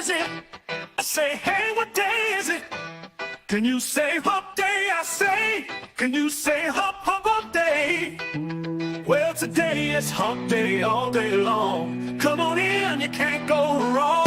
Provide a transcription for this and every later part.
is it? I say, hey, what day is it? Can you say hump day? I say, can you say hump, hump, hump day? Well, today is hump day all day long. Come on in, you can't go wrong.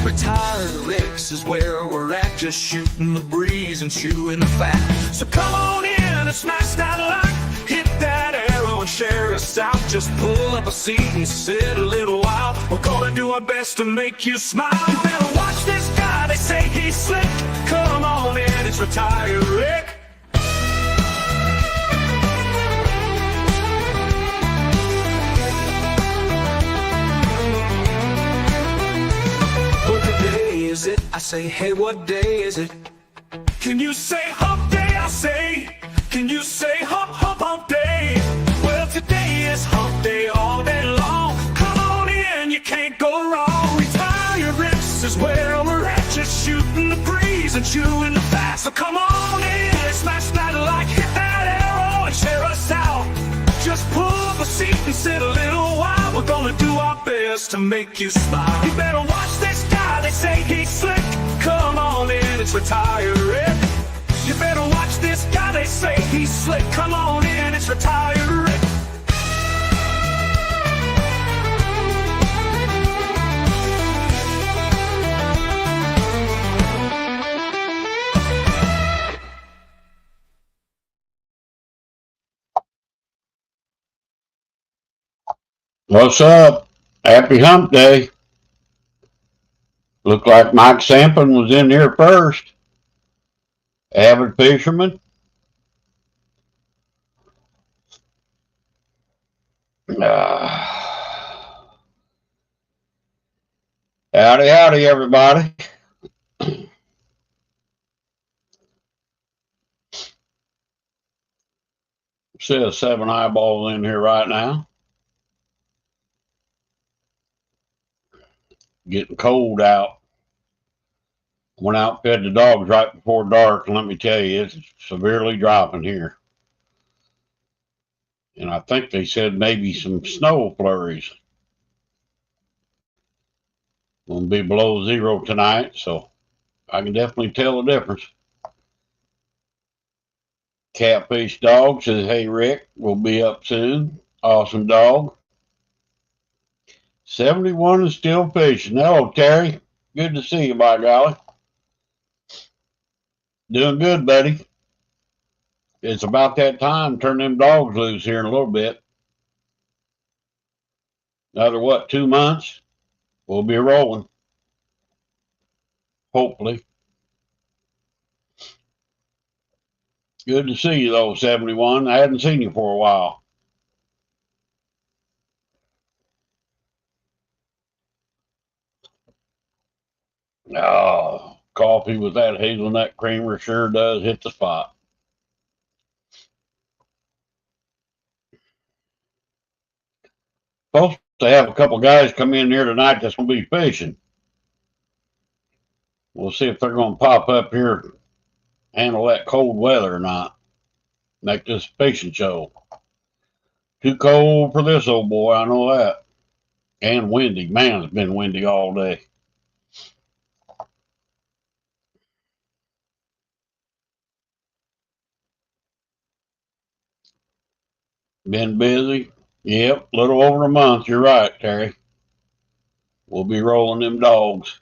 Retired Ricks is where we're at, just shooting the breeze and chewing the fat. So come on in and smash that like, hit that arrow and share us out. Just pull up a seat and sit a little while. We're gonna do our best to make you smile. You better watch this guy, they say he's slick. Come on in, it's Retired Rick. Is it? I say, hey, what day is it? Can you say hump day? I say, can you say hump, hump, hump day? Well, today is hump day all day long. Come on in, you can't go wrong. Retired Ricks is where we're at, just shooting the breeze and chewing the fat. So come on in, smash that like, hit that arrow and share us out. Just pull up a seat and sit a little while. We're gonna do our best to make you smile. You better watch this guy, they say he's slick. Come on in, it's Retired Rick. You better watch this guy, they say he's slick. Come on in, it's Retired Rick. What's up? Happy Hump Day. Looked like Mike Sampson was in here first. Avid fisherman. Howdy, howdy, everybody. Says 7 eyeballs in here right now. Getting cold out. Went out, fed the dogs right before dark, and let me tell you, it's severely dropping here. And I think they said maybe some snow flurries. Gonna be below zero tonight, so I can definitely tell the difference. Catfish Dog says, hey, Rick, we'll be up soon. Awesome dog. 71 is still fishing. Hello, Terry. Good to see you, by golly. Doing good, buddy. It's about that time. Turn them dogs loose here in a little bit. Another, what, 2 months? We'll be rolling. Hopefully. Good to see you, though, 71. I hadn't seen you for a while. Oh, coffee with that hazelnut creamer sure does hit the spot. Supposed to have a couple guys come in here tonight that's going to be fishing. We'll see if they're going to pop up here, handle that cold weather or not. Make this fishing show. Too cold for this old boy, I know that. And windy. Man, it's been windy all day. Been busy. Yep, a little over a month. You're right, Terry. We'll be rolling them dogs.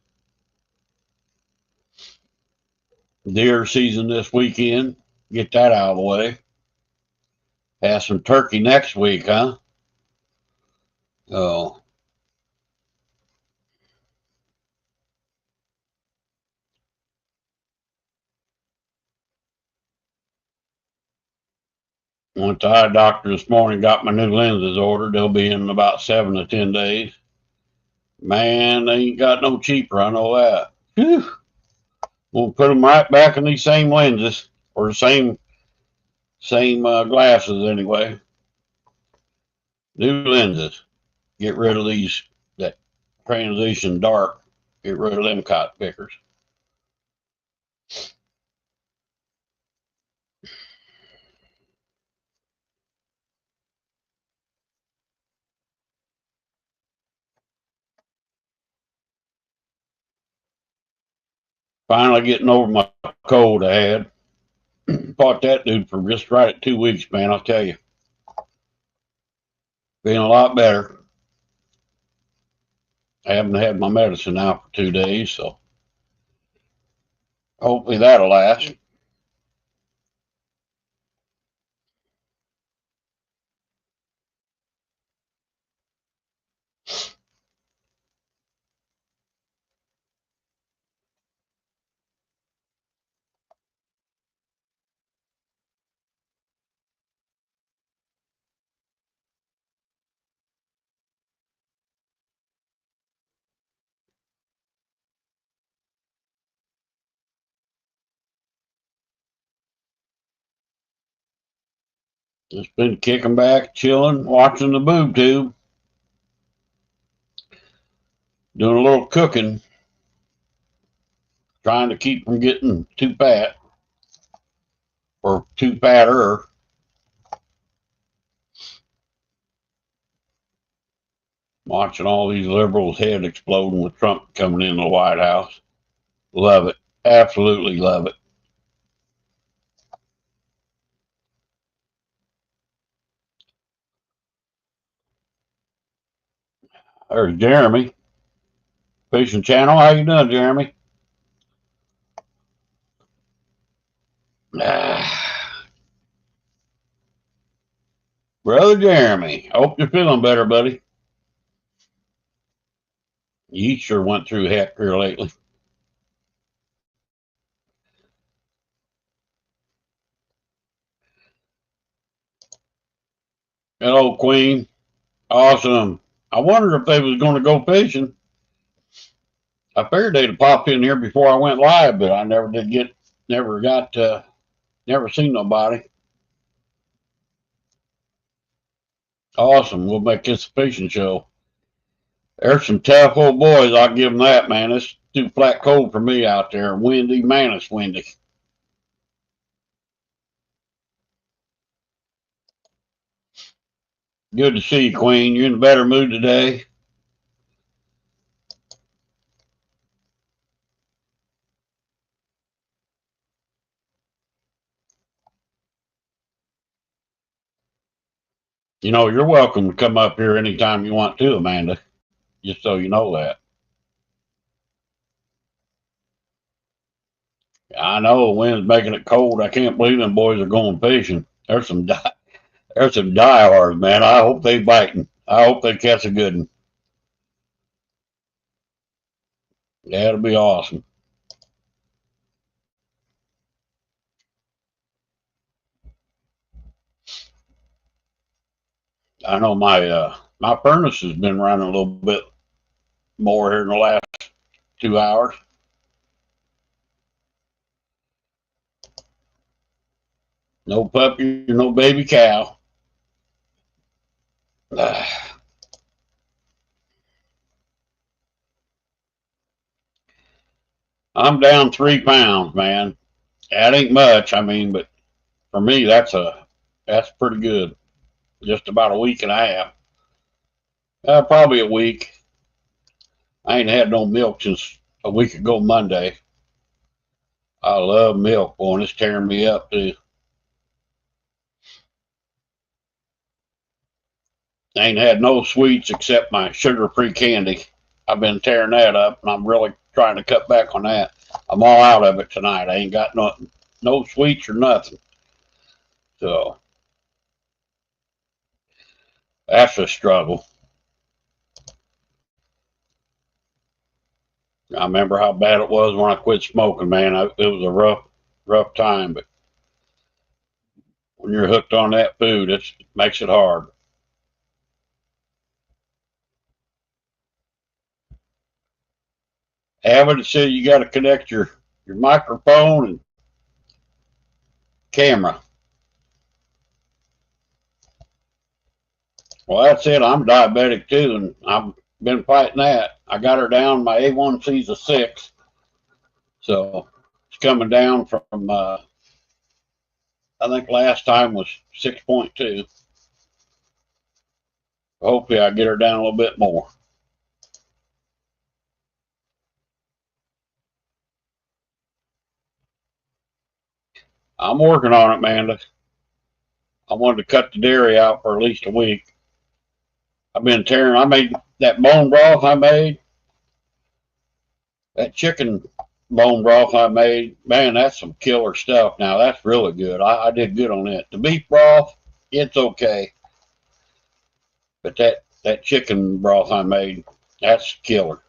Deer season this weekend. Get that out of the way. Have some turkey next week, huh? Oh. Went to the eye doctor this morning, got my new lenses ordered. They'll be in about 7 to 10 days. Man, they ain't got no cheaper, I know that. Whew. We'll put them right back in these same lenses, or the same glasses anyway. New lenses. Get rid of that transition dark. Get rid of them cotton pickers. Finally getting over my cold I had. Fought that dude for just right at 2 weeks, man, I'll tell you. Feeling a lot better. I haven't had my medicine now for 2 days, so hopefully that'll last. Just been kicking back, chilling, watching the boob tube, doing a little cooking, trying to keep from getting too fat or too fatter. Watching all these liberals' head exploding with Trump coming in the White House. Love it. Absolutely love it. There's Jeremy. Fishing Channel. How you doing, Jeremy? Brother Jeremy. Hope you're feeling better, buddy. You sure went through heck here lately. Hello, Queen. Awesome. I wondered if they was going to go fishing. I figured they'd have popped in here before I went live, but I never did get, never seen nobody. Awesome. We'll make this a fishing show. There's some tough old boys. I'll give them that, man. It's too flat cold for me out there. Windy, man, it's windy. Good to see you, Queen. You in a better mood today? You know, you're welcome to come up here anytime you want to, Amanda. Just so you know that. I know the wind's making it cold. I can't believe them boys are going fishing. There's some diehards, man. I hope they biting. I hope they catch a good one. That'll be awesome. I know my furnace has been running a little bit more here in the last 2 hours. No puppy, no baby cow. I'm down 3 pounds, man. That ain't much, I mean, but for me, that's pretty good. Just about a week and a half. Probably a week. I ain't had no milk since a week ago Monday. I love milk, boy, and it's tearing me up too. I ain't had no sweets except my sugar-free candy. I've been tearing that up, and I'm really trying to cut back on that. I'm all out of it tonight. I ain't got no sweets or nothing. So that's a struggle. I remember how bad it was when I quit smoking, man. It was a rough time, but when you're hooked on that food, it makes it hard. Avid said you got to connect your microphone and camera. Well, that's it. I'm diabetic too, and I've been fighting that. I got her down. My A1C's a 6, so it's coming down from. I think last time was 6.2. Hopefully, I get her down a little bit more. I'm working on it, Amanda. I wanted to cut the dairy out for at least a week. I've been tearing. I made that bone broth I made. That chicken bone broth I made. Man, that's some killer stuff. Now that's really good. I did good on it. The beef broth, it's okay. But that chicken broth I made, that's killer.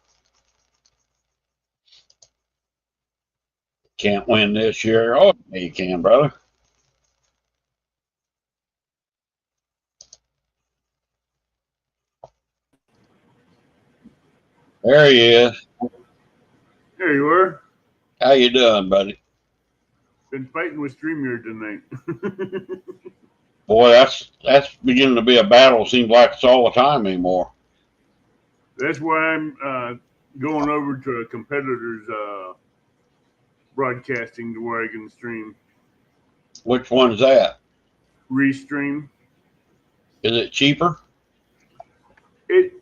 Can't win this year. Oh, yeah, you can, brother. There he is. There you are. How you doing, buddy? Been fighting with StreamYard tonight. Boy, that's beginning to be a battle. Seems like it's all the time anymore. That's why I'm going over to a competitor's broadcasting to where I can stream. Which one's that? Restream. Is it cheaper? It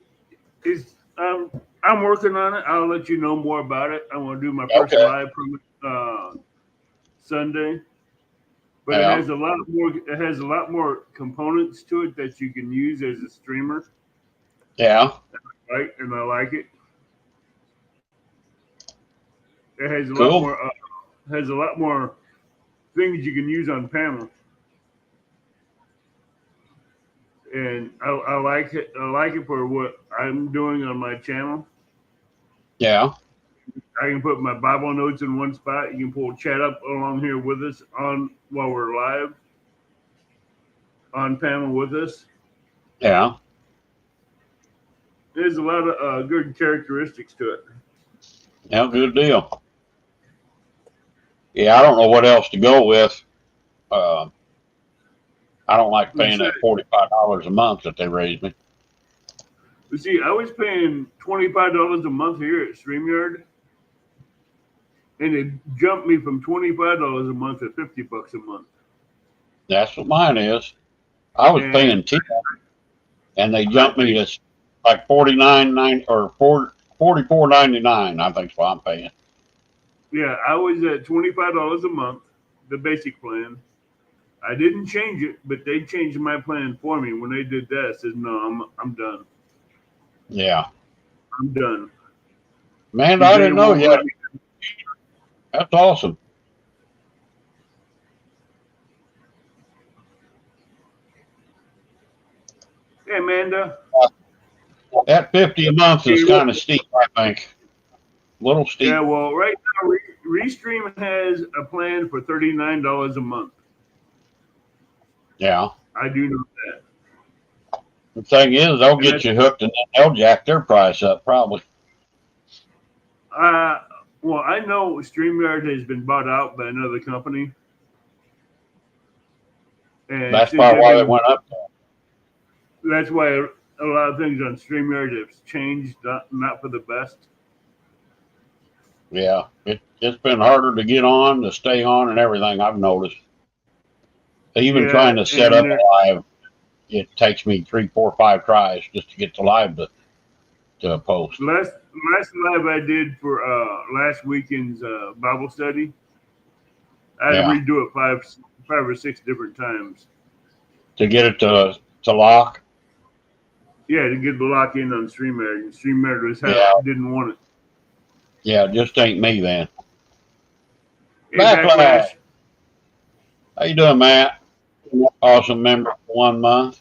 is. I'm working on it. I'll let you know more about it. I want to do my first live from Sunday, but Yeah. it has a lot more. It has a lot more components to it that you can use as a streamer. Yeah. Right, and I like it. It has a Cool. lot more. Has a lot more things you can use on panel, and I like it. I like it for what I'm doing on my channel. Yeah. I can put my Bible notes in one spot. You can pull chat up along here with us on while we're live on panel with us. Yeah. There's a lot of good characteristics to it. Yeah, good deal. Yeah, I don't know what else to go with. I don't like paying that $45 a month that they raised me. You see, I was paying $25 a month here at StreamYard, and it jumped me from $25 a month to $50 a month. That's what mine is. I was paying $10, and they jumped me to like $49.90 or $44.99. I think is what I'm paying. Yeah, I was at $25 a month, the basic plan. I didn't change it, but they changed my plan for me. When they did that, I said, "No, I'm done." Yeah. I'm done. Man, I didn't know yet. That's awesome. Hey, Amanda. That $50 a month is kind of steep, I think. A little steep. Yeah, well, right now, Restream has a plan for $39 a month. Yeah. I do know that. The thing is, they'll get you hooked and then they'll jack their price up, probably. Well, I know StreamYard has been bought out by another company. And that's probably why they went up. That's why a lot of things on StreamYard have changed, not for the best. Yeah, it's been harder to get on, to stay on, and everything, I've noticed. Even trying to set up a live, it takes me 3, 4, 5 tries just to get the live to post. Last live I did for last weekend's Bible study, I had to redo it five or six different times to get it to lock. Yeah, to get the lock in on StreamYard. And StreamYard was didn't want it. Yeah, just ain't me then. Hey, Backlash. How you doing, Matt? Awesome member for 1 month.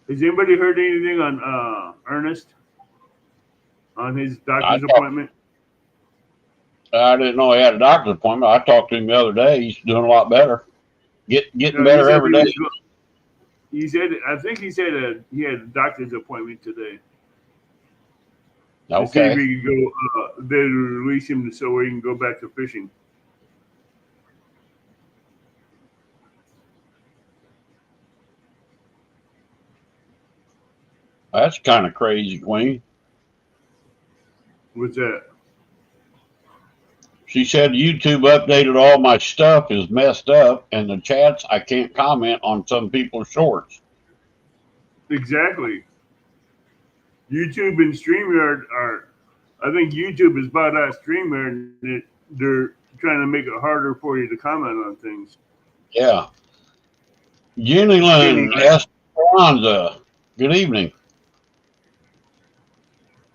Has anybody heard anything on Ernest? On his doctor's appointment? I didn't know he had a doctor's appointment. I talked to him the other day. He's doing a lot better. Getting better every day. He said, I think he said he had a doctor's appointment today. Okay. To see if he could go, they release him so he can go back to fishing. That's kind of crazy, Queen. What's that? She said YouTube updated all my stuff is messed up, and the chats I can't comment on some people's shorts. Exactly. YouTube and StreamYard are, I think YouTube is bought out StreamYard, and they're trying to make it harder for you to comment on things. Yeah. Jenny Lynn Esperanza. Good evening.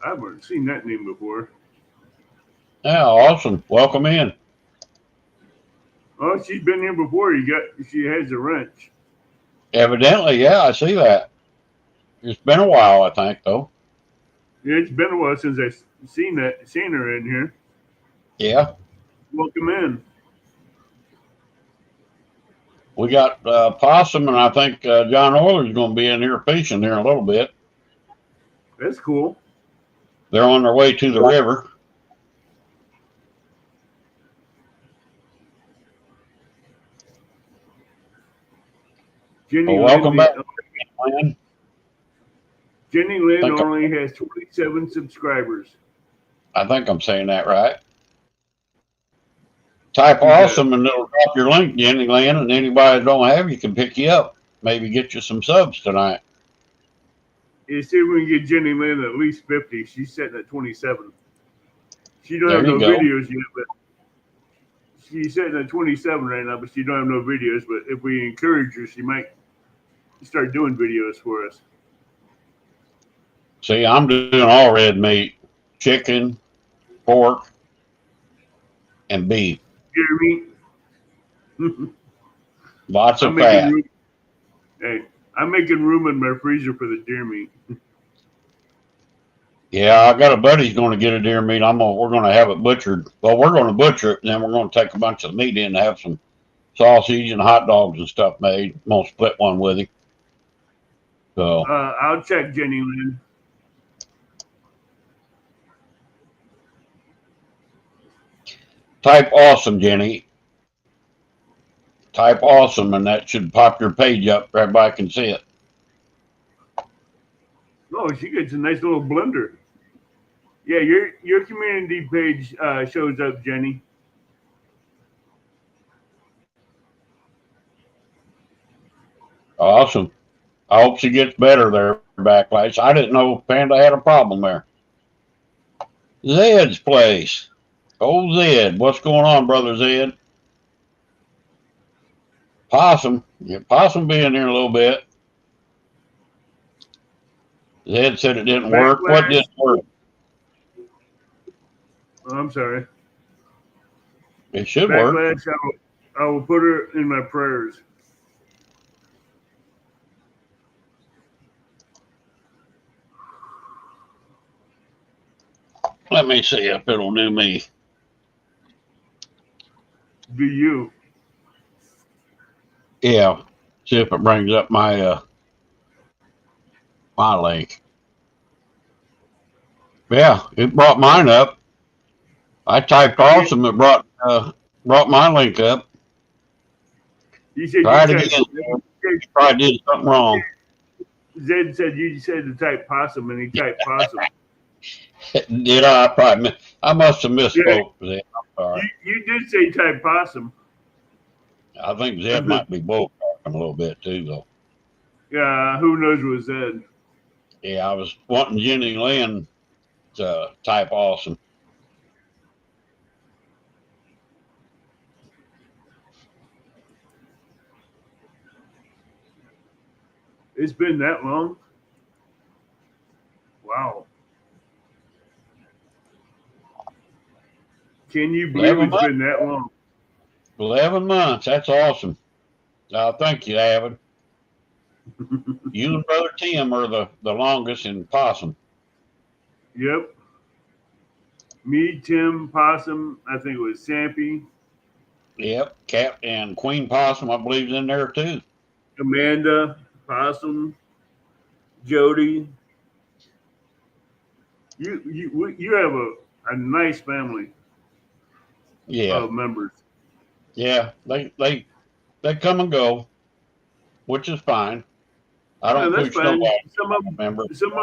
I haven't seen that name before. Yeah, awesome. Welcome in. Oh, she's been here before. She has a wrench. Evidently, yeah, I see that. It's been a while, I think, though. Yeah, it's been a while since I've seen her in here. Yeah. Welcome in. We got Possum, and I think John Oyler's going to be in here fishing here in a little bit. That's cool. They're on their way to the river. Jenny Well, welcome back, Lynn. Jenny Lynn only has 27 subscribers. I think I'm saying that right. Type awesome and it'll drop your link, Jenny Lynn, and anybody that don't have you can pick you up. Maybe get you some subs tonight. Yeah, see if we can get Jenny Lynn at least 50. She's sitting at 27. She don't have no videos yet, but she's sitting at 27 right now, but she don't have no videos. But if we encourage her, she might start doing videos for us. See, I'm doing all red meat, chicken, pork, and beef. Deer meat. Lots of fat. Hey, I'm making room in my freezer for the deer meat. Yeah, I got a buddy's going to get a deer meat. We're going to have it butchered. Well, we're going to butcher it, and then we're going to take a bunch of meat in to have some sausage and hot dogs and stuff made. I'm going to split one with him. So I'll check Jenny Lynn. Type awesome, Jenny. Type awesome, and that should pop your page up. Everybody can see it. Oh, she gets a nice little blender. Yeah, your community page shows up, Jenny. Awesome. I hope she gets better there, Backlash. I didn't know Panda had a problem there. Zed's place. Oh, Zed. What's going on, brother Zed? Possum. Yeah, Possum be in here a little bit. Zed said it didn't work. What didn't work? Oh, I'm sorry. It should work. I will put her in my prayers. Let me see if it'll do me. Do you? Yeah. See if it brings up my my link. Yeah, it brought mine up. I typed awesome. It brought my link up. You said Try it again. You probably did something wrong. Zed said you said to type possum, and he typed possum. Did I? I must have misspoke. Yeah. I'm sorry. You did say type possum. I think Zed might be both talking a little bit too, though. Yeah, who knows what Zed? Yeah, I was wanting Jenny Lynn to type awesome. It's been that long? Wow. Can you believe it's been that long? 11 months. That's awesome. Thank you, Avid. You and Brother Tim are the longest in Possum. Yep. Me, Tim, Possum, I think it was Sampy. Yep. Cap and Queen Possum, I believe, is in there too. Amanda, Possum, Jody. You have a nice family. Yeah. Of members. Yeah. They come and go, which is fine. I don't push nobody. Some of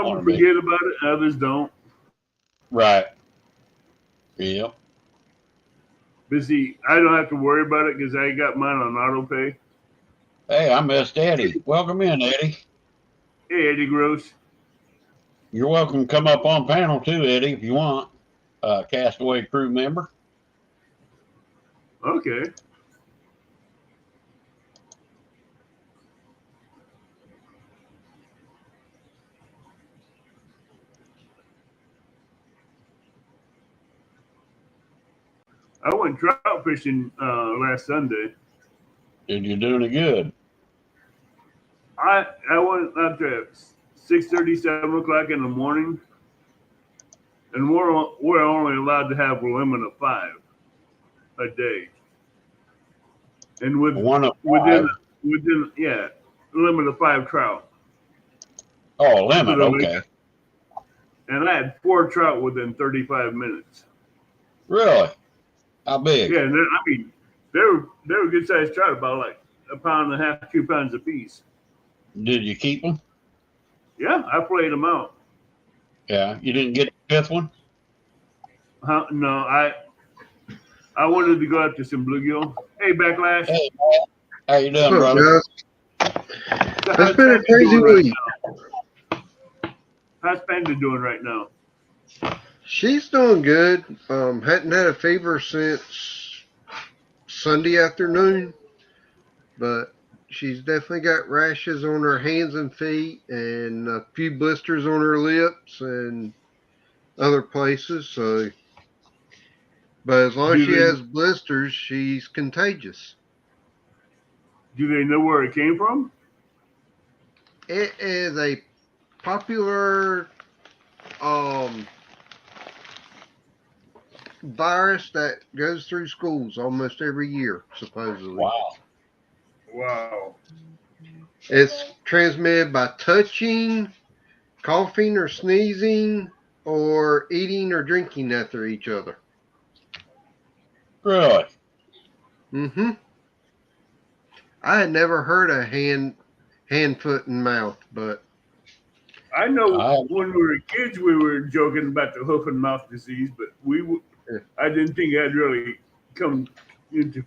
them forget about it, others don't. Right. Yep. But see, I don't have to worry about it because I got mine on auto pay. Hey, I missed Eddie. Welcome in, Eddie. Hey, Eddie Gross. You're welcome to come up on panel too, Eddie, if you want. Castaway crew member. Okay. I went trout fishing last Sunday. Did you do any good? I went up to 6:30, 7 o'clock in the morning, and we're only allowed to have a limit of 5 a day, and One of within 5. yeah, limit of 5 trout Oh, for limit. the lake. Okay. And I had 4 trout within 35 minutes. Really? How big? Yeah, and I mean, they were good sized trout, about like 1.5 pounds, 2 pounds a piece. Did you keep them? Yeah, I played them out. Yeah. You didn't get the 5th one? No, I wanted to go after some bluegill. Hey, Backlash. Hey, man. How you doing, What's up, brother? guys? So It's how's been a Panda crazy doing right week. now? How's Panda doing right now? She's doing good. Hadn't had a fever since Sunday afternoon, but she's definitely got rashes on her hands and feet and a few blisters on her lips and other places. So, but as long as Do she they has blisters, she's contagious. do they know where it came from? It is a popular virus that goes through schools almost every year, supposedly. Wow. Wow. It's transmitted by touching, coughing or sneezing, or eating or drinking after each other. Really? Mm-hmm. I had never heard of hand, foot, and mouth, but I know I when we were kids, we were joking about the hoof and mouth disease, but I didn't think that'd really come into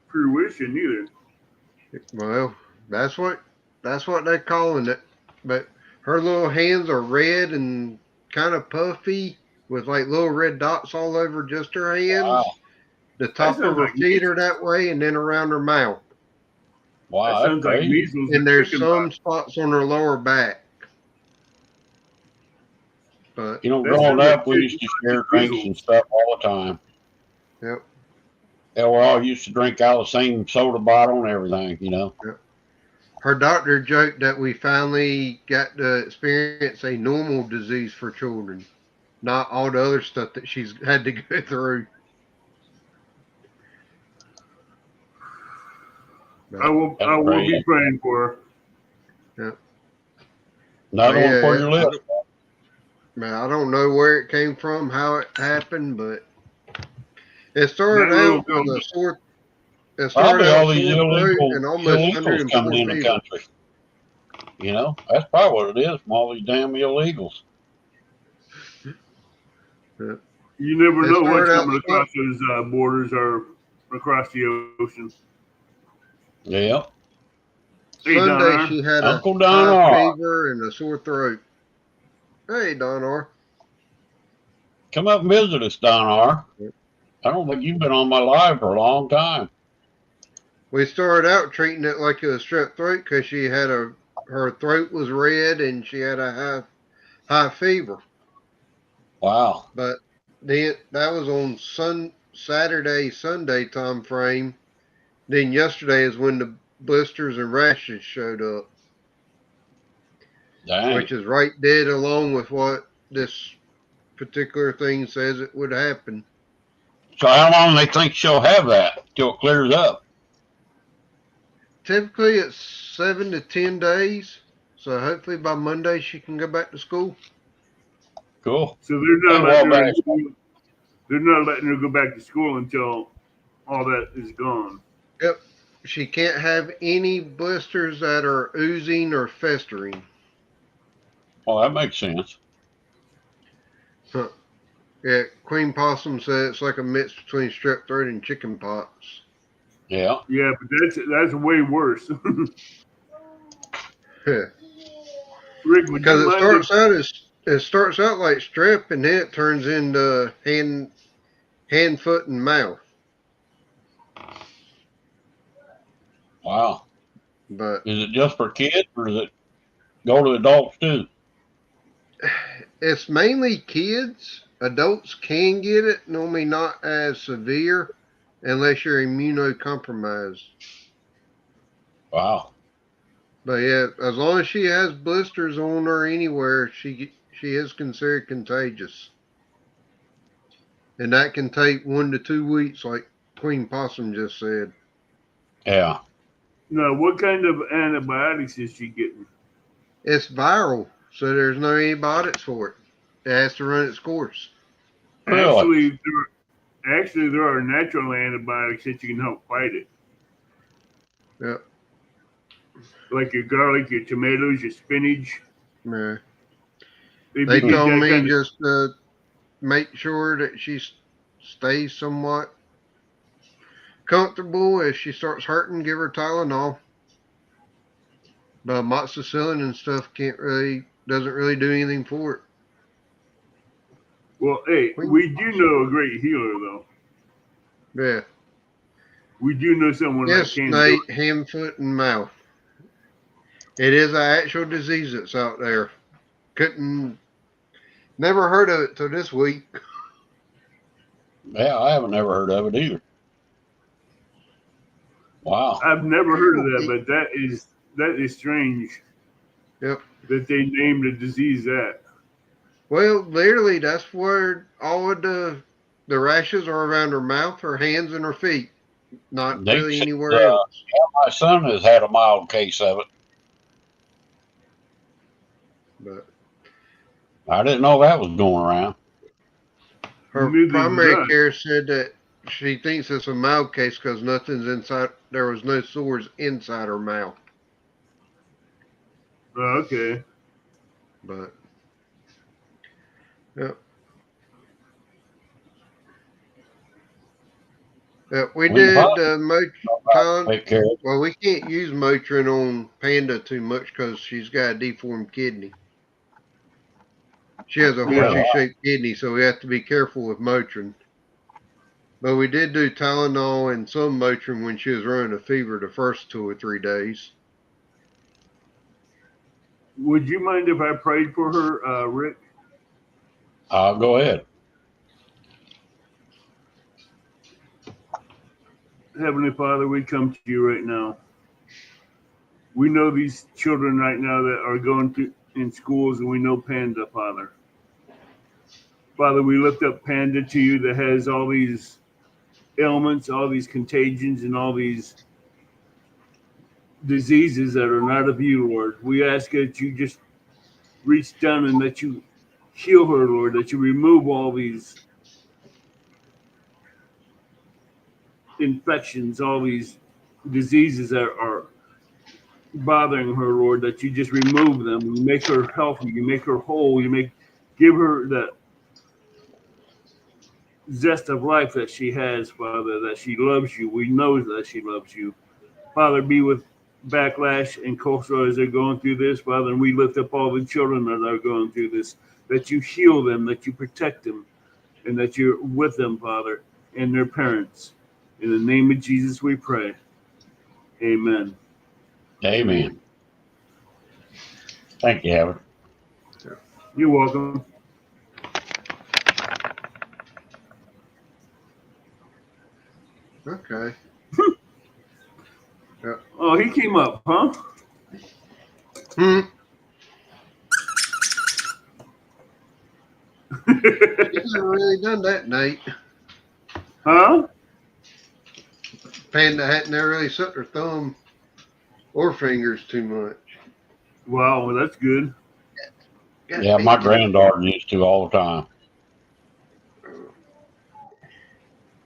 fruition either. well, that's what they're calling it. But her little hands are red and kind of puffy with like little red dots all over just her wow. hands. The That top of sounds her like feet are measles. that way, and then around her mouth. That Wow, that's sounds like crazy. measles or And there's some chickenpox. spots on her lower back. But You know, That growing sounds like up, we used to chickenpox share and drinks and measles. stuff all the time. yep, Yeah, we all used to drink out of the same soda bottle and everything, you know. yep. Her doctor joked that we finally got to experience a normal disease for children, not all the other stuff that she's had to go through. I But, will. That's I will be crazy. praying for yep. But Another one for yeah, your list. I don't know where it came from, how it happened, but it that started little out girl. with a sore. It started Probably all out these sore throat and almost illegals coming 104 in the fever. country. You know, that's probably what it is from all these damn illegals. Yep. You never It know what's started out coming slow. across those borders or across the ocean. Yeah. Hey, Sunday Don. she had a Uncle Don high R. fever and a sore throat. Hey, Don R. Come up and visit us, Don R. Yep. I don't think you've been on my live for a long time. We started out treating it like it was strep throat because she had her throat was red and she had a high fever. Wow. But then that was on Saturday, Sunday time frame. Then yesterday is when the blisters and rashes showed up, Dang. which is right dead along with what this particular thing says it would happen. So how long they think she'll have that till it clears up? Typically it's 7 to 10 days. So hopefully by Monday she can go back to school. Cool. So they're Hey, not well, letting her back. in school. They're not letting her go back to school until all that is gone. Yep. She can't have any blisters that are oozing or festering. Well, that makes sense. Huh. Yeah, Queen Possum said it's like a mix between strep throat and chicken pox. Yeah. Yeah, but that's way worse. Yeah. Rick, would you Because mind if it starts out like strep and then it turns into hand, foot, and mouth. Wow. But Is it just for kids or does it go to adults too? it's mainly kids. Adults can get it, normally not as severe unless you're immunocompromised. Wow. But yeah, as long as she has blisters on her anywhere, she is considered contagious. And that can take 1 to 2 weeks, like Queen Possum just said. Yeah. Now, what kind of antibiotics is she getting? It's viral, so there's no antibiotics for it. It has to run its course. Really? Actually, there are natural antibiotics that you can help fight it, Yep. like your garlic, your tomatoes, your spinach. Yeah. If They you get told that me kind of, just to make sure that she stays somewhat comfortable. If she starts hurting, give her Tylenol. But amoxicillin and stuff doesn't really do anything for it. well, hey, Queen we do know a great healer though. Yeah. We do know someone that Yes, can do Nate, hand, foot, and mouth. It is an actual disease that's out there. Never heard of it till this week. Yeah, I haven't never heard of it either. it. Wow. I've never heard of that, but that is strange Yep. that they named the disease that. Well, literally, that's where all of the rashes are around her mouth, her hands, and her feet. Not They really said, anywhere else. my son has had a mild case of it. But I didn't know that was going around. her Neither did primary I. care said that she thinks it's a mild case because nothing's inside. There was no sores inside her mouth. Oh, okay. But yep. We We can did probably Motrin. take care of it. Well, we can't use Motrin on Panda too much because she's got a deformed kidney. She has a Yeah. horseshoe-shaped kidney, so we have to be careful with Motrin. But we did do Tylenol and some Motrin when she was running a fever the first 2 or 3 days. Would you mind if I prayed for her, Rick? Go ahead. Heavenly Father, we come to you right now. We know these children right now that are going to in schools, and we know Panda, Father. Father, we lift up Panda to you that has all these ailments, all these contagions, and all these diseases that are not of you, Lord. We ask that you just reach down and that you heal her, Lord, that you remove all these infections, all these diseases that are bothering her, Lord, that you just remove them. You make her healthy. You make her whole. Give her that zest of life that she has, Father, that she loves you. We know that she loves you. Father, be with Backlash and Coastal as they're going through this, Father, and we lift up all the children that are going through this, that you heal them, that you protect them, and that you're with them, Father, and their parents. In the name of Jesus we pray. Amen. Amen. Thank you, Howard. You're welcome. Okay. Yep. Oh, he came up, huh? Hmm. She hasn't really done that, Nate. Huh? Panda hadn't never really sucked her thumb or fingers too much. Wow, well, that's good. Got Yeah, my bacon. granddaughter used to all the time.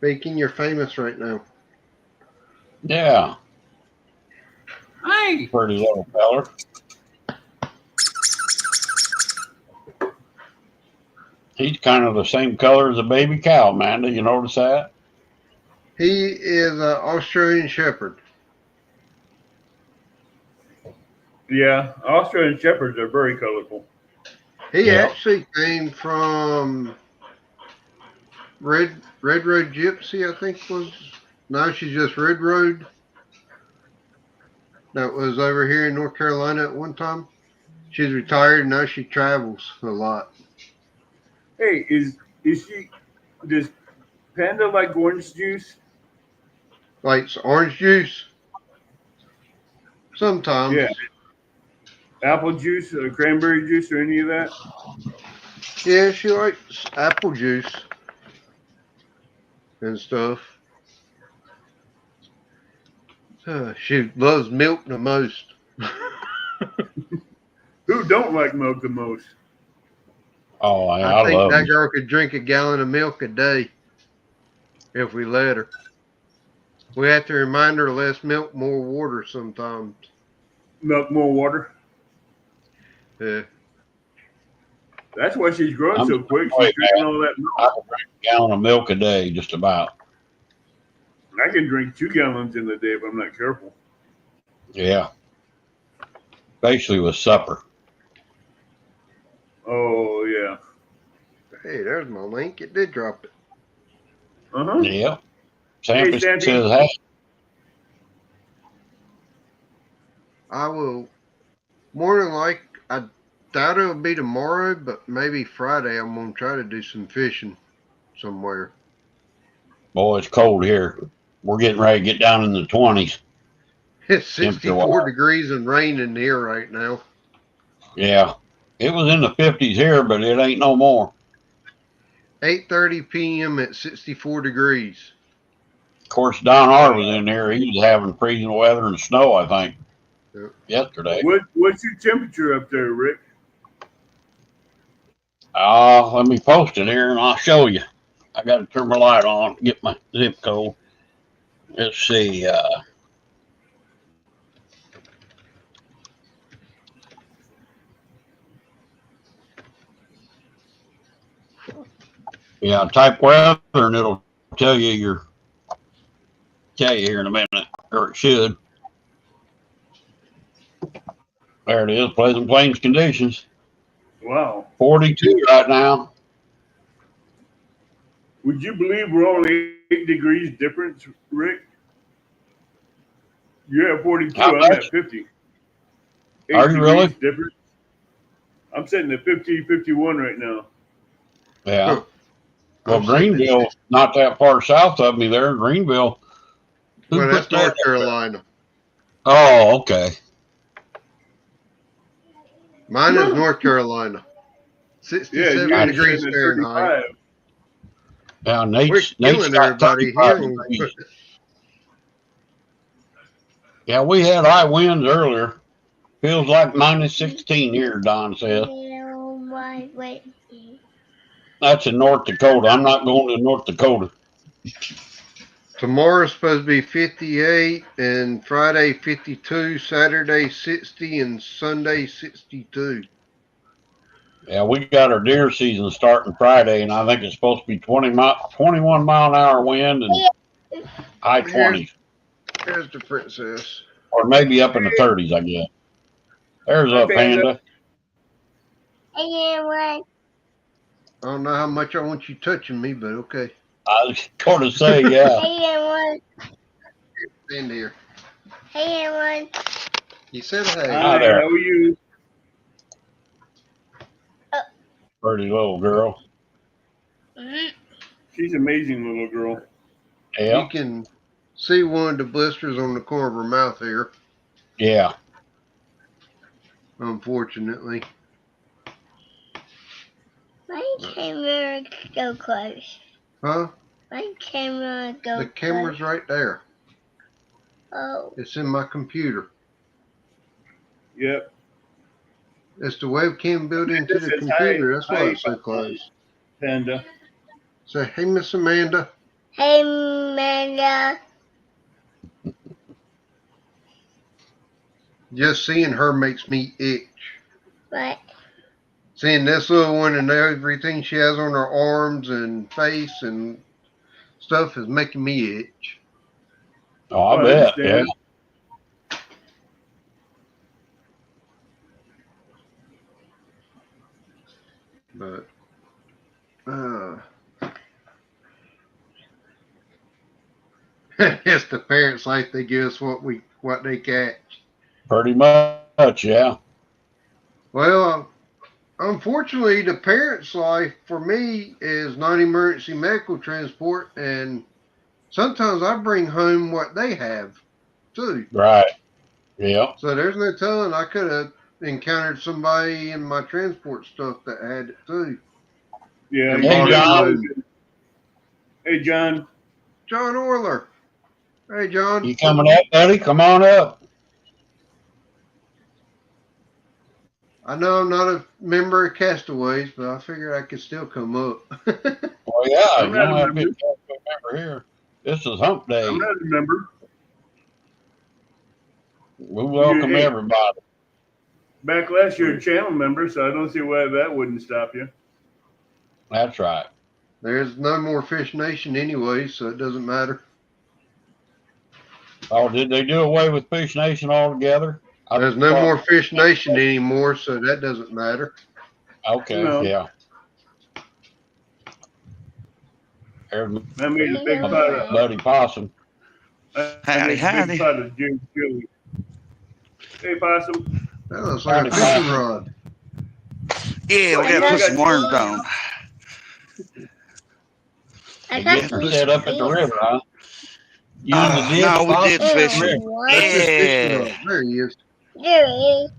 Bacon, you're famous right now. Yeah, Hey. pretty little feller. He's kind of the same color as a baby cow, man. Do you notice that? He is an Australian Shepherd. Yeah, Australian Shepherds are very colorful. He Yep. actually came from Red Road Gypsy, I think was. No, she's just Red Road. that was over here in North Carolina at one time. She's retired and now she travels a lot. Hey, is she? Does Panda like orange juice? Likes orange juice sometimes. Yeah, apple juice, or cranberry juice, or any of that? Yeah, she likes apple juice and stuff. She loves milk the most. Who don't like milk the most? Oh, I I think love that them. girl could drink a gallon of milk a day if we let her. We have to remind her less milk, more water sometimes. Milk more water. Yeah. That's why she's growing I'm the so same quick. She's way, drinking man. all that I milk. can drink a gallon of milk a day, just about. I can drink 2 gallons in a day if I'm not careful. Yeah, especially with supper. Oh yeah. Hey, there's my link. It did drop it. Uh-huh. Yeah. Hey, Sample Stampy. says, hey, I will more than like I doubt it'll be tomorrow, but maybe Friday I'm gonna try to do some fishing somewhere. boy, it's cold here. We're getting ready to get down in the 20s It's temperature 64 wise. degrees and raining here right now. Yeah. It was in the 50s here, but it ain't no more. 8:30 p.m. at 64 degrees. Of course, Don R was in there. He was having freezing weather and snow, I think, Yep. yesterday. What's your temperature up there, Rick? Let me post it here and I'll show you. I got to turn my light on, get my zip code. Let's see. Yeah, type weather and it'll tell you here in a minute, or it should. There it is, Pleasant Plains conditions. Wow. 42 right now. Would you believe we're only 8 degrees difference, Rick? You're at 42. How I'm at much? 50. Are Eight you degrees really? difference. I'm sitting at 50, 51 right now. Yeah. Huh. Well, I'm sitting at Greenville, 6. not that far south of me there. Greenville. Who Well, put that's that North up there? Carolina. Oh, okay. Mine is North Carolina. Yeah, 67 you're Gotcha. sitting degrees at Fahrenheit. 35. Yeah, We're Nate's killing got everybody 35 here. degrees. Yeah, we had high winds earlier. Feels like minus 16 here, Don says. That's in North Dakota. I'm not going to North Dakota. Tomorrow's supposed to be 58, and Friday 52, Saturday 60, and Sunday 62. Yeah, we got our deer season starting Friday, and I think it's supposed to be 21 mile an hour wind and high Here's 20s, the princess. or maybe up in the 30s, I guess. There's Hi, a Panda. panda. I don't know how much I want you touching me, but okay. I was going to say, yeah. Stand here. You said hey. Hi Hi, there, how are you? pretty little girl. She's an amazing little girl. You Yeah, can see one of the blisters on the corner of her mouth here, yeah. unfortunately. My camera go close. Huh? My camera go The camera's close. right there. Oh. It's in my computer. Yep. It's the webcam built into This the says hi, computer. That's why hi, it's so close. Panda. Say, hey, Miss Amanda. Hey, Amanda. Just seeing her makes me itch. What? Seeing this little one and everything she has on her arms and face and stuff is making me itch. Oh, Oh, I I bet. Yeah. understand. But it's the parents like they give us what they catch. Pretty much, yeah. Well, unfortunately, the parents' life for me is non-emergency medical transport, and sometimes I bring home what they have too. Right. Yeah. So there's no telling I could have encountered somebody in my transport stuff that had it too. Yeah, And you Hey, brought it never John. know. home. Hey, John. John Orler. Hey, John. You coming up, buddy? Come on up. I know I'm not a member of Castaways, but I figured I could still come up. Well, yeah, I'm you not don't a have to be member. a member here. This is Hump I'm Day. not a member. We welcome Hey, everybody. back last year, a channel member, so I don't see why that wouldn't stop you. That's right. There's no more Fish Nation anyway, so it doesn't matter. Oh, did they do away with Fish Nation altogether? There's no more Fish Nation anymore, so that doesn't matter. Okay, No. yeah. There's I made a big my pot of. buddy Possum. I Howdy, made a howdy. big pot of James chili. Hey, Possum. That looks like a Howdy, fishing Possum. rod. Yeah, we I gotta got put some some worms on. I You got get some set up at the river, huh? You in the ditch, No, we Possum? did fishing. That's his fishing Yeah. rod. There he is. There is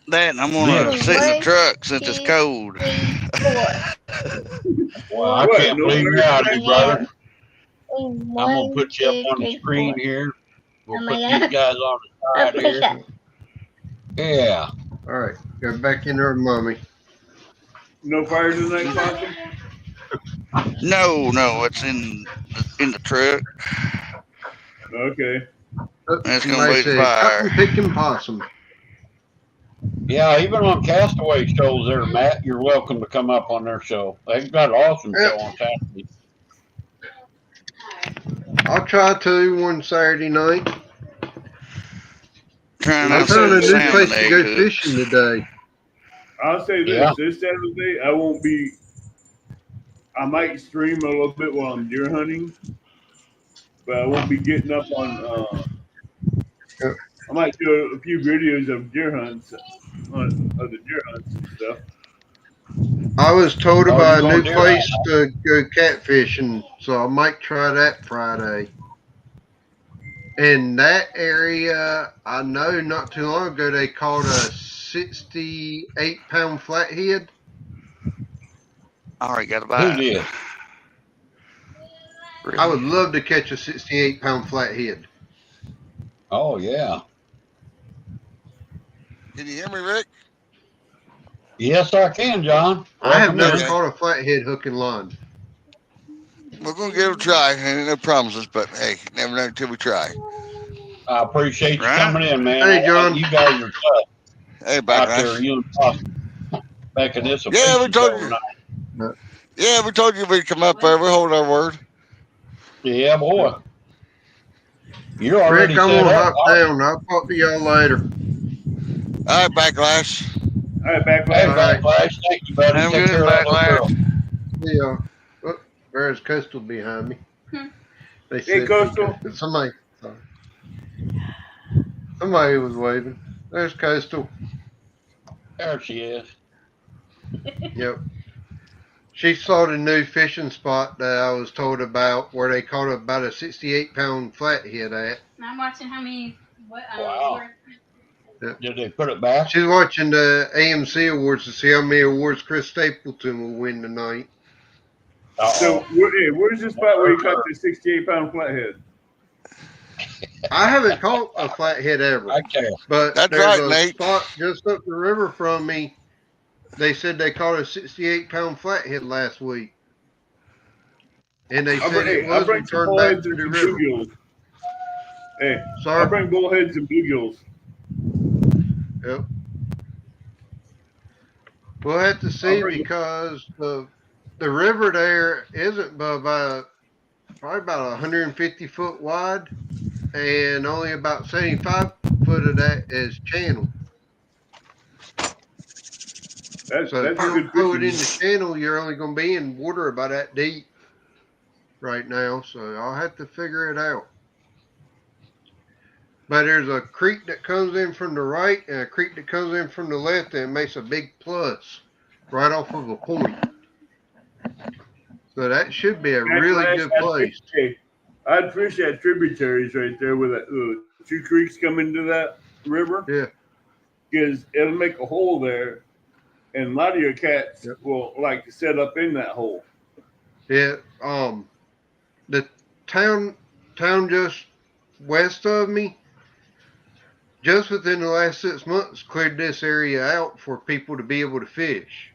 That and I'm gonna Ditch. sit in the one, truck since it's two, cold. 3, 4. Well, I What? can't No believe you're worries. out here, brother. I'm gonna One, put you up two, on the three, screen 4. here. We'll Oh put my these God. guys on the Oh side my here. God. Yeah. All right, go back in there, mommy. No fire tonight, Possum? No, it's in the truck. Okay. Oh, It's gonna somebody be the said cotton fire. picking possum. Yeah, even on Castaway shows there, Matt, you're welcome to come up on their show. They've got an awesome Yep. show on Saturday. I'll try to one Saturday night. Trying I out found a some new salmon place to egg go hooks. fishing today. I'll say this. Yeah. This Saturday, I won't be. I might stream a little bit while I'm deer hunting, but I won't be getting up on. Yep. I might do a few videos of deer hunts, of the deer hunts and stuff. I was told Oh, about you a gonna new do place that? to go catfishing, so I might try that Friday. In that area, I know not too long ago they caught a 68-pound flathead. I already got a Who bite. did? I Really? would love to catch a 68-pound flathead. Oh, yeah. Can you hear me, Rick? Yes, I can, John. I have Welcome never in. Okay. caught a flathead hook and line. We're gonna give it a try. Ain't no promises, but hey, never know until we try. I appreciate you Right? coming in, man. Hey, John. You guys are tough Hey, out there, backlash. you and Possum, making this a Yeah, we fishing told show you. tonight. Yeah, we told you we'd come up there. We hold our word. Yeah, boy. You're Rick, already I'm set gonna up. hop down. I'll talk to y'all later. All right, backlash. All right, back Hey, All last. right. Backlash, thank you, buddy. I'm Take good, care of that little girl. Backlash. See y'all. Oh, there's Coastal behind me. They Hey, said Coastal. somebody was waving. There's Coastal. There she is. Yep. She saw the new fishing spot that I was told about where they caught about a 68-pound flathead at. I'm watching how many. Wow. Yep. Did they put it back? She's watching the AMC Awards to see how many awards Chris Stapleton will win tonight. So, Uh-oh. where's the spot where you caught the 68-pound flathead? I haven't caught a flathead ever, Right there. but That's there's right, a Nate. spot just up the river from me. They said they caught a 68-pound flathead last week. And they said it I'll was bring some returned back bullheads to and the some river. bluegills. Hey, I'll Sorry? bring bullheads and bluegills. Yep. We'll have to see bring- because the river there isn't but probably about 150 foot wide, and only about 75 foot of that is channel. That's So if a you good throw it fishing. in the channel, you're only going to be in water about that deep right now. So I'll have to figure it out. But there's a creek that comes in from the right and a creek that comes in from the left, and it makes a big plus right off of a point. So that should be a really good place. I'd fish at tributaries right there with that 2 creeks come into that river. Yeah. Because it'll make a hole there, and a lot of your cats will like to set up in that hole. Yeah. The town just west of me, just within the last 6 months, cleared this area out for people to be able to fish.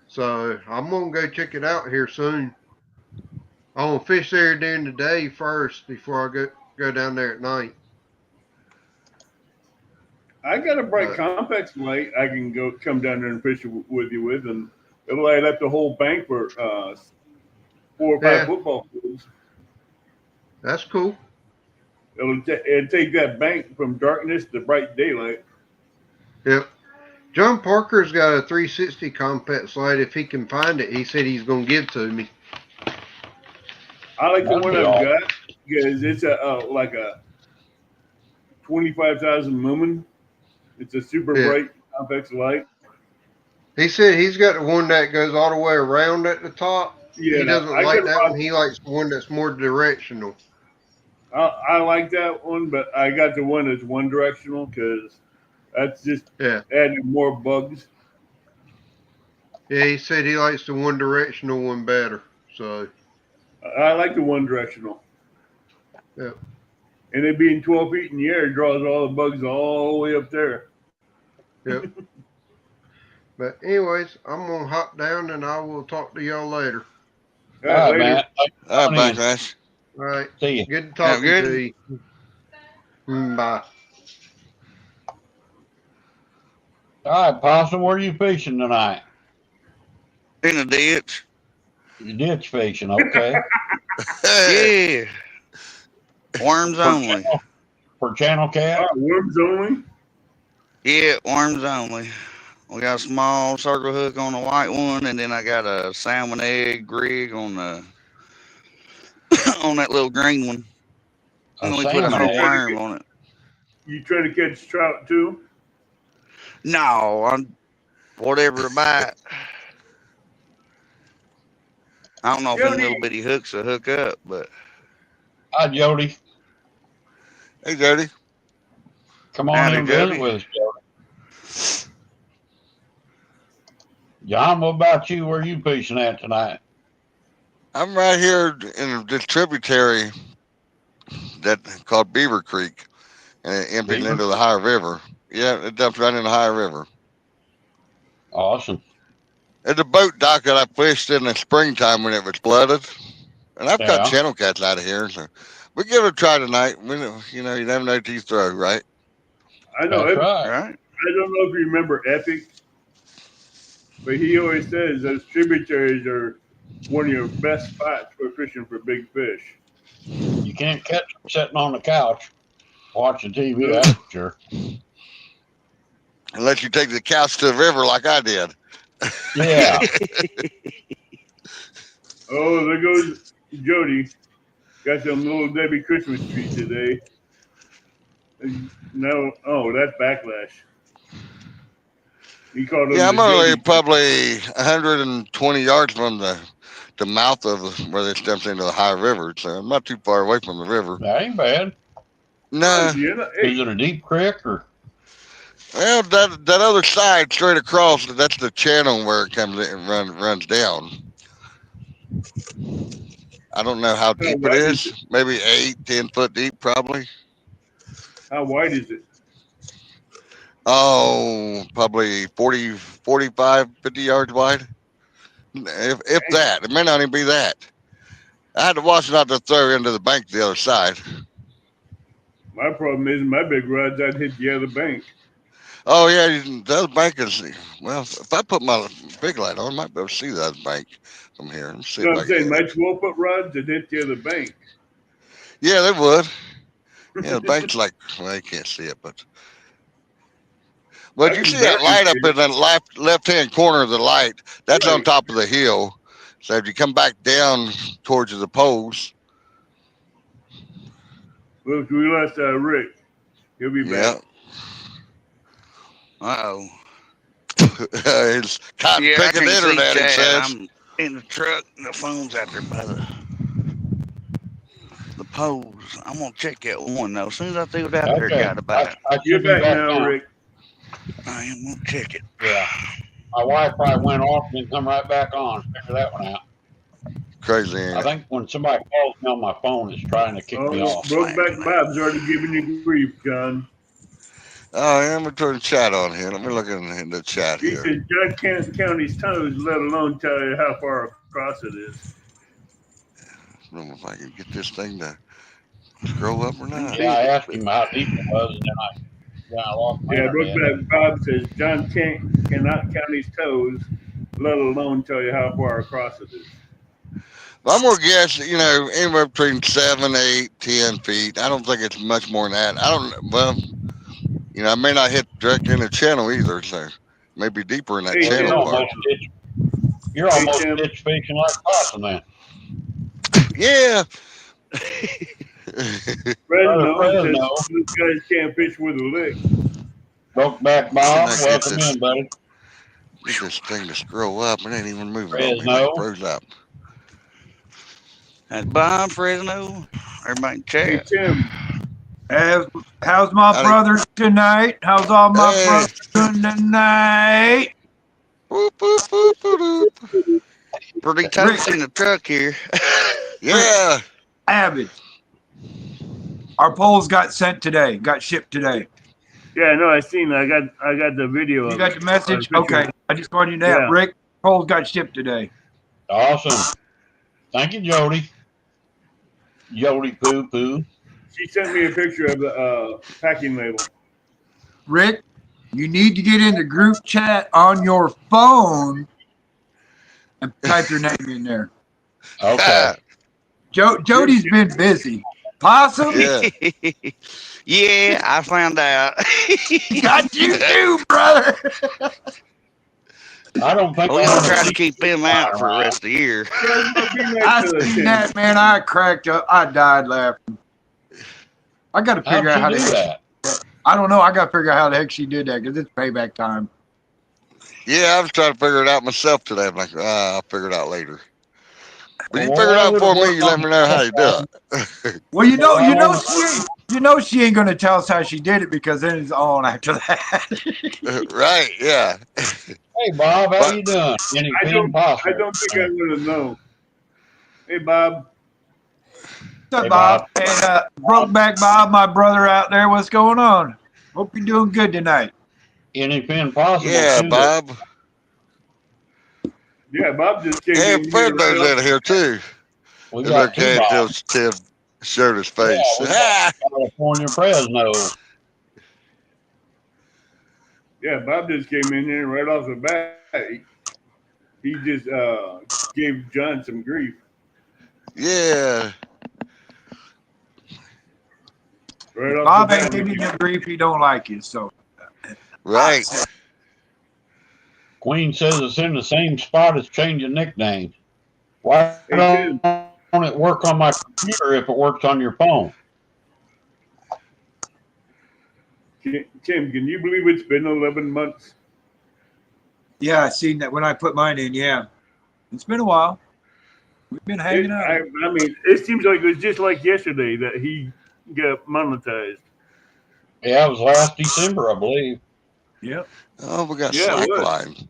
So I'm gonna go check it out here soon. I want to fish there during the day first before I go down there at night. I got a bright complex light I can come down there and fish with you with, and it'll light up the whole bank for 4 or 5 football fields. That's cool. It'll take that bank from darkness to bright daylight. Yep. John Parker's got a 360 complex light. If he can find it, he said he's going to give to me. I like the one I've got because it's like a 25,000 lumen. It's a super bright complex light. He said he's got the one that goes all the way around at the top. Yeah, he doesn't like that one. He likes the one that's more directional. I like that one, but I got the one that's one directional because that's just adding more bugs. Yeah, he said he likes the one directional one better. So I like the one directional. Yeah. And it being 12 feet in the air draws all the bugs all the way up there. Yep. But anyways, I'm gonna hop down and I will talk to y'all later. All right, man. All right, bye, guys. All right. See you. Good talking to you. Bye. All right, Possum, where are you fishing tonight? In a ditch. You ditch fishing, okay. Yeah. Worms only. For channel cat? Worms only? Yeah, worms only. We got a small circle hook on the white one, and then I got a salmon egg rig on the on that little green one. And we put a whole worm on it. You trying to catch trout too? No, I'm whatever bite. I don't know if them little bitty hooks will hook up, but. Hi, Jody. Hey, Jody. Come on in and visit with us, Jody. John, what about you? Where are you fishing at tonight? I'm right here in the tributary that called Beaver Creek, and it empties into the High River. Yeah, it dumps right in the High River. Awesome. It's a boat dock that I fished in the springtime when it was flooded, and I've got channel cats out of here. So we give it a try tonight. We know, you never know till you throw, right? I know. That's right. I don't know if you remember Epic, but he always says those tributaries are one of your best spots for fishing for big fish. You can't catch them sitting on the couch watching TV, that's for sure. Unless you take the couch to the river like I did. Yeah. Oh, there goes Jody. Got some little Debbie Christmas tree today. No, that's backlash. He called it. Yeah, I'm only probably 120 yards from the mouth of where it steps into the High River, so I'm not too far away from the river. That ain't bad. No. Is it a deep creek or? Well, that other side straight across, that's the channel where it comes in and runs down. I don't know how deep it is. Maybe 8-10 foot deep, probably. How wide is it? Oh, probably 40, 45, 50 yards wide. If that. It may not even be that. I had to watch not to throw into the bank the other side. My problem is my big rods, I'd hit the other bank. Oh, yeah, the other bank is, well, if I put my big light on, I might be able to see the other bank from here. Let's see I'm saying my 12-foot rods would hit the other bank. Yeah, they would. Yeah, the bank's like, well, you can't see it, but you see that light up in the left-hand corner of the light? That's on top of the hill. So if you come back down towards the poles, Look, we lost Rick. He'll be Yeah. back. Uh-oh. It's cotton Yeah, I picking can't see internet, it chat. says. I'm in the truck and the phone's out there by the poles. I'm gonna check that one though. As soon as I threw it out there, it Okay. got about. I You're should be back back now, now. Rick. I am gonna check it. Yeah. My Wi-Fi went off and then come right back on. Figure that one out. Crazy, ain't I it? think when somebody calls me on my phone, it's trying to kick me Oh, off. Brokeback Bob's already giving you grief, John. Oh, yeah, I'm going to turn chat on here. Let me look in the chat He here. says John can't count his toes, let alone tell you how far across it is. I don't know if I can get this thing to scroll up or not. Yeah, I asked him how deep it was, and then I lost my Yeah, internet. Brokeback Bob says John cannot count his toes, let alone tell you how far across it is. I'm going to guess, anywhere between 7, 8, 10 feet. I don't think it's much more than that. I may not hit directly in the channel either, so maybe deeper in that Hey, channel part. You're almost ditch fishing like possum then. Yeah. Fresno says Fresno. these guys can't fish with a lick. Brokeback Bob, welcome in, buddy. Get this thing to scroll up. It ain't even moving on me. Fresno. Like it froze up. That's Bob Fresno. Everybody in Hey, chat. Tim. How's my brother tonight? How's all my brothers doing tonight? Boop, boop, boop, boop, boop. Pretty toast in the truck here. Yeah. Avid. Our poles got sent today. Got shipped today. Yeah, no, I seen. I got the video. You got the message? Okay. I just wanted you to know, Yeah. Rick. Poles got shipped today. Awesome. Thank you, Jody. Jody Poo Poo. She sent me a picture of the packing label. Rick, you need to get in the group chat on your phone and type your name in there. Okay. Jody's been busy. Possum? Yeah. Yeah, I found out. Got you too, brother. I don't think We're gonna try to keep them out for the rest of the year. I seen that, man. I cracked up. I died laughing. I got to figure out how to do that. I don't know. I got to figure out how the heck she did that because it's payback time. Yeah, I was trying to figure it out myself today. I'm like, I'll figure it out later. But you figure it out for me. You let me know how you do it. Well, you know she ain't gonna tell us how she did it because then it's on after that. Right? Yeah. Hey, Bob, how you doing? I don't think I'm gonna know. Hey, Bob. What's up, Bob? Hey, Brokeback Bob, my brother out there. What's going on? Hope you're doing good tonight. Anything possible? Yeah, Bob. Yeah, Bob just came Hey, in. Fredno's in here too. We It's got okay until Tim showed his face. Yeah, California Fresno. Yeah, Bob just came in here right off the bat. He just gave John some grief. Yeah. Right off Bob the ain't bat. giving you grief. He don't like you, so. Right. Queen says it's in the same spot as changing nickname. Why don't it work on my computer if it works on your phone? Tim, can you believe it's been 11 months? Yeah, I seen that when I put mine in. Yeah, it's been a while. We've been hanging out. I mean, it seems like it was just like yesterday that he got monetized. Yeah, it was last December, I believe. Yep. Oh, we got Yeah, it was. Slackline.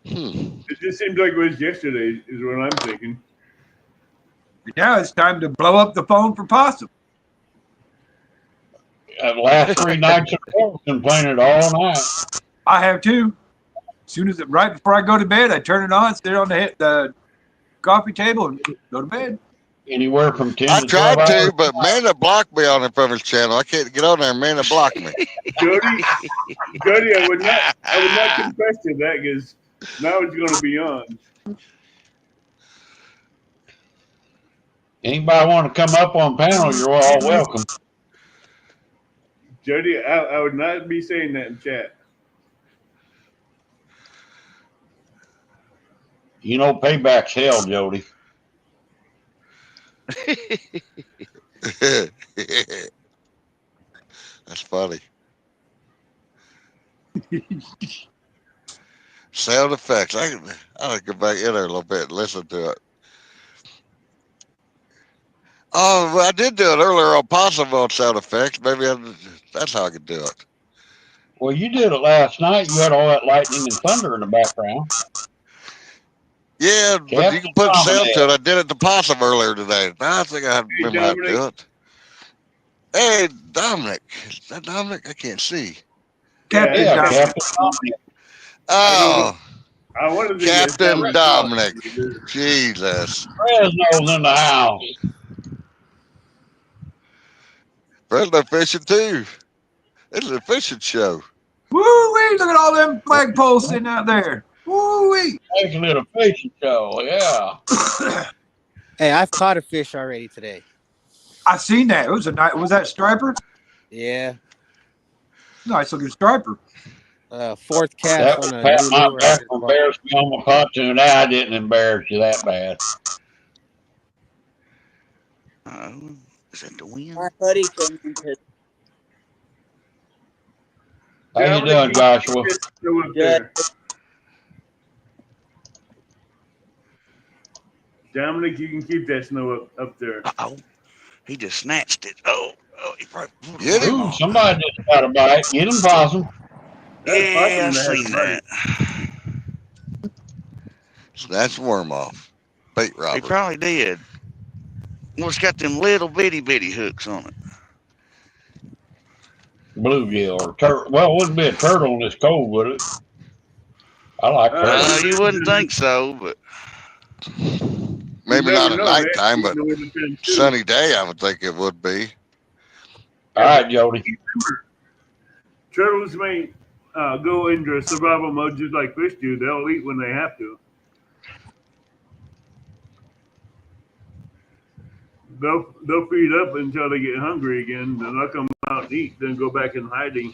It just seems like it was yesterday, is what I'm thinking. Now it's time to blow up the phone for Possum. Last 3 nights in a row, complaining all night. I have too. As soon as right before I go to bed, I turn it on, sit on the coffee table, and go to bed. Anywhere from 10 I to 12 tried hours. to, but Amanda blocked me on it from his channel. I can't get on there. Amanda blocked me. Jody, I would not confess to that because now it's going to be on. Anybody want to come up on panel, you're all welcome. Jody, I would not be saying that in chat. You know, payback's hell, Jody. That's funny. Sound effects. I'll go back in there a little bit and listen to it. Oh, well, I did do it earlier on possible sound effects. Maybe that's how I could do it. Well, you did it last night. You had all that lightning and thunder in the background. Yeah, but you can put sound to it. I did it to possum earlier today. I think I remember how to do it. Hey, Dominic. Is that Dominic? I can't see. Captain Dominic. Oh, I wanted to Captain Dominic. Jesus. Fresno's in the house. Fresno fishing too. This is a fishing show. Woo-wee, look at all them flagpoles sitting out there. Woo-wee. Making it a fishing show, yeah. Hey, I've caught a fish already today. I seen that. It was a night. Was that striper? Yeah. Nice looking striper. Fourth cast on a Pat new my lure. back embarrassed me on my pontoon. I didn't embarrass you that bad. Is that the wind? My buddy came into How you doing, Joshua? good. Dominic, you can keep that snow up there. Uh-oh. He just snatched it. Oh, he probably Get him. Ooh, somebody just got a bite. Get him, possum. Yeah, I seen that. Snatch worm off. Bait robber. He probably did. Well, it's got them little bitty hooks on it. Bluegill or turtle. Well, it wouldn't be a turtle in this cold, would it? I like turtles. You wouldn't think so, but Maybe not at nighttime, but sunny day, I would think it would be. All right, Jody. Turtles may go into survival mode just like fish do. They'll eat when they have to. They'll feed up until they get hungry again. Then they'll come out and eat, then go back in hiding.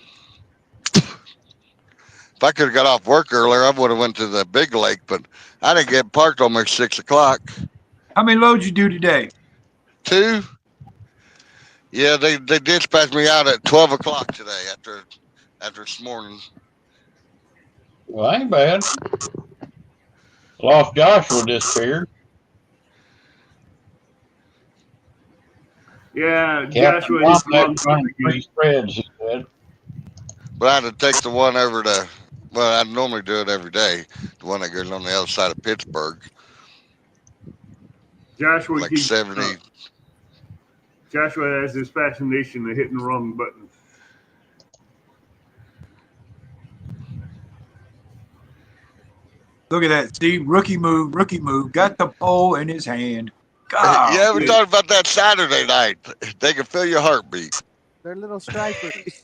If I could have got off work earlier, I would have went to the big lake, but I didn't get parked almost 6 o'clock. How many loads you do today? 2. Yeah, they dispatched me out at 12 o'clock today after this morning. Well, ain't bad. Lost Joshua disappeared. Yeah, Captain Joshua. Three spreads, he said. But I had to take the one over to, well, I normally do it every day, the one that goes on the other side of Pittsburgh. Joshua like 70. Joshua has this fascination of hitting the wrong button. Look at that, Steve. Rookie move. Got the pole in his hand. God. Yeah, we talked about that Saturday night. They can feel your heartbeat. They're little stripers.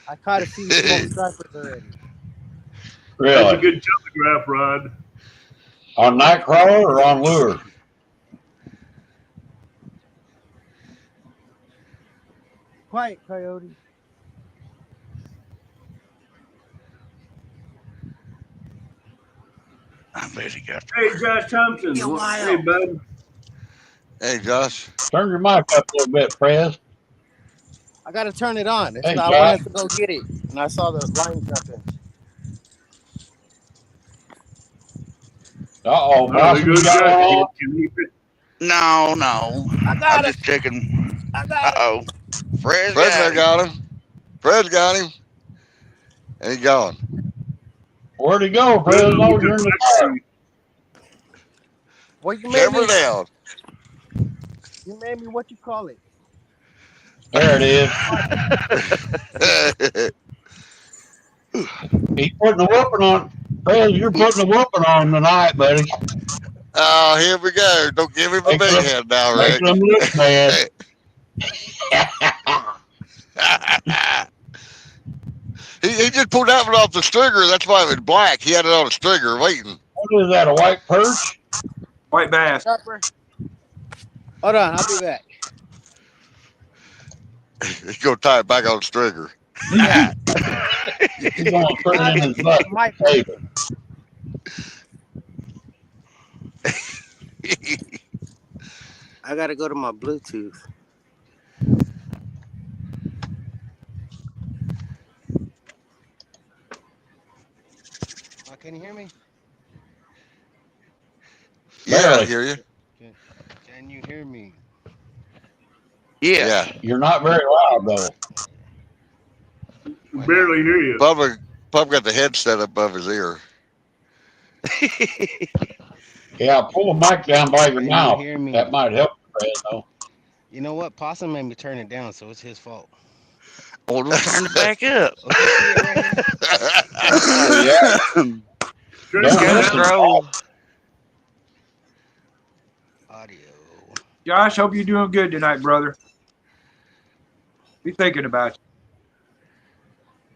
I caught a few small stripers already. Really? That's a good telegraph rod. On Nightcrawler or on lure? Quiet, Coyote. I bet he got. Hey, Josh Thompson. Hey, bud. Hey, Josh. Turn your mic up a little bit, Prez. I got to turn it on. Hey, I wanted to go get it, and I saw the line jumping. Uh-oh. No. I got I'm it. just checking. I got Uh-oh. Fred got him. Fred's got him. And he's gone. Where'd he go, Prez? Oh, you're in the car. Well, you made Camera me. down. You made me what you call it. There it is. He's putting a whooping on. Prez, you're putting a whooping on tonight, buddy. Oh, here we go. Don't give him a big head now, Rick. Make them look bad. He just pulled that one off the stringer. That's why it was black. He had it on a stringer waiting. What is that, a white perch? White bass. Stripper. Hold on, I'll be back. He's going to tie it back on the stringer. Yeah. He's going to put it in his butt. Table. I got to go to my Bluetooth. Can you hear me? Yeah, I Barely. hear you. Can you hear me? Yeah. Yeah. You're not very loud though. Why not? Barely hear you. Pub got the headset above his ear. Yeah, pull the mic down by your Can you mouth. hear me? That might help, Fred, though. You know what? Possum made me turn it down, so it's his fault. Well, we'll turn it back up. Don't you see it right here? Oh yeah. Turn Don't it Go listen. down. scroll. Audio. Josh, hope you're doing good tonight, brother. Be thinking about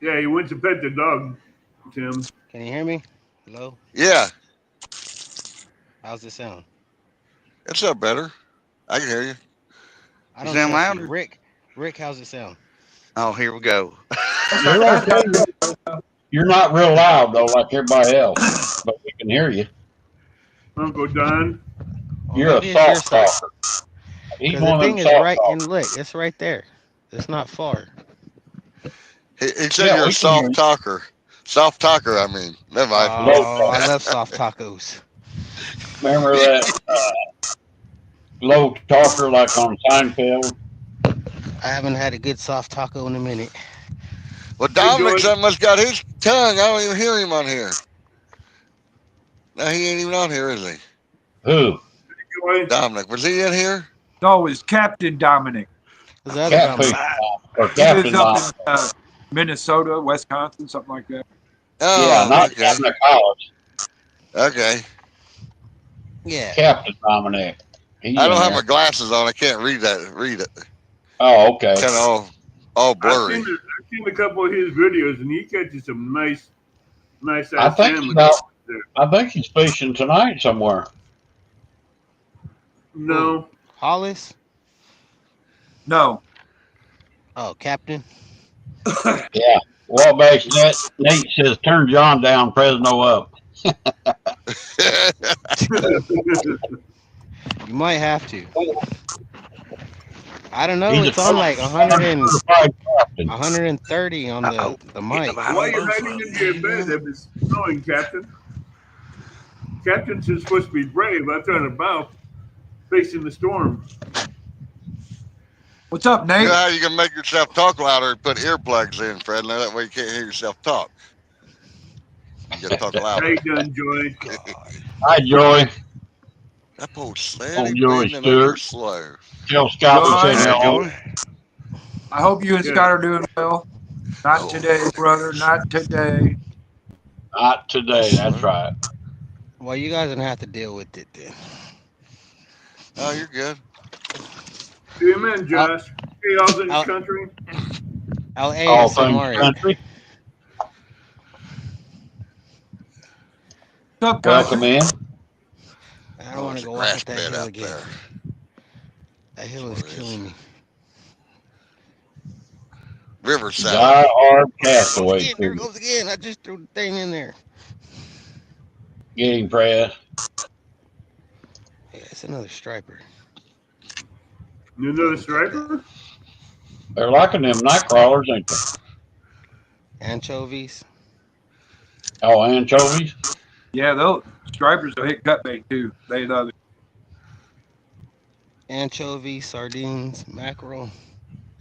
you. Yeah, he went to pet the dog, Tim. Can you hear me? Hello? Yeah, How's it sound? it's not better. I can hear you. I You don't sound trust you. louder. Rick, how's it sound? Oh, here we go. You're okay. You're not real loud though, like everybody else, but we can hear you. Uncle Don. Or You're a maybe it's your soft side. talker. He's Because the one of them thing is soft right, and talkers. look, it's right there. It's not far. He said Yeah, you're a we can hear soft you. talker. Soft talker, I mean. Never mind. Low Oh, I talker. love soft tacos. Remember that low talker like on Seinfeld? I haven't had a good soft taco in a minute. Well, Hey, Dominic's Joy. almost got his tongue. I don't even hear him on here. No, he ain't even on here, is he? Who? Joy. Dominic, was he in here? No, it's Captain Dominic. Who's the other Catfish Dominic? or He lives Captain up Dominic. in Minnesota, Wisconsin, something like that. Yeah, Oh, not okay. Dominic Hollis. Okay. Yeah. Captain Dominic. He's I in don't have there. my glasses on. I can't read it. Oh, okay. Kind of all blurry. I've seen a couple of his videos, and he catches some nice I ass think salmon he's out. there. I think he's fishing tonight somewhere. No, Hollis? No. Oh, Captain? Yeah. Wabash Nate says turn John down, Fresno up. You might have to. I don't know. He's a It's on like 100 and certified captain. 130 on Uh-oh. the Getting mic. about why on are you both hiding of in them. your bed if it's snowing, Captain? Captain's just supposed to be brave. I'm trying to bow, facing the storm. What's up, You know Nate? how you can make yourself talk louder and put earplugs in, Fred? Now that way you can't hear yourself talk. You got to talk How louder. you doing, Joy? Hi, Joy. That pole's Oh, steady Joy bending over Stewart. slow. Tell Scott we said Joy, Hey, hello. Joy. I hope you and Yeah. Scott are doing well. Not Oh, today, brother. Not today. Not today. That's slow. right. Well, you guys gonna have to deal with it then. Oh, you're good. Amen, Josh. Hey, all's in this I'll, country. I'll All things ASMR it. country. What's up, Welcome country? in. I don't Oh, want there's to a go up grass that bed hill out again. there. That hill That's is what it killing is. me. Riverside. Die hard There it goes castaway again. There it crew. goes again. I just threw the thing in there. Getting press. Yeah, it's another striper. You know the striper? They're liking them night crawlers, ain't they? Anchovies. Oh, anchovies. Yeah, those stripers will hit cut bait too. They love it. Anchovies, sardines, mackerel.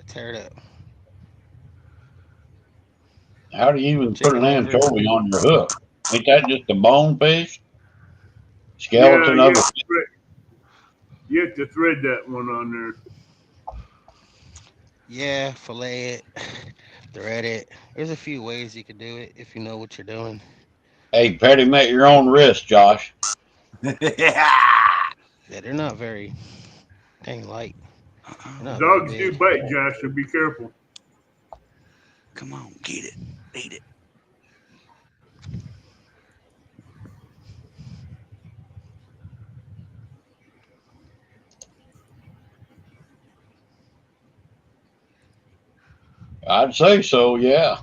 Tear it up. How do you even put Chicken an livers. anchovy on your hook? Ain't that just a bonefish? Yeah, Skeleton of a you have to thread that one on there. Yeah, fillet it, thread it. There's a few ways you could do it if you know what you're doing. Hey, Petty, make your own wrist, Josh. Yeah, they're not very dang light. They're not very Dogs do big. bite, Josh, so be careful. Come on, get it. Eat it. I'd say so, yeah.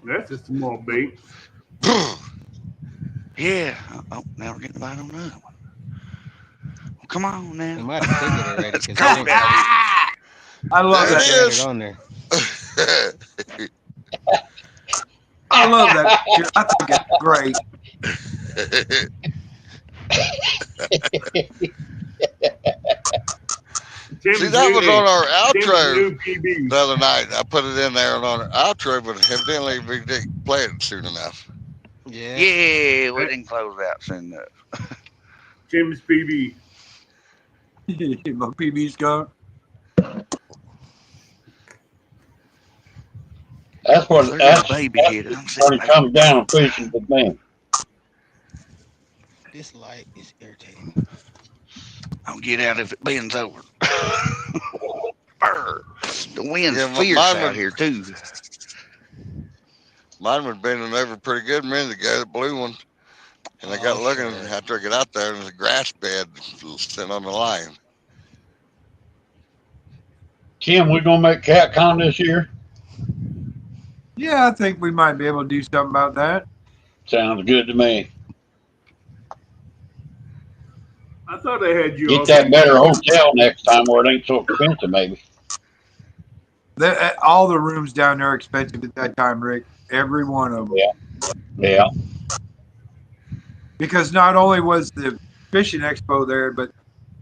That's a small bait. Yeah. Oh, now we're getting a bite on that one. come on We now. might have took it already because I love There that. it it is. on there. I love that picture. I think it's great. See, that was on our Tim's outro new PB. the other night. I put it in there on our outro, but evidently we didn't play it soon enough. Yeah. Yeah, we didn't close out soon enough. Tim's PB. My PB's gone. That's what There's that's a baby here. I'm when it comes down to fishing with me. This light is irritating. I'll get out if it bends over. Brr. The wind's Yeah, fierce mine out would- here too. Mine was bending over pretty good a minute ago, the blue one. And I got Oh, looking sure. after I get out there, and there's a grass bed sitting on the line. Kim, we gonna make CatCon this year? Yeah, I think we might be able to do something about that. Sounds good to me. I thought they had you Get off that the- better hotel next time where it ain't so expensive, maybe. All the rooms down there are expensive at that time, Rick. Every one of them. Yeah. Because not only was the fishing expo there, but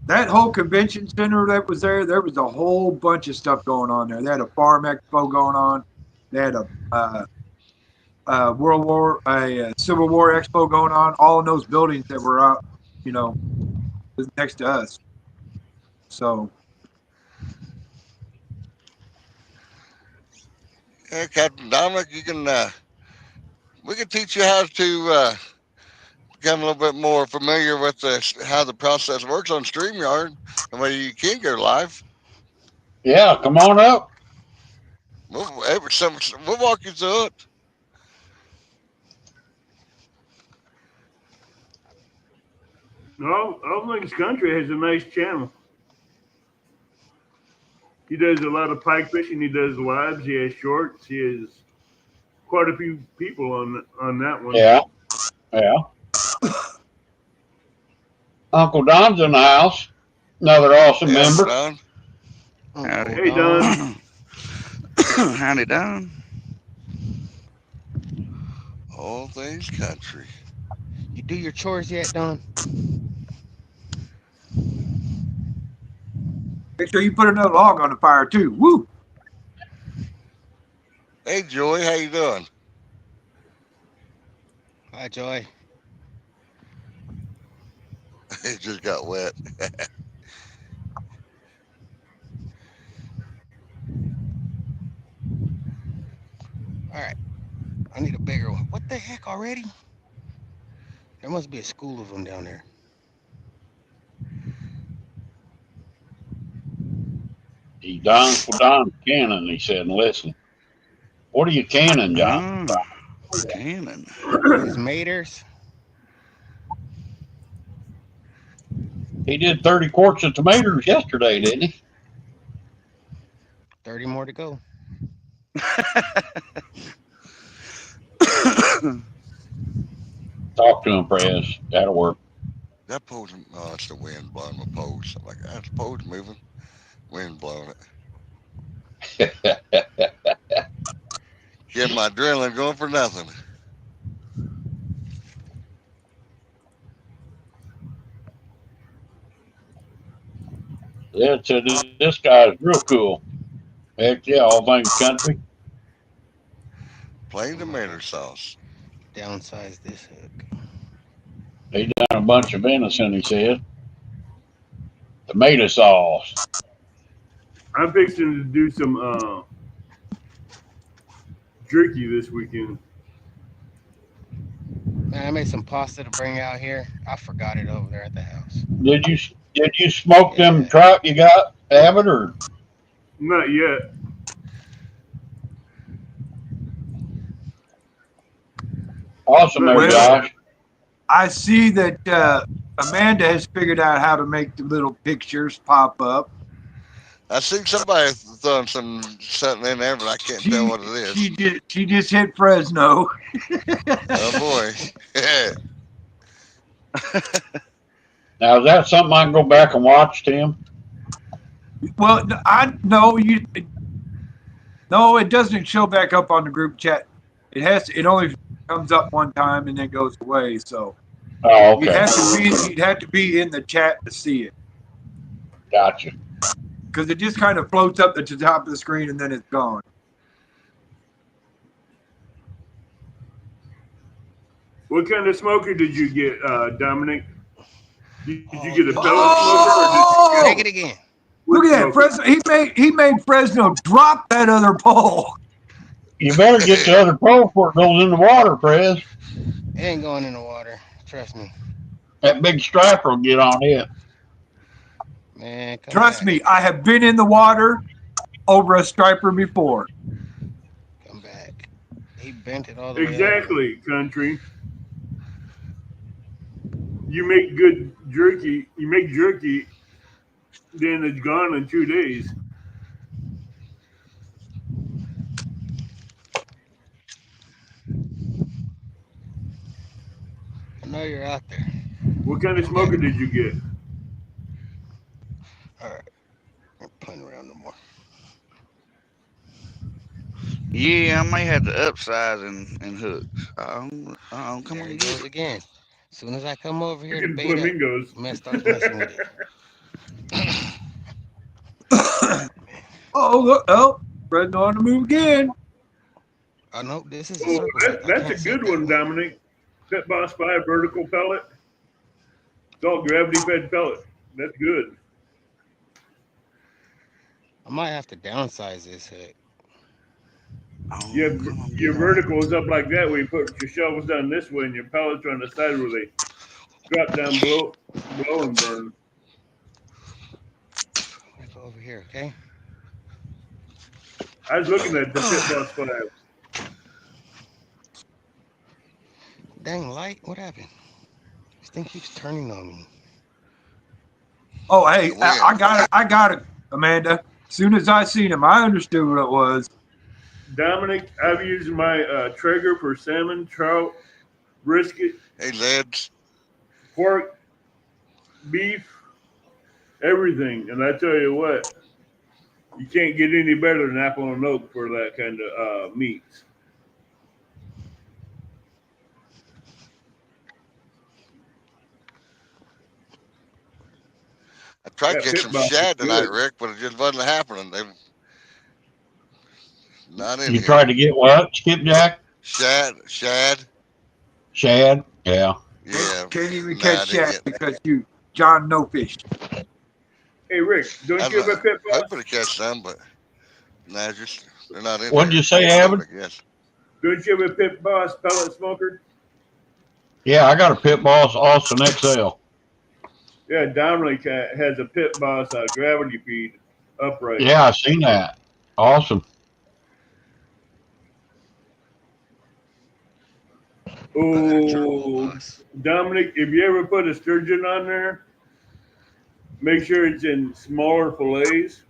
that whole convention center that was there was a whole bunch of stuff going on there. They had a farm expo going on. They had a Civil War expo going on. All in those buildings that were out, next to us. So Yeah, Captain Dominic, you can we can teach you how to become a little bit more familiar with how the process works on StreamYard, and whether you can go live. Yeah, come on up. We'll walk you through it. No, All Things Country has a nice channel. He does a lot of pike fishing. He does lives. He has shorts. He has quite a few people on that one. Yeah. Uncle Don's in the house. Another awesome Yeah, member. Don. Howdy. Hey, Don. Howdy, Don. All Things Country. You do your chores yet, Don? make sure you put another log on the fire too. Woo! Hey, Joey, how you doing? Hi, Joy. It just got wet. All right. I need a bigger one. What the heck already? There must be a school of them down there. He's Don cannon, he said, and listen. What are you canning, John? Cannon. These maters. He did 30 quarts of tomatoes yesterday, didn't he? 30 more to go. Talk to him, Prez. That'll work. That pole's, oh, it's the wind blowing my pole. Something like that. The pole's moving. Wind blowing it. Get my adrenaline going for nothing. Yeah, so this guy's real cool. Heck yeah, All Things Country. Plain tomato sauce. Downsize this hook. He done a bunch of venison, he said. Tomato sauce. I'm fixing to do some jerky this weekend. Man, I made some pasta to bring out here. I forgot it over there at the house. Did you smoke them trout you got, Abbott, or? Not yet. Awesome there, Well, Josh. I see that Amanda has figured out how to make the little pictures pop up. I see somebody throwing something in there, but I can't tell what it is. She just hit Fresno. Oh, boy. Now, is that something I can go back and watch, Tim? Well, no, it doesn't show back up on the group chat. It only comes up one time and then goes away. So Oh, okay. you'd have to be in the chat to see it. Gotcha. Because it just kind of floats up at the top of the screen and then it's gone. What kind of smoker did you get, Dominic? Did you get a pellet smoker or did you Take it again. Look at that, Fresno. He made Fresno drop that other pole. You better get the other pole before it goes in the water, Prez. It ain't going in the water. Trust me. That big striper will get on it. Man, trust me, I have been in the water over a striper before. Come back. He bent it all the way Exactly, country. You make good jerky. You make jerky, then it's gone in 2 days. I know you're out there. What kind of smoker did you get? All right. I'm playing around no more. Yeah, I may have to upsize and hooks. Come There on, he goes again. As soon as I come over here to Freaking bait flamingos. up, man starts messing with it. Oh, look. Oh, Fresno on the move again. Oh, no, this is a Oh, circle hook. that's a good one, Dominic. Pit Boss 5 vertical pellet. It's all gravity fed pellet. That's good. I might have to downsize this hook. Oh, Your vertical is up like that where you put your shovels down this way and your pellets are on the side where they drop down below and burn. Let's go over here, okay? I was looking at the Pit Boss 5. Dang, light, what happened? This thing keeps turning on me. Oh, hey, I got it, Amanda. As soon as I seen him, I understood what it was. Dominic, I've used my Traeger for salmon, trout, brisket, Hey, lads. pork, beef, everything. And I tell you what, you can't get any better than apple and oak for that kind of meats. I tried to That get Pit some Boss is shad tonight, good. Rick, but it just wasn't happening. They not in You here. tried to get what? Skipjack? Shad. Shad? Yeah. Yeah. Can't even Nah, catch shad because you, John, no fish. Hey, Rick, don't you have a Pit Boss? hoping to catch some, but nah, just they're not in What'd here. you say, I Abbott? guess. Don't you have a Pit Boss pellet smoker? Yeah, I got a Pit Boss Austin XL. Yeah, Dominic has a Pit Boss gravity feed upright. Yeah, I seen that. Awesome. Oh, Dominic, if you ever put a sturgeon on there, make sure it's in smaller fillets.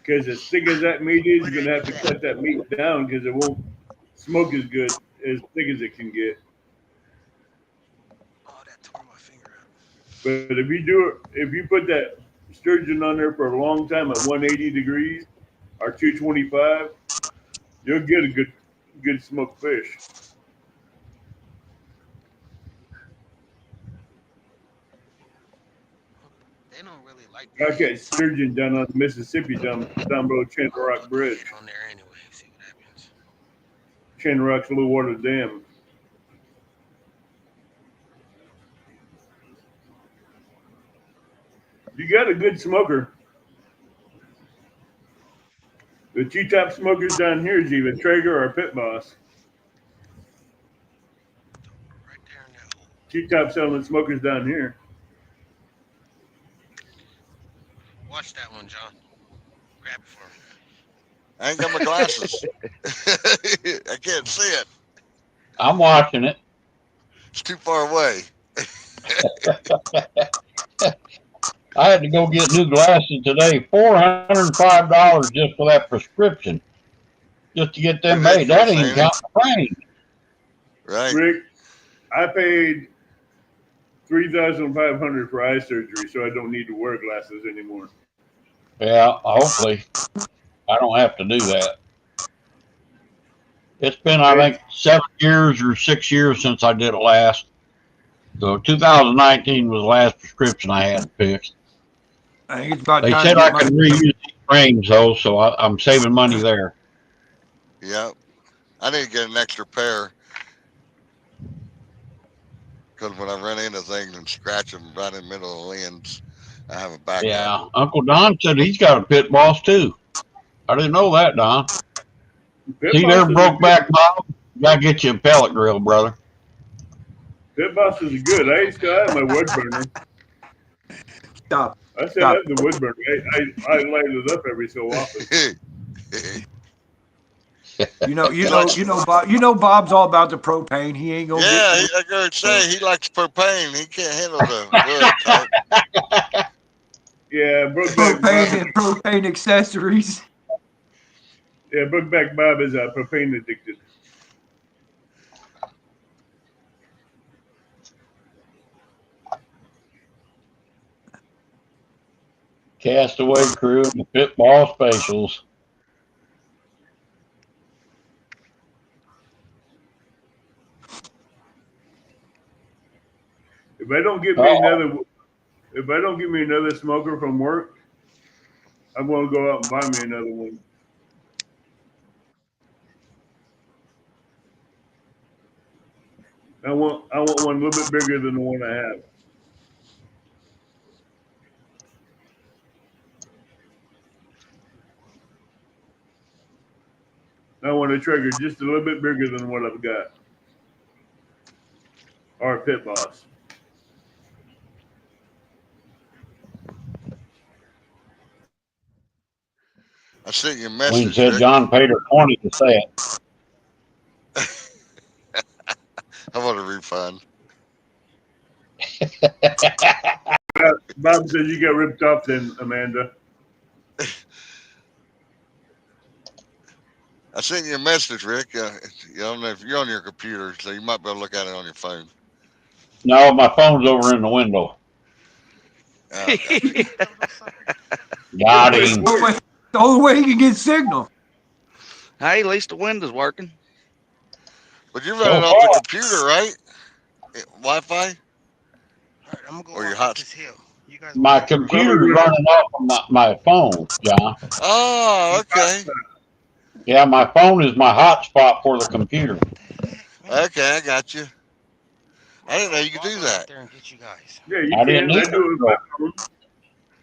Because as thick as that meat is, you're going to have to cut that meat down because it won't smoke as good, as thick as it can get. Oh, that tore my finger out. But if you put that sturgeon on there for a long time at 180 degrees or 225, you'll get a good smoked fish. They don't really like I catch sturgeon down on the Mississippi down below Chandler Rock Bridge. on there anyway. See what happens. Chandler Rock's Low Water Dam. You got a good smoker. The two top smokers down here is either Traeger or Pit Boss. Right there in that hole. Two top selling smokers down here. Watch that one, John. Grab it for me. I ain't got my glasses. I can't see it. I'm watching it. It's too far away. I had to go get new glasses today. $405 just for that prescription. Just to get them made. That ain't got the frame. Right. Rick, I paid $3,500 for eye surgery, so I don't need to wear glasses anymore. Yeah, hopefully I don't have to do that. It's been, I think, 7 years or 6 years since I did it last. So 2019 was the last prescription I had fixed. I think it's about They time said to I get can reuse these frames though, so I'm saving money there. Yep. I need to get an extra pair. Because when I run into things and scratch them right in the middle of the lens, I have a backup. Yeah, Uncle Don said he's got a pit boss too. I didn't know that, Don. See there, Brokeback Bob? You gotta get you a pellet grill, brother. Pit boss is good. I still have my wood burner. Stop. I still have the wood burner. I light it up every so often. You know, Bob's all about the propane. He ain't gonna. Yeah, I gotta say he likes propane. He can't handle the wood type. Yeah, propane and propane accessories. Yeah, Brokeback Bob is propane addicted. Castaway Crew and the Pit Boss Specials. If I don't get me another smoker from work, I'm gonna go out and buy me another one. I want one a little bit bigger than the one I have. I want a trigger just a little bit bigger than what I've got. Or a Pit Boss. I sent you a We message. said Rick. John paid her 20 to say it. I want a refund. Bob says you got ripped off then, Amanda. I sent you a message, Rick. You don't know if you're on your computer, so you might be able to look at it on your phone. No, my phone's over in the window. Oh, Got him. The only way he can get signal. Hey, at least the window's working. But you're running off the computer, right? Wi-Fi? All right, I'm gonna go or your walk hot. up this hill. You guys My computer's running off of my phone, John. Oh, okay. Yeah, my phone is my hotspot for the computer. Okay, I got you. I didn't know you could do that. There and get you guys. Yeah, you I can. didn't I either. do it with my phone.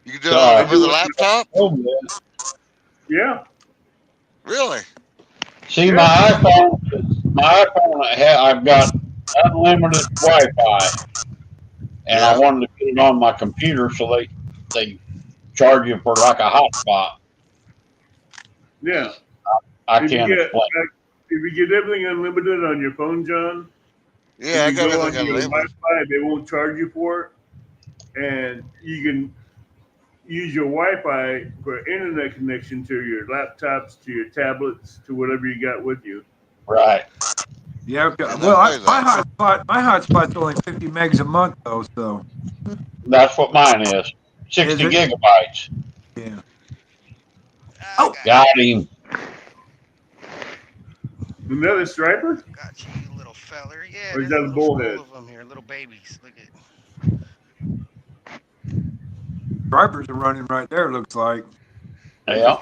You can do it with a laptop? Oh, yeah. Yeah. Really? See, my iPhone, I've got unlimited Wi-Fi, and I wanted to put it on my computer so they charge you for like a hotspot. Yeah. I if can't you get, explain. If you get everything unlimited on your phone, John, yeah, I got go everything on your unlimited. Wi-Fi, they won't charge you for it, and you can use your Wi-Fi for internet connection to your laptops, to your tablets, to whatever you got with you. Right. Yeah. Okay. Well, my hotspot's only 50 megs a month though, so. That's what mine is. 60 gigabytes. Yeah. Oh, got him. Another striper? Got you, you little feller. Yeah. Or is that a bullhead? Of them here, little babies. Look at. Stripers are running right there. Looks like. Yeah.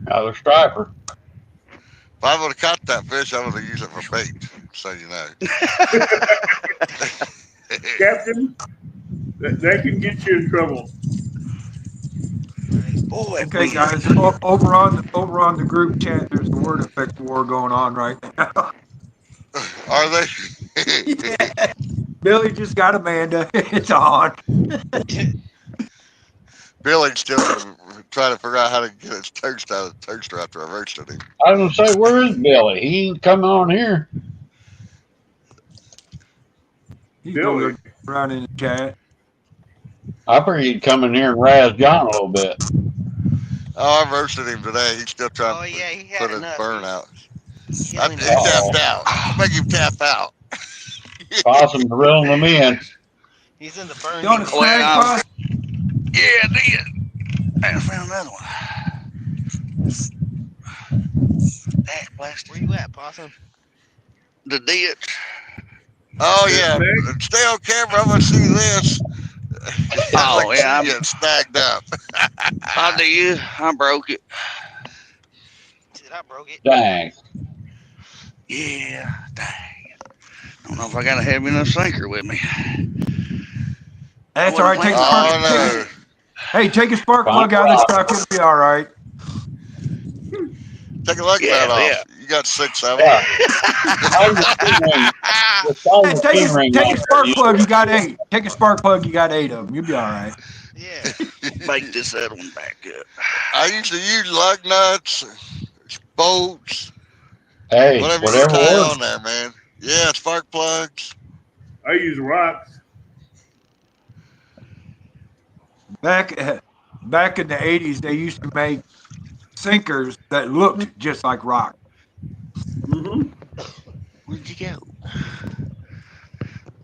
Another striper. If I would have caught that fish, I would have used it for bait, so you know. Captain, that can get you in trouble. Okay, guys. Over on the group chat, there's a word effect war going on right now. Are they? Yeah. Billy just got Amanda. It's on. Billy's still trying to figure out how to get his toast out of the toaster after I roasted him. I was gonna say, where is Billy? He ain't coming on here. He's going around in the chat. I figured he'd come in here and razz John a little bit. Oh, I roasted him today. He's still trying to put his burn out. He tapped out. I'll make him tap out. Possum drilling them in. He's in the burn. You want a snag, boss? Yeah, I did. I found another one. That plastic. Where you at, Possum? The ditch. Oh That yeah, snake? stay on camera. I'm gonna see this. I Oh can yeah, see you getting snagged up. I did. I broke it. Shit, I broke it. Dang. Yeah, dang. I don't know if I got a heavy enough sinker with me. That's all right. Take a spark. Oh no. Hey, take a spark plug out of the truck. It'll be all right. Take a leg Yeah, nut off. yeah. You got 6 of them. Yeah. Hang the key ring. Just hang the key ring Take on a spark there. plug. You got 8. Take a spark plug. You got 8 of them. You'll be all right. Yeah. Make this other one back up. I usually use lug nuts, bolts, Hey, whatever you whatever tie works. on there, man. Yeah, spark plugs. I use rocks. Back in the 80s, they used to make sinkers that looked just like rock. Mm-hmm. Where'd you go?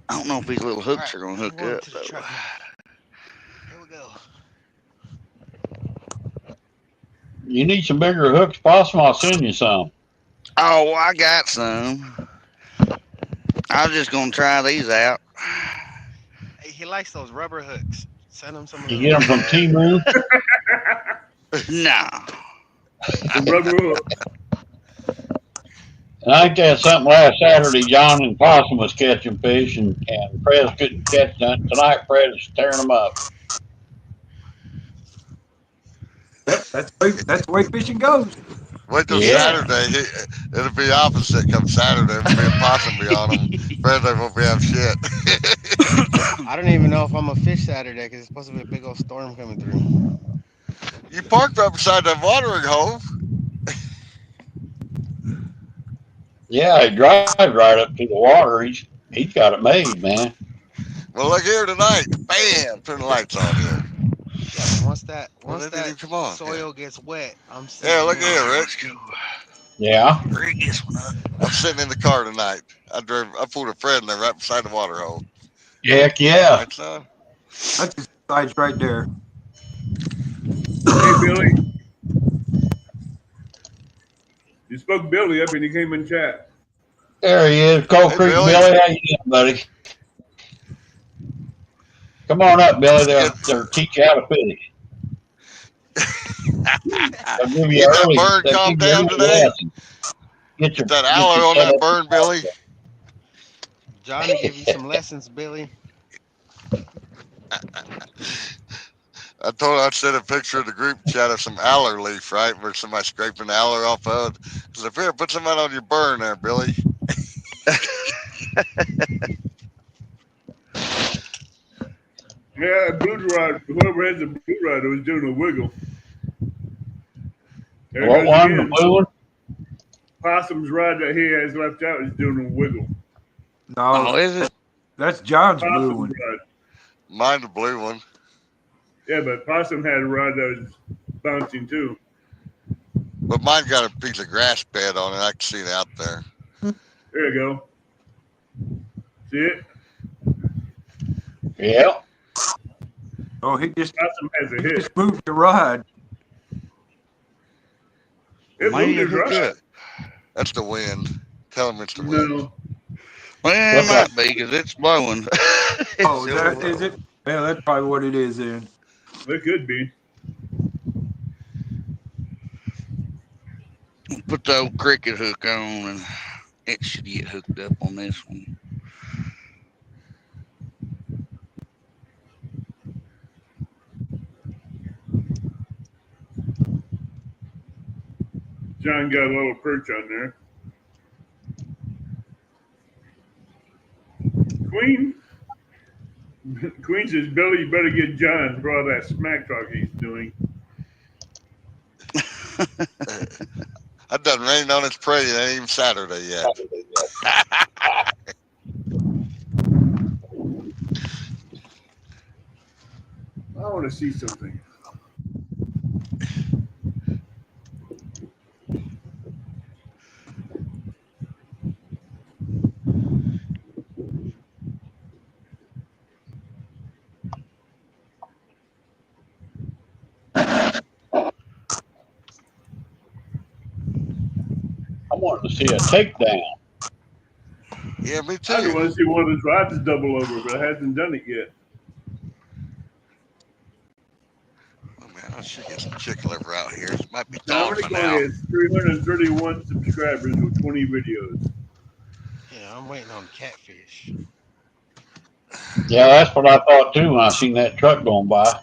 I don't know if these little hooks All are right, gonna hook I'm going up to the though. truck. Here we go. You need some bigger hooks, Possum. I'll send you some. Oh, I got some. I was just gonna try these out. Hey, he likes those rubber hooks. Send him some of You those. get them from Timu. Nah. The rubber hook. And I think that's something last Saturday. John and Possum was catching fish, and Prez couldn't catch none. Tonight, Prez is tearing them up. Yep, that's the way fishing goes. Wait till Yeah. Saturday. It'll be opposite come Saturday. Me and Possum be on them. Friday won't be have shit. I don't even know if I'm gonna fish Saturday because it's supposed to be a big old storm coming through. You parked right beside that watering hole. Yeah, he drives right up to the water. He's got it made, man. Well, look here tonight. Bam! Turn the lights on here. Yeah, but once that They didn't come on. soil gets wet, I'm Yeah, look in. here, Rich. Yeah. Rig this one up. I'm sitting in the car tonight. I pulled a friend there right beside the water hole. Heck yeah. Right, son? That's the size right there. Hey, Billy. You spoke Billy up and he came in chat. There he is. Cold Hey, Creek Billy. Billy. How you doing, buddy? Come on up, Billy. They'll teach you how to fish. They'll give you Get that early. bird They'll calmed give you down early today. lesson. Get that aller on that burn, Billy. John to give you some lessons, Billy. I told her I'd send a picture of the group chat of some aller leaf, right? Where somebody scraping the aller off of it. I said, here, put some out on your burn there, Billy. Yeah, blue rod. Whoever has the blue rod was doing a wiggle. There What goes one? The again. blue one? Possum's rod that he has left out is doing a wiggle. No, is it? that's John's blue Possum's one. rod. Mine the blue one. Yeah, but Possum had a rod that was bouncing too. But mine got a piece of grass bed on it. I can see it out there. There you go. See it? Yeah. Oh, he just has a hit. moved the rod. It moved his Good. rod. That's the wind. Tell him it's the wind. No. Well, it might be because it's blowing. Oh, is it? Yeah, that's probably what it is then. It could be. Put the old cricket hook on and it should get hooked up on this one. John got a little perch on there. Queen says, Billy, you better get John for all that smack talk he's doing. I done rained on its prey. It ain't even Saturday yet. I want to see something. I wanted to see a takedown. Yeah, me I just too. want to see one of his riders double over, but I hasn't done it yet. Oh man, I should get some chicken liver out here. It might be thawing by Dominic only now. has 331 subscribers with 20 videos. Yeah, I'm waiting on catfish. Yeah, that's what I thought too when I seen that truck going by.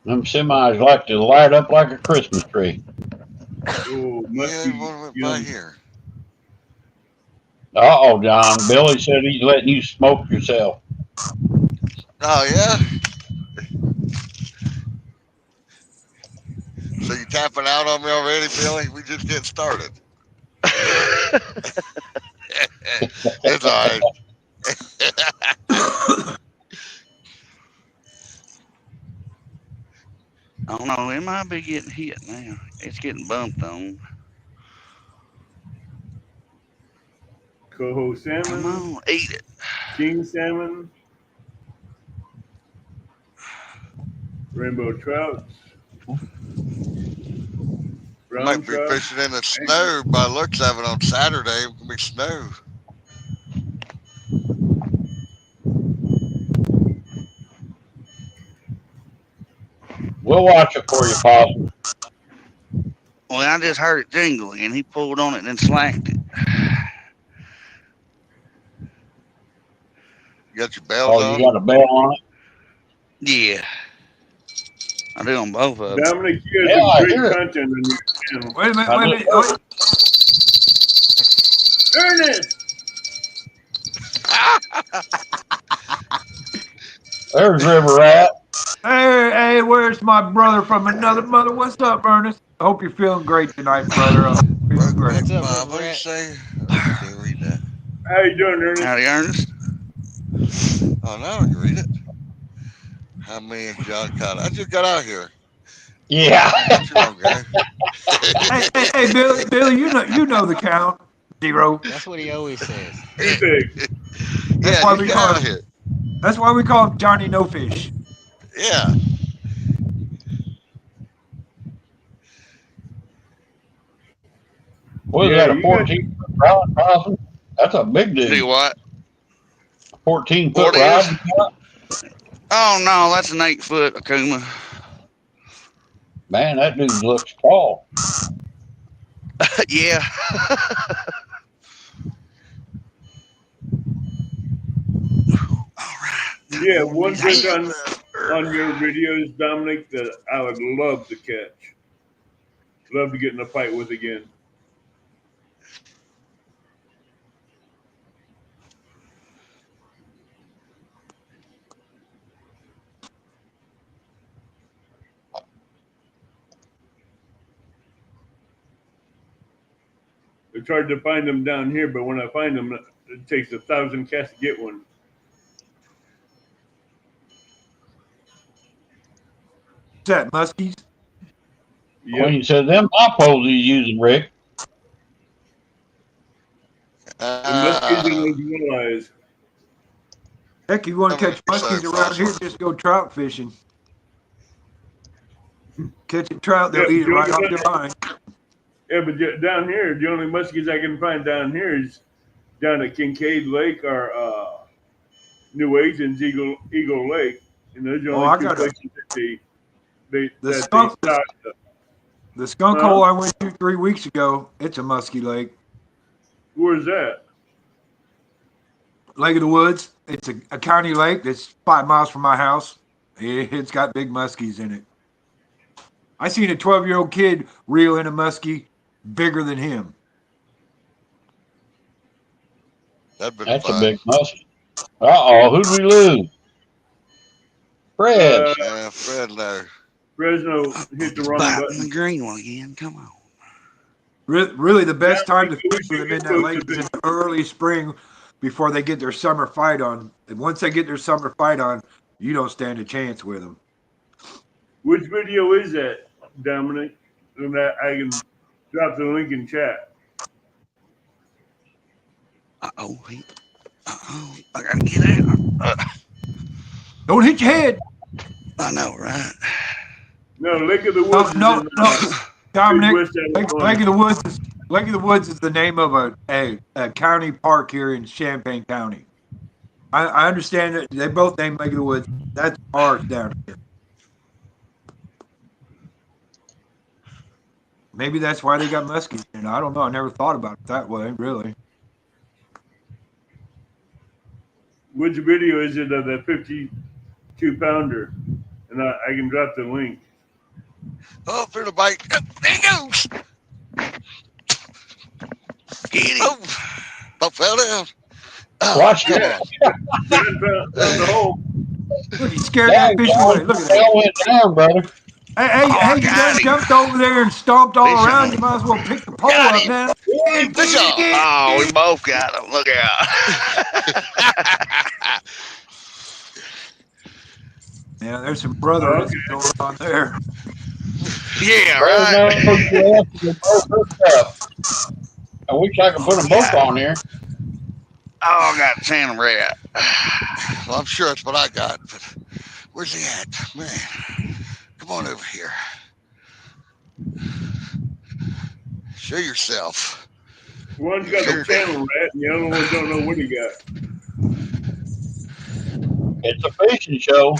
Them semis like to light up like a Christmas tree. Oh, must Yeah, be one went by yum. here. Uh-oh, John. Billy said he's letting you smoke yourself. Oh yeah. So you tapping out on me already, Billy? We just getting started. It's all right. I don't know. It might be getting hit now. It's getting bumped on. Coho Come salmon, on, eat it. king salmon, rainbow trouts, We brown might be trout, fishing in the angler. snow by the looks of it on Saturday. It's gonna be snow. We'll watch it for you, Possum. Well, I just heard it jingle, and he pulled on it and then slacked it. You got your bells Oh, you on? got a bell on it? Yeah, I do on both of them. Dominic, you have Yeah, some I great hear it. content on your channel. Wait a minute, I wait a just minute. heard it. Ernest! There's River Rat. Hey, where's my brother from another mother? What's up, Ernest? I hope you're feeling great tonight, brother. I hope you're feeling great. What's up, Bob, River what did you Rat? say? I can't read that. How you doing, Ernest? Howdy, Ernest. Oh, now I can read it. How many and John caught? I just got out here. Yeah. Not too long ago. Hey, Billy, you know the count. 0. That's what he always says. Too big. Yeah, why just we got call out him- here. That's why we call him Johnny No Fish. Yeah. What is Yeah, that, a you got 14-foot rod, Possum? That's a big Do dude. what? 14-foot What rod is? you got? Oh no, that's an 8-foot Akuma. Man, that dude looks tall. Yeah. Yeah, one fish Damn. on your videos, Dominic, that I would love to catch. Love to get in a fight with again. It's hard to find them down here, but when I find them, it takes 1,000 casts to get one. Is that muskies? Yep. Queen said, them hot poles he's using, Rick. The muskies and those walleyes. Heck, you want to catch So muskies around here, just go trout fishing. Catch a trout, they'll eat it right off your line. Yeah, but down here, the only muskies I can find down here is down at Kincaid Lake or New Agents Eagle Lake, and those are the only two places that they stock. The skunk hole I went to 3 weeks ago, it's a muskie lake. Where's that? Lake of the Woods. It's a county lake that's 5 miles from my house. It's got big muskies in it. I seen a 12-year-old kid reel in a muskie bigger than him. That's a big muskie. Uh-oh, who'd we lose? Fred. Fred, no. Fresno hit the wrong button. The green one again. Come on. Really, the best time to fish with them in that lake is in the early spring before they get their summer fight on. And once they get their summer fight on, you don't stand a chance with them. Which video is that, Dominic? And that I can drop the link in chat. Uh-oh. I gotta get out. Don't hit your head. I know, right? No, Lake of the Woods. No, Dominic. Midwest Lake of the Woods is Lake of the Woods is the name of a county park here in Champaign County. I understand that they both named Lake of the Woods. That's ours down here. Maybe that's why they got muskies in. I don't know. I never thought about it that way, really. Which video is it of that 52-pounder? And I can drop the link. Oh, for the bite. Oh, there he goes. Get him. Oh, fell down. Oh, Watch come it. on. Found the hole. Look, he scared that fish away. Look at that. That went down, brother. Hey, you done jumped over there and stomped all Fish around. on. You might as well pick the pole Got up, him. man. Fish on. Oh, we both got him. Look out. Yeah, there's some brotherhood going on there. Yeah, Brother right. knows you have to get both hooked up. I wish I could put them both on here. Oh, I got a channel rat. Well, I'm sure that's what I got, but where's he at? Man, come on over here. Show yourself. One's got a channel rat, and the other one don't know what he got. It's a fishing show.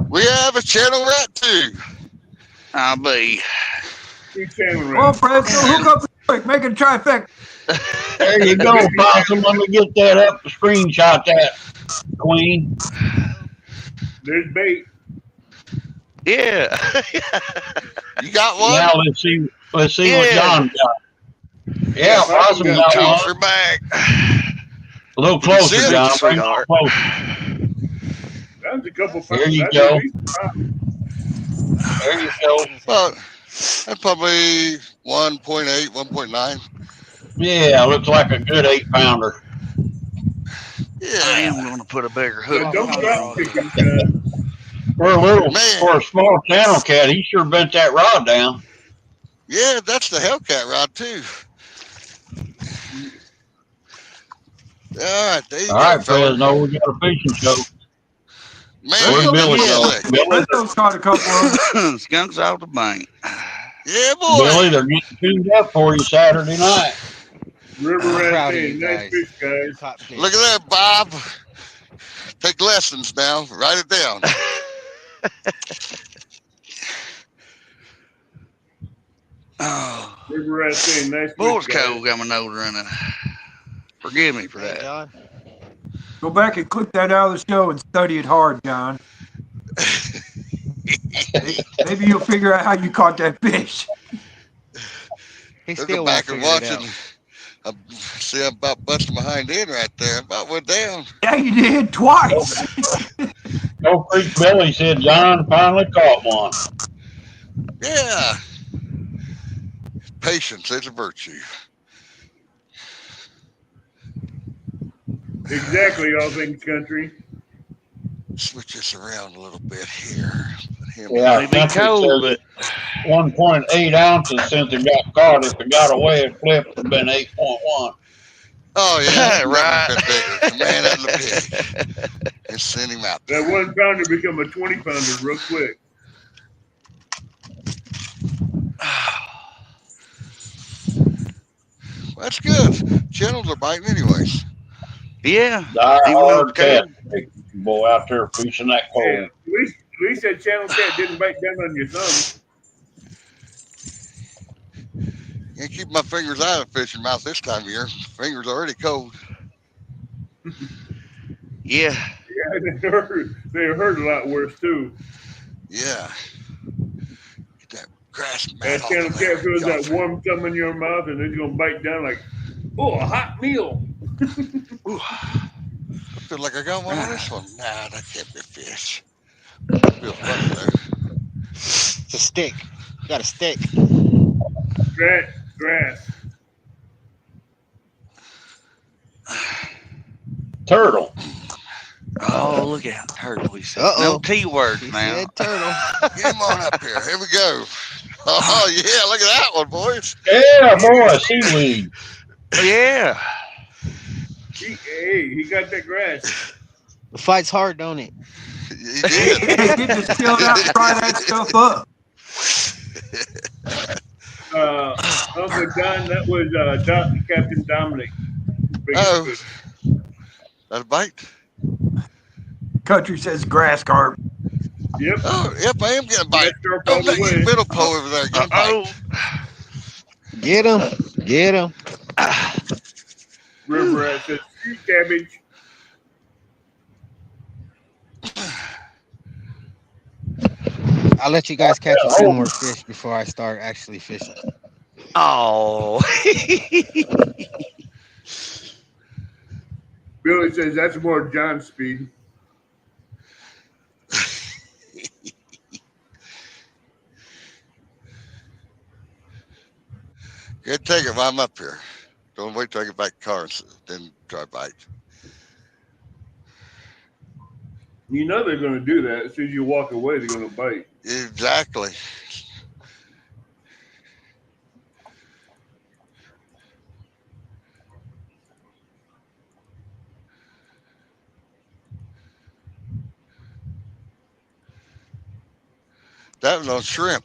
We have a channel rat too. I'll be. 2 channel Come on, rats. Fred, so hook up quick. Make it a trifecta. There you go, Possum. Let me get that up to screenshot that, Queen. There's bait. Yeah. You got one? Now let's see what Yeah. John got. Yeah, Possum got Toss one. her back. A little closer, See it, John. Bring it sweetheart. closer. That's a couple pounds. There you That's go. at least 5. There you go. Well, that's probably 1.8, 1.9. Yeah, looks like a good 8-pounder. I Yeah. am going to put a bigger So hook don't on stop it. picking. For a small channel cat, he sure bent that rod down. Yeah, that's the Hellcat rod too. All right, there you All go, right, fella. fellas, know we got a fishing show. Man, Where's Billy yeah. go? Billy, Let's go start a couple of them. Skunks off the bank. Yeah, boy. Billy, they're getting tuned up for you Saturday night. River I'm rat proud of saying, you nice guys. fish, guys. Caught fish. Look at that, Bob. Take lessons now. Write it down. Oh, River rat saying, nice fish, Bull's guys. cold got my nose running. Forgive me for Hey, that. John. Go back and click that out of the show and study it hard, John. Maybe you'll figure out how you caught that fish. He Let's still go back won't and figure watch it it. out. See, I'm about busting my hind end right there. About went down. Yeah, you did twice. No Freak Billy said John finally caught one. Yeah. Patience is a virtue. Exactly, all things country. Switch this around a little bit here. Put him Yeah, May be Country cold, says but 1.8 ounces since it got caught. If it got away, it flipped, it would have been 8.1. Oh, yeah. Right. Been bigger. Man out of the pig. And send him out That there. 1 pounder become a 20 pounder real quick. Well, that's good. Channels are biting anyways. yeah. Die Even though hard it's cold. cat. Boy out there fishing that Hey, cold. at least that channel cat didn't bite down on your thumb. Can't keep my fingers out of the fishing mouth this time of year. Fingers already cold. Yeah. Yeah, they hurt a lot worse too. Yeah. Get that grass mat That off channel of there. cat feels that Golfer. warm thumb in your mouth and it's gonna bite down like, oh, a hot meal. Ooh. I feel like I got one on this one. Nah, that can't be a fish. Feel funny there. It's a stick. You got a stick. Grass. Turtle. Oh, look out. Turtle, he said. Uh-oh. No T words He now. said turtle. Get him on up here. Here we go. Oh, yeah. Look at that one, boys. Yeah, boy, seaweed. Yeah. He got that grass. The fight's hard, don't it? You did. Get to chill out and fry that stuff up. Uncle John, that was Captain Dominic. Oh, that a bite? Country says grass carp. Yep. Oh, yep, I am getting a bite. Carp Oh, all the look, you way. middle pole over there. Get a bite. Get him. Get him. River Rat says street cabbage. I'll let you guys catch a few more fish before I start actually fishing. Oh. Billy says that's more John speed. Good, take it while I'm up here. Don't wait till I get back to the car and then try to bite. You know they're going to do that. As soon as you walk away, they're going to bite. Exactly. That was on shrimp.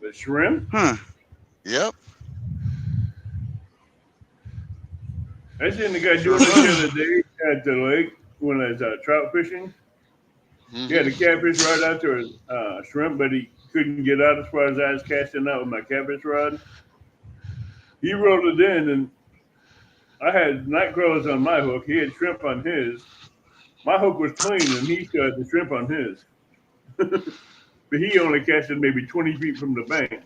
The shrimp? Huh. Yep. I seen the guy doing this the other day at the lake when I was trout fishing. He had a catfish rod out there, shrimp, but he couldn't get out as far as I was casting out with my catfish rod. He rolled it in, and I had night crawlers on my hook. He had shrimp on his. My hook was clean, and he still had the shrimp on his. But he only casted maybe 20 feet from the bank.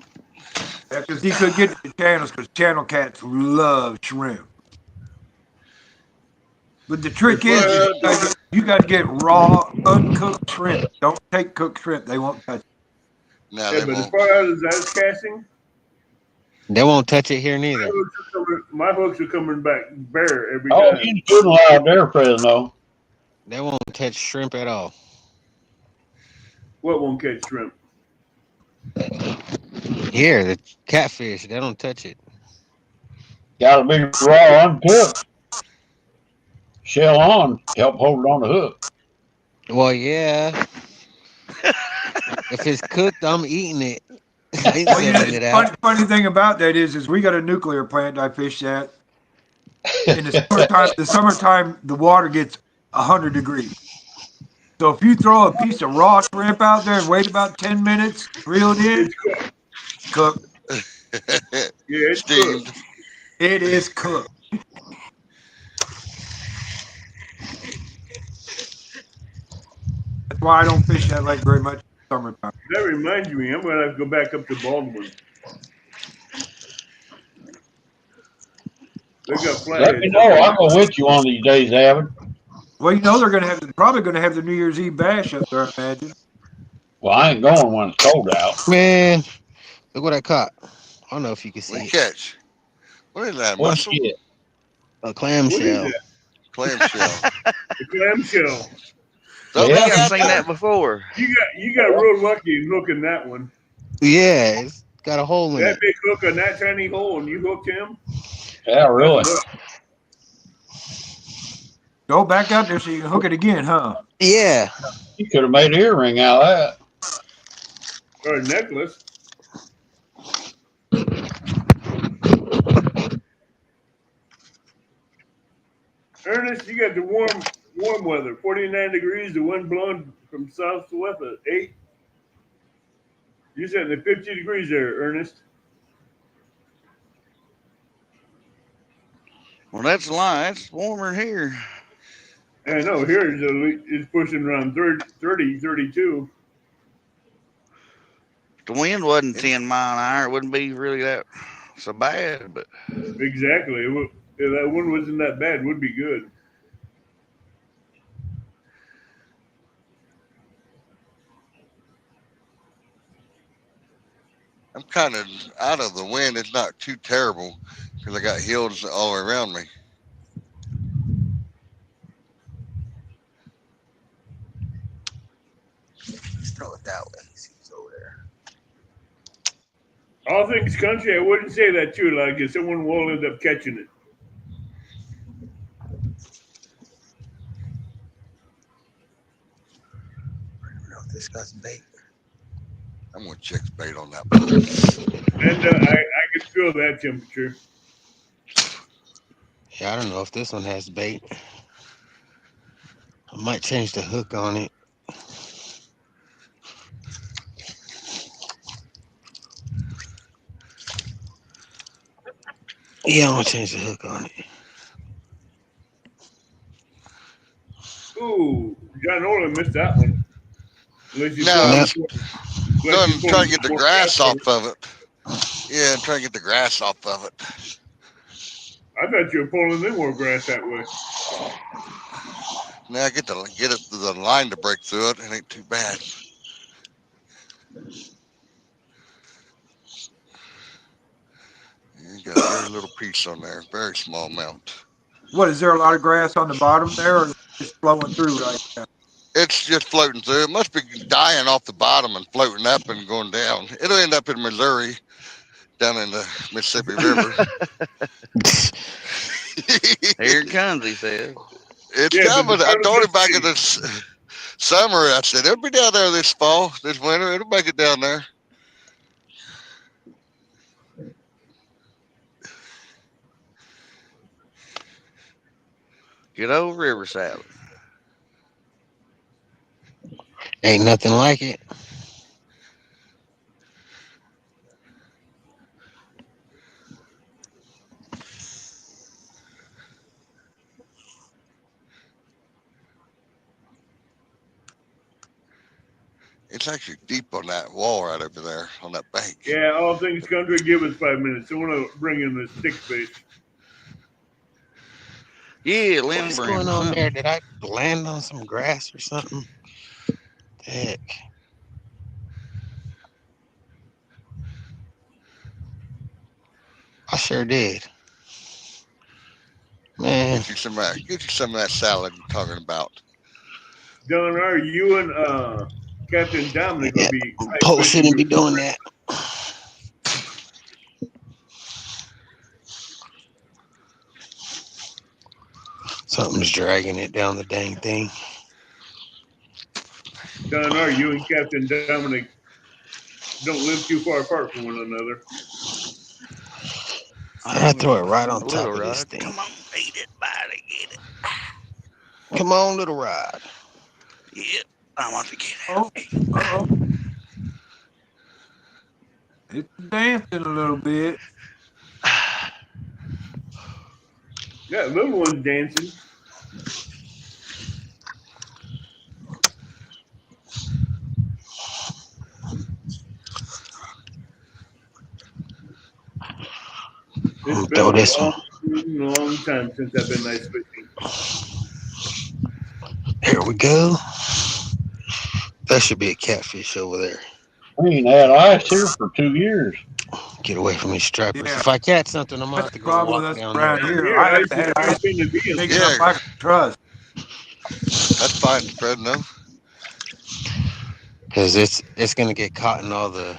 Yeah, because he could get to the channels because channel cats love shrimp. But the trick is you got to get raw, uncooked shrimp. Don't take cooked shrimp. They won't touch it. No, yeah, but as far as I was casting, They won't touch it here neither. my hooks are coming back bare every Oh, time. you couldn't allow there, Fresno. They won't touch shrimp at all. What won't catch shrimp? Here, the catfish, they don't touch it. Got to be raw, uncooked. Shell on, help hold it on the hook. Well, yeah. If it's cooked, I'm eating it. I ain't Well, sending it out. funny thing about that is we got a nuclear plant I fish at. In the summertime, the water gets 100 degrees. So if you throw a piece of raw shrimp out there and wait about 10 minutes, reel it in, It's cooked. Yeah, it's steamed. cooked. It is cooked. That's why I don't fish that lake very much in the summertime. That reminds me, I'm going to have to go back up to Baldwin. They got flatheads. Let me know. I'll go with you on these days, Avid. Well, you know they're probably going to have the New Year's Eve bash up there, I imagine. Well, I ain't going when it's cold out. Man, look what I caught. I don't know if you can see What it. catch? What is that? What's Mussel? it? A clamshell. Clamshell. The clamshell. So Yeah. I haven't seen that before. You got real lucky in hooking that one. Yeah, it's got a hole in That it. big hook on that tiny hole, and you hooked him. Yeah, really. Go back out there so you can hook it again, huh? Yeah. You could have made an earring out of that. Or a necklace. Ernest, you got the warm weather. 49 degrees, the wind blowing from south to west at 8. You're sitting at 50 degrees there, Ernest. Well, that's a lie. It's warmer here. I know, here it's pushing around 30, 32. If the wind wasn't 10 mile an hour, it wouldn't be really that so bad. But Exactly. If that wind wasn't that bad, it would be good. I'm kind of out of the wind. It's not too terrible because I got hills all around me. Throw it that way. He's over there. All things country, I wouldn't say that too. Like if someone will end up catching it. chicks got some bait. I'm gonna check bait on that one. And I can feel that temperature. Yeah, I don't know if this one has bait. I might change the hook on it. Yeah, I'm gonna change the hook on it. Ooh, John Nolan missed that one. Unless you No, pull I No. was unless you pull trying to get the more grass grass off of it. Yeah, I'm trying to get the grass off of it. I thought you were pulling in more grass that way. Now I get it to the line to break through it. It ain't too bad. You got a very little piece on there, very small amount. What, is there a lot of grass on the bottom there, or is it just flowing through right now? It's just floating through. It must be dying off the bottom and floating up and going down. It'll end up in Missouri, down in the Mississippi River. Here it comes, he says. It's Yeah, but coming. the I told him Tennessee- back in the summer, I said, it'll be down there this fall, this winter. It'll make it down there. Good old river salad. Ain't nothing like it. It's actually deep on that wall right over there on that bank. Yeah, all things country, give us 5 minutes. I want to bring in the stick fish. Yeah, limb What's brim going or on something. there? Did I land on some grass or something? The heck. I sure did. Man, Get you some of that salad you're talking about. Don, are you and Captain Dominic yeah, will be Poe fishing shouldn't be before- doing that. Something's dragging it down the dang thing. Don, are you and Captain Dominic don't live too far apart from one another? I throw it right on Little top of this Rod. thing. Come on, eat it, bite it, get it. Come on, little rod. Yep, I want to get it. Oh, uh-oh. It's dancing a little bit. Yeah, little one's dancing. It's been Throw a this one. long time since I've been ice fishing. Here we go. That should be a catfish over there. We ain't had ice here for 2 years. Get away from these stripers. Yeah. If I catch something, I'm gonna have That's to the go problem walk with us down around there. here. Yeah, I have ice to have is ice been the deal. big Yeah. enough I can trust. That's fine, Fred. No. Because it's gonna get caught in all the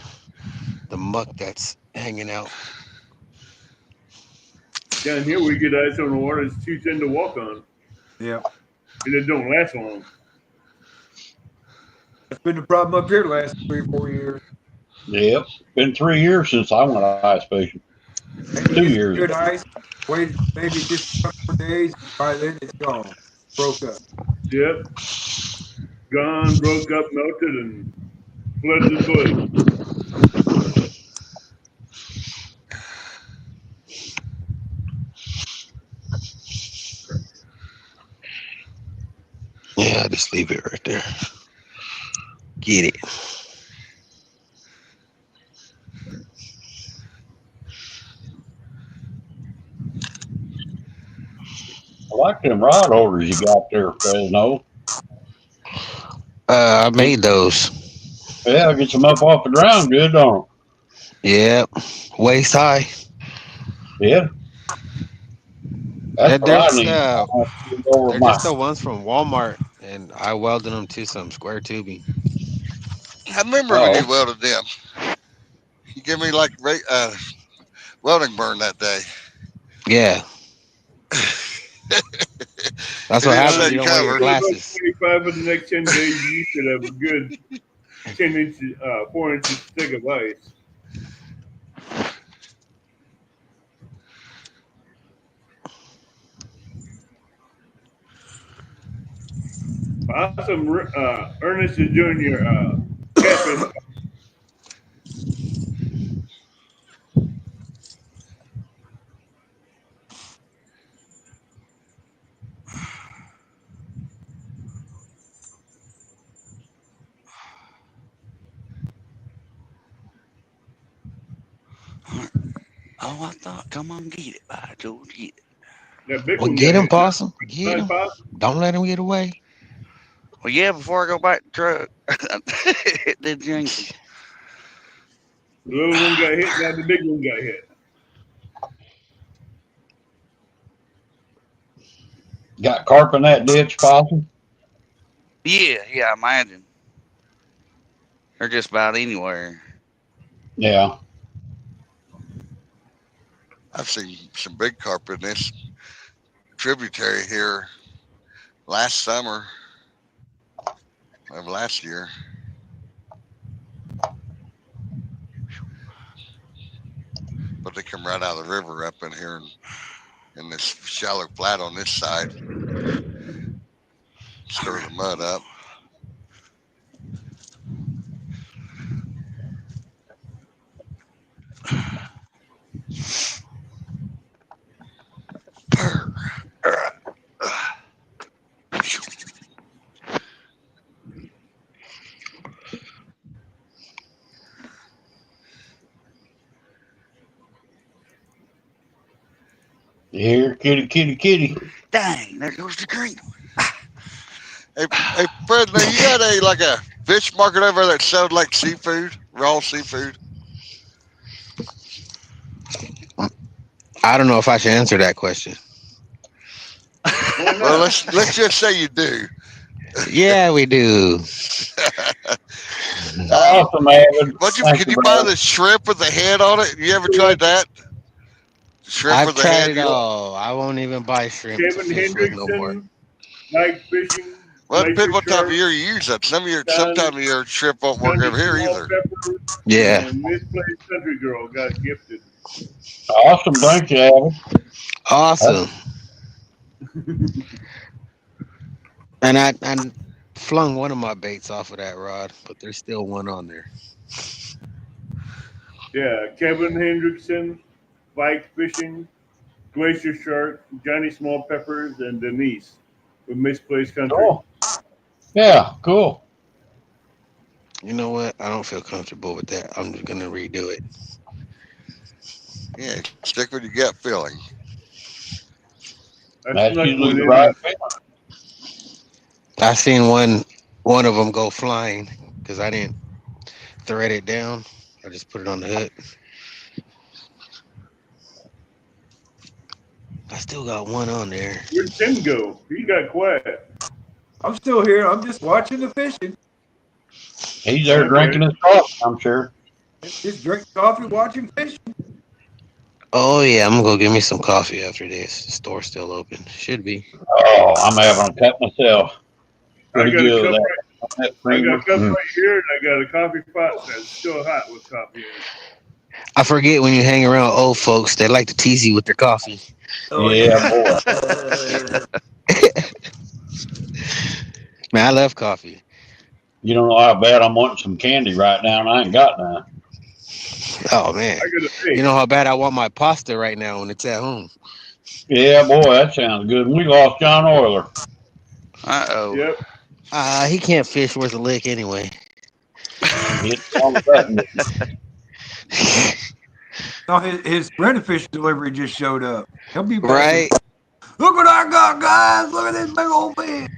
muck that's hanging out. Down here, we get ice on the water. It's too thin to walk on, Yeah. and it don't last long. That's been the problem up here the last 3 or 4 years. Yep. Been 3 years since I went ice fishing. And 2 you get years. good ice, wait maybe just a couple more days, by then it's gone. Broke up. Yep, gone, broke up, melted, and fled the toilet. Yeah, just leave it right there. Get it. I like them rod holders you got there, Fresno. I made those. Yeah, get them up off the ground good, don't Yep. Waist high. it? Yeah. That's They're what I just, need. I want to get over they're my. just the ones from Walmart, and I welded them to some square tubing. I remember when you welded them. You gave me like welding burn that day. Yeah. That's what It didn't happens. set You don't wear your cover. glasses. 25 in the next 10 days, you should have a good 10 inches, 4 inches thick of ice. Awesome. Ernest is doing your catfish. Oh, I thought, come on, get it, by George, get it. That big Well, one get got him, hit. Possum. Get Nice him. possum. Don't let him get away. Well, yeah, before I go back to the truck, it did jinky. The little one got hit. Now the big one got hit. Got carp in that ditch, Possum? Yeah, I imagine. Or just about anywhere. Yeah. I've seen some big carp in this tributary here last summer of last year. But they come right out of the river up in here in this shallow flat on this side. Stir the mud up. Here, kitty, kitty, kitty. Dang, there goes the green one. Hey, Fred, now you got a fish market over there that sold like seafood, raw seafood? I don't know if I should answer that question. Well, let's just say you do. Yeah, we do. Awesome, Evan. Can you buy the shrimp with the head on it? You ever tried that? Shrimp I've with the tried head? it all. I won't even buy shrimp to Kevin fish with no more. Hendrickson, like fishing. Well, it depends Glacier what time of shark, year you use that. Sometime of year shrimp won't work Johnny over here Small either. Pepper, Yeah. and Misplaced Country Girl got gifted. Awesome. Thank you, Evan. Awesome. And I flung one of my baits off of that rod, but there's still one on there. Yeah, Kevin Hendrickson, Bike Fishing, Glacier Shark, Johnny Small Peppers, and Denise with Misplaced Country. Cool. Yeah, cool. You know what? I don't feel comfortable with that. I'm just gonna redo it. Yeah, stick with your gut feeling. That's usually the right feeling. I seen one of them go flying because I didn't thread it down. I just put it on the hook. I still got one on there. Where'd Tim go? He got quiet. I'm still here. I'm just watching the fishing. He's there drinking his coffee, I'm sure. Just drinking coffee, watching fishing. Oh yeah, I'm gonna go get me some coffee after this. The store's still open. Should be. Oh, I'm having a cup myself. Pretty I got good. a cup, I got a cup Mm. right here, and I got a coffee pot that's still hot with coffee in it. I forget when you hang around old folks, they like to tease you with their coffee. Oh, Yeah, boy. Man, I love coffee. You don't know how bad I'm wanting some candy right now, and I ain't got none. Oh man, I got a you know how bad I want my pasta right now when it's at home. Yeah, boy, that sounds good. We lost John Oyler. Uh-oh. Yep. He can't fish worth a lick anyway. Hit on the button. No, his fish delivery just showed up. He'll be back. Right? Look what I got, guys. Look at this big old fish.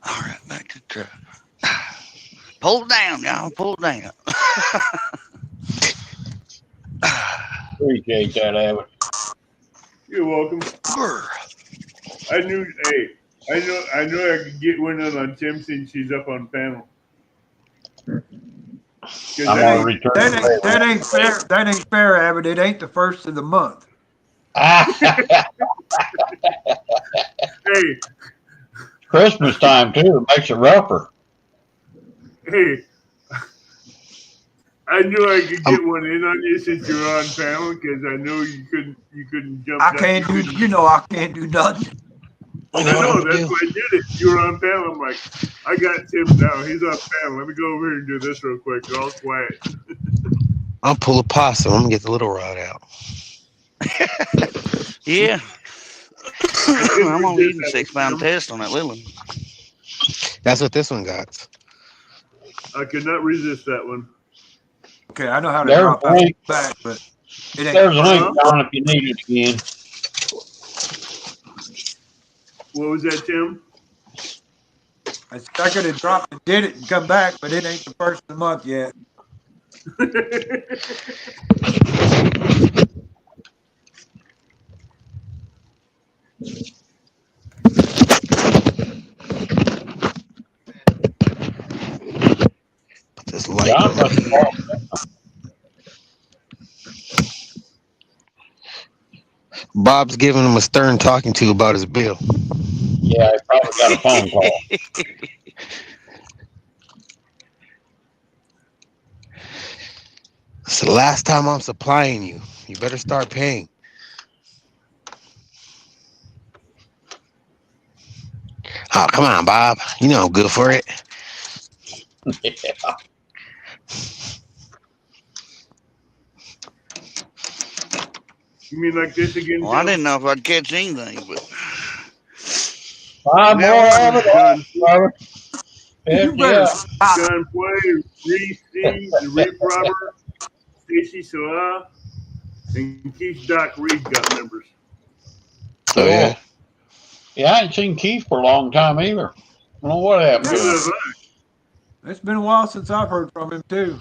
All right, back to the truck. Pull it down, y'all. Pull it down. Appreciate that, Evan. You're welcome. I knew I could get one on Tim since she's up on panel. I'm gonna return. That ain't fair. That ain't fair, Abbott. It ain't the first of the month. Hey, Christmas time too. It makes it rougher. hey, I knew I could I'm, get one in on you since you're on panel because I know you couldn't jump I that. can't do, I can't do nothing. you know I what I'm know gonna that's do? why I did it. You were on panel. I'm like, I got Tim now. He's on panel. Let me go over here and do this real quick. All quiet. I'll pull a possum. I'm gonna get the little rod out. Yeah. I couldn't I'm only resist eating that one, 6-pound Tim. test on that little one. That's what this one got. I could not resist that one. Okay, I know how to There's drop a out link. back, but it ain't There's a first. link, Huh? John, if you need it again. What was that, Tim? I could have dropped and did it and come back, but it ain't the first of the month yet. Put this light John on my must have ear. lost. Bob's giving him a stern talking to about his bill. Yeah, he probably got a phone call. It's the last time I'm supplying you. You better start paying. Oh, come on, Bob. You know I'm good for it. Yeah. You mean like this again, Well, I Tim? didn't know if I'd catch anything, but 5 we got more one. of it, John, brother. You Heck better yeah. stop. John Play, Reese C, the Reef Robber, Stacy Salah, and Keith Doc Reed got members. Oh, yeah. Cool. Yeah, I ain't seen Keith for a long time either. I don't know what happened Neither to have him. I. It's been a while since I've heard from him, too.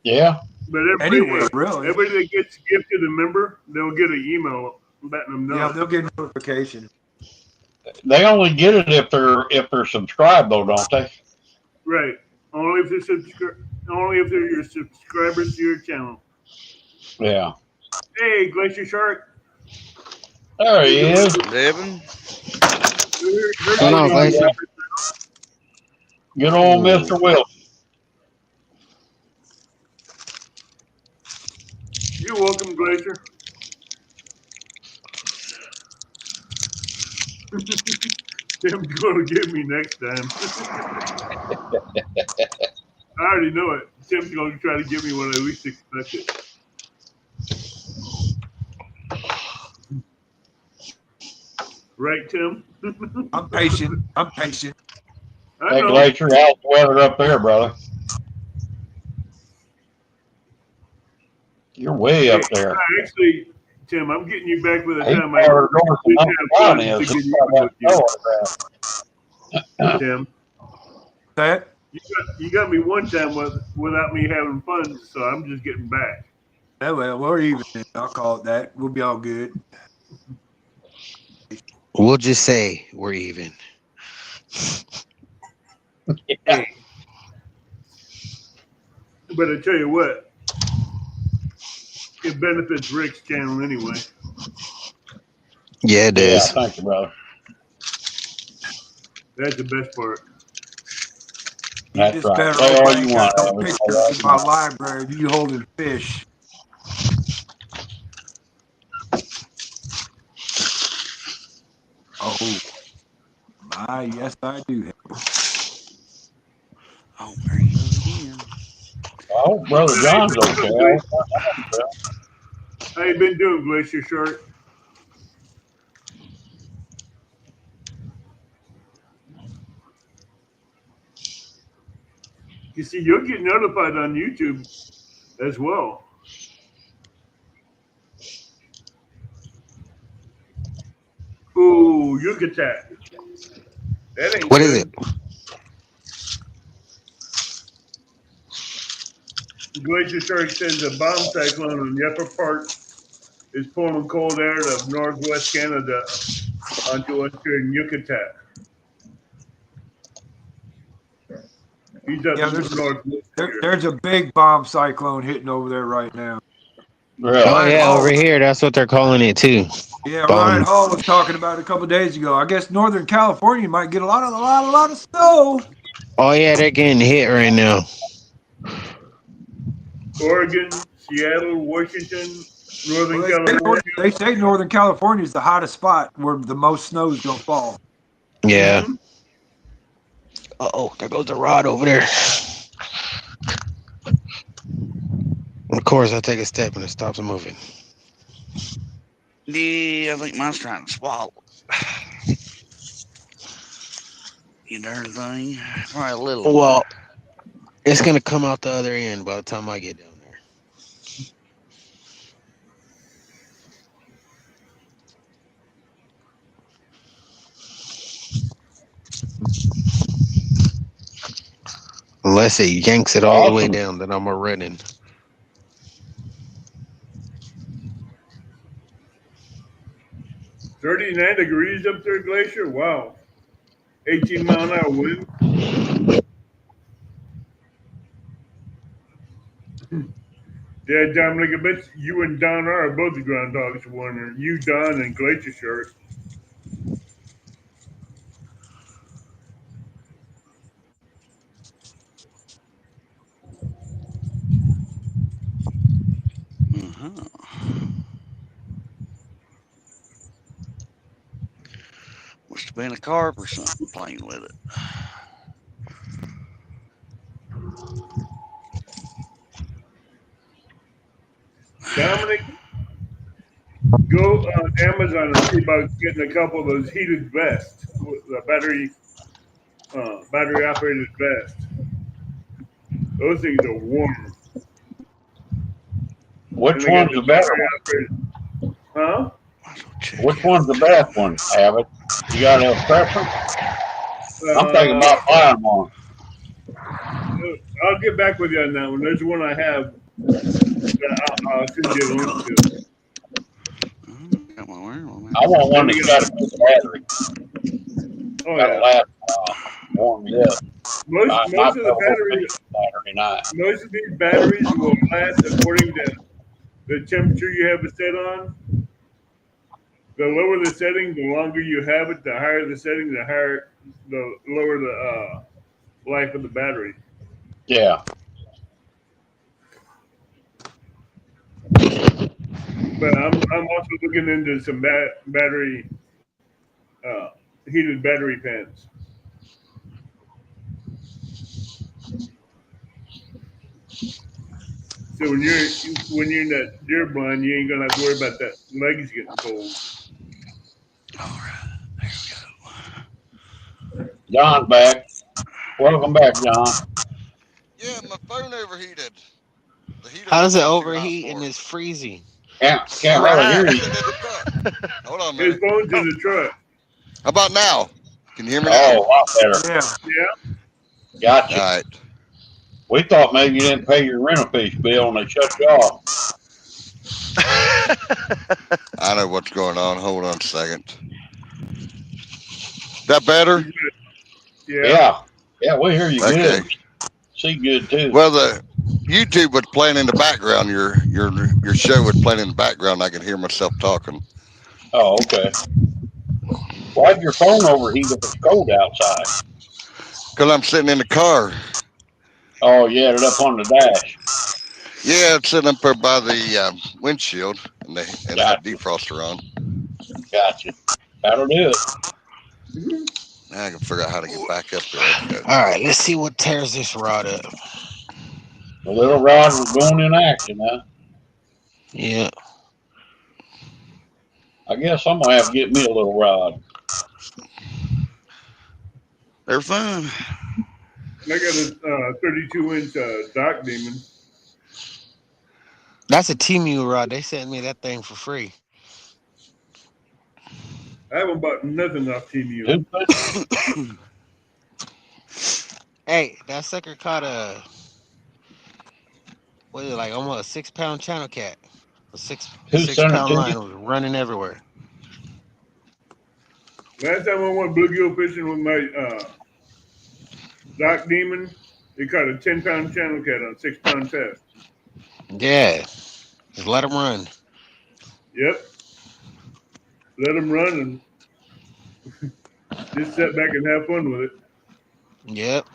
Yeah. But Anywhere, everybody, really. everybody that gets gifted a member, they'll get an email letting them know. Yeah, they'll get notification. They only get it if they're subscribed though, don't they? Right. Only if they're your subscribers to your channel. Yeah. Hey, Glacier Shark. There he is. Devin. What's going on, Glacier? Good old Mr. Wilson. You're welcome, Glacier. Tim's going to get me next time. I already know it. Tim's going to try to get me when I least expect it. Right, Tim? I'm patient. I'm patient. I Hey, know. Glacier, how's the weather up there, brother? You're way up there. Actually, Tim, I'm getting you back by the He's time I farther north than didn't Uncle have John funds to is. get He's even got with that you, snow Tim. That You got me one time without me having funds, so I'm just getting back. well, we're even. I'll call it that. We'll be all good. We'll just say we're even. Hey, but I tell you what, it benefits Rick's channel anyway. Yeah, it Yeah, does. thank you, brother. That's the best part. You That's just right. better Say hope all I you ain't want, got no Elvis. pictures in my library of you holding fish. Oh, my, yes, I do. Oh, Mary Lou again. I hope Brother John's okay. How you been doing, Glacier Shark? You see, you'll get notified on YouTube as well. Ooh, Yucatan. That ain't What is good. it? Glacier Shark says a bomb cyclone in the upper part is pulling cold air of northwest Canada onto western Yucatan. He's up Yeah, there's northwest here. there's a big bomb cyclone hitting over there right now. Really? Oh Ryan yeah, Hall. over here that's what they're calling it too. Yeah, Ryan Hall was talking about it a couple of days ago. I guess Northern California might get a lot of snow. Oh yeah, they're getting hit right now. Oregon, Seattle, Washington, Northern Well, California. they say Northern California is the hottest spot where the most snow is gonna fall. Yeah. Mm-hmm. Oh, there goes the rod over there. Of course, I take a step and it stops moving. Yeah, I think mine's trying to swallow. You darn thing. Probably a little one. Well, it's gonna come out the other end by the time I get down there. Unless it yanks it all the way Awesome. down, then I'm a running. $39 degrees up there, Glacier. Wow. 18-mile-an-hour wind. Yeah, Dominic, I bet you and Don are both the groundhogs one. You, Don, and Glacier Shark. Must have been a carp or something playing with it. Dominic, go on Amazon and see about getting a couple of those heated vests, the battery operated vest. Those things are warm. Which one's the better one? Huh? Which one's the best one, Abbott? You got a preference? I'm thinking about buying one. I'll get back with you on that one. There's one I have that I'll send you a link to. I want one that's got a good battery. Oh, Got to last warm me up. Most of the batteries, most of these batteries will last according to the temperature you have it set on. The lower the setting, the longer you have it. The higher the setting, the lower the life of the battery. Yeah. But I'm also looking into some battery heated battery pens. So when you're in that deer blind, you ain't gonna have to worry about that legs getting cold. All right, there we go. John's back. Welcome back, John. Yeah, my phone overheated. The heater How does must it be too hot overheat for and it. it's freezing? Can't All really right. hear It's you. sitting in the truck. Hold on a His minute. phone's in the truck. How about now? Can you hear me Oh, now? a lot better. Yeah. Yeah. Gotcha. All right. We thought maybe you didn't pay your rental piece bill and they shut you off. I know what's going on. Hold on a second. That better? Yeah. Yeah, we hear you Okay. good. See good too. Well, the YouTube was playing in the background. Your show was playing in the background. I could hear myself talking. Oh, okay. Why'd your phone overheat if it's cold outside? Because I'm sitting in the car. Oh, you had it up on the dash. Yeah, it's sitting up there by the windshield, and they had Gotcha. defroster on. Gotcha. That'll do it. Now I can figure out how to get back up there. Okay. All right, let's see what tears this rod up. The little rod was going in action, huh? Yeah. I guess I'm gonna have to get me a little rod. They're fun. I got a 32-inch Dock Demon. That's a T-Mule rod. They sent me that thing for free. I haven't bought nothing off TMU. Hey, that sucker caught a, what is it, like almost a 6-pound channel cat. A six pound line was running everywhere. Last time I went bluegill fishing with my Dock Demon, they caught a 10-pound channel cat on a 6-pound test. Yeah. Just let them run. Yep. Let them run and just sit back and have fun with it. Yep.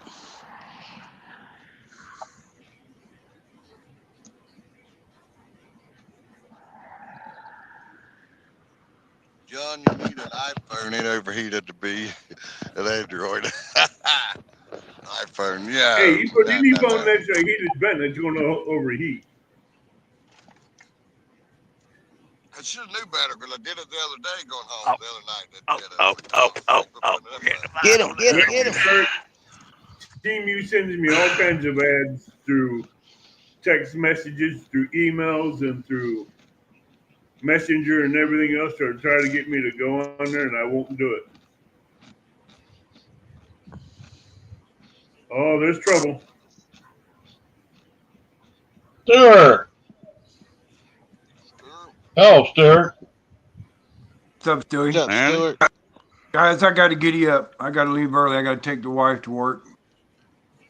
John, you need an iPhone. Ain't overheated to be an Android. iPhone, yeah. Hey, you put No, any no, phone no. that's a heated vent that's going to overheat. I should have knew better because I did it the other day going home the other night. Get him, get him, get him. Team U sends me all kinds of ads through text messages, through emails, and through Messenger and everything else to try to get me to go on there, and I won't do it. Oh, there's trouble. Stuart. Hello, Stuart. What's up, Stewie? What's up, Man. Stuart? Guys, I got to giddy up. I got to leave early. I got to take the wife to work.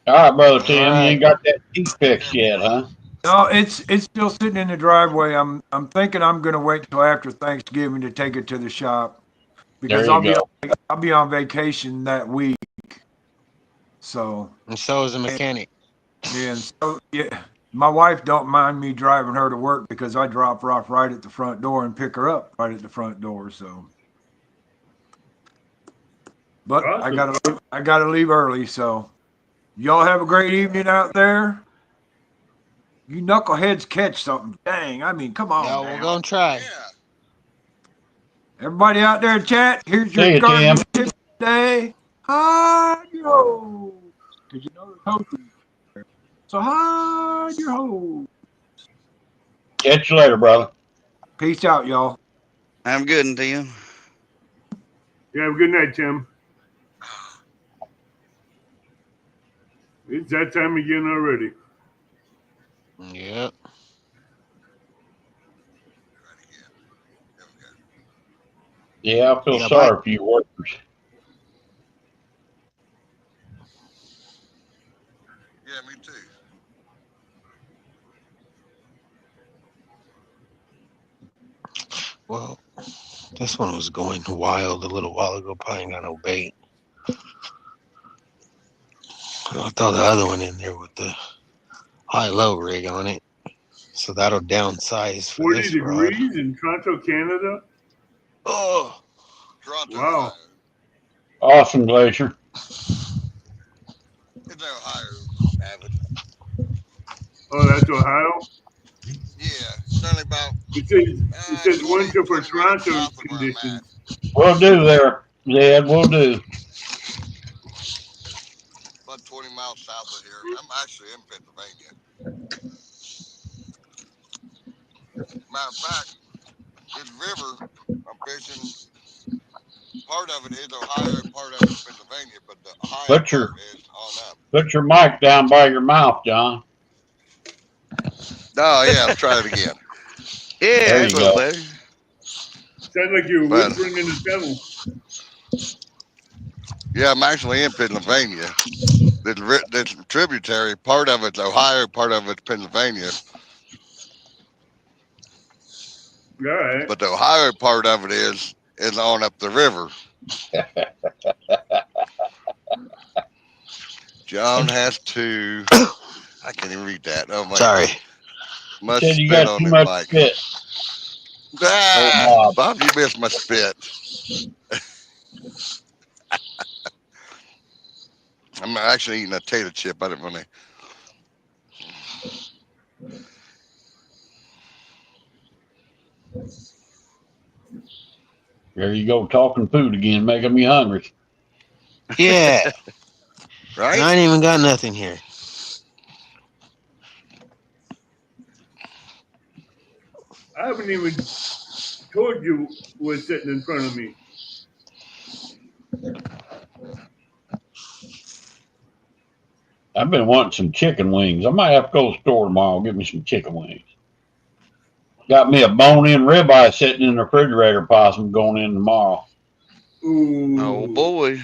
All right, brother All Tim. You right. ain't got that teeth fixed yet, huh? No, it's still sitting in the driveway. I'm thinking I'm gonna wait till after Thanksgiving to take it to the shop because There you go. I'll be on vacation that week. So And so is the mechanic. yeah, and so yeah, my wife don't mind me driving her to work because I drop her off right at the front door and pick her up right at the front door. So, but Awesome. I gotta leave early. So, y'all have a great evening out there. You knuckleheads catch something. Dang, I mean, come on Y'all, we're now. gonna try. Yeah. Everybody out there in chat, here's See your you, garden Tim. tip today. Hide your hose. Because you know the hose. So hide your hose. Catch you later, brother. Peace out, y'all. Have a good one, Tim. Yeah, have a good night, Tim. It's that time again already. Yep. Yeah, I feel Yeah, sorry for you workers. Yeah, me too. well, this one was going wild a little while ago. Probably ain't got no bait. I'll throw the other one in there with the high-low rig on it. So that'll downsize for 40 this rod. degrees in Toronto, Canada. Oh, Toronto, Wow. Ohio. Awesome, Glacier. It's Ohio, Avid. Oh, that's Ohio. Yeah, it's only about It says 20 winter for minutes Toronto south of where I'm at. conditions. We'll do there, Zed. We'll do. About 20 miles south of here. I'm actually in Pennsylvania. Matter of fact, this river I'm fishing, part of it is Ohio, part of it's Pennsylvania, but the Ohio Put part your is on up. put your mic down by your mouth, John. Oh yeah, let's try it again. Yeah, There that's you a little go. better. Sounds like you're But whispering in the tunnel. yeah, I'm actually in Pennsylvania. This tributary, part of it's Ohio, part of it's Pennsylvania. All right. But the Ohio part of it is on up the river. John has to. I can't even read that. Oh my! sorry. Must Said you spit got on too his much mic. spit. Oh, Ah, Bob. Bob, you missed my spit. I'm actually eating a tater chip. I didn't want to. There you go, talking food again, making me hungry. Yeah. Right? I ain't even got nothing here. I haven't even told you what's sitting in front of me. I've been wanting some chicken wings. I might have to go to the store tomorrow and get me some chicken wings. Got me a bone-in ribeye sitting in the refrigerator, possum going in tomorrow. Oh Ooh. boy.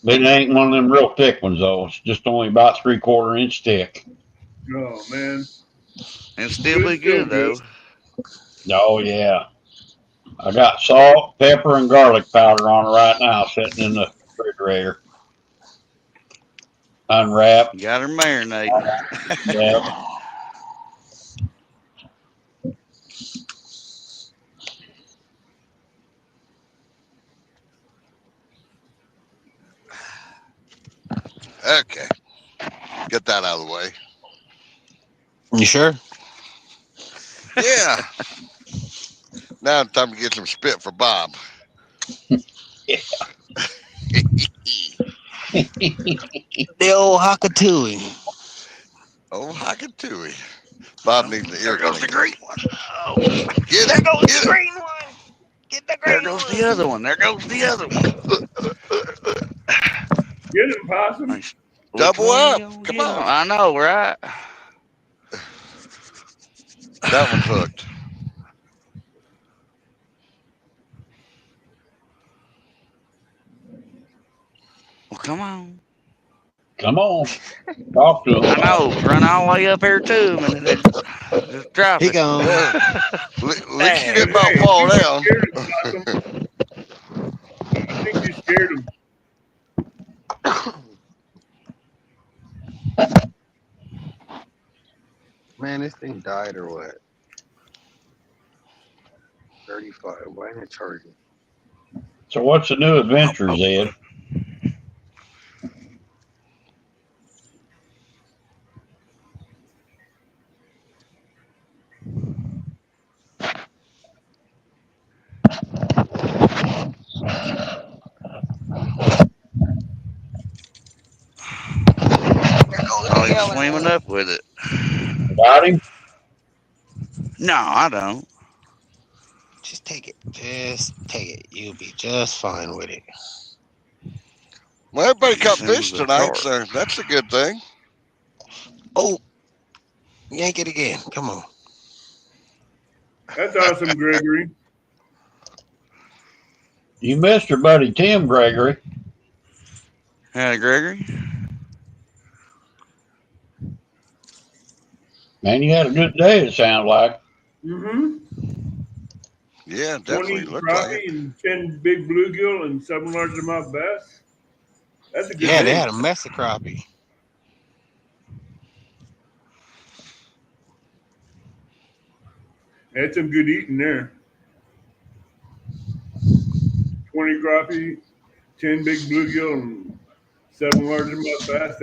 It ain't one of them real thick ones though. It's just only about 3/4 inch thick. Oh, man. And still be good though. Oh yeah. I got salt, pepper, and garlic powder on it right now, sitting in the refrigerator. Unwrapped. Got her marinating. Yep. Okay. Get that out of the way. You sure? Yeah. Now it's time to get some spit for Bob. Yeah. The old Hakatui. Oh, Hakatui. Bob needs the ear There goes the cleaner. green one. Oh, Get there it. goes Get the it. green one. Get the There green goes one. the other one. There goes the other one. Get him, Possum. Which Double one up. you gonna Come get on. I know, right? That one's hooked. Well, come on. Come on. Talk to I him. know. Run all the way up here to him and then just drop He it. gone. Yeah. At least you Dang. didn't about Hey, fall you down. scared him, Possum. I think you scared him. Man, this thing died or what? 35. Why ain't it charging? So what's the new adventures, Ed? Oh, he's swimming up with it. Got him? No, I don't. Just take it. Just take it. You'll be just fine with it. Well, everybody He caught sends fish the tonight, dart. so that's a good thing. Oh, yank it again. Come on. That's awesome, Gregory. You missed your buddy Tim, Gregory. Hey, Gregory. Man, you had a good day, it sounds like. Mm-hmm. Yeah, 20 definitely looked like it. crappie and 10 big bluegill and 7 largemouth bass. That's a good Yeah, they day. had a mess of crappie. Had some good eating there. 20 crappie, 10 big bluegill, and 7 largemouth bass.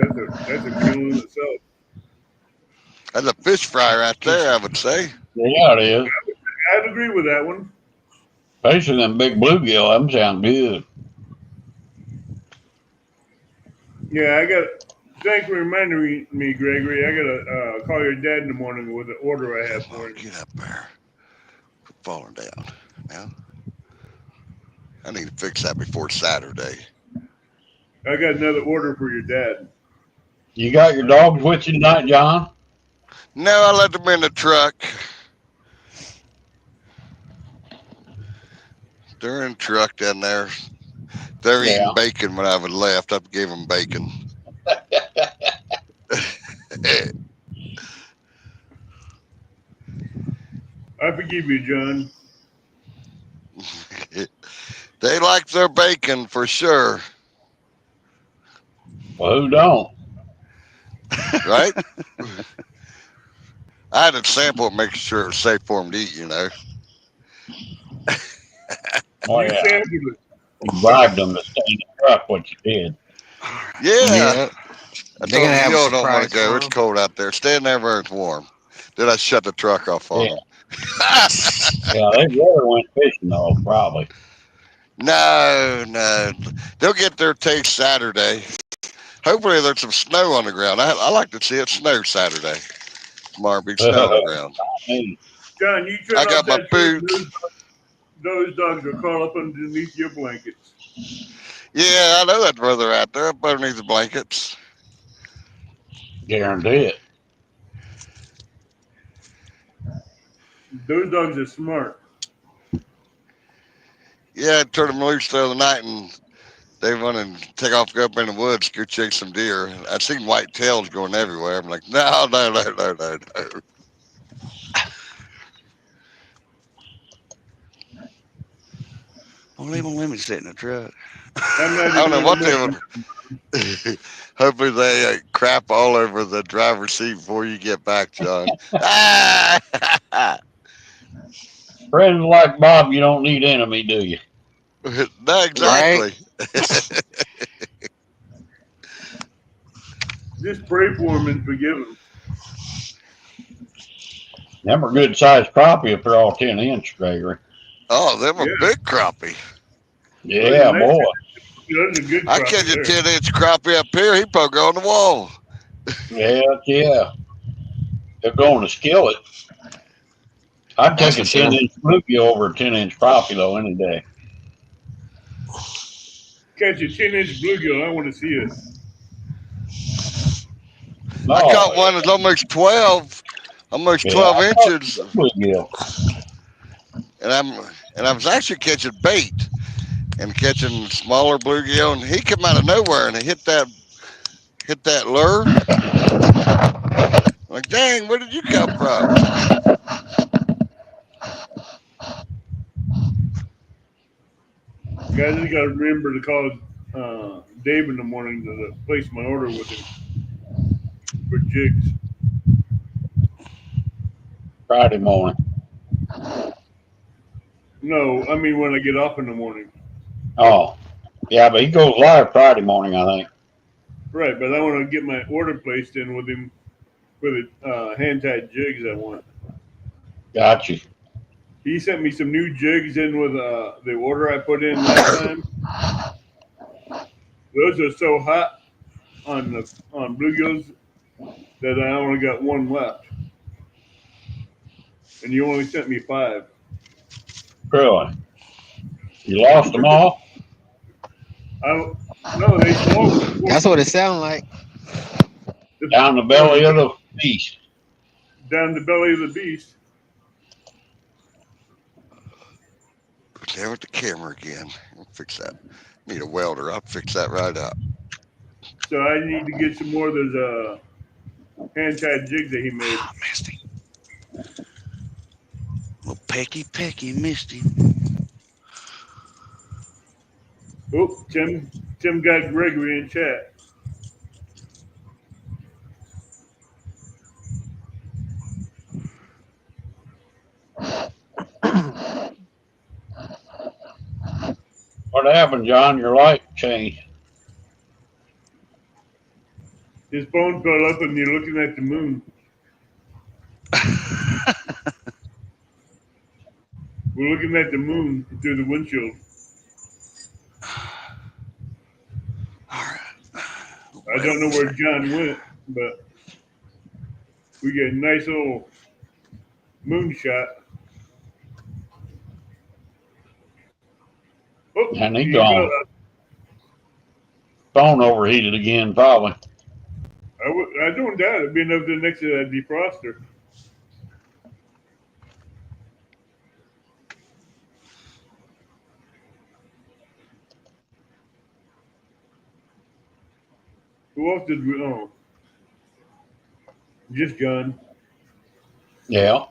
That's a meal in itself. That's a fish fry right there, I would say. Yeah, it is. I'd agree with that one. Especially them big bluegill, them sound good. Yeah, thanks for reminding me, Gregory. I gotta call your dad in the morning with the order I have Come for on, him. get up there. Quit falling down. Now, I need to fix that before Saturday. I got another order for your dad. You got your dogs with you tonight, John? No, I let them in the truck. They're in the truck down there. They're eating bacon when I was left. I gave them bacon. I forgive you, John. They like their bacon for sure. Well, who don't? Right? I had to sample it, make sure it was safe for them to eat, you know. Oh, You yeah. sampled it. You bribed them to stay in the truck, what you did. Yeah. Yep. I They're told gonna them, have y'all a don't want surprise to go. for It's 'em. cold out there. Stay in there where it's warm. Then I shut the truck off on Yeah. them. Yeah, they really went fishing, though, probably. No. They'll get their taste Saturday. Hopefully there's some snow on the ground. I like to see it snow Saturday. Tomorrow be snow on the ground. John, you turn I off got my that TV, boots. those dogs will crawl up underneath your blankets. Yeah, I know that's where they're at. They're up underneath the blankets. Guarantee it. Those dogs are smart. Yeah, I turned them loose the other night and they want to take off, go up in the woods, go chase some deer. I seen white tails going everywhere. I'm like, no. Well, they won't let me sit in the truck. I'm not I don't know even what gonna they mess were. Hopefully they crap all over the driver's seat before you get back, John. Ah! Friends like Bob, you don't need enemy, do you? No, Right? exactly. Just pray for him and forgive him. Them are good sized crappie if they're all 10-inch, Gregory. Oh, them a Yeah. big crappie. Oh, he's a Yeah, nice. boy. Those are good I crappie catch a there. 10-inch crappie up here, he probably go on the wall. Yeah. They're going to skillet. I'd That's take for a sure. 10-inch fluky over a 10-inch crappie though any day. Catch a 10-inch bluegill. I want to see it. I No, caught one that's almost 12 yeah, I caught inches, a bluegill. and I was actually catching bait and catching smaller bluegill, and he came out of nowhere and he hit that lure. Like, dang, where did you come from? Guys, I just got to remember to call Dave in the morning to place my order with him for jigs. Friday morning. No, I mean when I get off in the morning. Oh, yeah, but he goes live Friday morning, I think. Right, but I want to get my order placed in with him for the hand-tied jigs I want. Got you. He sent me some new jigs in with the order I put in last time. Those are so hot on bluegills that I only got one left, and you only sent me 5. Really? You lost them all? No, they swallowed That's what it sounds like. Down the belly of the beast. down the belly of the beast. There with the camera again. I'll fix that. Need a welder. I'll fix that right up. So I need to get some more of those hand-tied jigs that he made. Ah, missed him. Well, pecky, missed him. Oh, Tim got Gregory in chat. What happened, John? Your light changed. His phone fell up and you're looking at the moon. We're looking at the moon through the windshield. All right. I don't know where John went, but we get a nice little moon shot. Oh, And he here you gone. go. Phone overheated again, probably. I don't doubt it being up there next to that defroster. Who else did we? Oh, just John. Yeah.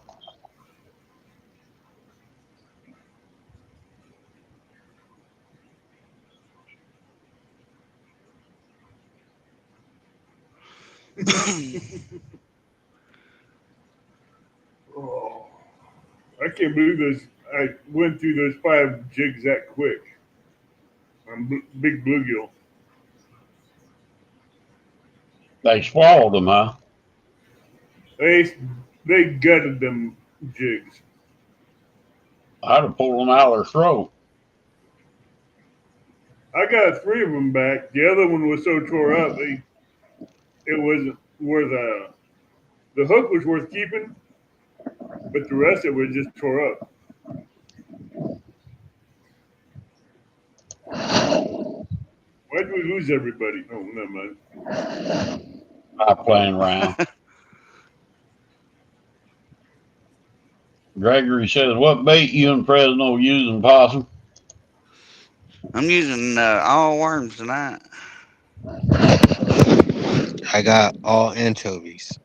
Oh, I can't believe this. I went through those 5 jigs that quick. I'm big bluegill. They swallowed them, huh? They gutted them jigs. I'd have pulled them out of their throat. I got 3 of them back. The other one was so tore up, it wasn't worth. The hook was worth keeping, but the rest of it was just tore up. Why did we lose everybody? Oh, never mind. Not playing around. Gregory says, what bait you and Fresno using, Possum? I'm using all worms tonight. I got all anchovies.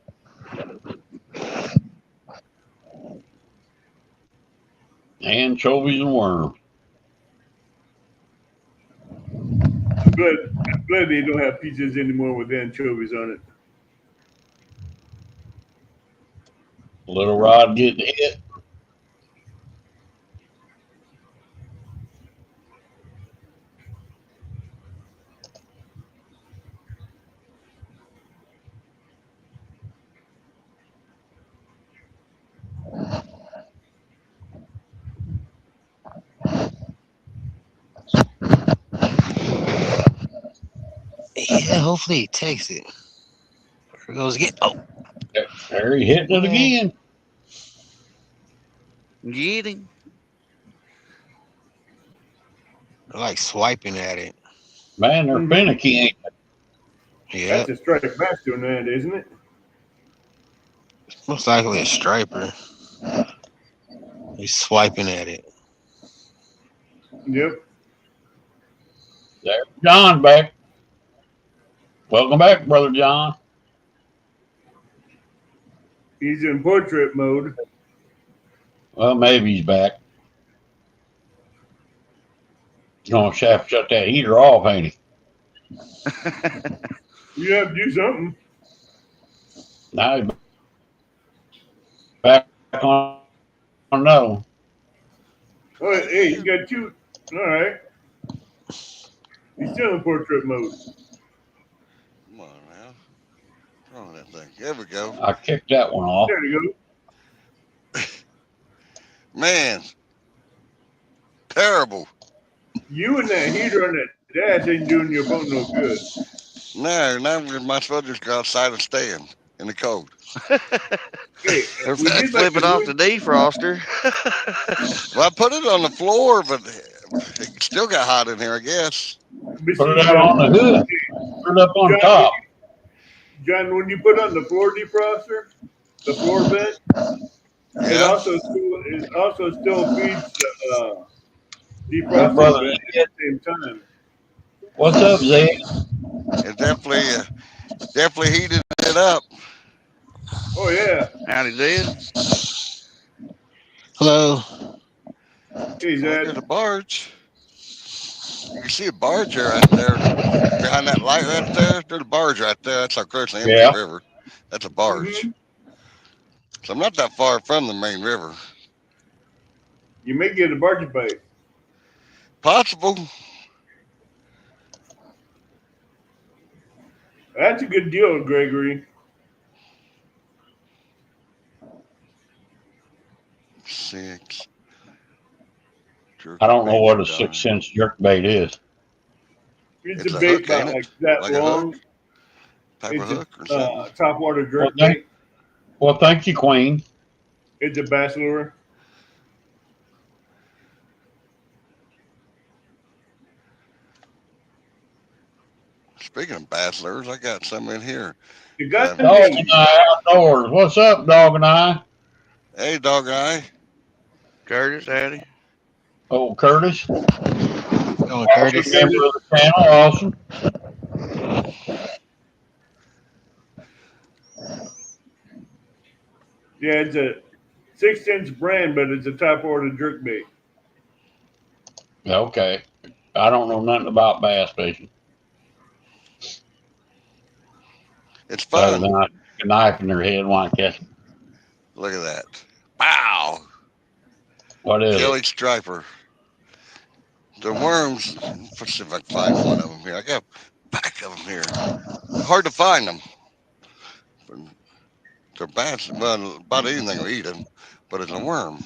Anchovies and worms. I'm glad they don't have pizzas anymore with anchovies on it. Little Rod getting hit. Yeah, hopefully he takes it. There goes again. Oh, There he hitting it again. Get him. I like swiping at it. Man, they're finicky, ain't they? Yeah, That's a striped bass doing that, isn't it? most likely a striper. He's swiping at it. Yep. There's John back. Welcome back, Brother John. He's in portrait mode. Well, maybe he's back. He's going to have to shut that heater off, ain't he? You have to do something. Now he's back on another one. Oh, hey, you got two. All right. He's still in portrait mode. Come on now. What's wrong with that thing? There we go. I kicked that one off. There you go. Man. Terrible. You and that heater on that dash ain't doing your phone no good. No, now we might as well just go outside and stand in the cold. Hey, we did Flip it off the defroster. Well, I put it on the floor, but it still got hot in here, I guess. Put it out on the hood. Put it up on top. John, when you put on the floor defroster, the floor vent, it also still feeds the defroster brother, vent at the same time. What's up, Zay? It definitely heated it up. Oh yeah. Howdy, did. Hello. Hey, Zed. There's a barge. You can see a barge right there behind that light right there. There's a barge right there. That's our Crescent River. That's a barge. So I'm not that far from the main river. You may get a barge bite. Possible. That's a good deal, Gregory. 6. I don't know what a 6-inch jerkbait is. It's a bait about like that like long. Type of hook or It's something. a top water jerk bait. Well, thank you, Queen. It's a bass lure. Speaking of bass lures, I got some in here. You got Dog and I outdoors. What's up, Dog and I? Hey, Dog Eye. Curtis, howdy. Oh, Curtis. Oh, Curtis. Member of the channel, awesome. Yeah, it's a 6-inch brand, but it's a top water jerk bait. Okay. I don't know nothing about bass fishing. It's Other fun. than I stick a knife in their head when I catch them. Look at that. Wow. What is Kelly it? striper. The worms. Let's see if I can find one of them here. I got a pack of them here. Hard to find them. They're bats. Well, about anything will eat them, but it's a worm.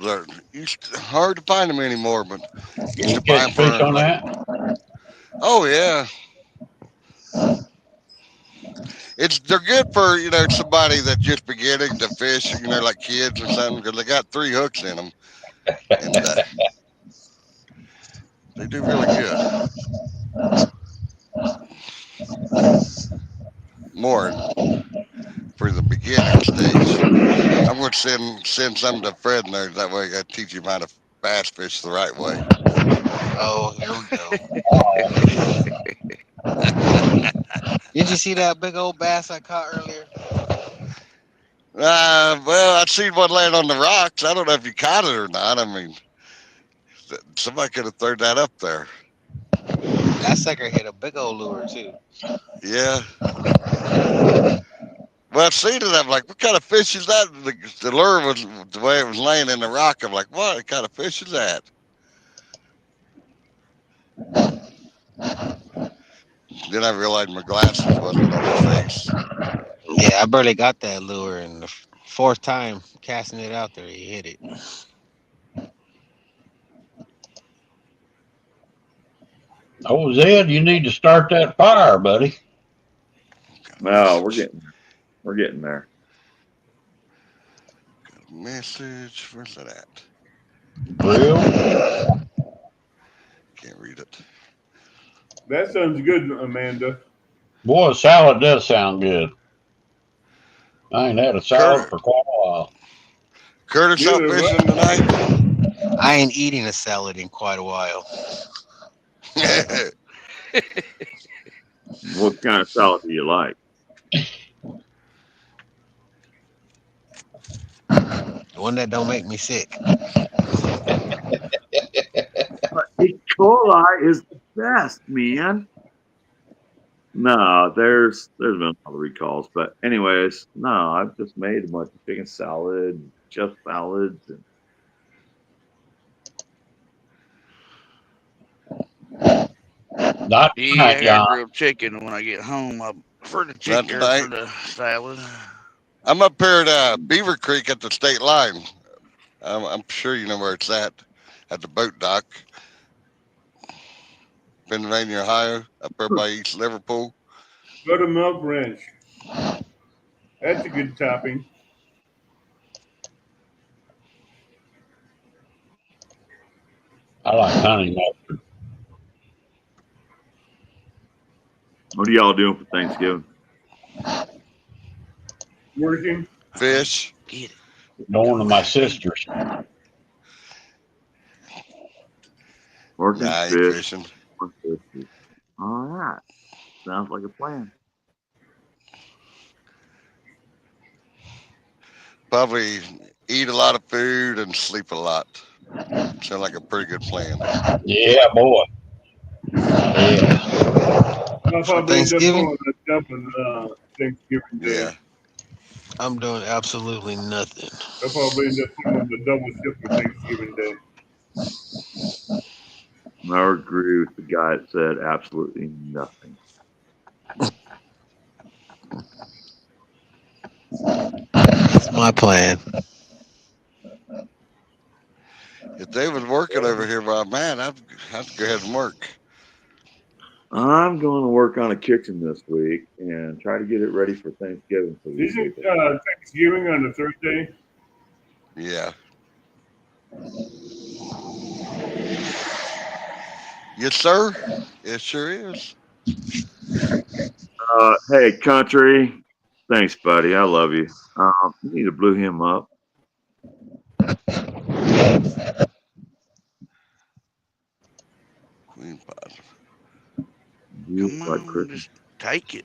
They're hard to find them anymore, but Can you catch fish on that? Oh yeah. They're good for somebody that's just beginning to fish, like kids or something, because they got 3 hooks in them, and they do really good. More for the beginning stage. I'm going to send some to Fred there. That way I got to teach him how to bass fish the right way. Oh, here we go. Did you see that big old bass I caught earlier? Well, I seen one land on the rocks. I don't know if you caught it or not. I mean, somebody could have thrown that up there. That sucker hit a big old lure too. Yeah. Well, I seen it. I'm like, what kind of fish is that? The lure was the way it was laying in the rock. I'm like, what kind of fish is that? Then I realized my glasses wasn't on my face. Yeah, I barely got that lure, and the fourth time casting it out there, he hit it. Oh, Zed, you need to start that fire, buddy. No, we're getting there. Got a message. Where's that at? Grill. Can't read it. That sounds good, Amanda. Boy, salad does sound good. I ain't had a salad for quite a while. Curtis out Neither have fishing tonight? I ain't eating a salad in quite a while. What kind of salad do you like? One that don't make me sick. E. coli is the best, man. No, there's been a lot of recalls, but anyways, no, I've just made a bunch of chicken salad, just salads, and Not Yeah, tonight, I got John. grilled chicken when I get home. I prefer the chicken or for the salad. I'm up here at Beaver Creek at the state line. I'm sure you know where it's at the boat dock. Pennsylvania, Ohio, up there by East Liverpool. Buttermilk Ranch. That's a good topping. I like honey mustard. what are y'all doing for Thanksgiving? Working. Fish. Get it. Going to my sister's. Working, Nah, I ain't fish. fishing. All right, sounds like a plan. Probably eat a lot of food and sleep a lot. Sound like a pretty good plan. Yeah, boy. Yeah. I'll For probably end up Thanksgiving, pulling a jump on Thanksgiving Day. Yeah. I'm doing absolutely nothing. I'll probably end up pulling the double shift for Thanksgiving Day. I agree with the guy that said absolutely nothing. That's my plan. If they was working over here by man, I'd go ahead and work. I'm going to work on a kitchen this week and try to get it ready for Thanksgiving. For these Isn't people. Thanksgiving on a Thursday? Yeah. Yes, sir. It sure is. Hey, country. Thanks, buddy. I love you. You need to blue him up. Queen positive. You Come like on, Christmas. just take it.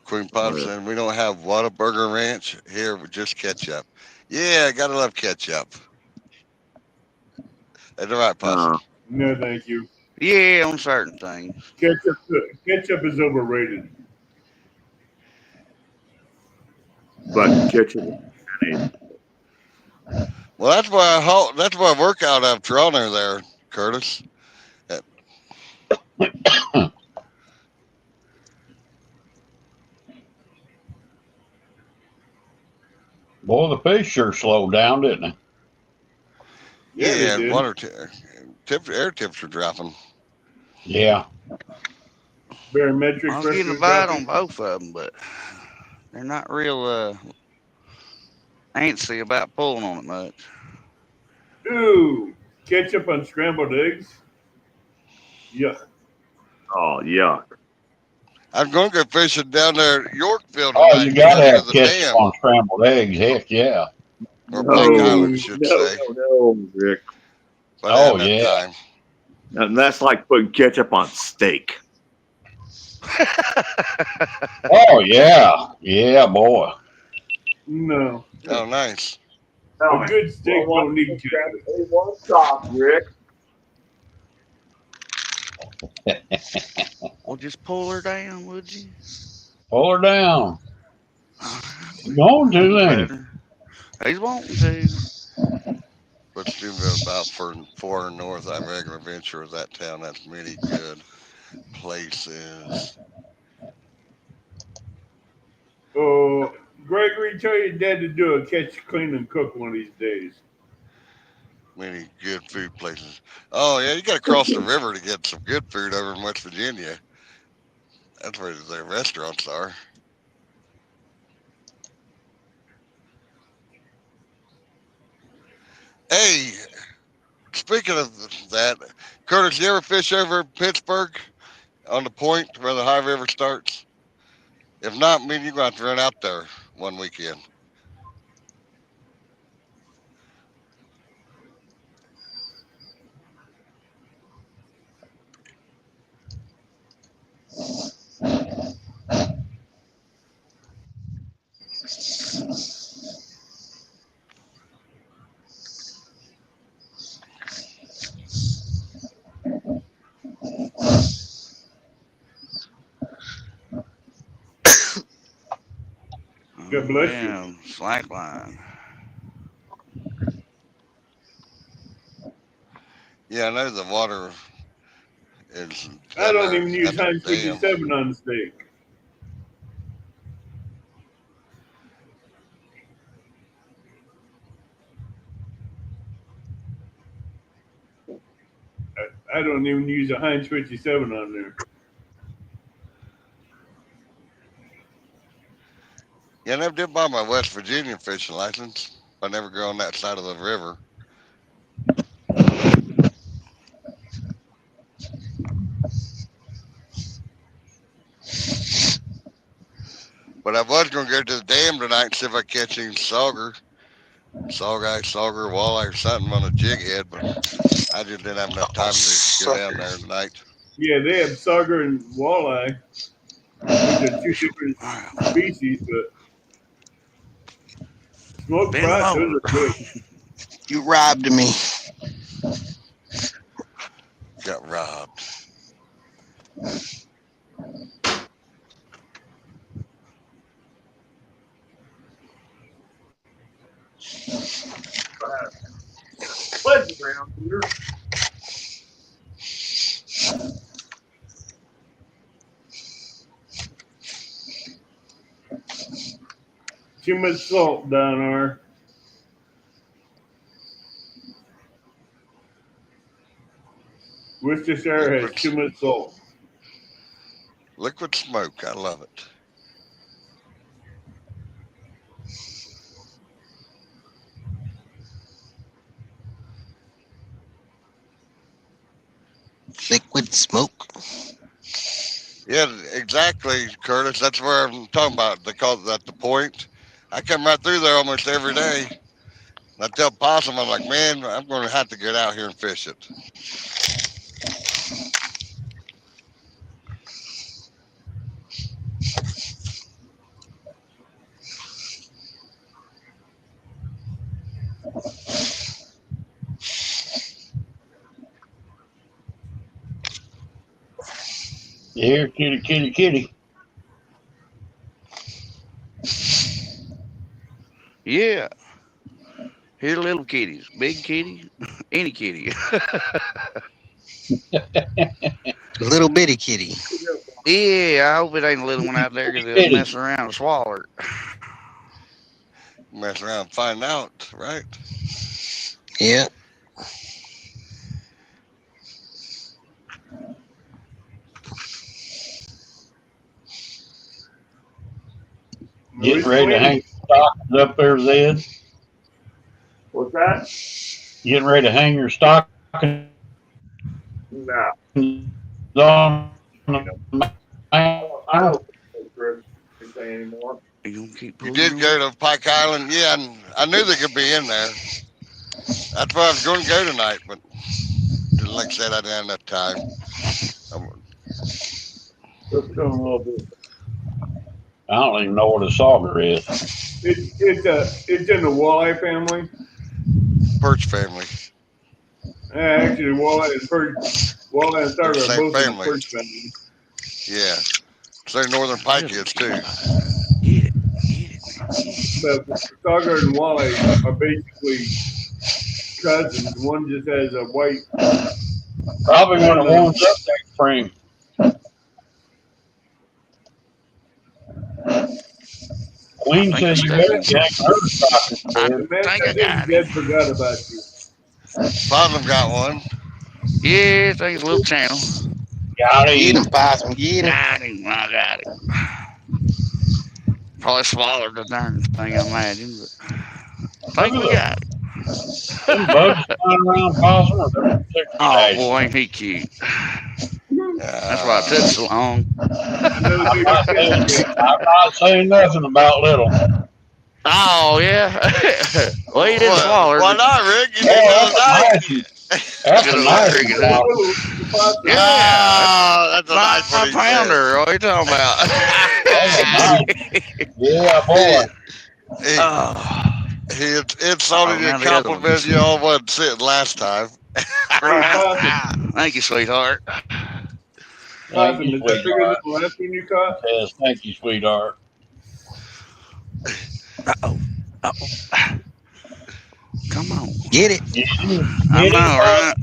Queen Pop said, we don't have Whataburger Ranch here with just ketchup. Yeah, gotta love ketchup. That's right, Possum. No, thank you. Yeah, on certain things. Ketchup is overrated. But ketchup. Well, that's why I work out of Toronto there, Curtis. Boy, the fish sure slowed down, didn't they? Yeah, they did. Air temps are dropping. Yeah. Barometric I was pressure getting a is bite dropping. on both of them, but they're not real antsy about pulling on it much. Ooh, ketchup on scrambled eggs. Yuck. Oh, yuck. I'm going to go fishing down there at Yorkville Oh, tonight. you Get gotta under have the ketchup dam. on scrambled eggs. Heck yeah. Or Pike Island, No, should say. No, Rick. If I have that yeah. time. And that's like putting ketchup on steak. Oh yeah. Yeah, boy. No. Oh, nice. A good steak Well, don't need ketchup. it won't stop, Rick. Well, just pull her down, would you? Pull her down. We Don't do let that. her. He's wanting to. What's doing about for 4 north? I'm regular venture of that town. That's many good places. Oh, Gregory, tell your dad to do a catch, clean, and cook one of these days. Many good food places. Oh yeah, you got to cross the river to get some good food over in West Virginia. That's where the restaurants are. Hey, speaking of that, Curtis, you ever fish over in Pittsburgh on the point where the High River starts? If not, me and you going to have to run out there one weekend. God Oh, bless you. damn, slackline. Yeah, I know the water is I down don't there even use at the Heinz dam. 57 on the steak. I don't even use a Heinz 57 on there. Yeah, I never did buy my West Virginia fishing license. I never go on that side of the river. But I was going to go to the dam tonight and see if I catch any sauger, walleye, or something on a jig head. But I just didn't have enough time to go down there tonight. Yeah, they have sauger and walleye, which are two different species, but smoked Bend fry, over. those are good. You robbed me. Got robbed. Pledge around here. Too much salt down there. Worcestershire has too much salt. Liquid smoke. I love it. Liquid smoke. Yeah, exactly, Curtis. That's where I'm talking about. They call that the point. I come right through there almost every day. And I tell Possum, I'm like, man, I'm going to have to get out here and fish it. Here, kitty, kitty, kitty. Yeah. Here, little kitties, big kitty, any kitty. Little bitty kitty. Yeah, I hope it ain't a little one out there because it'll Kitty. mess around and swallow her. Mess around and find out, right? Yeah. Getting ready to hang stockings up there, Zed. What's that? Getting ready to hang your stockings No. on the I man. don't say anymore. You gonna keep You pulling did on? go to Pike Island. Yeah, and I knew they could be in there. That's where I was going to go tonight, but like I said, I didn't have enough time. Just doing a little bit. I don't even know what a sauger is. It's in the walleye family. Perch family. Actually, walleye and They're sauger the are same both in the family. perch family. Yeah. So they're northern pike is too. Get it. Get it, man. Get it. But sauger and walleye are basically cousins. One just has a white. Probably when it And, warms up next spring. Queen I think says I you got better him. get her stocking I fed. the man think I I think got him. Dad forgot about you. Bottom got one. Yeah, I think it's a little channel. Got Get him. him, Possum. Get him. Got him. I got it. Probably swallowed the darn thing, I imagine, but I Look think at we them. got it. Them bugs flying around Possum are very Oh particular. boy, ain't he cute? That's why it took so long. Another big skinny cat. I'm not saying nothing about little. Oh yeah. Well, he didn't What? swallow Why her. not, Rick? You need Oh, another knife. that's Good a old nice Rick is Little, out. one. little possum. Yeah, Ah, that's a nice one. 5 He said. pounder. What are you talking about? That's a nice. Yeah, boy. He Oh, he insulted you now and the other one. complimented you all wasn't sitting last time. Hey, possum. Thank you, sweetheart. Thank Possum, you, is that bigger than sweetheart. the last one you caught? Says, thank you, sweetheart. Uh-oh. Uh-oh. Come on. Get it. Get him. I Get him, know, right?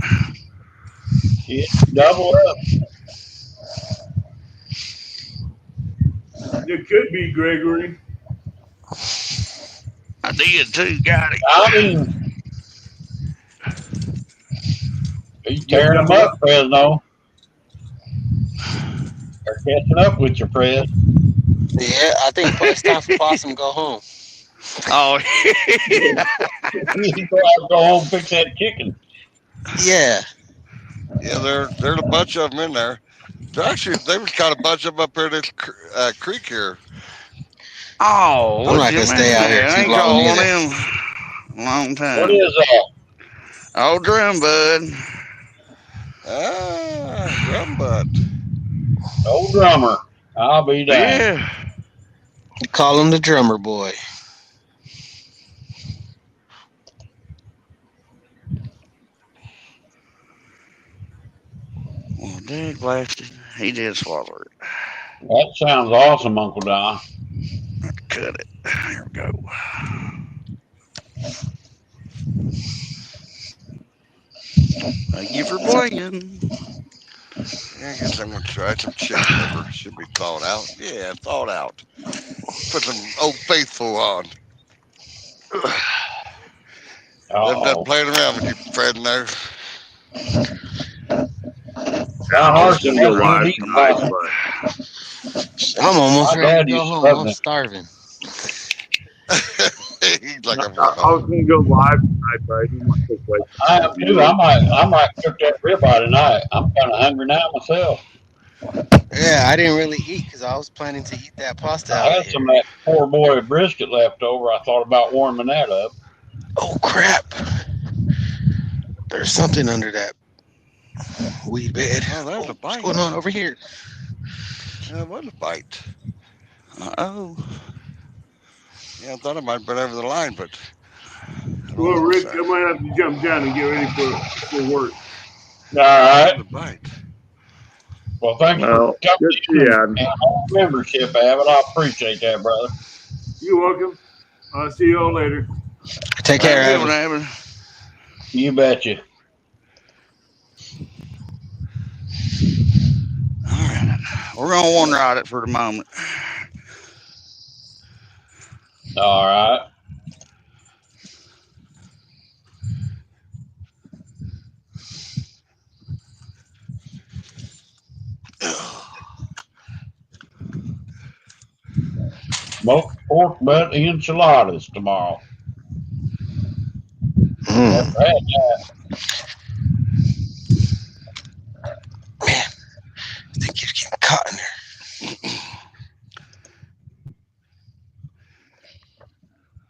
Get him. Double up. It could be Gregory. I did too. Got it. I mean, he's You tearing them double up, up. Fresno. They're catching up with you, Fred. Yeah, I think it's time for Possum to go home. Oh, You go home and fix that chicken. Yeah. Yeah, there's a bunch of them in there. Actually, they was kind of bunch of them up here in this creek here. oh, I'm what not you gonna stay out here man? I too ain't long caught one either. of them in a long What time. is that? Oh, drum bud. Ah, drum butt. Old drummer. I'll be damned. Yeah. You call him the drummer boy. Well, dang blasted. He did swallow it. That sounds awesome, Uncle Don. Cut it. There we go. Thank you for playing. Yeah, I guess I'm gonna try some chicken liver. Should be thawed out. Yeah, thawed out. Put some Old Faithful on. Them done Uh-oh. playing around with you, Fred, and there. How I was hard gonna can go that live eat tonight, possum? but I'm almost My ready to daddy's go home. I'm struggling. starving. He's like, I'm I was gonna go live tonight, but I didn't want to take away I from am too. I might cook that ribeye tonight. I'm kind of hungry now myself. Yeah, I didn't really eat because I was planning to eat that pasta I out had here. some of that poor boy brisket left over. I thought about warming that up. Oh crap! There's something under that weed bed. oh, there's a What's bite. going on over here? That was a bite. Uh-oh. Yeah, I thought I might have been over the line, but Well, Rick, I might have to jump down and get ready for work. All right. a bite. Well, thank you well, for coming good, in yeah. and our membership, Abbott. I appreciate that, brother. You're welcome. I'll see you all later. Take Have care, a good Evan. one, Evan. You betcha. All right. We're going to one ride it for the moment. All right. Smoked pork butt enchiladas tomorrow. Never had that. Man, I think you're getting caught in there.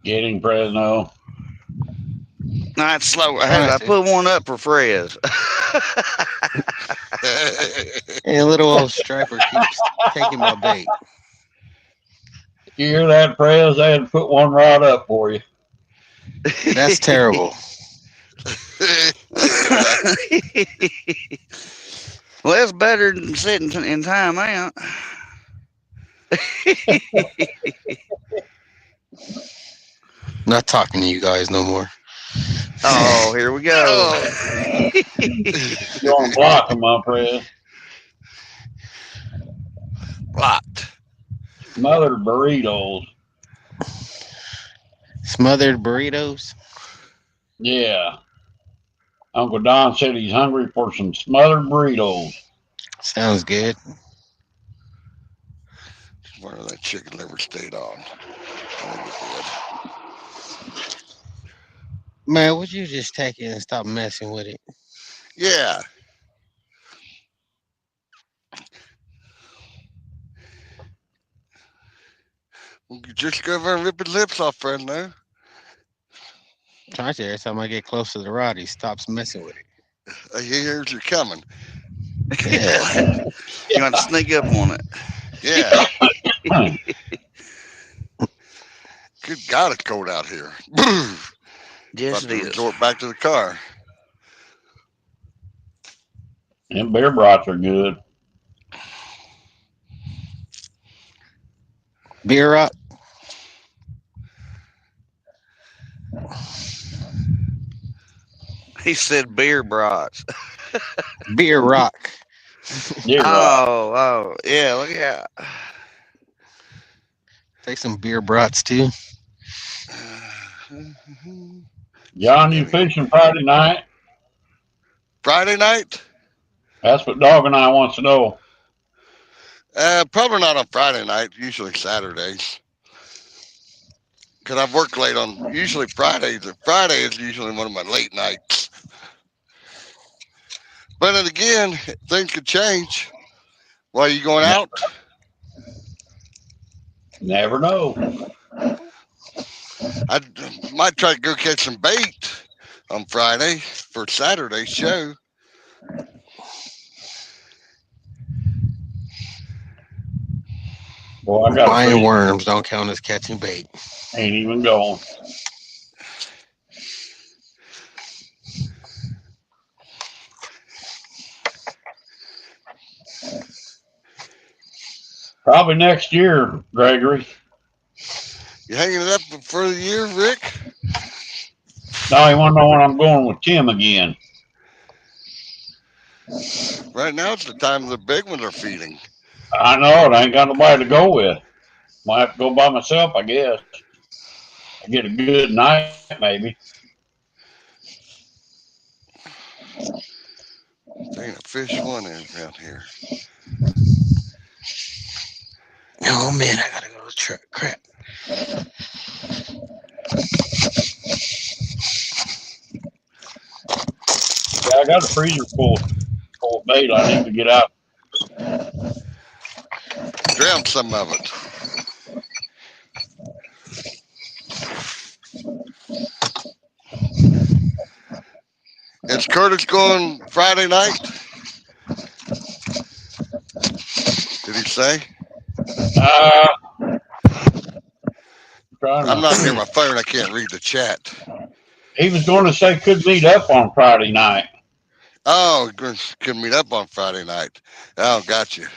Getting Fresno. That's slow. I put one up for Frez. And little old striper keeps taking my bait. You hear that, Prez? They had to put one rod up for you. That's terrible. Yeah. Well, that's better than sitting in timeout. Not talking to you guys no more. Oh, here we go. Oh. You want to block them, my Prez? Blocked. Smothered burritos. Smothered burritos. Yeah. Uncle Don said he's hungry for some smothered burritos. Sounds good. Where that chicken liver stayed on. I think it did. Man, would you just take it and stop messing with it? Yeah. We could just go over and rip his lips off, friend, now. Try to. Every time I get close to the rod, he stops messing with it. He hears you coming. Yeah. You want to sneak up on it? Yeah. Good God, it's cold out here. Yes, About it to is. resort back to the car. And beer brats are good. Beer rock. He said beer brats. Beer rock. Yeah. Oh, yeah, look at that. Take some beer brats too. John, you fishing Friday night? Friday night? That's what Dog and I wants to know. Probably not on Friday night. Usually Saturdays. Because I've worked late on usually Fridays. And Friday is usually one of my late nights. But then again, things could change. Why are you going out? Never know. I might try to go catch some bait on Friday for Saturday's show. Boy, I got Buying worms don't count as catching bait. Ain't even going. Probably next year, Gregory. You hanging it up for the year, Rick? Now you want to know when I'm going with Tim again. Right now it's the time the big ones are feeding. I know it. I ain't got nobody to go with. Might have to go by myself, I guess. I get a good night, maybe. There ain't a fish one around here. Oh man, I gotta go to the truck. Crap. Yeah, I got a freezer full of bait. I need to get out. Drown some of it. Is Curtis going Friday night? Did he say? I'm not near my phone. I can't read the chat. He was going to say could meet up on Friday night. Oh, could meet up on Friday night. Oh, gotcha.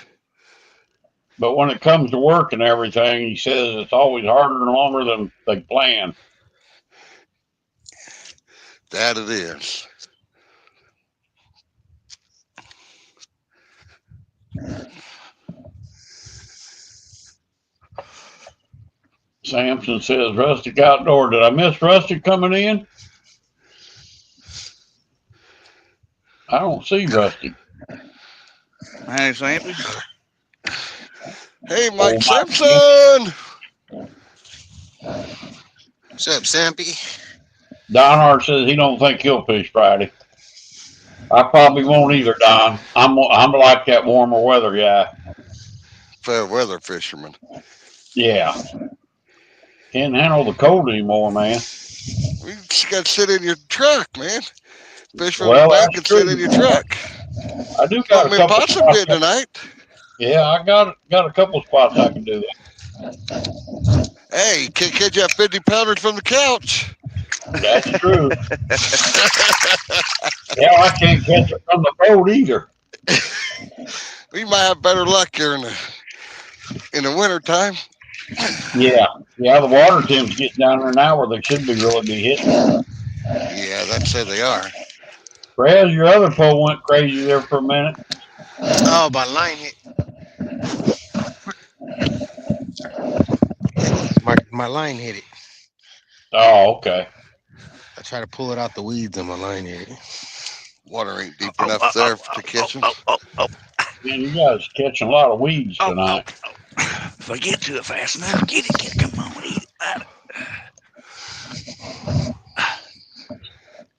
But when it comes to work and everything, he says it's always harder and longer than they plan. That it is. Sampson says Rustic Outdoor. Did I miss Rustic coming in? I don't see Rustic. Hey, Sampson. Hey, Mike Simpson. What's up, Sampy? Don says he don't think he'll fish Friday. I probably won't either, Don. I'm like that warmer weather guy. Fair weather fisherman. Yeah. Can't handle the cold anymore, man. You just got to sit in your truck, man. Fish from Well, the back that's and true. sit in your truck. I do got a couple possum spots. did tonight. Yeah, I got a couple spots I can do that. Hey, can't catch that 50-pounders from the couch. That's true. Yeah, I can't catch it from the boat either. We might have better luck here in the wintertime. Yeah, the water temps getting down there now where they should be really be hitting. Yeah, that's say they are. Raz, your other pole went crazy there for a minute. Oh, my line hit. My line hit it. Oh, okay. I tried to pull it out the weeds and my line hit it. Water ain't deep enough there to catch them. Man, you guys catching a lot of weeds tonight. If I get to it fast enough, get it, come on, eat it.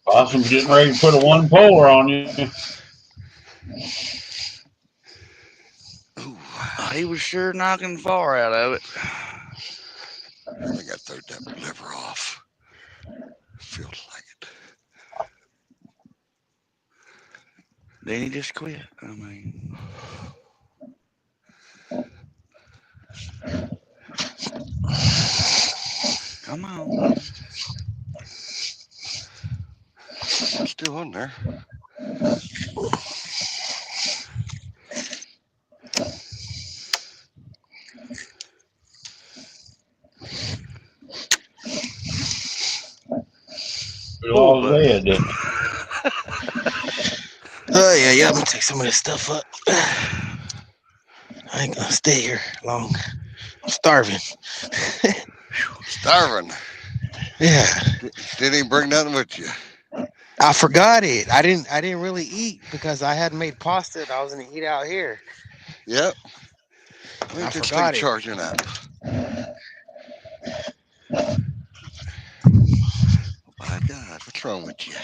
Possum's getting ready to put a one polar on you. Ooh, he was sure knocking far out of it. I think I threw that liver off. Feels like it. Then he just quit. I mean, come on. It's still on there. We lost Ed, didn't we? Oh yeah, I'm gonna take some of this stuff up. I ain't gonna stay here long. I'm starving. Starving. Yeah. Didn't even bring nothing with you. I forgot it. I didn't really eat because I hadn't made pasta and I was gonna eat out here. Yep. Let me just think charging up. Oh my God, what's wrong with you?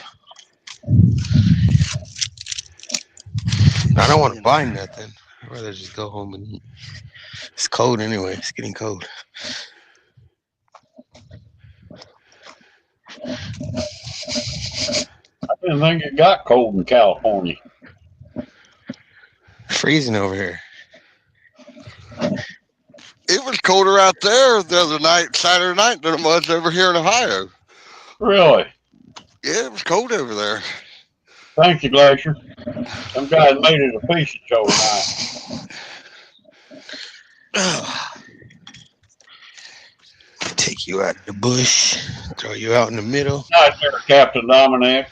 I don't want to buy nothing. I'd rather just go home and eat. It's cold anyway. It's getting cold. I didn't think it got cold in California. Freezing over here. It was colder out there the other night, Saturday night, than it was over here in Ohio. Really? Yeah, it was cold over there. Thank you, Glacier. Some guys made it a fishing show tonight. Take you out of the bush, throw you out in the middle. Night there, Captain Dominic.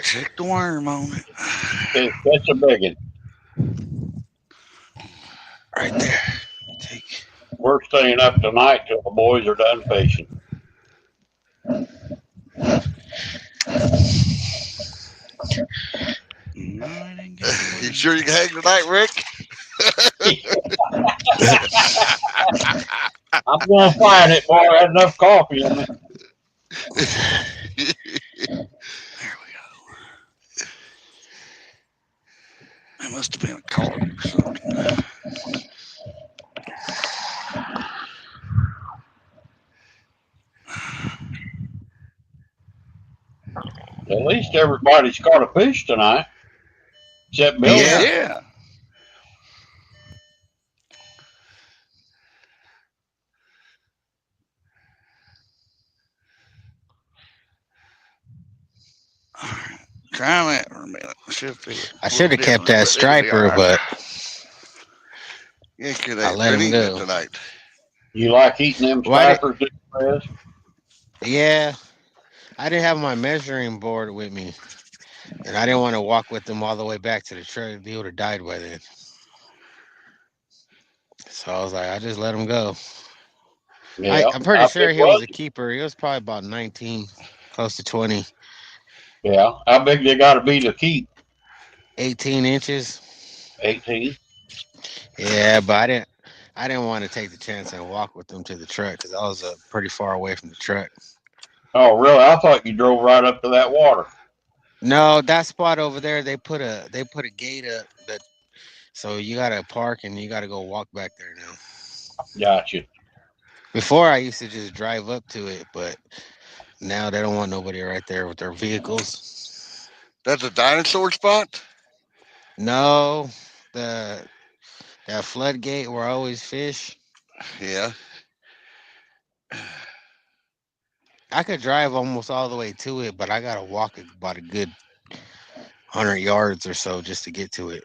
Check the worm on it. That's a big one. Right there. We're staying up tonight till the boys are done fishing. You sure you can hang tonight, Rick? I'm going to find it, boy. I had enough coffee in me. It must have been a carp or something. At least everybody's caught a fish tonight. Except Bill. Yeah. Try that for a minute. I should have kept that striper, but I let him go tonight. You like eating them stripers, Chris? Yeah, I didn't have my measuring board with me, and I didn't want to walk with them all the way back to the truck. They would have died by then. So I was like, I just let him go. Yeah, I'm pretty sure he was a keeper. He was probably about 19, close to 20. Yeah, how big they got to be to keep? 18 inches. 18. Yeah, but I didn't want to take the chance and walk with them to the truck because I was pretty far away from the truck. Oh, really? I thought you drove right up to that water. No, that spot over there, they put a gate up that, so you gotta park and you gotta go walk back there now. Gotcha. Before I used to just drive up to it, but Now they don't want nobody right there with their vehicles. That's a dinosaur spot? No, the that floodgate where I always fish. Yeah. I could drive almost all the way to it, but I gotta walk about a good 100 yards or so just to get to it.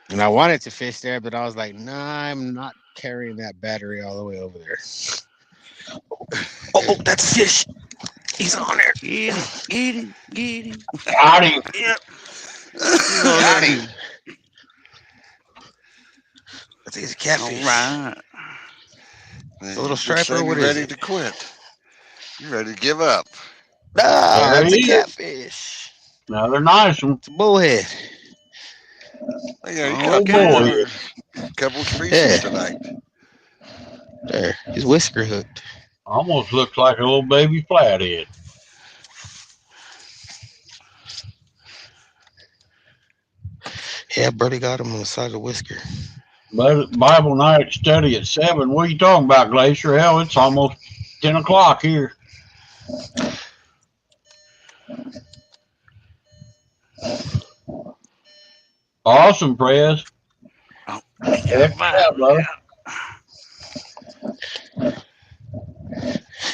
And I wanted to fish there, but I was like, nah, I'm not carrying that battery all the way over there. Oh, that's a fish. He's on there. Get him, get him, get him. Got him. Yep. He's on Got there. him. I think it's a All catfish. right. It's a little You just striper. said What you're is ready it? to quit. You're ready to give up. Ah, There it's a he is. catfish. Another nice one. It's a bullhead. Yeah, you Oh got boy. a couple species Yeah. tonight. There. He's whisker hooked. Almost looks like a little baby flathead. Yeah, Birdie got him on the side of the whisker. But Bible night study at 7. What are you talking about, Glacier? Hell, it's almost 10 o'clock here. Awesome, Prez. Oh, he got Heck a bite. yeah, brother.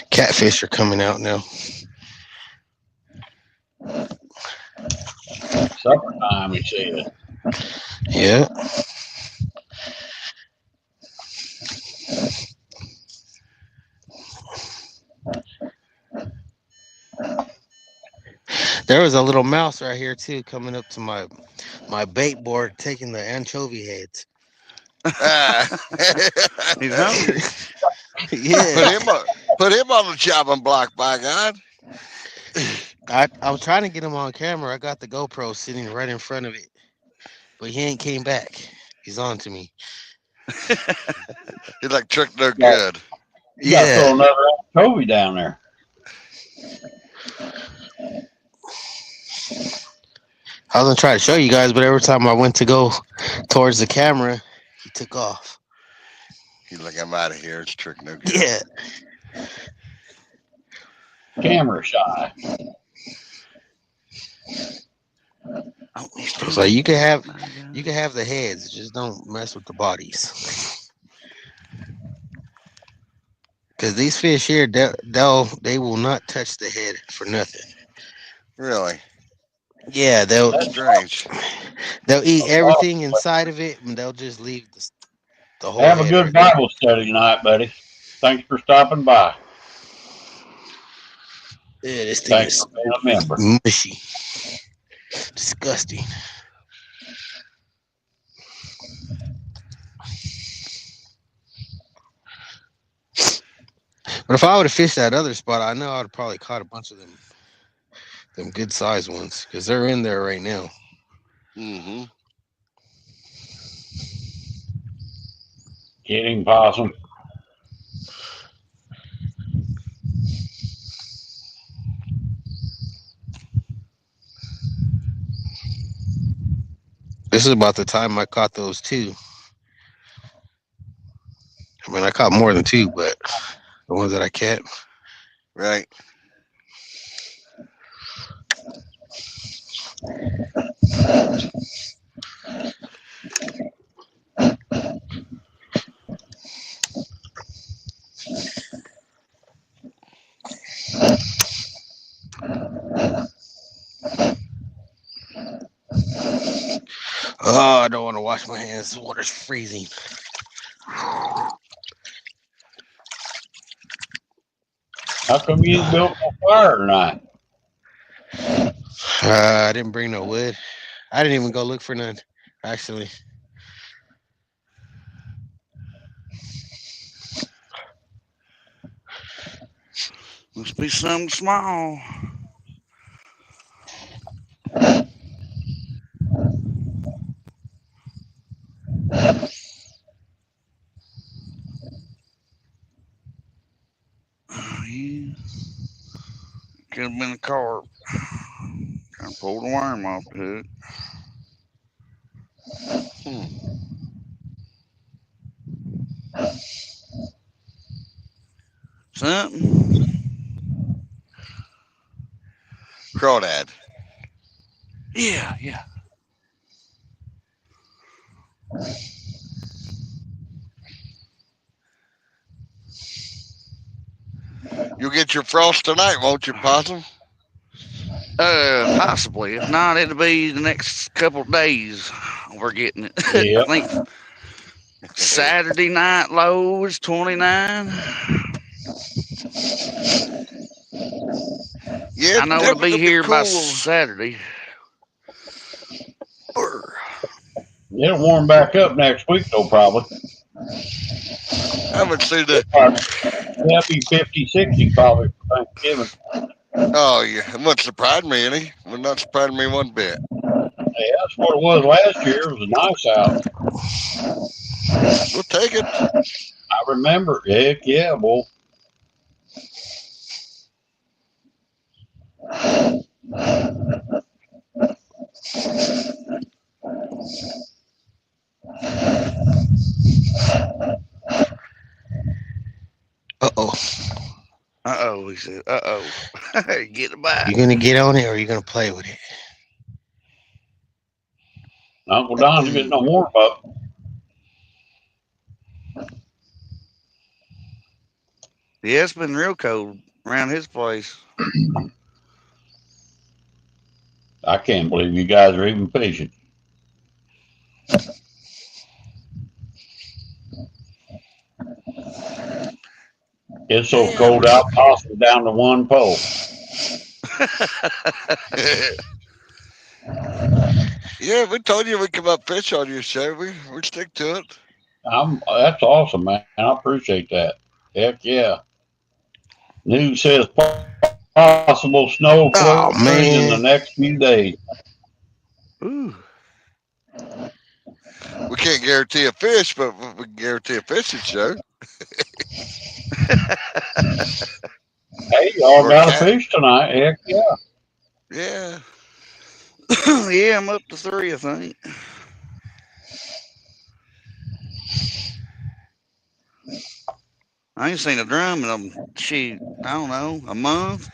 Catfish are coming out now. Supper time, he said. Yeah. There was a little mouse right here too, coming up to my bait board, taking the anchovy heads. He's hungry. Yeah. Put him on the chopping block, by God. I was trying to get him on camera. I got the GoPro sitting right in front of it, but he ain't came back. He's on to me. He's like trick no good. You got to throw Yeah. another anchovy down there. I was gonna try to show you guys, but every time I went to go towards the camera, he took off. He's like, I'm out of here. It's trick no good. Yeah. Camera shy. Oh, It's like you can have the heads, just don't mess with the bodies. Because these fish here, they will not touch the head for nothing. Really? Yeah, That's strange. they'll eat everything inside of it, and they'll just leave the whole Have a head good right there. Bible study tonight, buddy. Thanks for stopping by. Yeah, this thing Thanks is for being a member. mushy, disgusting. But if I would have fished that other spot, I know I would have probably caught a bunch of them good sized ones, because they're in there right now. Mm-hmm. Kidding, possum. This is about the time I caught those two. I mean, I caught more than two, but the ones that I kept. Right. Oh, I don't want to wash my hands. The water's freezing. How come you ain't built no fire tonight? I didn't bring no wood. I didn't even go look for none, actually. Must be something small. Yeah. Could have been a carp. Trying to pull the worm off the hook. something. Crawdad. Yeah, yeah. You'll get your frost tonight, won't you, Possum? Possibly. If not, it'll be the next couple of days. We're getting it. I Yep. think Saturday night low is 29. Yeah, I know it'll be here by Saturday. It'll warm back up next week, though, probably. I haven't seen the. It'll be 50, 60 probably for Thanksgiving. Oh, yeah. It wouldn't surprise me any. Would not surprise me one bit. Hey, that's what it was last year. It was nice out. We'll take it. I remember. Heck yeah, boy. Uh-oh. Uh-oh, he said. Uh-oh. Get it back. You gonna get on it or you gonna play with it? Uncle Don's getting no warm up. Yeah, it's been real cold around his place. I can't believe you guys are even fishing. It's so cold out, possibly down to one pole. Yeah, we told you we'd come up fish on your show. We stick to it. That's awesome, man. I appreciate that. Heck yeah. News says possible snow flurries in the next few days. Ooh. We can't guarantee a fish, but we can guarantee a fishing show. Hey, y'all got a fish tonight. Heck yeah. Yeah. Yeah, I'm up to 3, I think. I ain't seen a drum in I don't know, a month.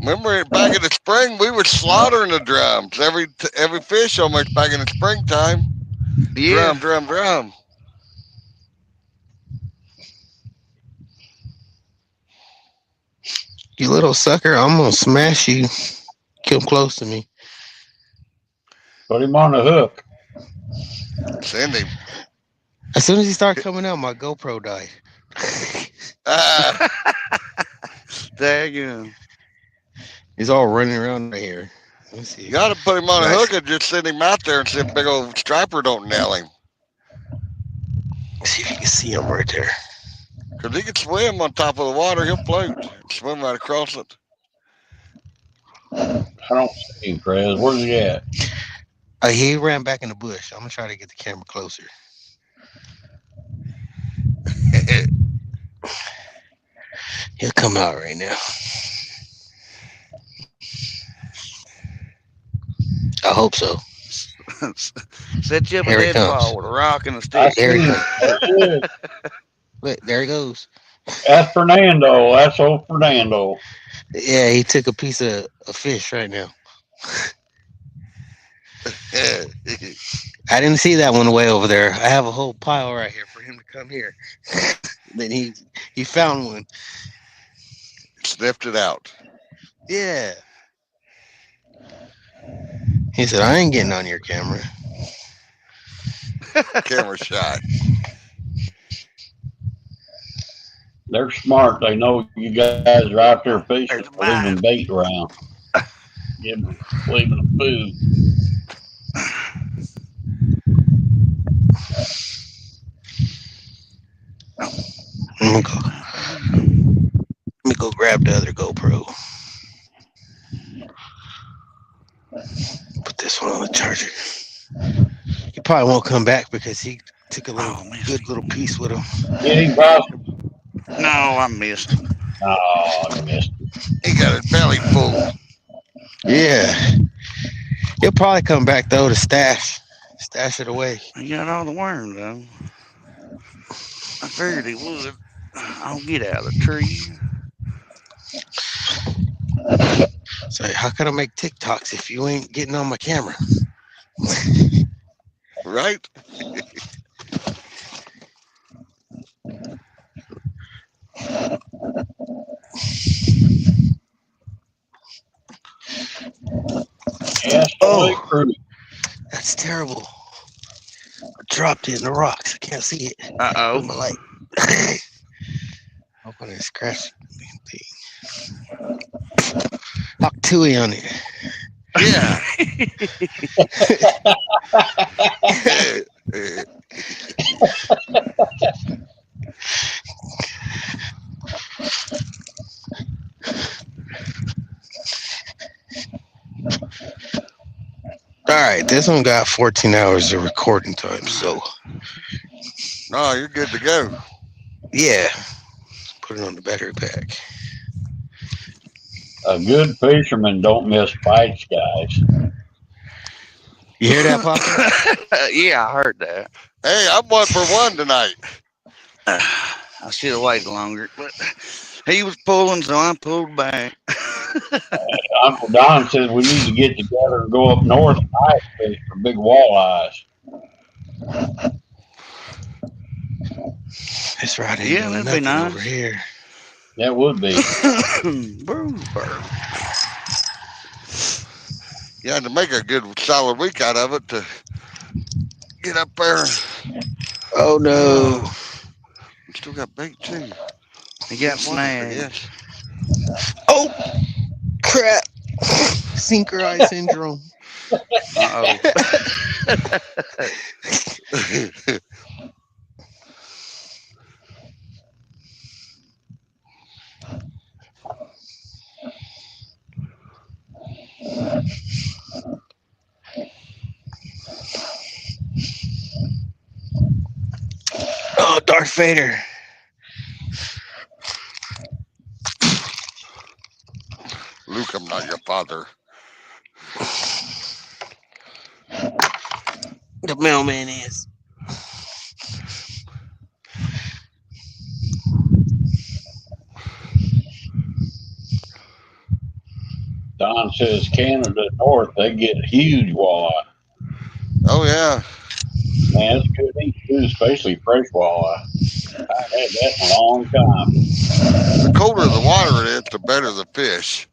Remember back in the spring, we were slaughtering the drums. Every fish almost back in the springtime. Yeah. Drum. You little sucker, I'm gonna smash you. Come close to me. Put him on the hook. Send him. As soon as he started coming out, my GoPro died. There you go. He's all running around right here. Let me see. You got to put him on a hook and just send him out there and see if big old striper don't nail him. Let's see if you can see him right there. Because he can swim on top of the water. He'll float. Swim right across it. I don't see him, Prez. Where's he at? He ran back in the bush. I'm going to try to get the camera closer. He'll come out right now. I hope so. Set you up Here a he deadfall comes. with a rock and a stick. There he goes. Look, there he goes. That's Fernando. That's old Fernando. Yeah, he took a piece of a fish right now. I didn't see that one way over there. I have a whole pile right here for him to come here. Then he found one. Sniffed it out. Yeah. He said, I ain't getting on your camera. Camera shot. They're smart. They know you guys are out there fishing, leaving bait around. Leaving the food. Let me go grab the other GoPro. Put this one on the charger. He probably won't come back because he took a good little piece with him. Get him, Boston. No, I missed him. Oh, I missed him. He got his belly full. Yeah. He'll probably come back though to stash it away. He got all the worms though. I figured he would. I'll get out of the tree. So how can I make TikToks if you ain't getting on my camera? Right? Yeah, Oh, crew. that's terrible. I dropped it in the rocks. I can't see it with my Uh-oh. light. Hope I didn't scratch the Hawk Tui on it. Yeah. All right, this one got 14 hours of recording time, so No, you're good to go. yeah. Put it on the battery pack. A good fisherman don't miss fights, guys. You hear that, Papa? Yeah, I heard that. Hey, I'm 1 for 1 tonight. I should have waited longer, but he was pulling, so I pulled back. Uncle Don says we need to get together and go up north and ice fish for big walleyes. This rod ain't Yeah, doing that'd be nothing nice. over here. That would be. Yeah, to make a good solid week out of it, to get up there. Oh no. Still got bait too. He got Just wondered, I snagged. guess. Oh crap. Sinker eye syndrome. Uh-oh. Oh, Darth Vader. Luke, I'm not your father. The mailman is. Don says Canada north, they get huge walleye. Oh, yeah. Man, it's good to eat too, especially fresh walleye. I haven't had that in a long time. The colder the water it is, the better the fish.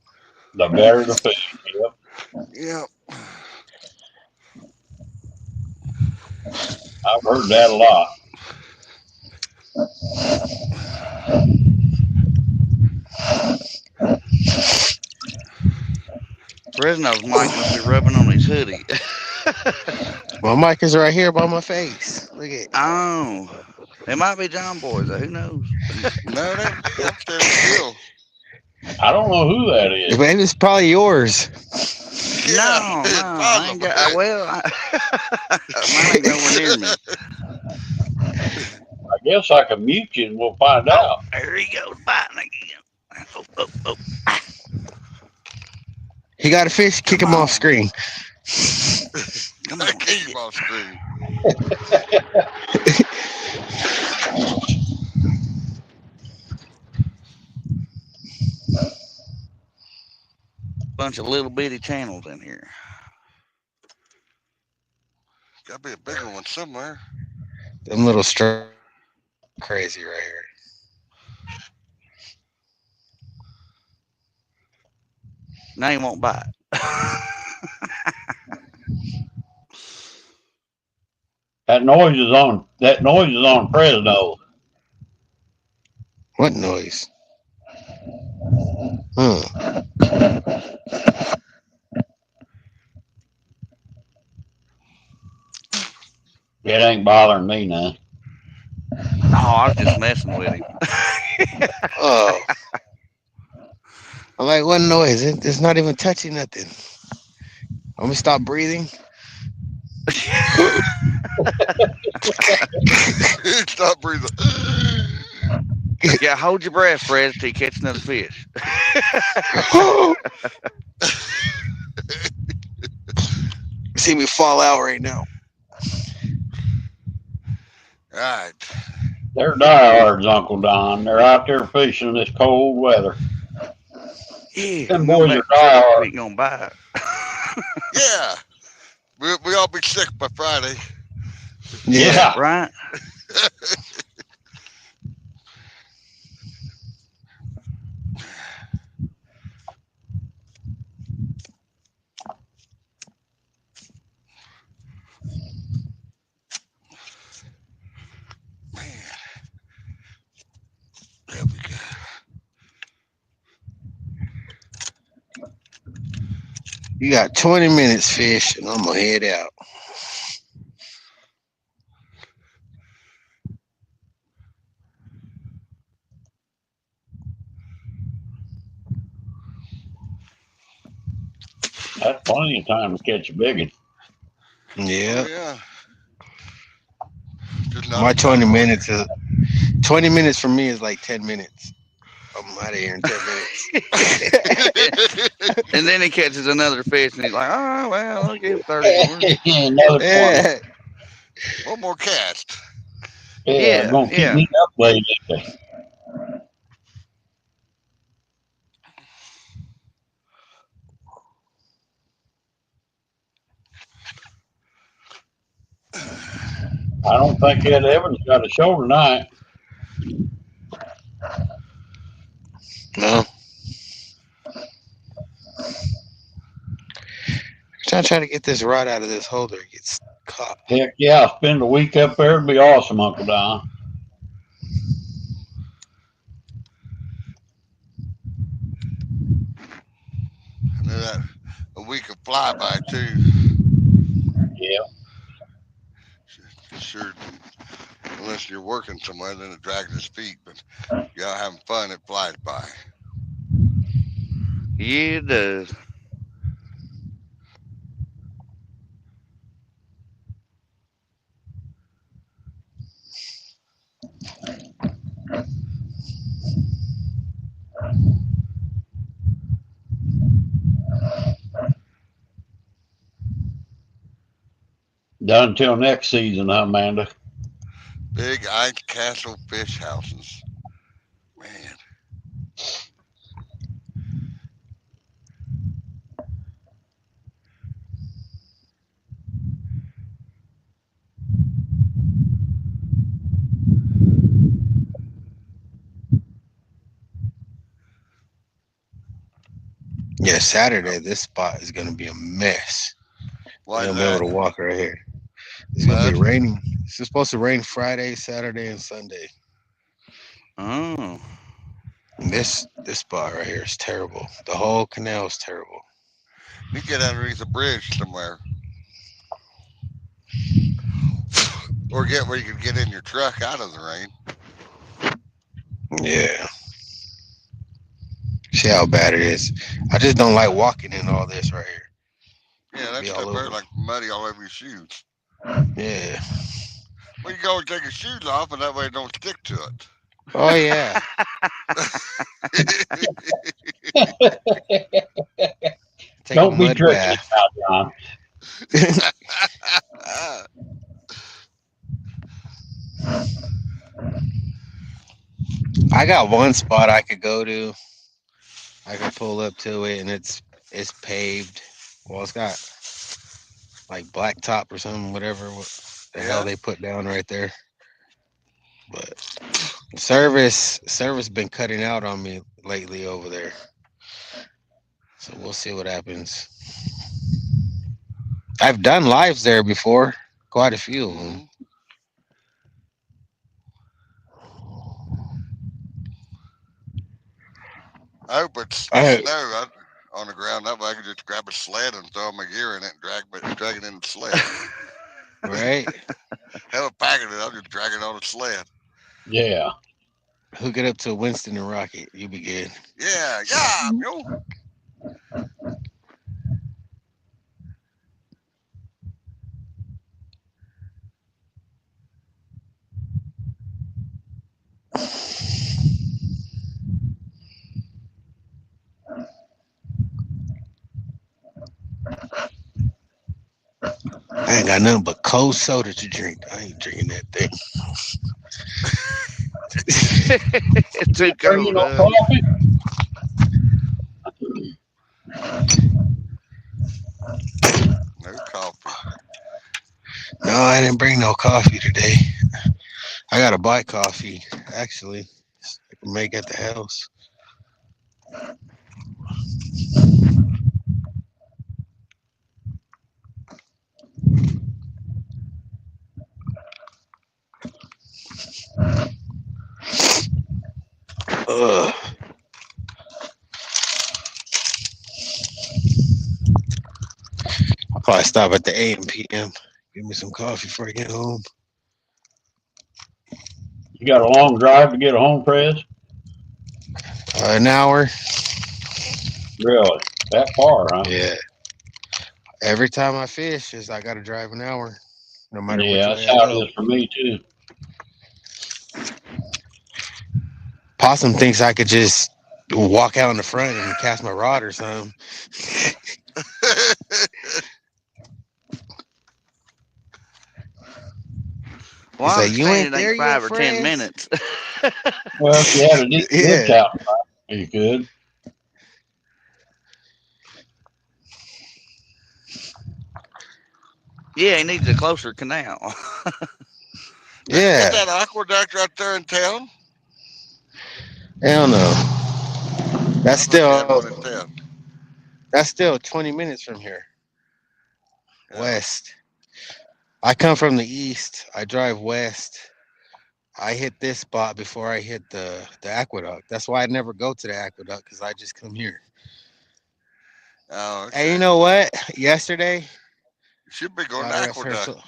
The better the fish. Yep. Yeah. I've heard that a lot. Fresno's mic must be rubbing on his hoodie. My mic is right here by my face. Look at it. Oh. It might be John Boy's, who knows? No, that's their deal. I don't know who that is. Maybe it's probably yours. No, I ain't got. Well, mine ain't nowhere near me. I guess I can mute you and we'll find out. There he goes biting again. Oh. He got a fish. Kick him off screen. Come on, Keep him off screen. Bunch of little bitty channels in here. Gotta be a bigger one somewhere. Them little crazy right here. Now he won't bite. That noise is on Fresno. What noise? It ain't bothering me none. Oh, I was just messing with him. Oh. I'm like, what noise? It's not even touching nothing. Let me stop breathing. Stop breathing. Yeah, hold your breath, Fred, till you catch another fish. See me fall out right now. All right. They're diehards, Uncle Don. They're out there fishing in this cold weather. Yeah, Them come on boys back are and say we diehards. ain't gonna buy it. Yeah. We all be sick by Friday. Yeah. Right? Man. There we go. You got 20 minutes, fish, and I'm gonna head out. That's plenty of time to catch a big one. Yeah. Oh, yeah. Just not My in 20 California. minutes is 20 minutes for me is like 10 minutes. I'm out of here in 10 minutes. And then he catches another fish and he's like, oh, well, I'll give him 30 more. Another 20. Yeah. One more cast. Yeah, gonna keep me up late. I don't think Ed Evans got a show tonight. No. I'm trying to get this rod out of this holder. It gets caught. Heck yeah, spend a week up there would be awesome, Uncle Don. And then that a week of flyby too. Yeah. Sure. Unless you're working somewhere, then it drags his feet. But y'all having fun, it flies by. Yeah, it does. Done until next season, huh, Amanda? Big ice castle fish houses. Man. Yeah, Saturday, this spot is going to be a mess. Why You're is going to be able that? to walk right here. It's going to be Mud? raining. It's supposed to rain Friday, Saturday, and Sunday. Oh. And this spot right here is terrible. The whole canal is terrible. You get underneath a bridge somewhere. Or get where you can get in your truck out of the rain. Yeah. See how bad it is. I just don't like walking in all this right here. Yeah, that Be stuff all there over. like muddy all over your shoes. Yeah. Well, you can always take your shoes off, and that way it don't stick to it. Oh, yeah. Take Don't a be mud tricky bath. now, John. I got one spot I could go to. I could pull up to it, and it's paved. Well, it's got like blacktop or something, whatever the hell they put down right there. But service been cutting out on me lately over there. So we'll see what happens. I've done lives there before, quite a few of them. I hope it's snow on the ground. That way I can just grab a sled and throw my gear in it and drag it in the sled. Right? Hell of packing it, I'll just drag it on the sled. Yeah. Hook it up to Winston and Rocket. You'll be good. Yeah. Yo. I ain't got nothing but cold soda to drink. I ain't drinking that thing. It's too Bring you cold, no huh? coffee? No coffee. No, I didn't bring no coffee today. I gotta buy coffee, actually. I can make at the house. Ugh. I'll probably stop at the 8 p.m. Give me some coffee before I get home. You got a long drive to get a home press? An hour. Really? That far, huh? Yeah. Every time I fish, I gotta drive an hour, no matter which Yeah, way that's I how it go. is for me too. Possum thinks I could just walk out in the front and cast my rod or something. Well, He's I like, "You understand ain't it ain't there yet, 5 or 10 friends?" minutes. Well, if you had a deep ditch Yeah. out, you could. Yeah, he needs a closer canal. Is Yeah. that aqueduct right there in town? Hell no. That's I thought they had still one in town. 20 minutes from here. Yeah. West. I come from the east. I drive west. I hit this spot before I hit the aqueduct. That's why I never go to the aqueduct, because I just come here. Oh, Hey, you okay. know what? Yesterday, You should be going God to rest her aqueduct. soul.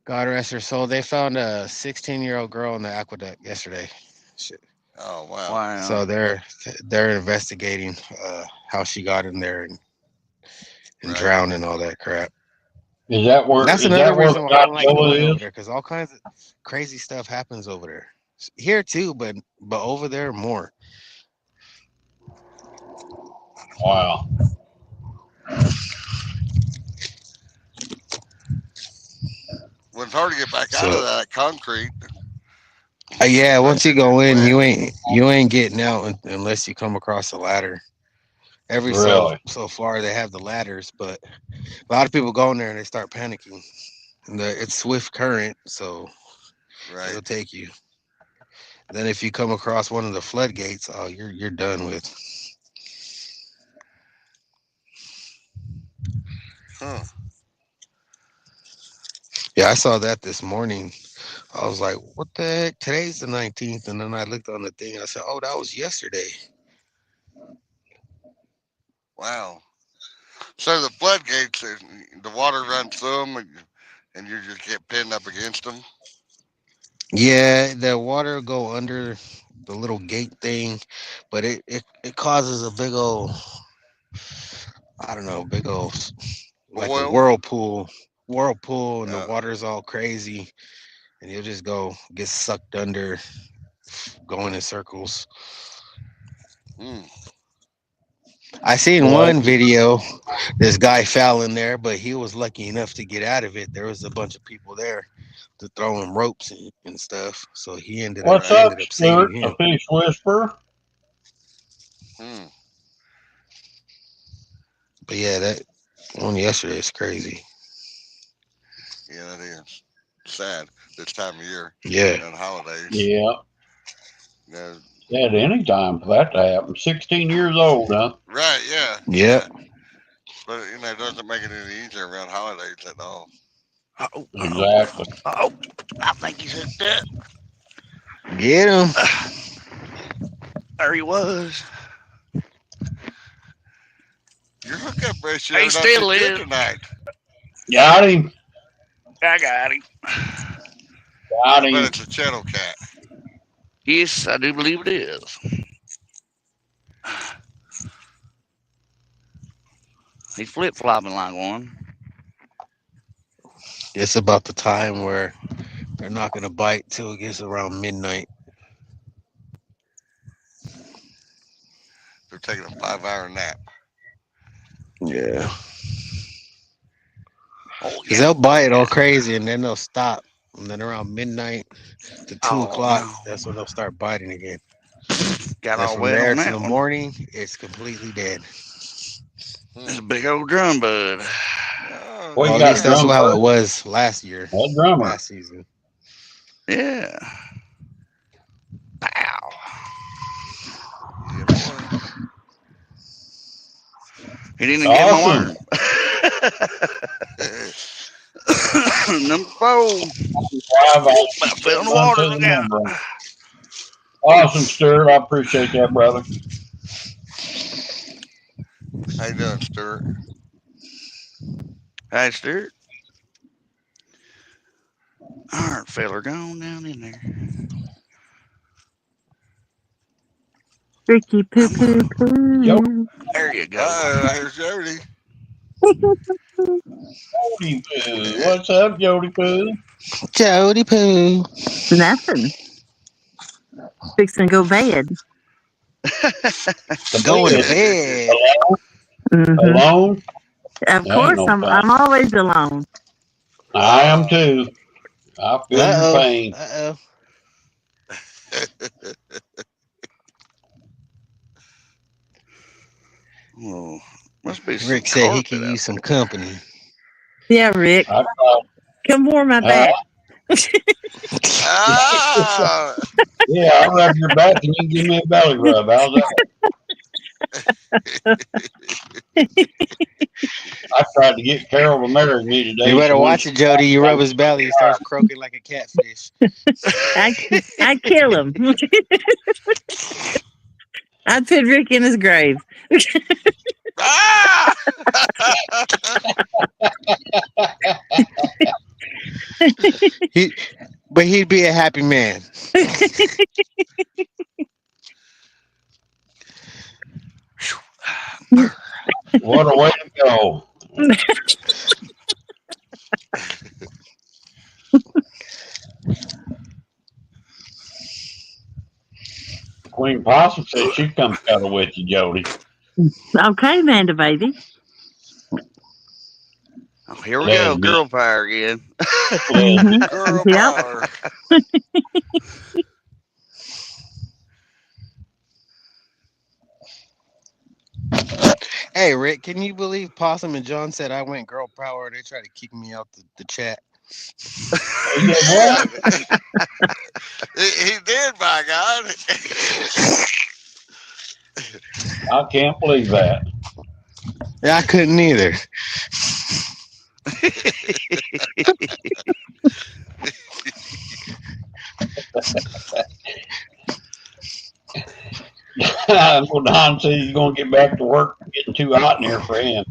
God rest her soul. They found a 16-year-old girl in the aqueduct yesterday. Shit. Oh, wow. Wow. So they're investigating how she got in there and Right. drowned and all that crap. Is that where? That's Is another that where reason the why I don't like going Godzilla over is? there, because all kinds of crazy stuff happens over there. Here too, but over there more. Wow. Well, it's hard to get back out of So that concrete, yeah, once especially you if it's go in, wet. you ain't getting out unless you come across a ladder. Every Really? so far they have the ladders, but a lot of people go in there and they start panicking. And it's swift current, so Right. it'll take you. Then if you come across one of the floodgates, oh, you're done with. Huh. Yeah, I saw that this morning. I was like, what the heck? Today's the 19th. And then I looked on the thing. I said, oh, that was yesterday. Wow. So the floodgates, the water runs through them, and you just get pinned up against them. Yeah, the water go under the little gate thing, but it causes a big old, I don't know, big old, like a Boil. whirlpool, and the Uh, water's all crazy. And you'll just get sucked under, going in circles. mm. I seen Well, one video. This guy fell in there, but he was lucky enough to get out of it. There was a bunch of people there to throw him ropes and stuff. So what's they Right. up, ended up saving Stuart? A him. fish whisperer? Mm. But yeah, that one yesterday is crazy. Yeah, that is sad this time of year Yeah. and holidays. Yeah. You know, At any time for that to happen. 16 years old, huh? right? Yeah. Yep. Yeah. But it doesn't make it any easier around holidays at all. Oh, Exactly. oh, I think he's hooked up. Get him. There he was. Your hookup ratio He not too still good is. tonight. Got him. I got him. Got I bet him. it's a channel cat. Yes, I do believe it is. He's flip flopping like one. It's about the time where they're not gonna bite till it gets around midnight. They're taking a 5-hour nap. Yeah. Oh Because yeah. they'll bite all crazy and then they'll stop And then around midnight to 2 Oh, o'clock, no. that's when they'll start biting again. Got And all from wet there on to that the one. morning, it's completely dead. It's a big old drum bud. Oh, Well, Well, you at got least that's drum how it bird, was last year, that drummer. last season. Yeah. Pow. yeah, boy. He didn't get my Awesome. worm. Number 4. Drive out, About fell in the run water. to Look the out. membrane. Awesome, Stuart. I appreciate that, brother. How you doing, Stuart? Hey, Stuart. All right, feller, go on down in there. Ricky poo poo Yo, poo. There you go. Oh, here's Jody. Jody Poo. What's up, Jody Poo? Jody Poo. Nothing. Fixing to go bed. Going to bed. bed. Mm-hmm. Alone? Of That ain't course, no I'm fun. always alone. I am too. I feel your Uh-oh. pain. Uh-oh. Oh, must be some Rick said he carpet could out use some company. Yeah, Rick. I tried. Come warm my back. Ah! Yeah, I'll rub your back and you give me a belly rub. How's that? I tried to get Carol to marry me today. You better so when watch she- it, Jody. You rub his belly, he starts croaking like a catfish. I kill him. I'd put Rick in his grave. Ah! But he'd be a happy man. What a way to go. Queen Possum said she'd come cuddle with you, Jody. Okay, Amanda, baby. Oh, here we go. Lesbian. Girl power again. Lesbian. Girl Yep. power. Hey, Rick, can you believe Possum and John said I went girl power? They tried to kick me out the chat. He did what? He did, by God. I can't believe that. Yeah, I couldn't either. Well, Don says he's going to get back to work. Getting too hot in here for him.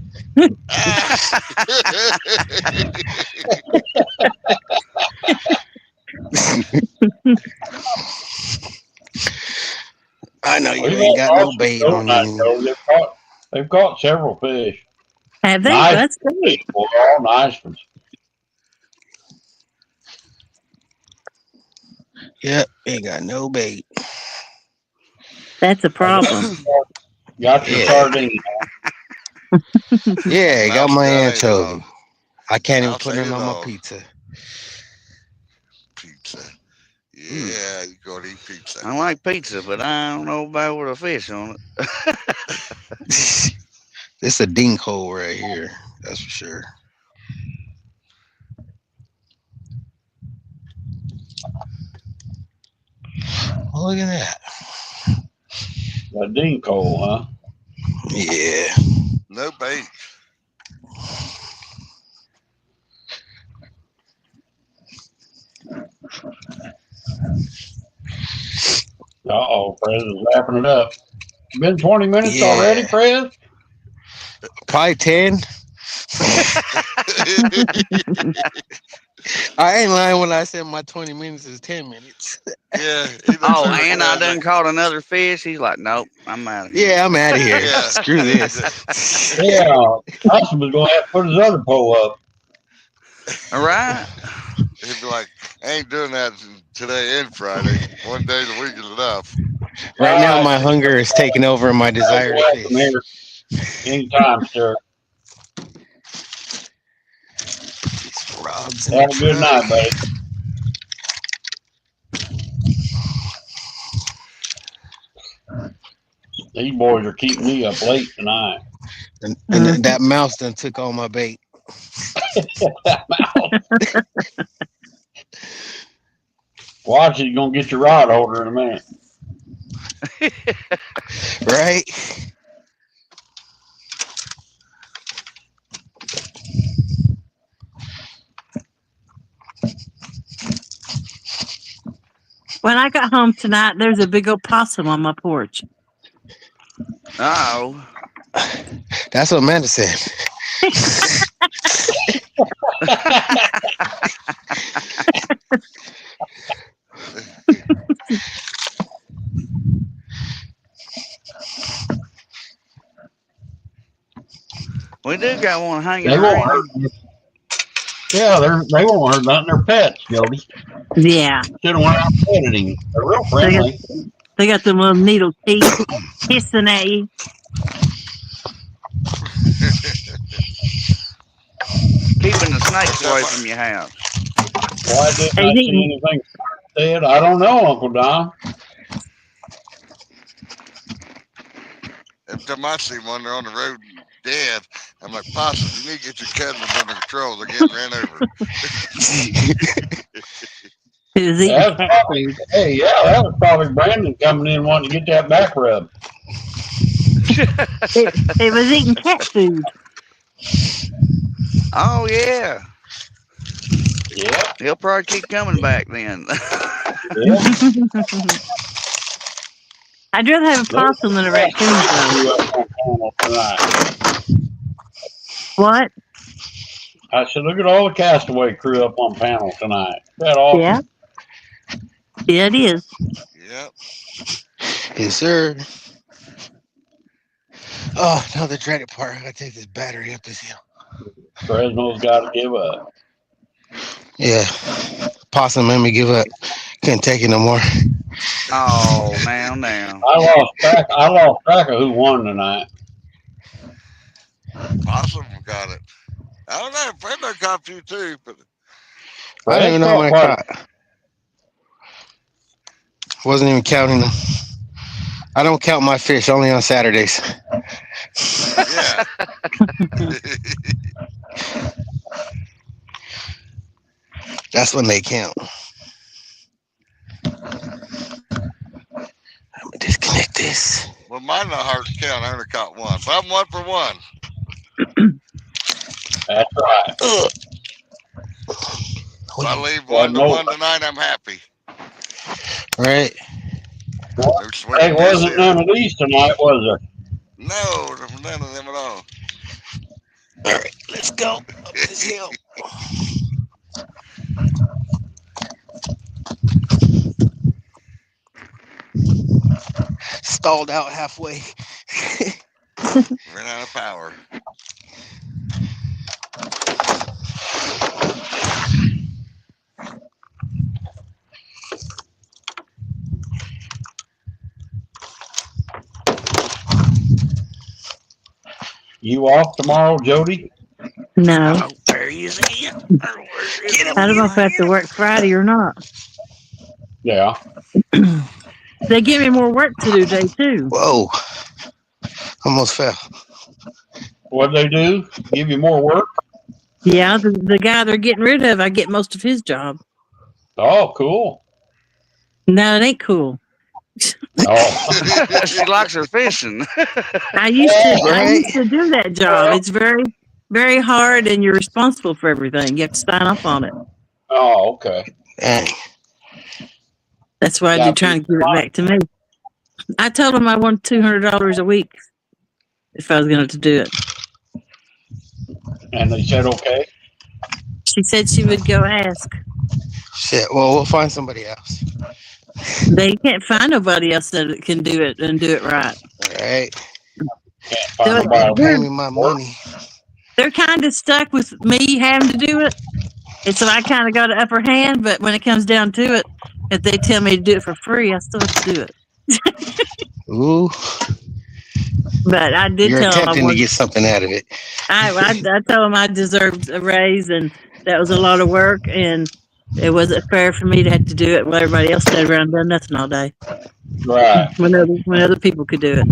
I know you We've ain't had got no awesome bait show on tonight, you. Joe. They've caught several fish. Have they? Nice That's fish, great. boy, all nice ones. Yep, ain't got no bait. That's a problem. Got your Yeah. sardine. Yeah, got Mouse my that ain't anchovy. all. I can't even Mouse put ain't it it on my all. pizza. Pizza. Yeah, you go to eat pizza. I like pizza, but I don't know about with a fish on it. This a dink hole right here. That's for sure. Oh, look at that. A dink hole, huh? Yeah. No bait. Uh-oh, Prez is wrapping it up. Been 20 minutes Yeah. already, Prez? Probably 10. I ain't lying when I said my 20 minutes is 10 minutes. Yeah. Oh, and I done caught another fish. He's like, nope, I'm out of here. Yeah, I'm out of here. Yeah. Screw this. Yeah, Possum was going to have to put his other pole up. All right. He'd be like, I ain't doing that today and Friday. One day a week is enough. Right now, my hunger is taking over my desire to Welcome fish. here. Anytime, sir. These frogs in Have the a good truck. night, buddy. These boys are keeping me up late tonight. And that mouse done took all my bait. That mouse. Watch it, you're gonna get your rod holder in a minute. Right? When I got home tonight, there's a big old possum on my porch. Oh. That's what Amanda said. We do got one hanging They won't around. hurt you. Yeah, they won't hurt nothing. They're pets, Jody. Yeah. Should have went out and petted him. They're real friendly. They got them little needle teeth hissing at you. Keeping the snakes away from your house. Why didn't I see anything said? I don't know, Uncle Don. Every time I see one, they're on the road dead. I'm like, Possum, you need to get your cousins under control. They're getting ran over. Hey, yeah, that was probably Brandon coming in wanting to get that back rub. It was eating cat food. Oh, yeah. Yeah. He'll probably keep coming back then. Yeah. I'd rather have a possum than a raccoon. What? I said, look at all the Castaway crew up on panel tonight. That awesome. Yeah. Yeah, it is. Yep. Yes, sir. Oh, no, the dreaded part. I gotta take this battery up this hill. Fresno's got to give up. Yeah. Possum made me give up. Couldn't take it no more. Oh, now. I lost track of who won tonight. Possum got it. I don't know. Fresno caught a few too, but I don't even know when I caught. Wasn't even counting them. I don't count my fish, only on Saturdays. yeah. That's when they count. I'm gonna disconnect this. Well, mine not hard to count. I only caught one, but I'm 1 for 1. That's right. If I leave 1 to 1 tonight, I'm happy. Right. Hey, wasn't none of these tonight, was there? No, none of them at all. All right, let's go up this hill. Stalled out halfway. Ran out of power. You off tomorrow, Jody? No. Oh, there he is again. I don't know if I have to work Friday or not. Yeah. They give me more work to do day too. Whoa. Almost fell. What'd they do? Give you more work? Yeah, the guy they're getting rid of, I get most of his job. Oh, cool. No, it ain't cool. Oh. She likes her fishing. I used to do that job. It's very, very hard, and you're responsible for everything. You have to sign up on it. Oh, okay. Dang. That's why they're trying to give it back to me. I told them I wanted $200 a week if I was going to do it. And they said okay. She said she would go ask. Shit. Well, we'll find somebody else. They can't find nobody else that can do it and do it right. All right. Can't find nobody. Pay me my money. They're kind of stuck with me having to do it. And so I kind of got an upper hand, but when it comes down to it, if they tell me to do it for free, I still have to do it. Ooh. But I did You're tell them attempting to get something out of it. I told them I deserved a raise, and that was a lot of work, and it wasn't fair for me to have to do it while everybody else stayed around and done nothing all day. Right. When other people could do it.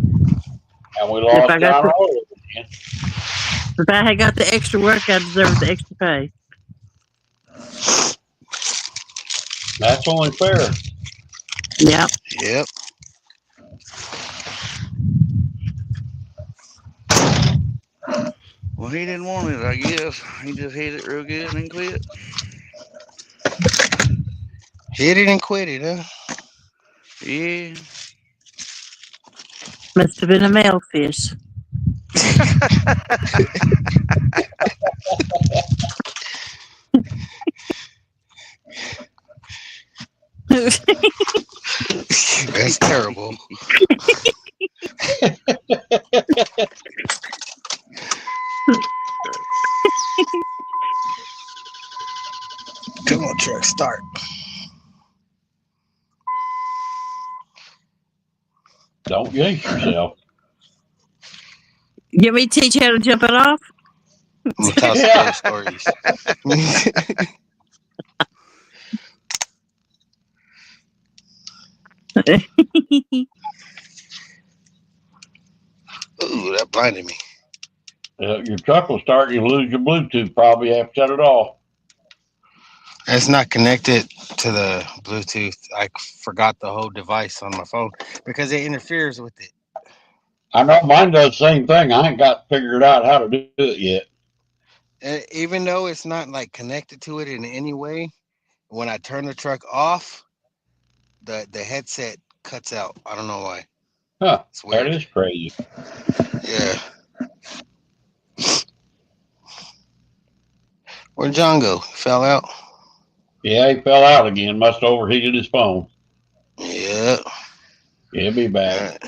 And we If I lost got John the Hoyle again. if I had got the extra work, I deserved the extra pay. That's only fair. Yeah. Yep. Well, he didn't want it, I guess. He just hit it real good and then quit. Hit it and quit it, huh? Yeah. Must have been a male fish. That's terrible. Come on, truck, start. Don't jinx yourself. You want me to teach you how to jump it off? I'm gonna tell some Yeah. stories. Ooh, that blinded me. Your truck will start. You lose your Bluetooth. Probably have to shut it off. It's not connected to the Bluetooth. I forgot the whole device on my phone because it interferes with it. I know mine does the same thing. I ain't got figured out how to do it yet. Even though it's not like connected to it in any way, when I turn the truck off, the headset cuts out. I don't know why. Huh. It's That weird. is crazy. Yeah. Where'd John go? Fell out? Yeah, he fell out again. Must have overheated his phone. Yeah. He'll be back.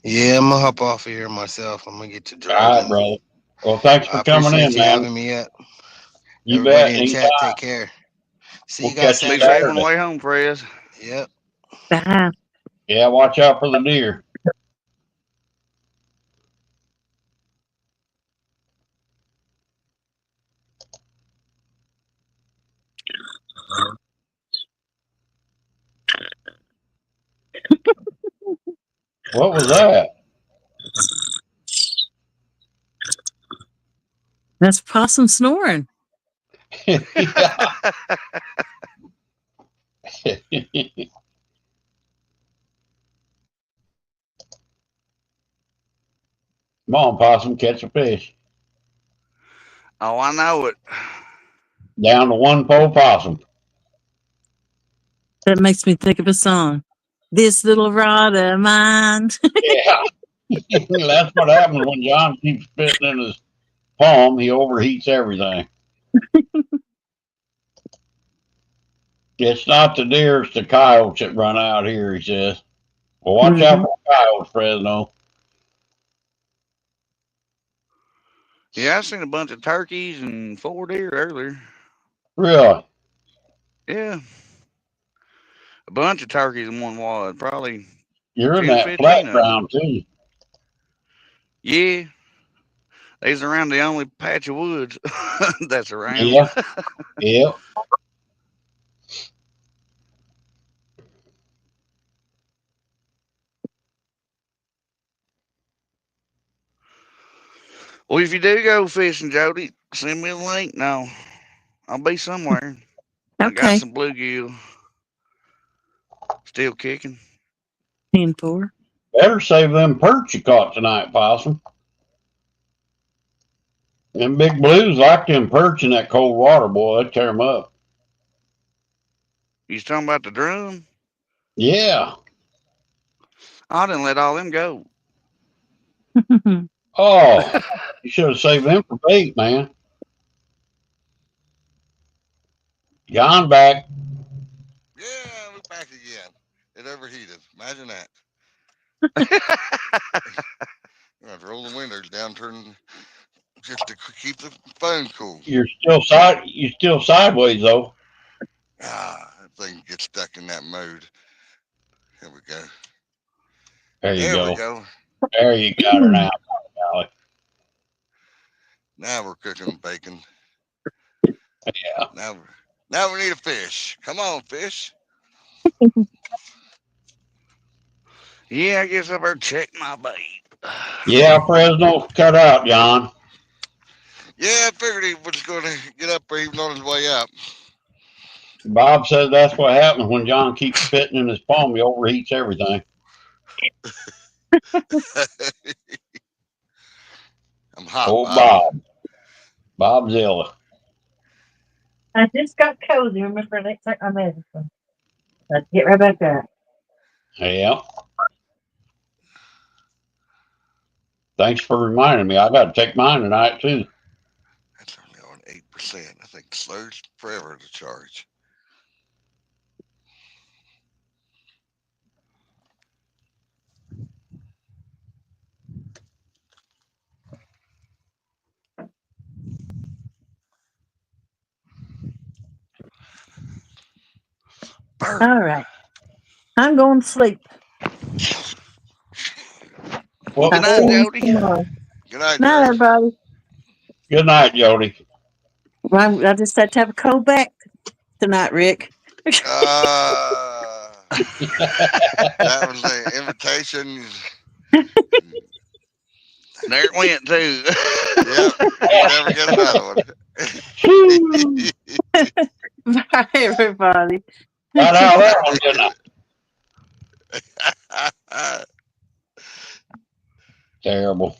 Yeah, I'm gonna hop off of here myself. I'm gonna get to All driving. right, brother. Well, thanks for I coming appreciate in, you man. having me up. You Everybody bet. in Anytime. chat, take care. See We'll you guys catch you Be safe on the Saturday. way home, Prez. Yep. Bye. Yeah, watch out for the deer. What was that? That's possum snoring. Come on, possum, catch a fish. Oh, I know it. Down to one pole possum. That makes me think of a song. This little rod of mine. Yeah. That's what happens when John keeps spitting in his palm. He overheats everything. It's not the deer, it's the coyotes that run out here, he says. Well, watch out for coyotes, Fresno. Yeah, I seen a bunch of turkeys and 4 deer earlier. Really? Yeah. A bunch of turkeys in one wad. Probably You're in 10, that 15 flat of them. ground, too. Yeah. They's around the only patch of woods that's around. Yeah. Yeah. Well, if you do go fishing, Jody, send me a link. Now, I'll be somewhere. I got Okay. some bluegill still kicking. 10-4. Better save them perch you caught tonight, possum. Them big blues like them perch in that cold water, boy. They tear them up. You talking about the drum? Yeah. I didn't let all them go. Oh, you should have saved them for bait, man. John back. Yeah, we're back again. It overheated. Imagine that. You have to roll the windows down, turn just to keep the phone cool. You're still sideways though. Ah, that thing gets stuck in that mode. Here we go. There you There we go. go. There you got her now. Golly. Now we're cooking bacon. Yeah. Now Now we need a fish. Come on, fish. Yeah, I guess I better check my bait. Yeah, Fresno's cut out, John. Yeah, I figured he was going to get up there even on his way up. Bob says that's what happens when John keeps spitting in his palm. He overheats everything. I'm hot, Oh, Bob. Bobzilla. I just got cozy. Remember, I take my medicine. Let's get right back up. Yeah. Thanks for reminding me. I got to take mine tonight too. That's only on 8%. I think slows forever to charge. Bird. All right. I'm going to sleep. Well, Good I'll night, see you Jody. tomorrow. Good night, Night, Jody. everybody. good night, Jody. Well, I just had to have a cold back tonight, Rick. That was the invitation. There it went, too. Yep, you never get another one. Bye, everybody. Got out of that one, didn't I? Terrible.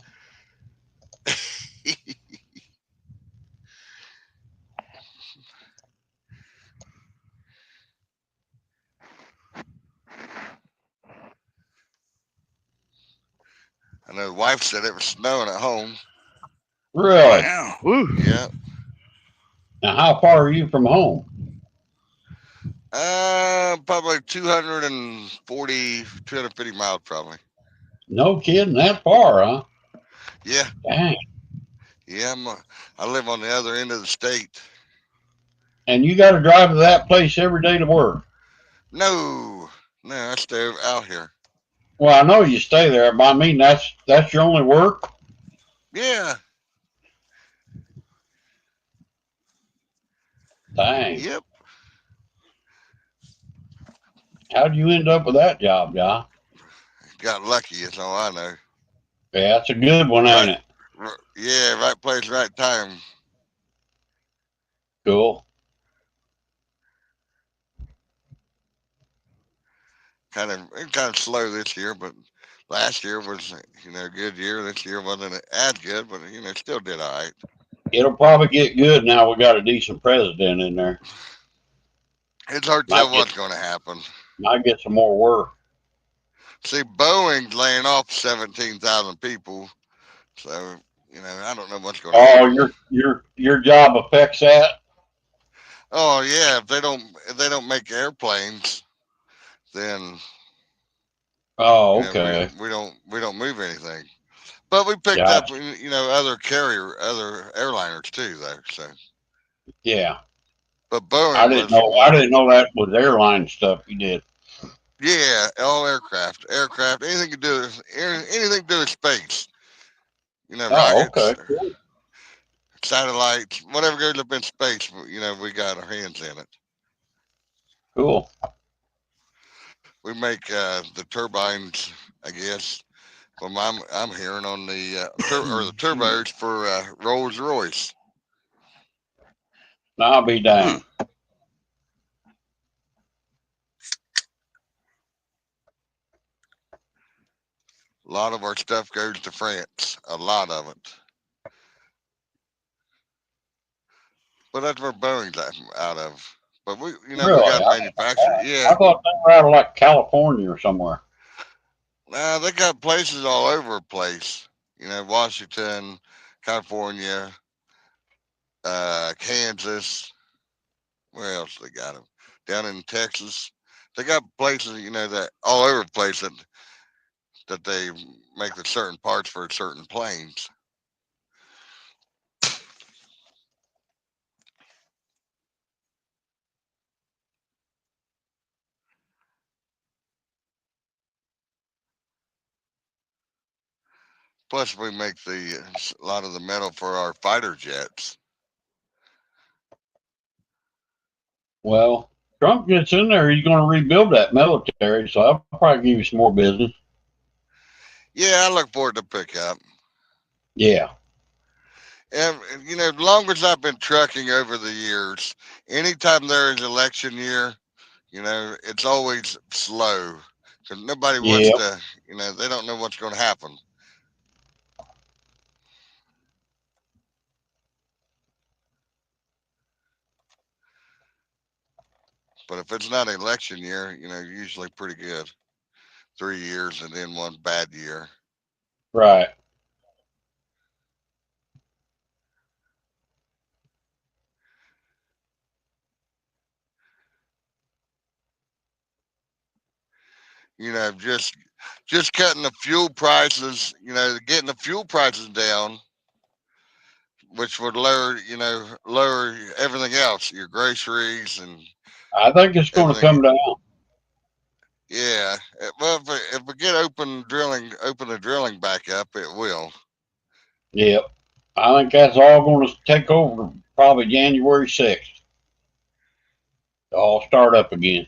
I know the wife said it was snowing at home. Really? Wow. Woo. Yeah. Now, how far are you from home? Probably 240, 250 miles, probably. No kidding, that far, huh? Yeah. Dang. Yeah, I live on the other end of the state. And you got to drive to that place every day to work. No, I stay out here. Well, I know you stay there, but I mean that's your only work. Yeah. Dang. Yep. How'd you end up with that job, John? Got lucky, is all I know. Yeah, that's a good one, ain't it? Yeah, right place, right time. Cool. Kind of slow this year, but last year was a good year. This year wasn't as good, but still did all right. It'll probably get good now we got a decent president in there. It's hard to tell what's going to happen. Might get some more work. See, Boeing's laying off 17,000 people, so I don't know what's going to happen. Oh, your job affects that? Oh yeah, if they don't make airplanes, then Oh, okay. we don't move anything. But we picked up other airliners too, though. So yeah. But Boeing I didn't know that was airline stuff you did. Yeah, all aircraft, anything to do with space. Oh, Rockets, okay. Cool. satellites, whatever goes up in space. We got our hands in it. Cool. We make the turbines, I guess. From I'm hearing on the the turbos for Rolls Royce. I'll be dang. A lot of our stuff goes to France. A lot of it. But that's where Boeing's out of. But we Really? we got manufactured. Yeah. I thought they were out of like California or somewhere. Nah, they got places all over the place. Washington, California, Kansas. Where else they got them? Down in Texas. They got places, that all over the place that they make the certain parts for certain planes. Plus, we make a lot of the metal for our fighter jets. Well, Trump gets in there, he's going to rebuild that military, so I'll probably give you some more business. Yeah, I look forward to pick up. Yeah. And you know, long as I've been trucking over the years, anytime there is election year, you know, it's always slow because nobody wants Yeah. to. You know, they don't know what's going to happen. But if it's not election year, you know, usually pretty good. 3 years and then one bad year. Right. You know, just cutting the fuel prices. You know, getting the fuel prices down, which would lower, you know, lower everything else, your groceries and I think it's going to everything. come down. Yeah. Well, if we get open the drilling back up, it will. Yep. I think that's all going to take over probably January 6th. All start up again.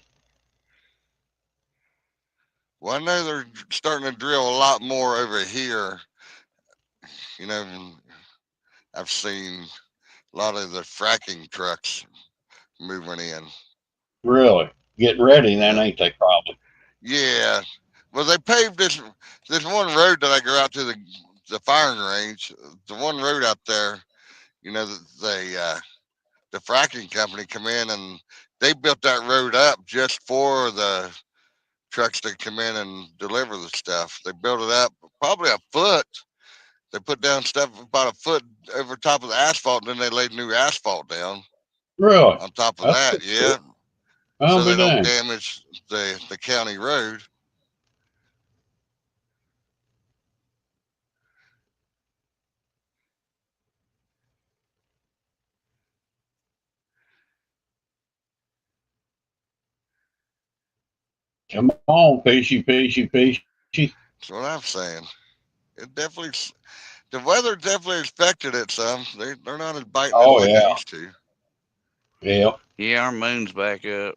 Well, I know they're starting to drill a lot more over here. You know, I've seen a lot of the fracking trucks moving in. Really. Getting ready then, Yeah. ain't they, probably? Yeah. Well, they paved this one road that I go out to the firing range. The one road out there, you know, the fracking company come in and they built that road up just for the trucks to come in and deliver the stuff. They built it up probably a foot. They put down stuff about a foot over top of the asphalt, and then they laid new asphalt down Really? on top of That's that. pretty cool. Yeah, I'll so be they don't damned. damage the county road. Come on, Fishy, Fishy, Fishy. That's what I'm saying. It definitely, the weather definitely affected it some. They're not as biting as Oh, like they yeah. used to. Yep. Yeah, our moon's back up.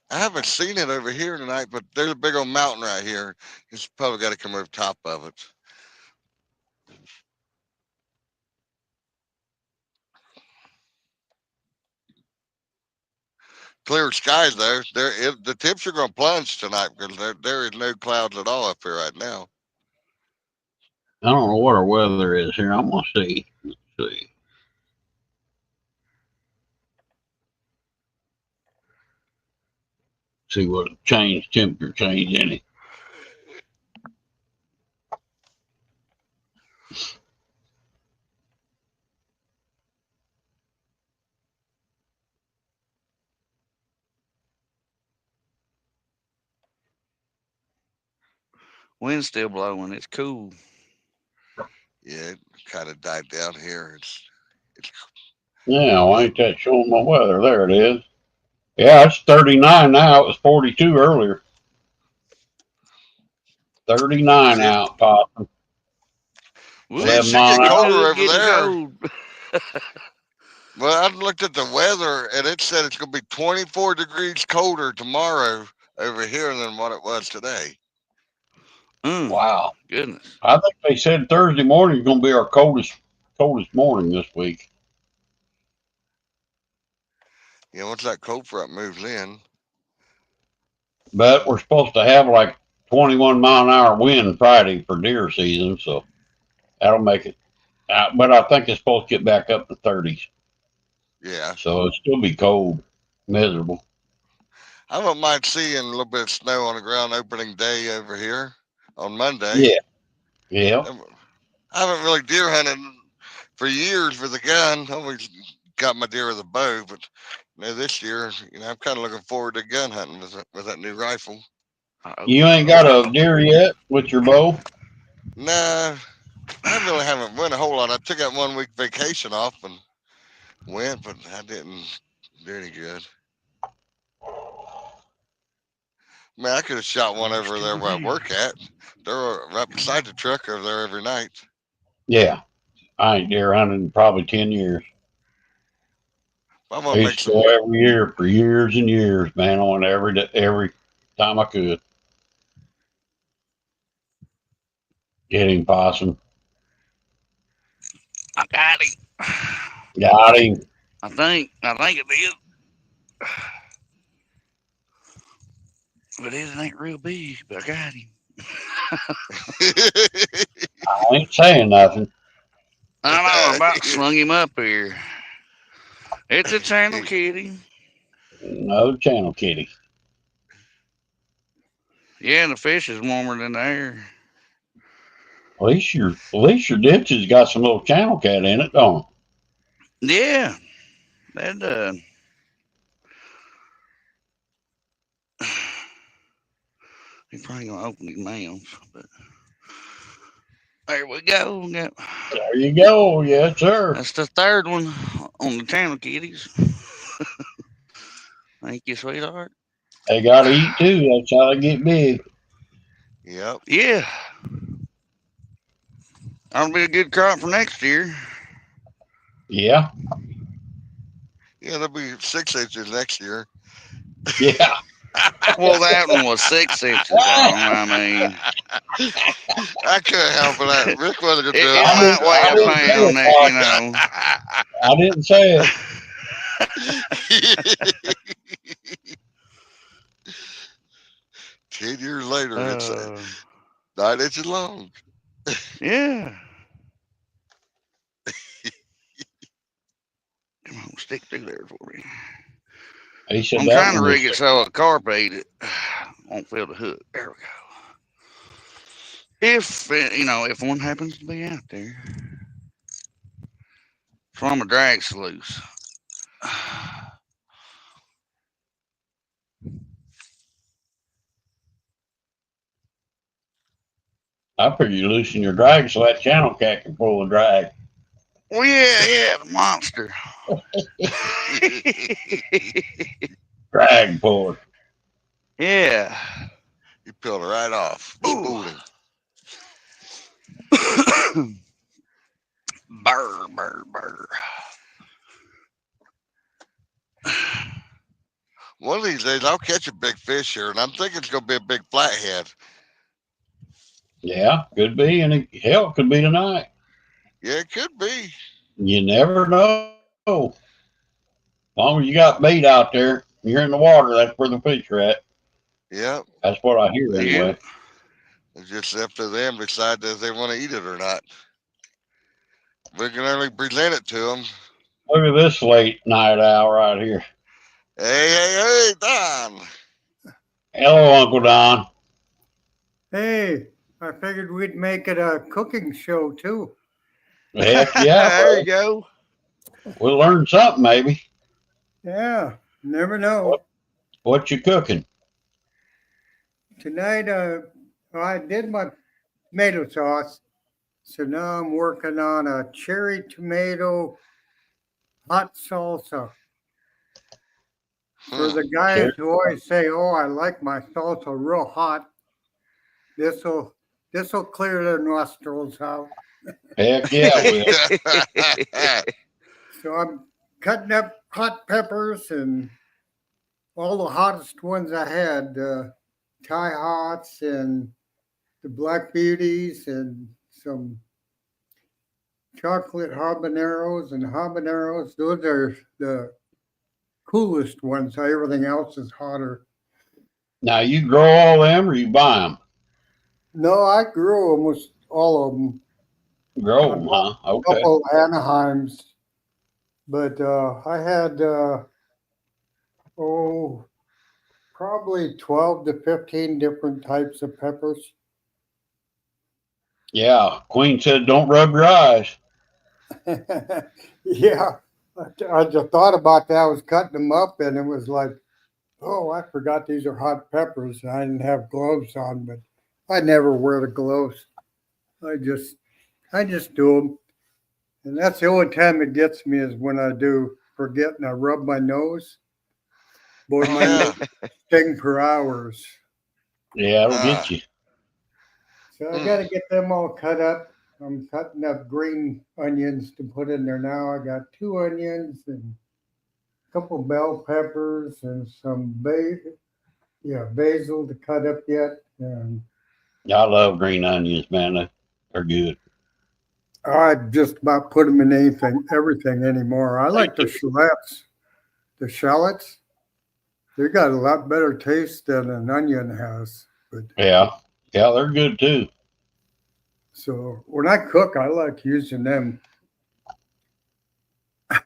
I haven't seen it over here tonight, but there's a big old mountain right here. It's probably got to come over top of it. Clear skies though. The tips are going to plunge tonight because there is no clouds at all up here right now. I don't know what our weather is here. I'm going to see. Let's see. See what temperature change any. Wind's still blowing. It's cool. Yeah, it kind of died down here. It's Yeah, well, yeah. ain't that showing my weather? There it is. Yeah, it's 39 now. It was 42 earlier. 39 Shit. out, Possum. Woo, See, it 11 should mile get an hour. colder good over getting there. cold. Well, I looked at the weather and it said it's going to be 24 degrees colder tomorrow over here than what it was today. Wow. Goodness. I think they said Thursday morning is going to be our coldest morning this week. Yeah, once that cold front moves in. But we're supposed to have like 21 mile an hour wind Friday for deer season, so that'll make it. But I think it's supposed to get back up to 30s, Yeah. so it'll still be cold, miserable. I don't mind seeing a little bit of snow on the ground opening day over here on Monday. Yeah, yeah. I haven't really deer hunted for years with a gun. I always got my deer with a bow, but you know, this year, you know, I'm kind of looking forward to gun hunting with that new rifle. You ain't got a deer yet with your bow? Nah, I really haven't went a whole lot. I took that 1 week vacation off and went, but I didn't do any good. Man, I could have shot one over there where I work at. They're right beside the truck over there every night. Yeah, I ain't deer hunted in probably 10 years. I'm I gonna make used to some. go every year for years and years, man. I went every time I could. Getting possum. I got him. Got him. I think it is. But it ain't real big, but I got him. I ain't saying nothing. I know, I about slung him up here. It's a channel kitty. No channel kitty. Yeah, and the fish is warmer than the air. At least your ditch has got some little channel cat in it, don't it? Yeah, that he probably gonna open his mouth, but there we go. There you go. Yes, sir. That's the third one on the channel kitties. Thank you, sweetheart. They got to eat too. That's how they get big. Yep. Yeah, that'll be a good crop for next year. Yeah. Yeah, there'll be 6 inches next year. Yeah. Well, that one was 6 inches long. I mean, I couldn't help it. Rick wasn't gonna do it it. might weigh a didn't say pound, it, you know. I didn't say it. 10 years later, it's 9 inches long. Yeah. Come on, stick through there for me. He said I'm that trying to one was rig it so a carp ate it. Won't feel the hook. There we go. If if one happens to be out there, so I'm a drag sluice. I figure you loosen your drag so that channel cat can pull the drag. Well, yeah, the monster. Drag puller. Yeah. You peeled it right off. Ooh. Spooling. Burr. One of these days, I'll catch a big fish here, and I'm thinking it's gonna be a big flathead. Yeah, could be, and hell, it could be tonight. Yeah, it could be. You never know. As long as you got bait out there, you're in the water. That's where the fish are at. Yep. That's what I hear anyway. It's just up to them to decide if they want to eat it or not. We can only present it to them. Look at this late night owl right here. Hey, Don. Hello, Uncle Don. Hey, I figured we'd make it a cooking show too. Heck yeah. There you go. We'll learn something maybe. Yeah, never know. What you cooking? Tonight, I did my tomato sauce, so now I'm working on a cherry tomato hot salsa. For the guys who always say, "Oh, I like my salsa real hot," this'll clear their nostrils out. Heck yeah, it will. So I'm cutting up hot peppers and all the hottest ones I had, Thai hots and the black beauties and some chocolate habaneros and habaneros. Those are the coolest ones. Everything else is hotter. Now you grow all them or you buy them? No, I grew almost all of them. Grow them, huh? A Okay. couple Anaheims, but I had probably 12 to 15 different types of peppers. Yeah, Queen said don't rub your eyes. Yeah, I just thought about that. I was cutting them up, and it was like, oh, I forgot these are hot peppers. And I didn't have gloves on, but I never wear the gloves. I just do them, and that's the only time it gets me is when I do forget and I rub my nose. Boy, my nose sting for hours. Yeah, it'll get you. So I got to get them all cut up. I'm cutting up green onions to put in there now. I got 2 onions and couple bell peppers and some basil to cut up yet. And I love green onions, man. They're good. I just about put them in everything anymore. I like the shallots. They got a lot better taste than an onion has. But Yeah, they're good too. so when I cook, I like using them.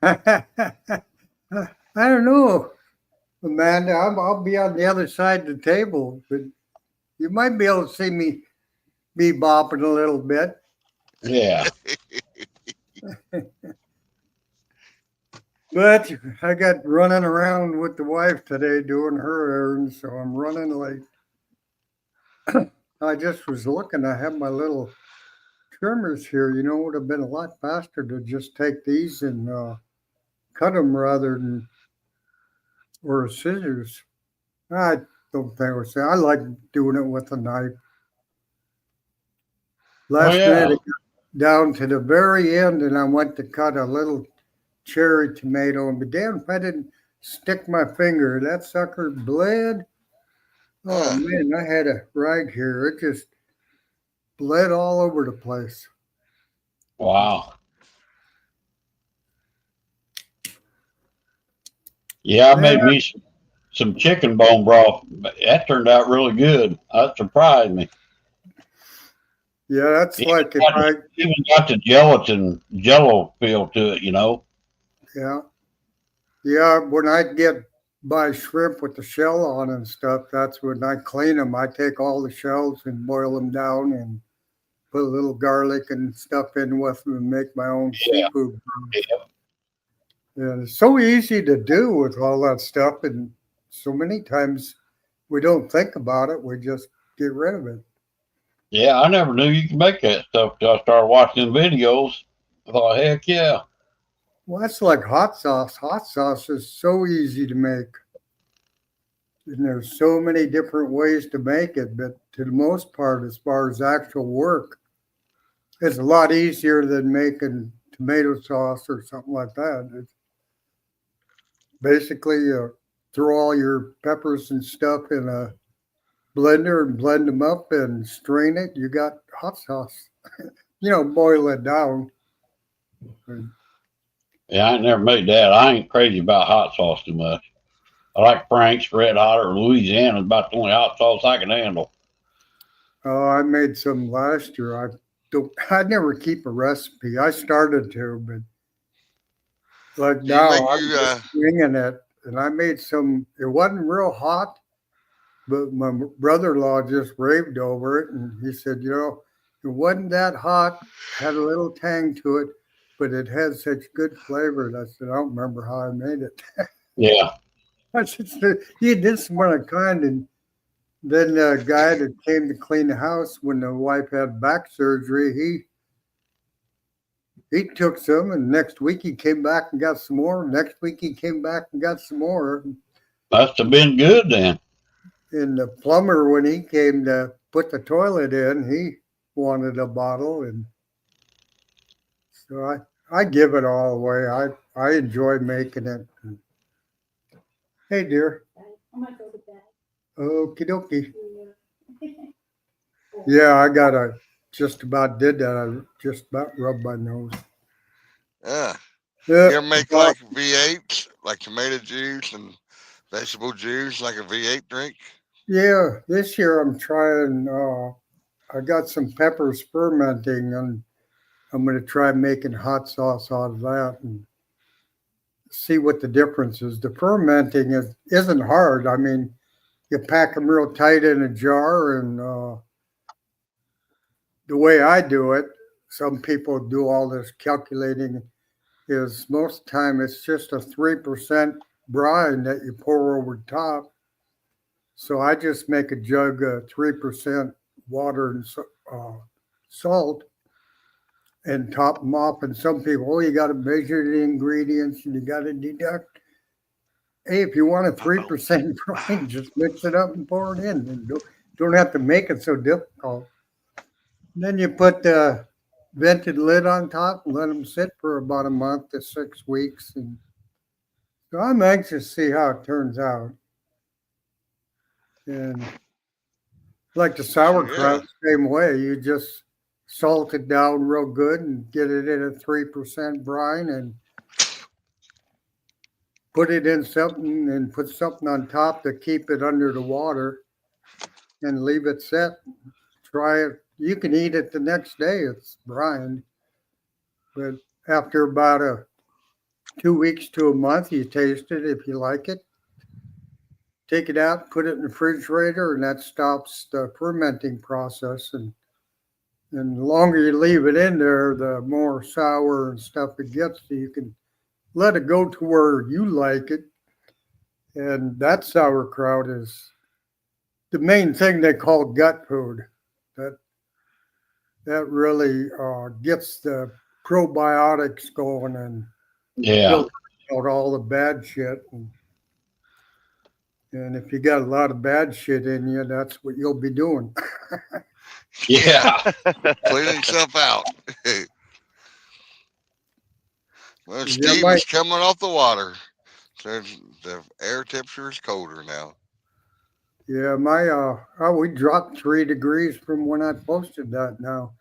I don't know, Amanda. I'll be on the other side of the table, but you might be able to see me be bopping a little bit. Yeah. But I got running around with the wife today doing her errands, so I'm running late. I just was looking. I have my little trimmers here. You know, it would have been a lot faster to just take these and cut them rather than or scissors. I don't think it was. I like doing it with a knife. Last night, I got down to the very end, and I went to cut a little cherry tomato, and be damned if I didn't stick my finger. That sucker bled. Oh man, I had a right here. It just bled all over the place. Wow. Yeah, I made me some chicken bone broth. That turned out really good. That surprised me. Yeah, that's even like if I even got the jello feel to it, you know. Yeah. Yeah, when I get buy shrimp with the shell on and stuff, that's when I clean them. I take all the shells and boil them down and put a little garlic and stuff in with them and make my own seafood. And it's so easy to do with all that stuff, and so many times we don't think about it. We just get rid of it. Yeah, I never knew you could make that stuff till I started watching videos. I thought, heck yeah. Well, that's like hot sauce. Hot sauce is so easy to make. And there's so many different ways to make it, but to the most part, as far as actual work, it's a lot easier than making tomato sauce or something like that. It's basically throw all your peppers and stuff in a blender and blend them up and strain it. You got hot sauce. Boil it down. Yeah, I ain't never made that. I ain't crazy about hot sauce too much. I like Frank's Red Hot or Louisiana. About the only hot sauce I can handle. Oh, I made some last year. I never keep a recipe. I started to, but like now I'm just winging it. And I made some. It wasn't real hot, but my brother-in-law just raved over it, and he said, it wasn't that hot. Had a little tang to it, but it had such good flavor. And I said, I don't remember how I made it. Yeah. I said, you did some one of kind, and then the guy that came to clean the house when the wife had back surgery, he took some, and next week he came back and got some more. Next week he came back and got some more. Must have been good then. And the plumber, when he came to put the toilet in, he wanted a bottle, and so I give it all away. I enjoy making it. Hey, dear. Okie dokie. Yeah, I just about did that. I just about rubbed my nose. Yeah. You ever make like V8s, like tomato juice and vegetable juice, like a V8 drink? Yeah, this year I'm trying. I got some peppers fermenting, and I'm going to try making hot sauce out of that and see what the difference is. The fermenting isn't hard. I mean, you pack them real tight in a jar, and the way I do it, some people do all this calculating, is most of the time it's just a 3% brine that you pour over the top. So I just make a jug of 3% water and salt and top them off. And some people, you got to measure the ingredients and you got to deduct. Hey, if you want a 3% brine, just mix it up and pour it in. And don't have to make it so difficult. Then you put the vented lid on top and let them sit for about a month to 6 weeks. And So I'm anxious to see how it turns out. And like the sauerkraut, same way. You just salt it down real good and get it in a 3% brine and put it in something and put something on top to keep it under the water and leave it set. Try it. You can eat it the next day. It's brined. But after about 2 weeks to a month, you taste it if you like it. Take it out, put it in the refrigerator, and that stops the fermenting process. And the longer you leave it in there, the more sour and stuff it gets. So you can let it go to where you like it. And that sauerkraut is the main thing they call gut food. That really gets the probiotics going and filters out all the bad shit. And if you got a lot of bad shit in you, that's what you'll be doing. Yeah. Cleaning stuff out. Well, Yeah, Steve is coming off the water. So the air temperature is colder now. Yeah, we dropped 3 degrees from when I posted that now.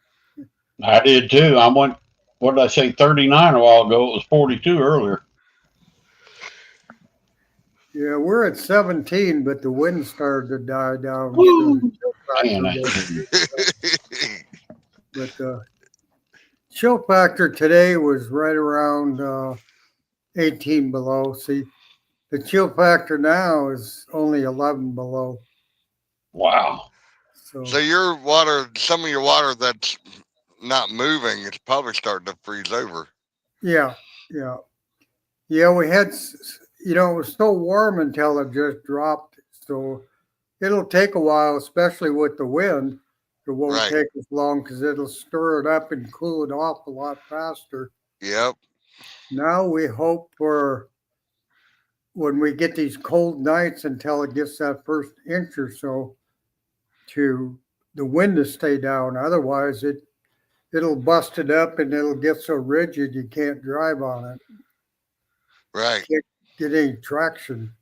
I did too. I went, what did I say, 39 a while ago? It was 42 earlier. Yeah, we're at 17, but the wind started to die down. But the chill factor today was right around 18 below. See, the chill factor now is only 11 below. Wow. So your water, some of your water that's not moving, it's probably starting to freeze over. Yeah. We had, it was so warm until it just dropped. So it'll take a while, especially with the wind. It won't take as long because it'll stir it up and cool it off a lot faster. Yep. Now we hope for when we get these cold nights until it gets that first inch or so to the wind to stay down. Otherwise, it'll bust it up and it'll get so rigid you can't drive on it. Right. Can't get any traction.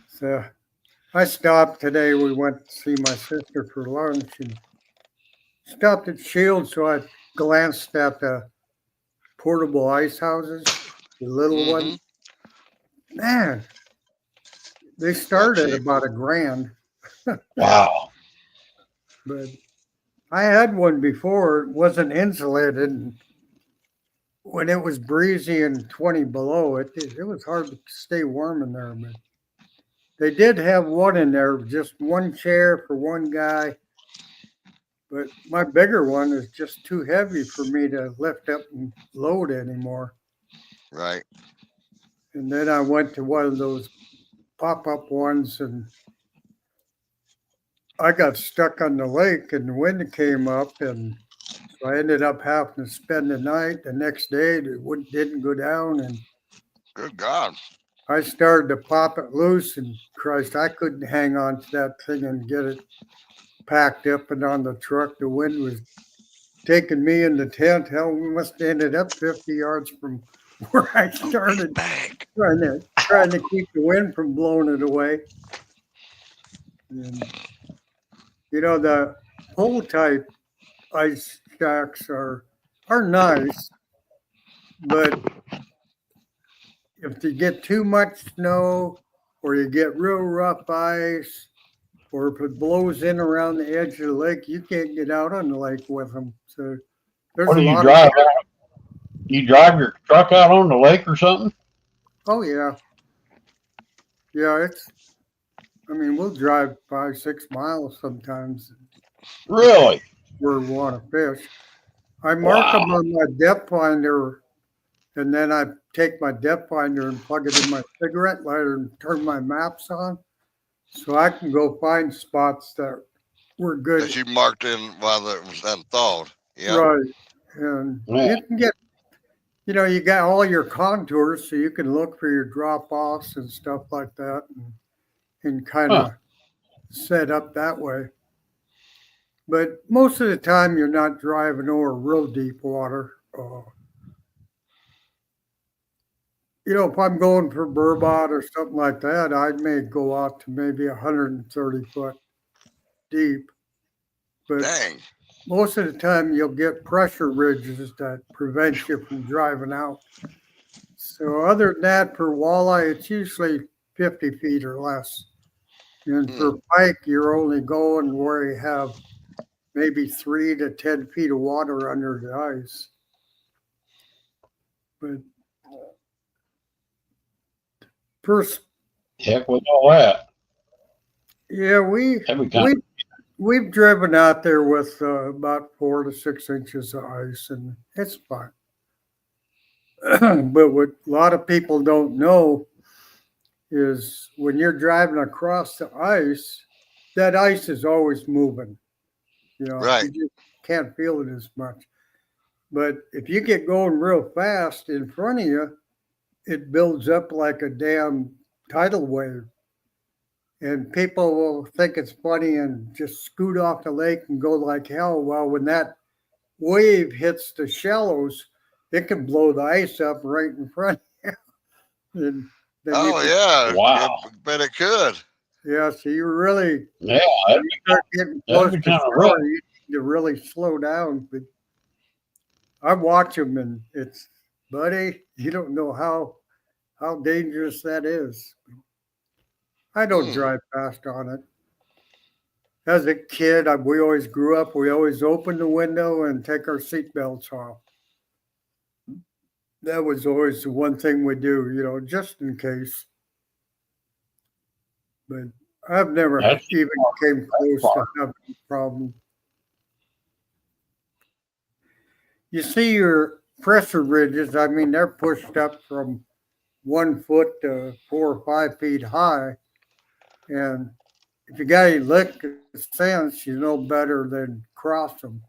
So I stopped today. We went to see my sister for lunch and stopped at Shields. So I glanced at the portable ice houses, the little ones. Man, they start at about $1,000. Wow. But I had one before. It wasn't insulated. And when it was breezy and 20 below, it was hard to stay warm in there. But they did have one in there, just one chair for one guy. But my bigger one is just too heavy for me to lift up and load anymore. Right. And then I went to one of those pop-up ones and I got stuck on the lake and the wind came up and so I ended up having to spend the night. The next day the wind didn't go down and good God. I started to pop it loose and Christ, I couldn't hang on to that thing and get it packed up and on the truck. The wind was taking me in the tent. Hell, we must have ended up 50 yards from where I started, trying to keep the wind from blowing it away. And, the pole type ice shacks are nice, but if you get too much snow or you get real rough ice, or if it blows in around the edge of the lake, you can't get out on the lake with them. So there's What a do you lot drive out? You drive your truck out on the lake or something? Oh yeah. Yeah, we'll drive 5-6 miles sometimes. Really? Where we want to fish. I mark them on my depth finder, and then I take my depth finder and plug it in my cigarette lighter and turn my maps on, so I can go find spots that were good. That you marked in while it was unthawed. Yeah. Right. And you can get, you got all your contours, so you can look for your drop offs and stuff like that, and kind of set up that way. But most of the time, you're not driving over real deep water. if I'm going for burbot or something like that, I may go out to maybe 130 foot deep. But Dang. most of the time, you'll get pressure ridges that prevent you from driving out. So other than that, for walleye, it's usually 50 feet or less. And for pike, you're only going where you have maybe 3 to 10 feet of water under the ice. But first, Heck with all that. yeah, That'd be kind we've driven out there with about 4 to 6 inches of ice, and it's fine. But what a lot of people don't know is when you're driving across the ice, that ice is always moving. Right. You just can't feel it as much. But if you get going real fast in front of you, it builds up like a damn tidal wave. And people will think it's funny and just scoot off the lake and go like hell. Well, when that wave hits the shallows, it can blow the ice up right in front of you. And then Oh yeah. Wow. Bet it could. so you really, Yeah, when you start getting close that'd to be kind of rough. shore, you need to really slow down. But I watch them, and it's, buddy, you don't know how dangerous that is. I don't drive fast on it. As a kid, we always grew up, we always open the window and take our seatbelts off. That was always the one thing we do, just in case. But I've never That's even came close to smart. having a problem. You see your pressure ridges, I mean, they're pushed up from 1 foot to 4 or 5 feet high. And if you got any lick of sense, you know better than cross them.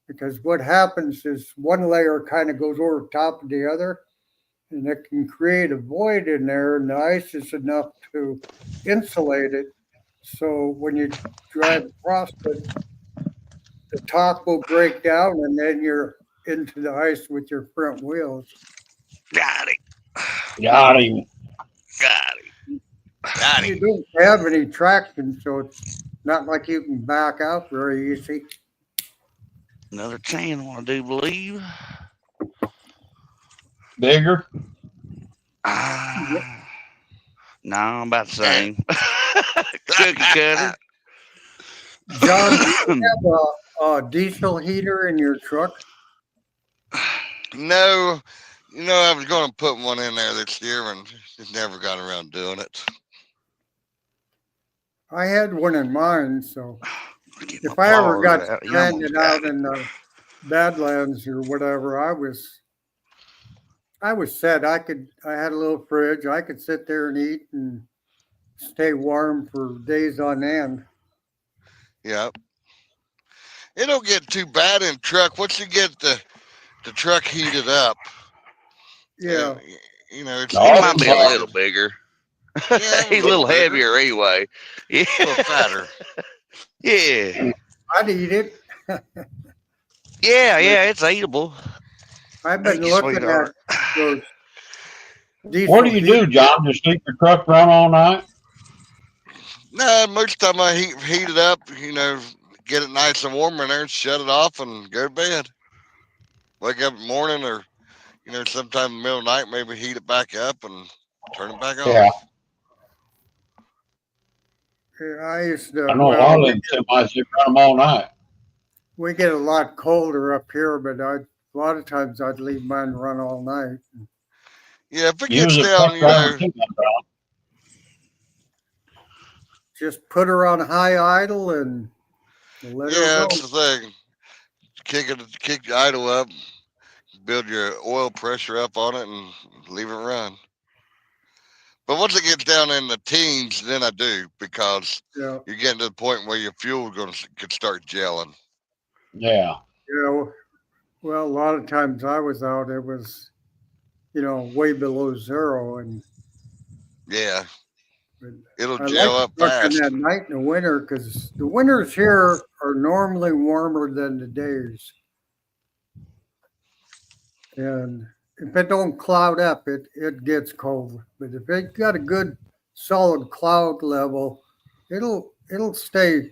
Because what happens is one layer kind of goes over top of the other, and it can create a void in there, and the ice is enough to insulate it. So when you drive across it, the top will break down, and then you're into the ice with your front wheels. Got it. Got him. Got it. Got You him. don't have any traction, so it's not like you can back out very easy. Another channel, I do believe. Bigger? No, I'm about the same. Cookie cutter. John, do you have a diesel heater in your truck? No, I was going to put one in there this year and just never got around doing it. I had one in mine, so if I ever got stranded out in the Badlands or whatever, I was set. I had a little fridge. I could sit there and eat and stay warm for days on end. Yeah. It don't get too bad in truck. Once you get the truck heated up. Yeah. It might be a little bigger. Yeah, He's a little heavier anyway. Yeah. A little fatter. Yeah. I'd eat it. Yeah, it's eatable. I've been looking at those diesel What do you do, John? Just leave your truck run all night? No, most of the time I heat it up, get it nice and warm in there, shut it off and go to bed. Wake up in the morning or, sometime in the middle of the night, maybe heat it back up and turn it back on. Yeah. I used to. I know a lot of them semis that run them all night. We get a lot colder up here, but a lot of times I'd leave mine run all night. Yeah, if it gets down, just put her on high idle and let her go. That's the thing. Kick the idle up, build your oil pressure up on it, and leave it run. But once it gets down in the teens, then I do, because you're getting to the point where your fuel could start gelling. Yeah. Well, a lot of times I was out, it was, way below zero, and it'll gel up fast. At night in the winter, because the winters here are normally warmer than the days, and if it don't cloud up, it gets cold. But if it got a good solid cloud level, it'll stay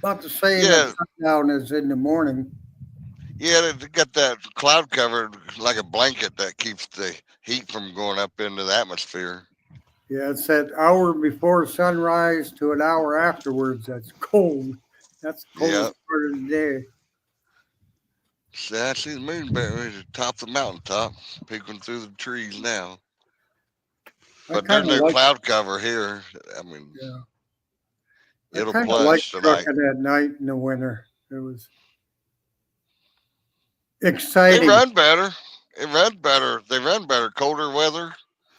about the same at Yeah, sundown as in the morning. yeah, they got that cloud cover like a blanket that keeps the heat from going up into the atmosphere. Yeah, it's that hour before sunrise to an hour afterwards. That's cold. That's the Yeah. coldest part of the day. See, I see the moon at the top of the mountaintop, peeking through the trees now. I But there's kind of no like, cloud cover here. I mean, yeah, I it'll kind of like plunge tonight. trucking at night in the winter. It was They exciting. run better. It runs better. They run better. Colder weather,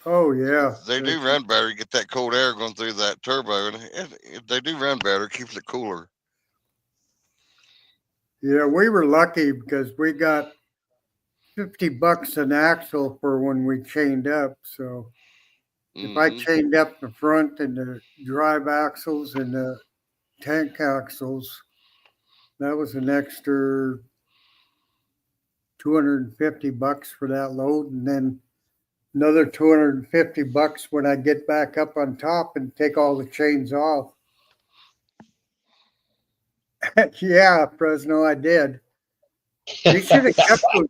Oh yeah, they do run better. You get that cold air going through that turbo, and they do run better. It keeps it cooler. yeah. We were lucky because we got $50 an axle for when we chained up. So if I Hmm. chained up the front and the drive axles and the tank axles, that was an extra $250 for that load, and then another $250 when I get back up on top and take all the chains off. Yeah, Fresno, I did. You should have kept those.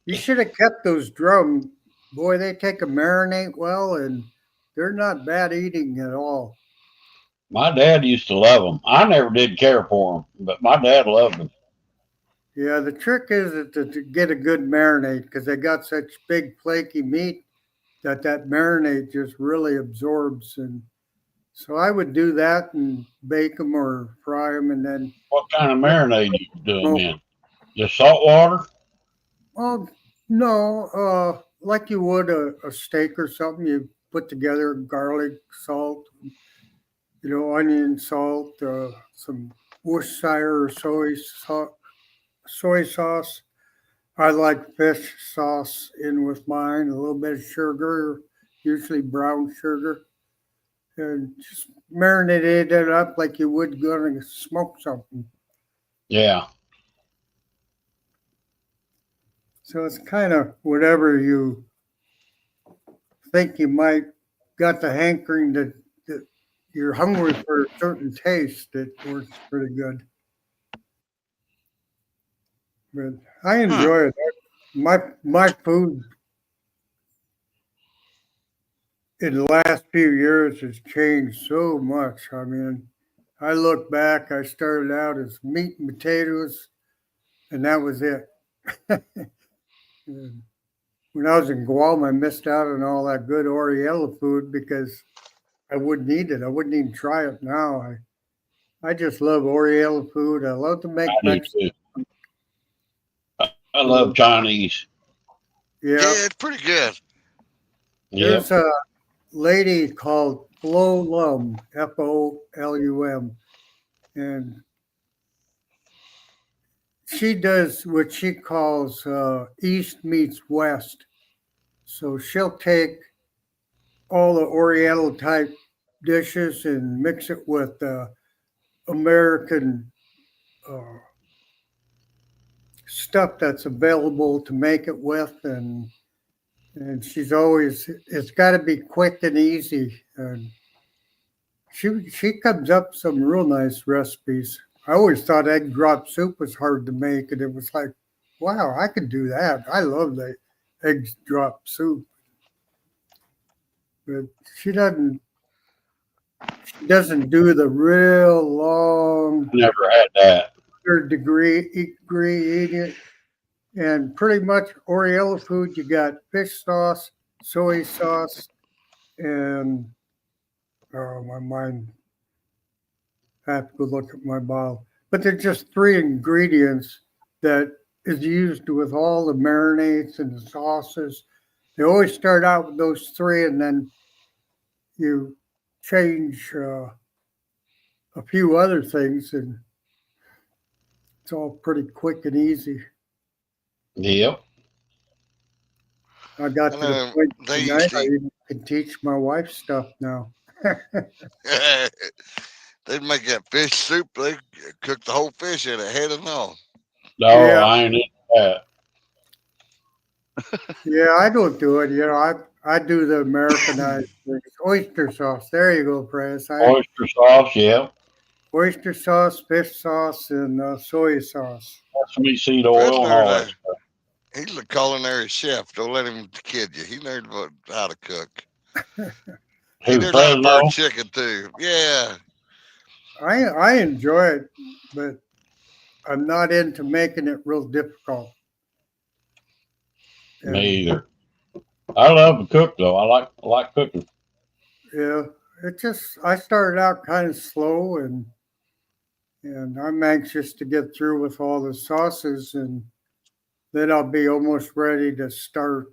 You should have kept those drums. Boy, they take a marinate well, and they're not bad eating at all. My dad used to love them. I never did care for them, but my dad loved them. Yeah, the trick is to get a good marinade because they got such big flaky meat that marinade just really absorbs. And so I would do that and bake them or fry them and then What kind of marinade you do them smoke. in? Just salt water? Oh, no, like you would a steak or something. You put together garlic, salt, onion, salt, some Worcestershire or soy sauce. I like fish sauce in with mine, a little bit of sugar, usually brown sugar, and just marinate it up like you would going to smoke something. Yeah. So it's kind of whatever you think you might got the hankering that you're hungry for a certain taste. It works pretty good. But I Huh. enjoy it. My food in the last few years has changed so much. I mean, I look back, I started out as meat and potatoes, and that was it. And when I was in Guam, I missed out on all that good Oriental food because I wouldn't eat it. I wouldn't even try it now. I just love Oriental food. I love to make I do Mexican. too. I love So, Chinese. yeah, Yeah, it's pretty good. Yep. there's a lady called Flo Lum, Folum, and she does what she calls East meets West. So she'll take all the Oriental type dishes and mix it with American uh, stuff that's available to make it with, and she's always it's got to be quick and easy. And she comes up with some real nice recipes. I always thought egg drop soup was hard to make, and it was like, wow, I could do that. I love the egg drop soup, but she doesn't. She doesn't do the real long Never had that. third degree eating. And pretty much Oriental food, you got fish sauce, soy sauce, and oh, my mind. I have to go look at my bottle. But they're just three ingredients that is used with all the marinades and the sauces. They always start out with those three, and then you change a few other things, and it's all pretty quick and easy. Yep. I got I to the know point they tonight used to I eat. even can teach my wife stuff now. They'd make that fish soup. They cook the whole fish in it, head and all. No, Yeah, I ain't into that. Yeah, I don't do it. You know, I do the Americanized things. Oyster sauce. There you go, Press. Oyster sauce, yeah. Oyster sauce, fish sauce, and soy sauce. Sesame seed oil and Prisoner's all that a stuff. he's a culinary chef. Don't let him kid you. He knows how to cook. He Who, knows how to burn Fresno? chicken too. Yeah. I enjoy it, but I'm not into making it real difficult. Me And either. I love to cook though. I like cooking. yeah, it just I started out kind of slow, and I'm anxious to get through with all the sauces, and then I'll be almost ready to start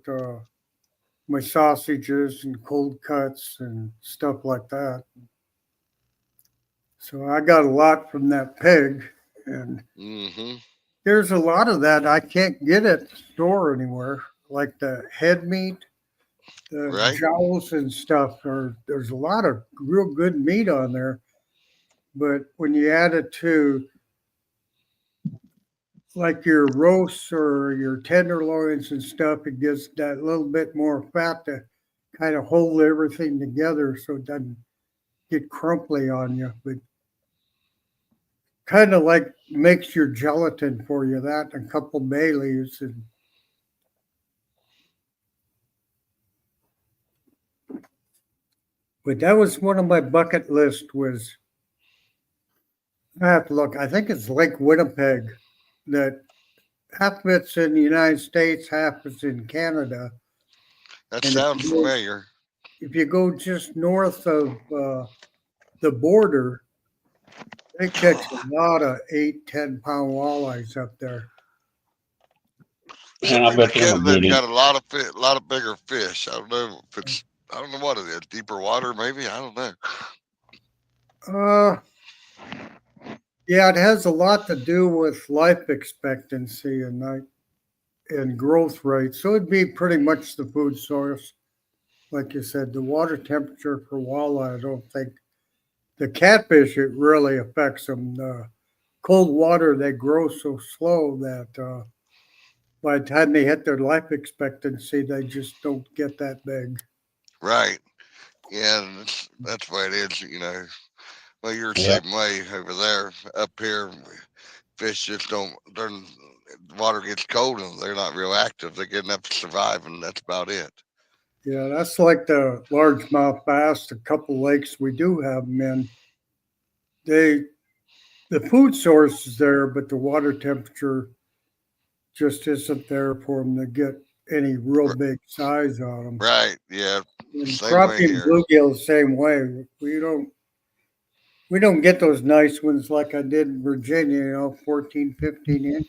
my sausages and cold cuts and stuff like that. So I got a lot from that pig, and Mm-hmm. there's a lot of that I can't get at the store anywhere, like the head meat, the Right. jowls and stuff. There's a lot of real good meat on there, but when you add it to like your roasts or your tenderloins and stuff, it gives that little bit more fat to kind of hold everything together so it doesn't get crumply on you. But kind of like makes your gelatin for you, that and a couple bay leaves. And but that was one of my bucket list was I have to look. I think it's Lake Winnipeg that half of it's in the United States, half is in Canada. That And sounds familiar. if you go just north of the border, they catch a lot of 8, 10 pound walleyes up there. Man, I Maybe bet them are Canada's good got eating. a lot of bigger fish. I don't know if it's I don't know what it is. Deeper water, maybe. I don't know. Uh, yeah, it has a lot to do with life expectancy and growth rate. So it'd be pretty much the food source. Like you said, the water temperature for walleye, I don't think the catfish, it really affects them. The cold water, they grow so slow that by the time they hit their life expectancy, they just don't get that big. Right. Yeah, that's the way it is, you know. Well, you're the Yeah. same way over there. Up here, fish just don't. Water gets cold and they're not real active. They get enough to survive, and that's about it. Yeah, that's like the largemouth bass, a couple lakes we do have them in. They the food source is there, but the water temperature just isn't there for them to get any real R- big size on them. Right. Yeah. And Same way crappie and here. bluegill the same way. We don't get those nice ones like I did in Virginia, 14, 15 inch.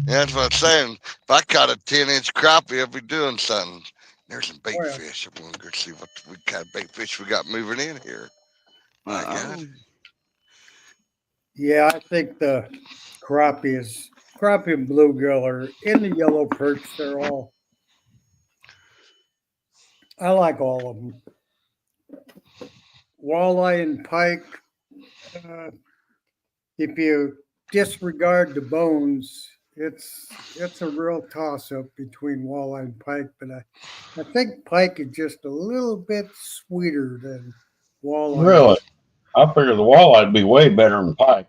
Yeah, that's what I'm saying. If I caught a 10-inch crappie, I'd be doing something. There's some bait Oh, yeah. fish. I'm gonna go see what kind of bait fish we got moving in here. My God. Yeah, I think the crappie and bluegill are in the yellow perch. I like all of them. Walleye and pike, uh, if you disregard the bones, it's a real toss up between walleye and pike. But I think pike is just a little bit sweeter than walleye. Really? I figure the walleye would be way better than pike.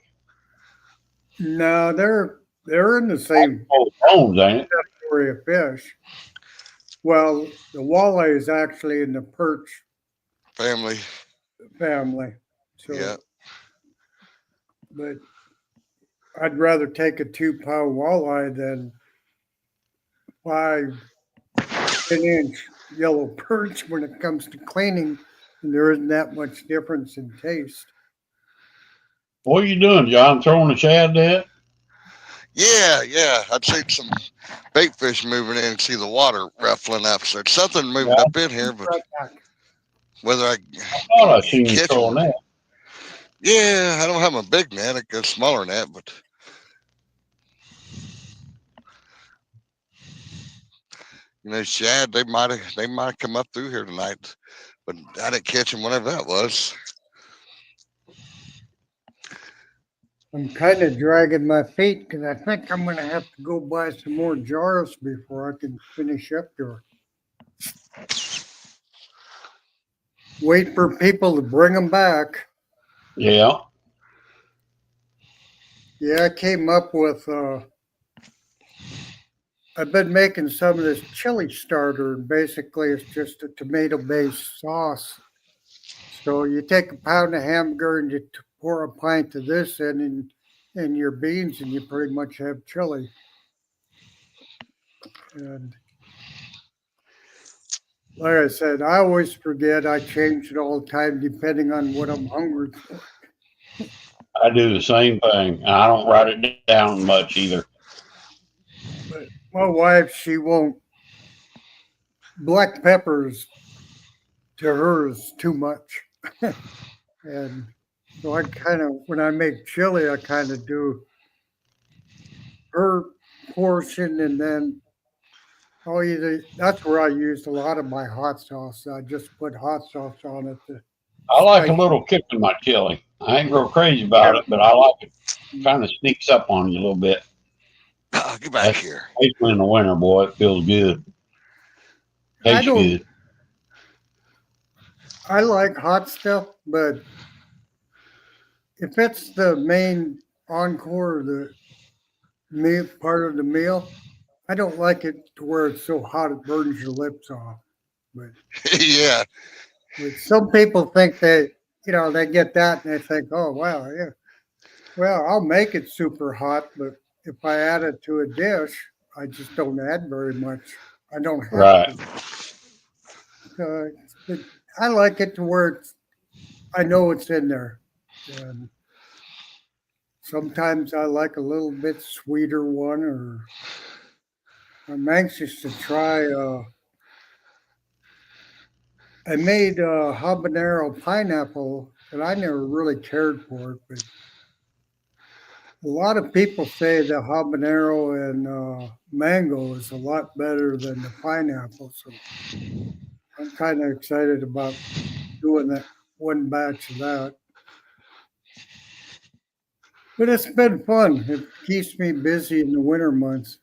No, they're in the same Oh, bones, ain't it? category of fish. Well, the walleye is actually in the perch Family. family. So, Yeah. but I'd rather take a 2 pound walleye than 5, 10 inch yellow perch when it comes to cleaning. And there isn't that much difference in taste. What are you doing, John? Throwing a shad there? Yeah, yeah. I'd seen some bait fish moving in and see the water ruffling up. So it's something moving Yeah, up in here, but Right back. whether I I thought I seen you catch throwing them, that. yeah, I don't have a big net. I got a smaller net, but you know, shad, they might come up through here tonight, but I didn't catch them whenever that was. I'm kind of dragging my feet because I think I'm going to have to go buy some more jars before I can finish up here. Wait for people to bring them back. Yeah. Yeah, I came up with, I've been making some of this chili starter, and basically it's just a tomato-based sauce. So you take a pound of hamburger and you pour a pint of this in and your beans, and you pretty much have chili. And like I said, I always forget. I change it all the time depending on what I'm hungry for. I do the same thing. I don't write it down much either. But my wife, she won't. Black peppers to her is too much. And so I kind of, when I make chili, I kind of do her portion, and then I'll either, that's where I used a lot of my hot sauce. I just put hot sauce on it to I like a spice little it. kick in my chili. I ain't real crazy about it, but I like it. Kind of sneaks up on you a little bit. Get back here. Especially in the winter, boy, it feels good. Tastes good. I like hot stuff, but if it's the main encore of the meal part of the meal, I don't like it to where it's so hot it burns your lips off. But Yeah. some people think they, they get that and they think, oh wow, yeah. Well, I'll make it super hot, but if I add it to a dish, I just don't add very much. I don't have Right. to. But I like it to where I know it's in there. And sometimes I like a little bit sweeter one, or I'm anxious to try. I made habanero pineapple, and I never really cared for it, but a lot of people say the habanero and mango is a lot better than the pineapple. So I'm kind of excited about doing that one batch of that. But it's been fun. It keeps me busy in the winter months.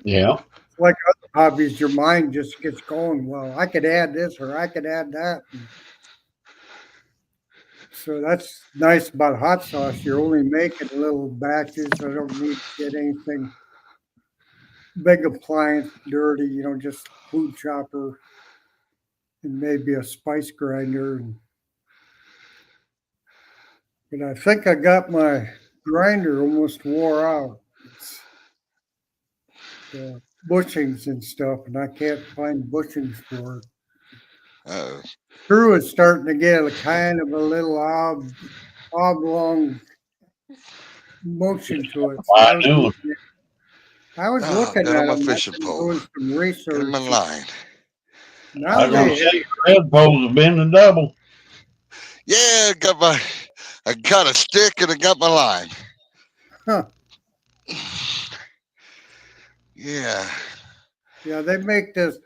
Yeah. Like other hobbies, your mind just gets going. Well, I could add this or I could add that. And so that's nice about hot sauce. You're only making little batches. I don't need to get anything big appliance dirty, just food chopper and maybe a spice grinder. But I think I got my grinder almost wore out. It's the bushings and stuff, and I can't find bushings for it. Oh. Screw is starting to get a kind of a little oblong motion to it. So I was looking Got at on my them. fishing I've been pole. doing some Get research. in my line. Now I was gonna say red poles have been the double. Yeah, I got a stick and I got my line. Huh. Yeah. Yeah, they make this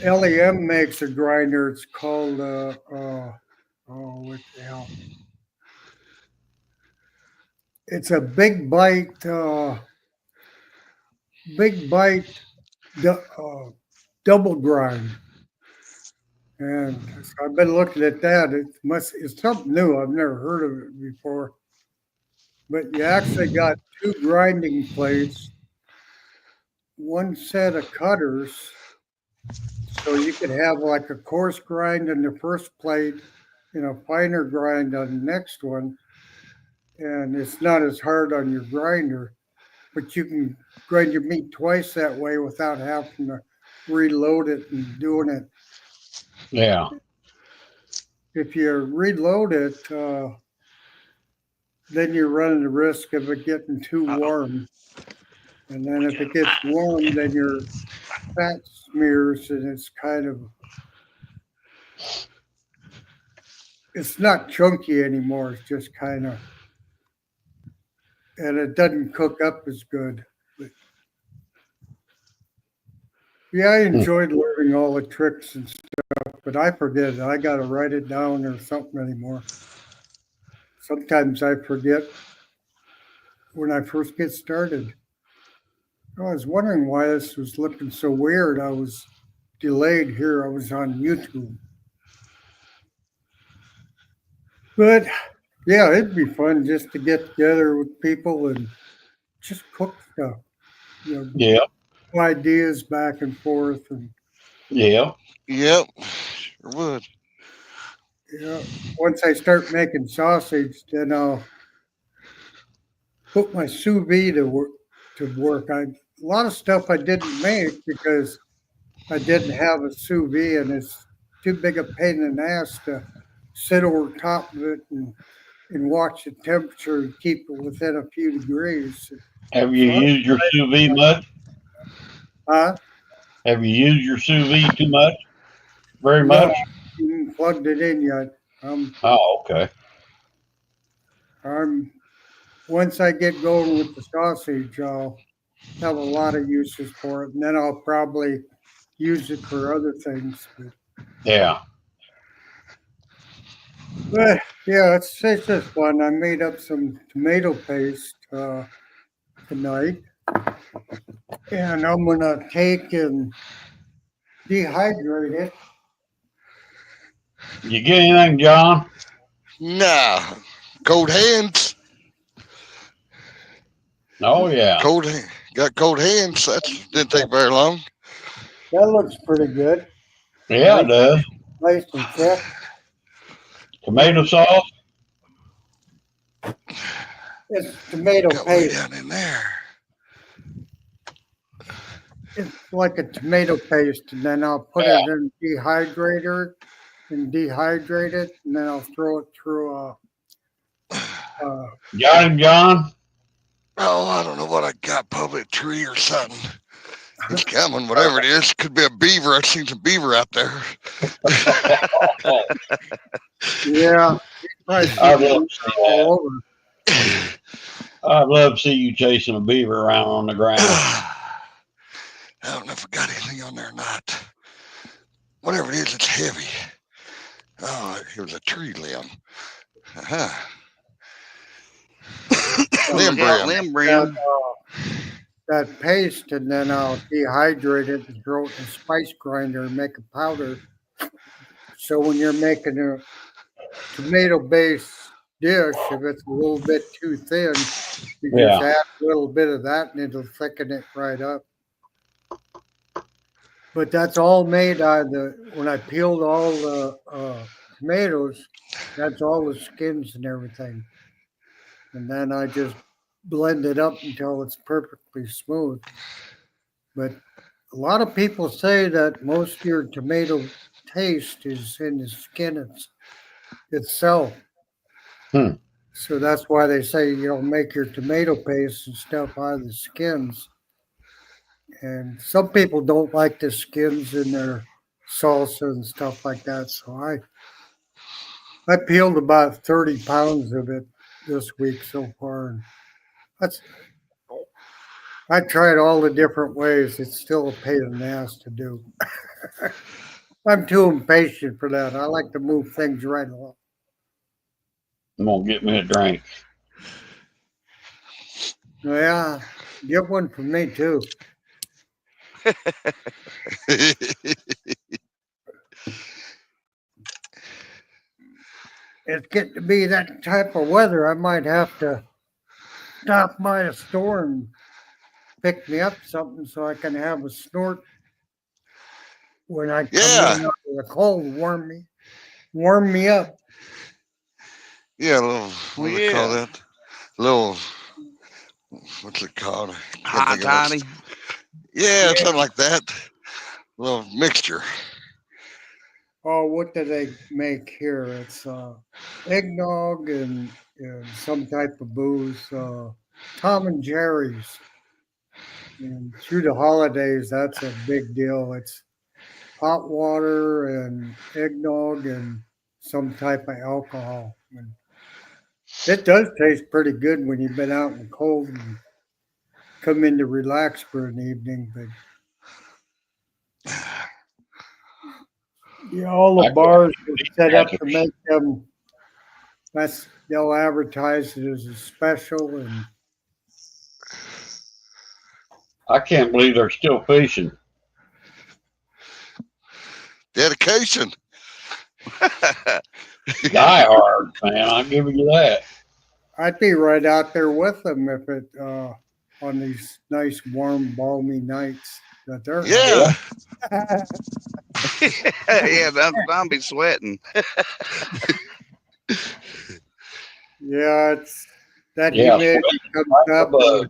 LEM makes a grinder. It's called what the hell? It's a big bite double grind. And so I've been looking at that. It's something new. I've never heard of it before. But you actually got two grinding plates, one set of cutters. So you could have like a coarse grind on the first plate and a finer grind on the next one. And it's not as hard on your grinder, but you can grind your meat twice that way without having to reload it and doing it. Yeah. If you reload it, then you're running the risk of it getting too warm. And then if it gets warm, then your fat smears and it's not chunky anymore. It's just kind of, and it doesn't cook up as good. But yeah, I enjoyed learning all the tricks and stuff, but I forget it. I got to write it down or something anymore. sometimes I forget when I first get started. I was wondering why this was looking so weird. I was delayed here. I was on YouTube. But yeah, it'd be fun just to get together with people and just cook stuff. You know, Yeah. ideas back and forth, and Yeah. Yep. Sure would. once I start making sausage, then I'll put my sous vide to work. A lot of stuff I didn't make because I didn't have a sous vide, and it's too big a pain in the ass to sit over top of it and watch the temperature and keep it within a few degrees. Have you So used your sous vide much? huh? Have you used your sous vide too much? Very No, much? I haven't plugged it in yet. Oh, okay. I'm once I get going with the sausage, I'll have a lot of uses for it, and then I'll probably use it for other things. Yeah. But yeah, it's just fun. I made up some tomato paste tonight, and I'm gonna take and dehydrate it. You get anything, John? Nah. Cold hands. Oh, yeah. Got cold hands. That didn't take very long. That looks pretty good. Yeah, it does. Nice and thick. Tomato sauce? It's tomato Got way paste. down in there. It's like a tomato paste, and then I'll put it in the dehydrator and dehydrate it, and then I'll throw it through a. Got him, John? Oh, I don't know what I got. Probably a tree or something. It's coming, whatever it is. Could be a beaver. I've seen some beaver out there. Yeah. I'd love to see you chasing a beaver around on the ground. I don't know if I got anything on there or not. Whatever it is, it's heavy. Oh, it was a tree limb. Uh-huh. Limb brim. That paste, and then I'll dehydrate it and throw it in a spice grinder and make a powder. So when you're making a tomato-based dish, if it's a little bit too thin, you just add a little bit of that, and it'll thicken it right up. But that's all made out of when I peeled all the tomatoes, that's all the skins and everything. And then I just blend it up until it's perfectly smooth. But a lot of people say that most of your tomato taste is in the skin itself. So that's why they say, make your tomato paste and stuff out of the skins. And some people don't like the skins in their salsa and stuff like that. So I peeled about 30 pounds of it this week so far. And I tried all the different ways. It's still a pain in the ass to do. I'm too impatient for that. I like to move things right along. I'm going to get me a drink. Yeah, get one for me too. It's getting to be that type of weather. I might have to stop by a store and pick me up something so I can have a snort when I come in out of the cold. Warm me up. Yeah, a little. What do they call that? Little. What's it called? Hot toddy. Yeah, something like that. A little mixture. Oh, what do they make here? It's eggnog and some type of booze. Tom and Jerry's. And through the holidays, that's a big deal. It's hot water and eggnog and some type of alcohol. And it does taste pretty good when you've been out in the cold and come in to relax for an evening. But all the bars are set up to make them. That's they'll advertise it as a special, and I can't believe they're still fishing. Dedication. Die hard, man. I'll give you that. I'd be right out there with them if it on these nice, warm, balmy nights that they're Yeah. having. Yeah, I'll be sweating. Yeah, it's that Yeah, humidity comes like a up. bug.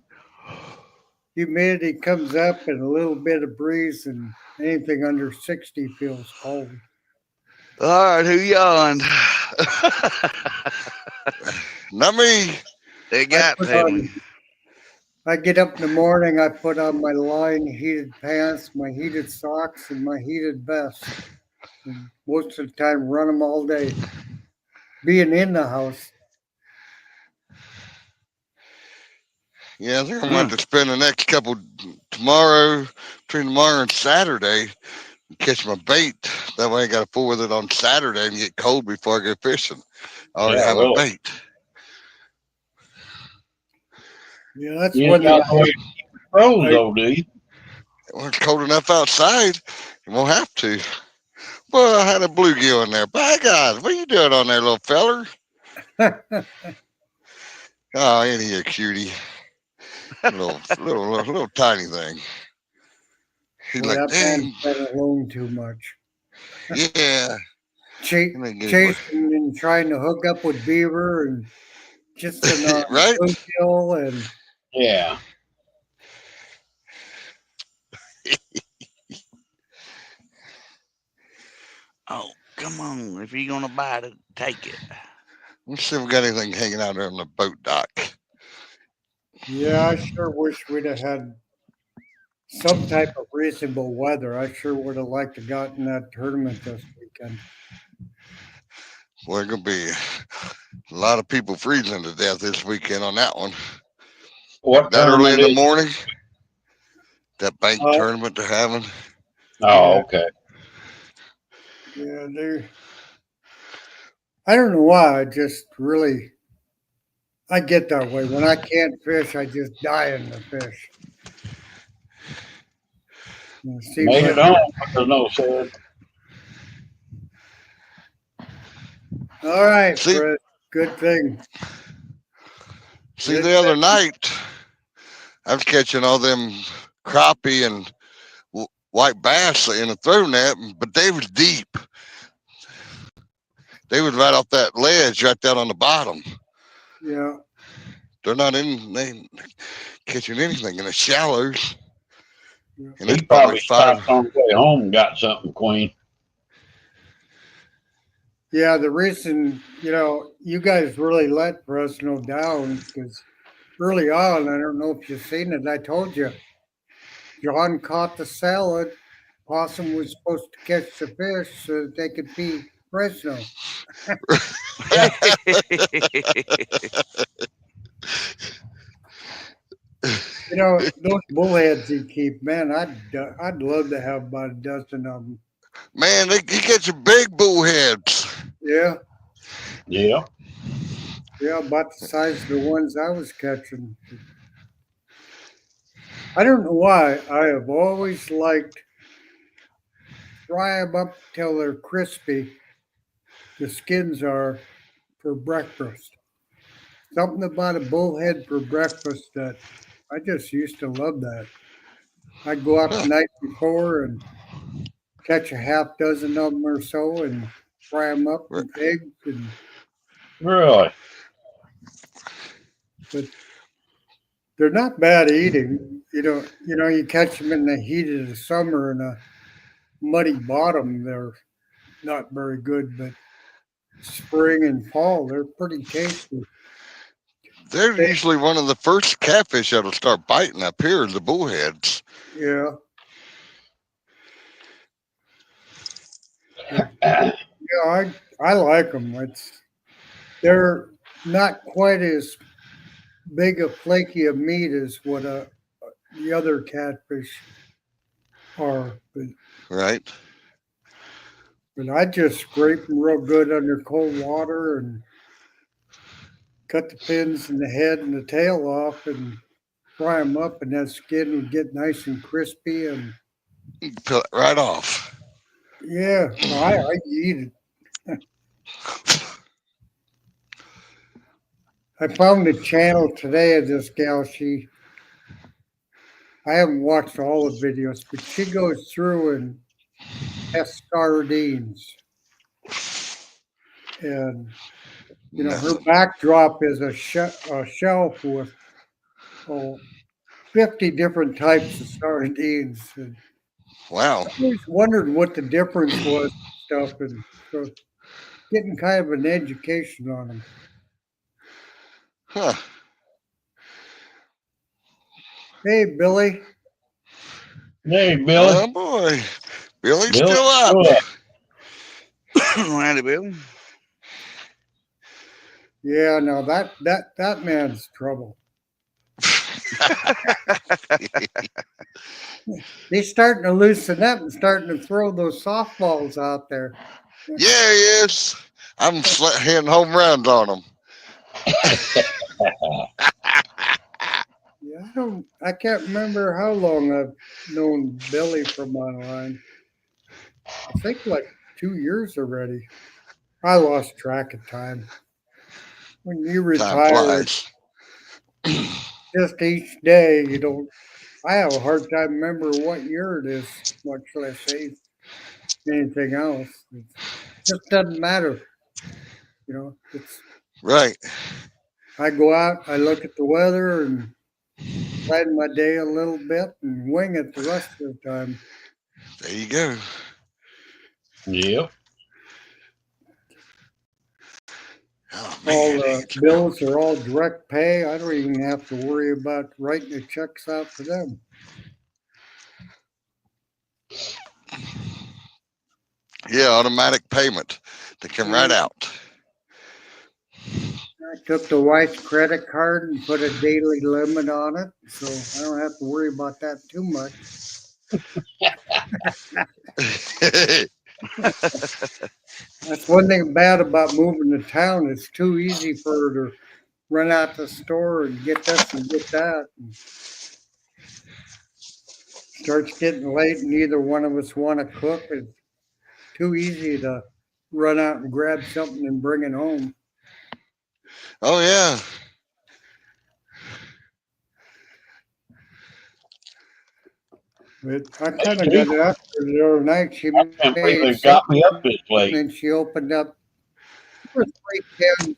Humidity comes up, and a little bit of breeze, and anything under 60 feels cold. All right, who yawned? Not me. They got to me. I get up in the morning, I put on my line heated pants, my heated socks, and my heated vest. And most of the time, run them all day. Being in the house. Yeah, I think I'm going to have to spend the next couple between tomorrow and Saturday, and catch my bait. That way I got to fool with it on Saturday and get cold before I go fishing. I already have my bait. Yeah, that's You one ain't got thing. no way to keep it froze, though, do you? Well, it's cold enough outside. You won't have to. Well, I had a bluegill in there. By God, what are you doing on there, little feller? Oh, ain't he a cutie? little tiny thing. He's Boy, like, that man's dang. been alone too much. Yeah. Chasing and trying to hook up with beaver and just an right? bluegill and Yeah. Oh, come on. If you're going to bite it, take it. Let's see if we got anything hanging out there on the boat dock. yeah, I sure wish we'd have had some type of reasonable weather. I sure would have liked to gotten that tournament this weekend. Well, there's going to be a lot of people freezing to death this weekend on that one. What that early in the tournament morning? That bank tournament they're having. Oh, okay. Yeah, I don't know why. I just really, I get that way. When I can't fish, I just die in the fish. Made it home, but there's no said. All right, Fred. Good thing. See, the other night, I was catching all them crappie and white bass in a throw net, but they was deep. They was right off that ledge right down on the bottom. Yeah. They're not catching anything in the shallows. Yeah. And He it's probably probably stopped on the way home and got something, Queen. Yeah, the reason, you guys really let Fresno down because early on, I don't know if you've seen it, I told you, John caught the salad. Possum was supposed to catch the fish so that they could feed Fresno. Those bullheads he keep, man, I'd love to have about a dozen of them. Man, he gets a big bullheads. Yeah. Yeah. Yeah, about the size of the ones I was catching. I don't know why. I have always liked fry them up till they're crispy. The skins are for breakfast. Something about a bullhead for breakfast that I just used to love that. I'd go out the night before and catch a half dozen of them or so and fry them up with eggs and. Really? But they're not bad eating. You catch them in the heat of the summer in a muddy bottom. They're not very good, but spring and fall, they're pretty tasty. They're usually one of the first catfish that'll start biting up here, the bullheads. Yeah. Yeah, I like them. They're not quite as big a flaky of meat as what the other catfish are, but right. But I just scrape them real good under cold water and cut the fins and the head and the tail off and fry them up, and that skin would get nice and crispy. And Peel it right off. yeah, I eat it. I found a channel today of this gal. I haven't watched all the videos, but she goes through and tests sardines. And, you know, her backdrop is a shelf with 50 different types of sardines. And Wow. I always wondered what the difference was and stuff. And so getting kind of an education on them. Huh. Hey, Billy. Hey, Billy. Oh boy. Billy's Bill, still up. Howdy, Billy. Yeah, no, that man's trouble. He's starting to loosen up and starting to throw those softballs out there. Yeah, he is. I'm hitting home runs on him. Yeah, I can't remember how long I've known Billy from online. I think like 2 years already. I lost track of time. When you Time retire, flies. just each day, you don't. I have a hard time remembering what year it is, much less say anything else. It just doesn't matter. You know, it's Right. I go out, I look at the weather and plan my day a little bit and wing it the rest of the time. There you go. Yep. Oh, All man. the bills are all direct pay. I don't even have to worry about writing the checks out for them. Yeah, automatic payment. They come right out. I took the wife's credit card and put a daily limit on it, so I don't have to worry about that too much. That's one thing bad about moving to town. It's too easy for her to run out the store and get this and get that. And starts getting late and neither one of us want to cook. It's too easy to run out and grab something and bring it home. Oh, yeah. But I kind of got it after the other night. She I can't believe made they've got me up something this late. and she opened up 2 or 3 cans.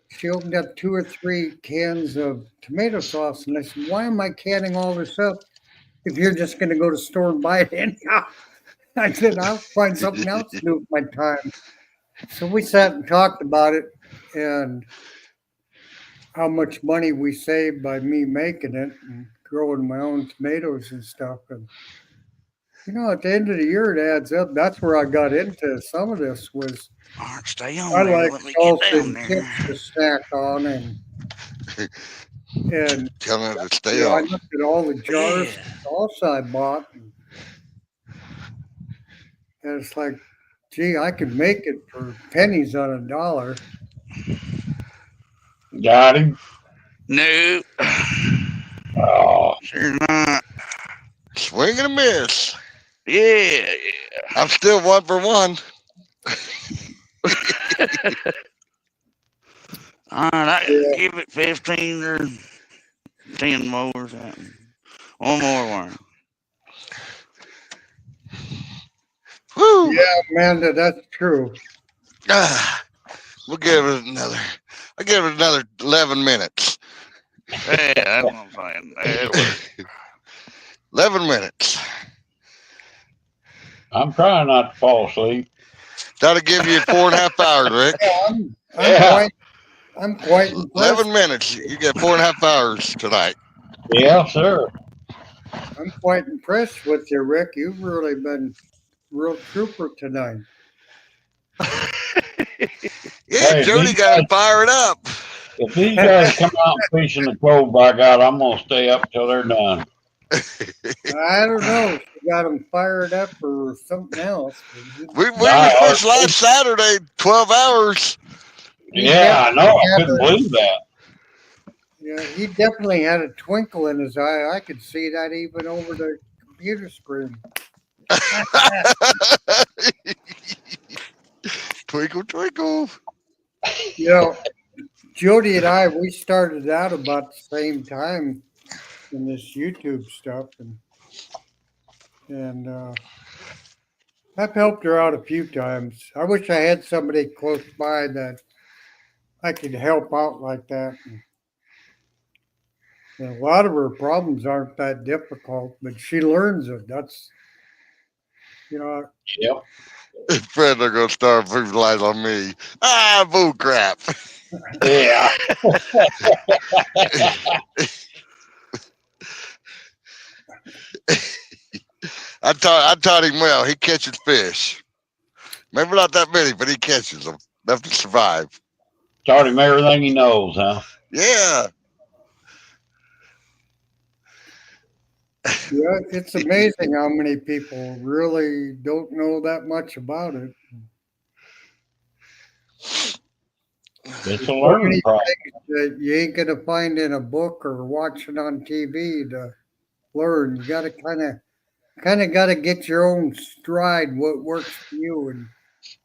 She opened up 2 or 3 cans of tomato sauce, and I said, "Why am I canning all this up if you're just going to go to the store and buy it anyhow?" I said, "I'll find something else to do with my time." So we sat and talked about it and how much money we saved by me making it and growing my own tomatoes and stuff. And you know, at the end of the year, it adds up. That's where I got into some of this. Was All right, stay on I there. like Let me get salsa down and there. chips to snack on, and Telling her to stay you know, I on. looked at all the jars Yeah. of salsa I bought, and it's like, gee, I could make it for pennies on a dollar. Got him. No. Oh, Sure not. Swing and a miss. Yeah. I'm still 1 for 1. All right, I Yeah. give it 15 or 10 more or something. One more one. Woo. Yeah, Amanda, that's true. We'll give it another. I'll give it another 11 minutes. Yeah, that's what I'm saying. That'll work. 11 minutes. I'm trying not to fall asleep. That'll give you 4.5 hours, Rick. I'm quite impressed. 11 minutes. You get 4.5 hours tonight. Yeah, sir. I'm quite impressed with you, Rick. You've really been real trooper tonight. Yeah, Hey, Jody got him fired up. If these guys come out and fish in the cove, by God, I'm going to stay up till they're done. I don't know if you got them fired up or something else. We fished last Saturday, 12 hours. Yeah, I know. I couldn't a, believe that. yeah, he definitely had a twinkle in his eye. I could see that even over the computer screen. Twinkle, twinkle. You know, Jody and I, we started out about the same time in this YouTube stuff, and I've helped her out a few times. I wish I had somebody close by that I could help out like that. And a lot of her problems aren't that difficult, but she learns it. That's, you know, Yep. Fred are gonna start putting lies on me. Ah, bull crap. Yeah. I taught him well. He catches fish. Maybe not that many, but he catches them enough to survive. Taught him everything he knows, huh? Yeah. yeah, it's amazing how many people really don't know that much about it. It's There's a so learning many process. things that you ain't gonna find in a book or watching on TV to learn. You gotta kind of gotta get your own stride, what works for you, and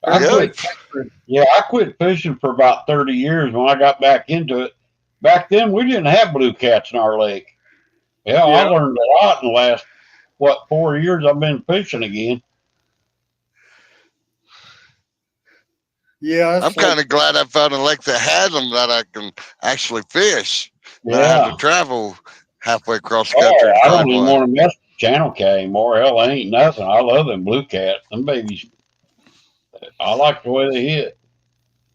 I Yep. quit. everybody's different. Yeah, I quit fishing for about 30 years when I got back into it. Back then, we didn't have blue cats in our lake. Yeah, I Yeah, learned a lot in the last, 4 years I've been fishing again. yeah, I'm it's like kind of glad I found a lake that has them that I can actually fish. Not have to Yeah. travel halfway across the country Oh, to I don't find even one. want to mess with channel cat anymore. Hell, they ain't nothing. I love them blue cats. Them babies, I like the way they hit.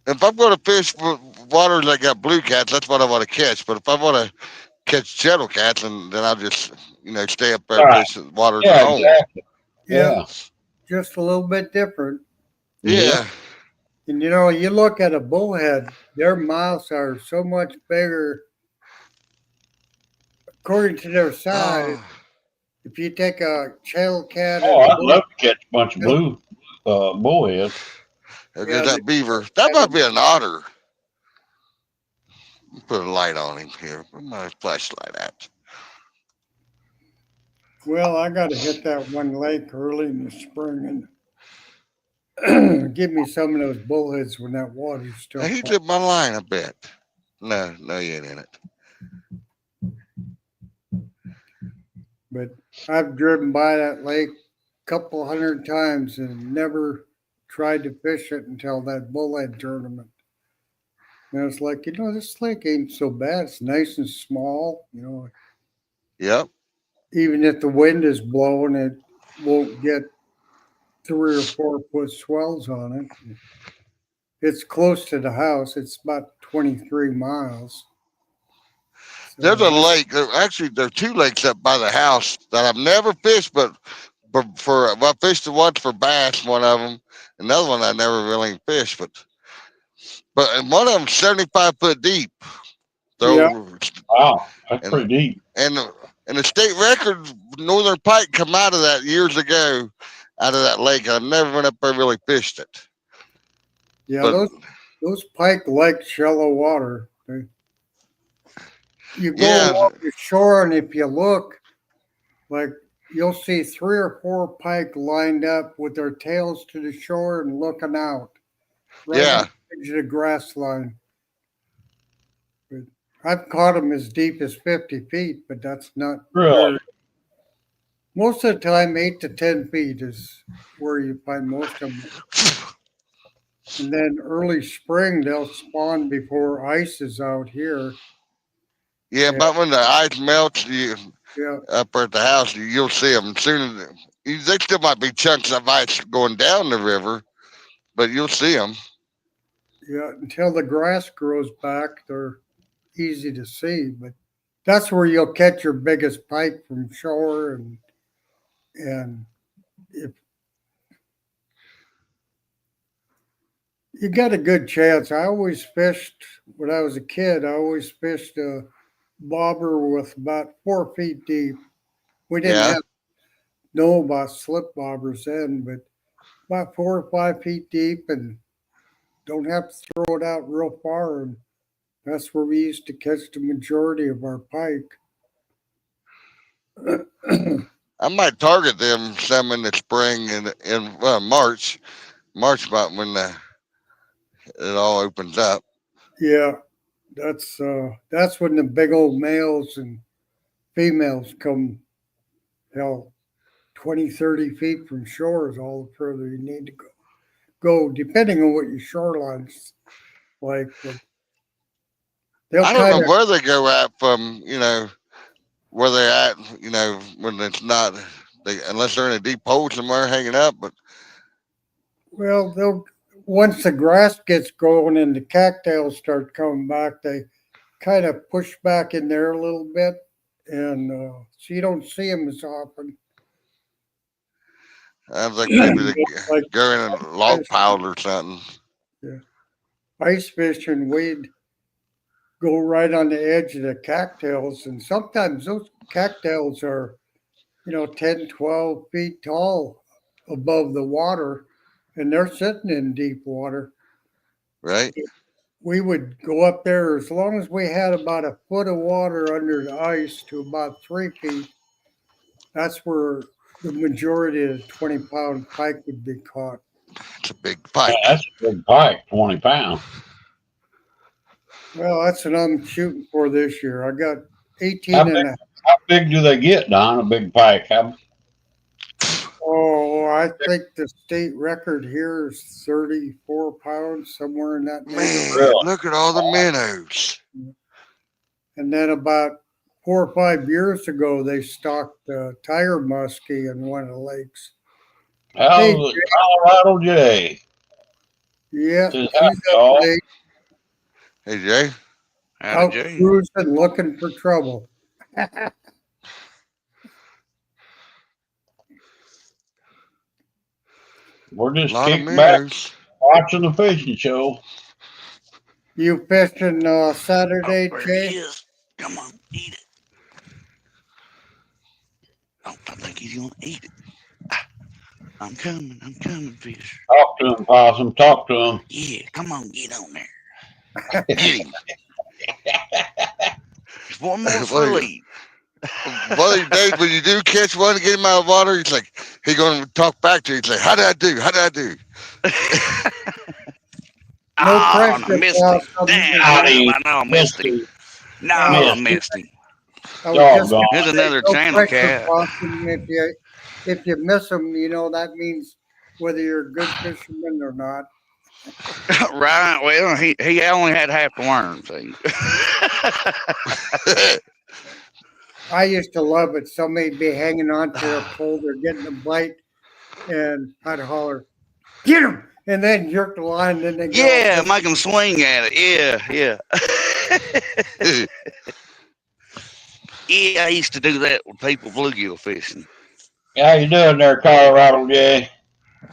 If I'm going to fish for waters that got blue cats, that's what I want to catch. But if I want to catch channel cats, then I'll just stay up there and Right. fish the waters at Yeah, home. exactly. yeah, Yeah. just a little bit different. Yep. Yeah. And you look at a bullhead, their mouths are so much bigger according to their size. Oh, If you take a channel cat Oh, and a I'd bull, love to catch a bunch of blue bullheads. there's yeah, that beaver. That might be an otter. Put a light on him here. Put my flashlight out. well, I got to hit that one lake early in the spring and give me some of those bullheads when that water's still Now, he's cold. in my line, I bet. No, he ain't in it. But I've driven by that lake a couple hundred times and never tried to fish it until that bullhead tournament. And I was like, this lake ain't so bad. It's nice and small. Yep. Even if the wind is blowing, it won't get 3 or 4 foot swells on it. It's close to the house. It's about 23 miles. There's a So, lake. Actually, there are two lakes up by the house that I've never fished, but I fished the once for bass, one of them. Another one I never really fished, but one of them 75 foot deep. yeah, So Wow, that's and pretty deep. and the state record northern pike come out of that years ago, out of that lake. I never went up there and really fished it. yeah, But those pike like shallow water. You go yeah, along the shore, and if you look, like you'll see 3 or 4 pike lined up with their tails to the shore and looking out right on yeah, the edge of the grass line. But I've caught them as deep as 50 feet, but that's not Really? very. Most of the time, 8 to 10 feet is where you find most of them. And then early spring, they'll spawn before ice is out here. yeah. And, But when the ice melts, yeah, up at the house, you'll see them. Soon as they still might be chunks of ice going down the river, but you'll see them. yeah. Until the grass grows back, they're easy to see. But that's where you'll catch your biggest pike from shore, and if you got a good chance. I always fished when I was a kid. I always fished a bobber with about 4 feet deep. We didn't Yeah, have know about slip bobbers then, but about 4 or 5 feet deep, and don't have to throw throw it out real far, and that's where we used to catch the majority of our pike. I might target them some in the spring and in March. March about when it all opens up. Yeah, that's when the big old males and females come, hell, 20, 30 feet from shore is all the further you need to go, depending on what your shoreline's like. But they'll I don't kind know of, where they go at from, where they're at, when it's not, unless they're in a deep hole somewhere hanging up. But well, they'll, once the grass gets going and the cattails start coming back, they kind of push back in there a little bit. And so you don't see them as often. I think maybe they Like go in a log pile or something. yeah, ice fishing, we'd go right on the edge of the cattails, and sometimes those cattails are, 10, 12 feet tall above the water, and they're sitting in deep water. Right? We would go up there as long as we had about a foot of water under the ice to about 3 feet. That's where the majority of the 20-pound pike would be caught. It's a big pike. That's a big pike, 20 pounds. Well, that's what I'm shooting for this year. I got 18 How and big, a how big do they get, Don? A big pike? Oh, I think the state record here is 34 pounds, somewhere in that neighborhood. Man, look at all the minnows. And then about 4 or 5 years ago, they stocked tiger muskie in one of the lakes. How's the Colorado J? Yeah, Says, she's "Howdy, up y'all." late, Hey, Jay. out cruising, looking for trouble. We're just Lot of kicking back, minnows. watching the fishing show. You fishing Saturday, There Jay? he is. Come on, eat it. Oh, I think he's gonna eat it. I'm coming, fish. Talk to him, Possum. Talk to him. Yeah, come on, get on there. Get him. There's one more for Well, lead. one of these days when you do catch one and get him out of water, he's like, he's going to talk back to you. He's like, how did I do? How did I do? No pressure, I missed Bob. him. Damn, I know I missed him. No, I missed him. I was just Doggone. Here's another no channel pressure, cat. Boston. If you miss them, that means whether you're a good fisherman or not. Right. Well, he only had half the worm, see. I used to love it. Somebody'd be hanging on to a pole, they're getting a bite, and I'd holler, "Get him!" and then jerk the line, and then they go. Yeah, make him swing at it. Yeah. Yeah, I used to do that with people bluegill fishing. How you doing there, Colorado J?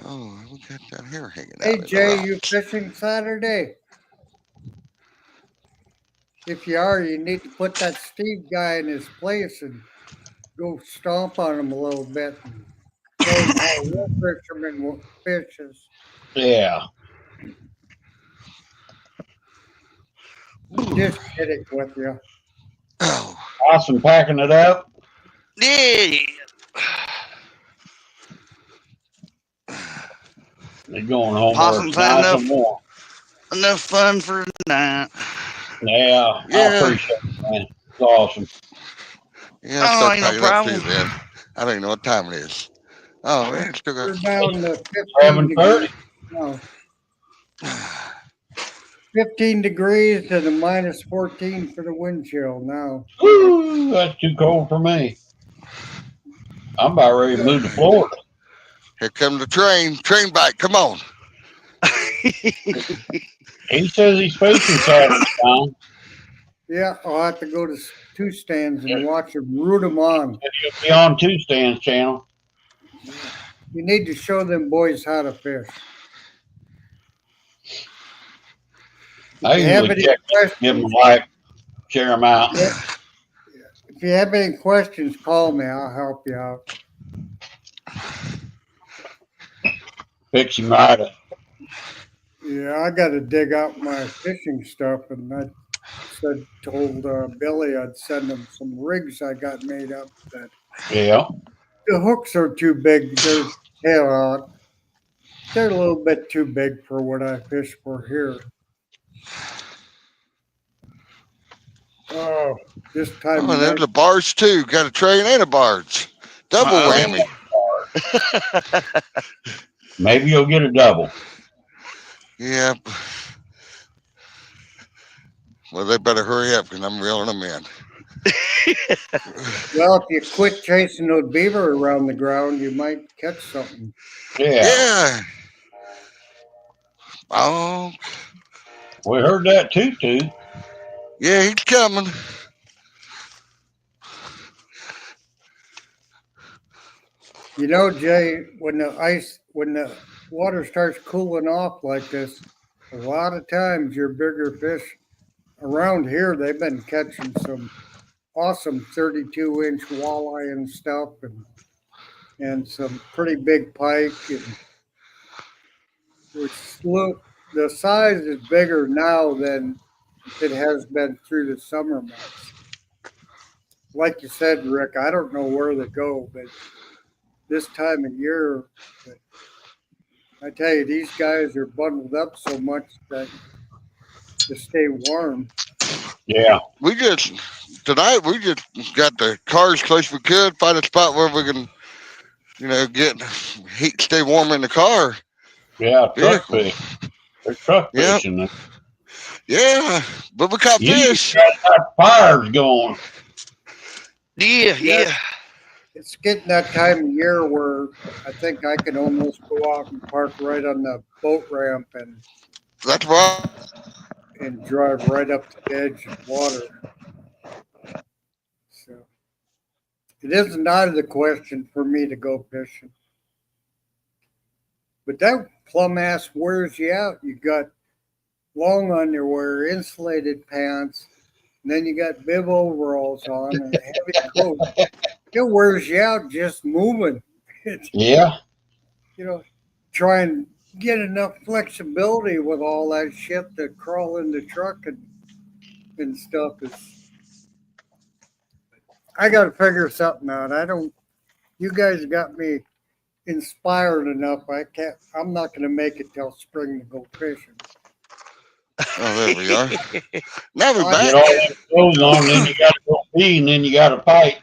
Oh, we got down here hanging out. Hey in the Jay, rocks. you fishing Saturday? If you are, you need to put that Steve guy in his place and go stomp on him a little bit and show him how real fishermen fishes. Yeah. Just kidding with you. Oh, Possum packing it up. Yeah. They're going home where Possum's it's had nice and warm. enough fun for tonight. Yeah, I Yeah. appreciate it, man. It's awesome. yeah, Oh, start ain't no packing up problem. too, then. I don't even know what time it is. Oh, man, it's still We're got. down to 15 7:30. degrees. No, 15 degrees and a minus 14 for the wind chill now. Woo, that's too cold for me. I'm about ready to move to Florida. Here comes the train bike. Come on. He says he's fishing Saturday, Don. Yeah, I'll have to go to 2 stands and watch them root them on. He'll be on 2 Stands channel. You need to show them boys how to fish. I If you have usually any check, give them a like, share them out. If you have any questions, call me. I'll help you out. Fix him right up. Yeah. Yeah, I got to dig out my fishing stuff, and I told Billy I'd send him some rigs I got made up. That Yeah. the hooks are too big. They're a little bit too big for what I fish for here. Oh, this time Oh, of and there's night. a barge too. Got a train and a barge. Double Uh-oh. whammy. Maybe you'll get a double. Yep. Well, they better hurry up because I'm reeling them in. Well, if you quit chasing those beaver around the ground, you might catch something. Yeah. Yeah. Oh, We heard that too. yeah, he's coming. You know, Jay, when the water starts cooling off like this, a lot of times your bigger fish around here, they've been catching some awesome 32-inch walleye and stuff, and some pretty big pike, and the size is bigger now than it has been through the summer months. Like you said, Rick, I don't know where they go, but this time of year, I tell you, these guys are bundled up so much that to stay warm. Yeah. Tonight we just got the cars close we could, find a spot where we can, get heat, stay warm in the car. Yeah. Truck Vehicle. fish. They're truck Yep. fishing. Yeah, but we caught You fish. got fires going. Yeah. It's getting that time of year where I think I can almost go out and park right on the boat ramp That's right. and drive right up to the edge of water. So it isn't out of the question for me to go fishing. But that plum ass wears you out. You got long underwear, insulated pants, and then you got bib overalls on and a heavy coat. It wears you out just moving. Yeah. Try and get enough flexibility with all that shit to crawl in the truck and stuff. I got to figure something out. You guys got me inspired enough. I'm not going to make it till spring to go fishing. Oh, there we are. Now we're Get back. all that clothes on, then you got to go pee, and then you got to fight.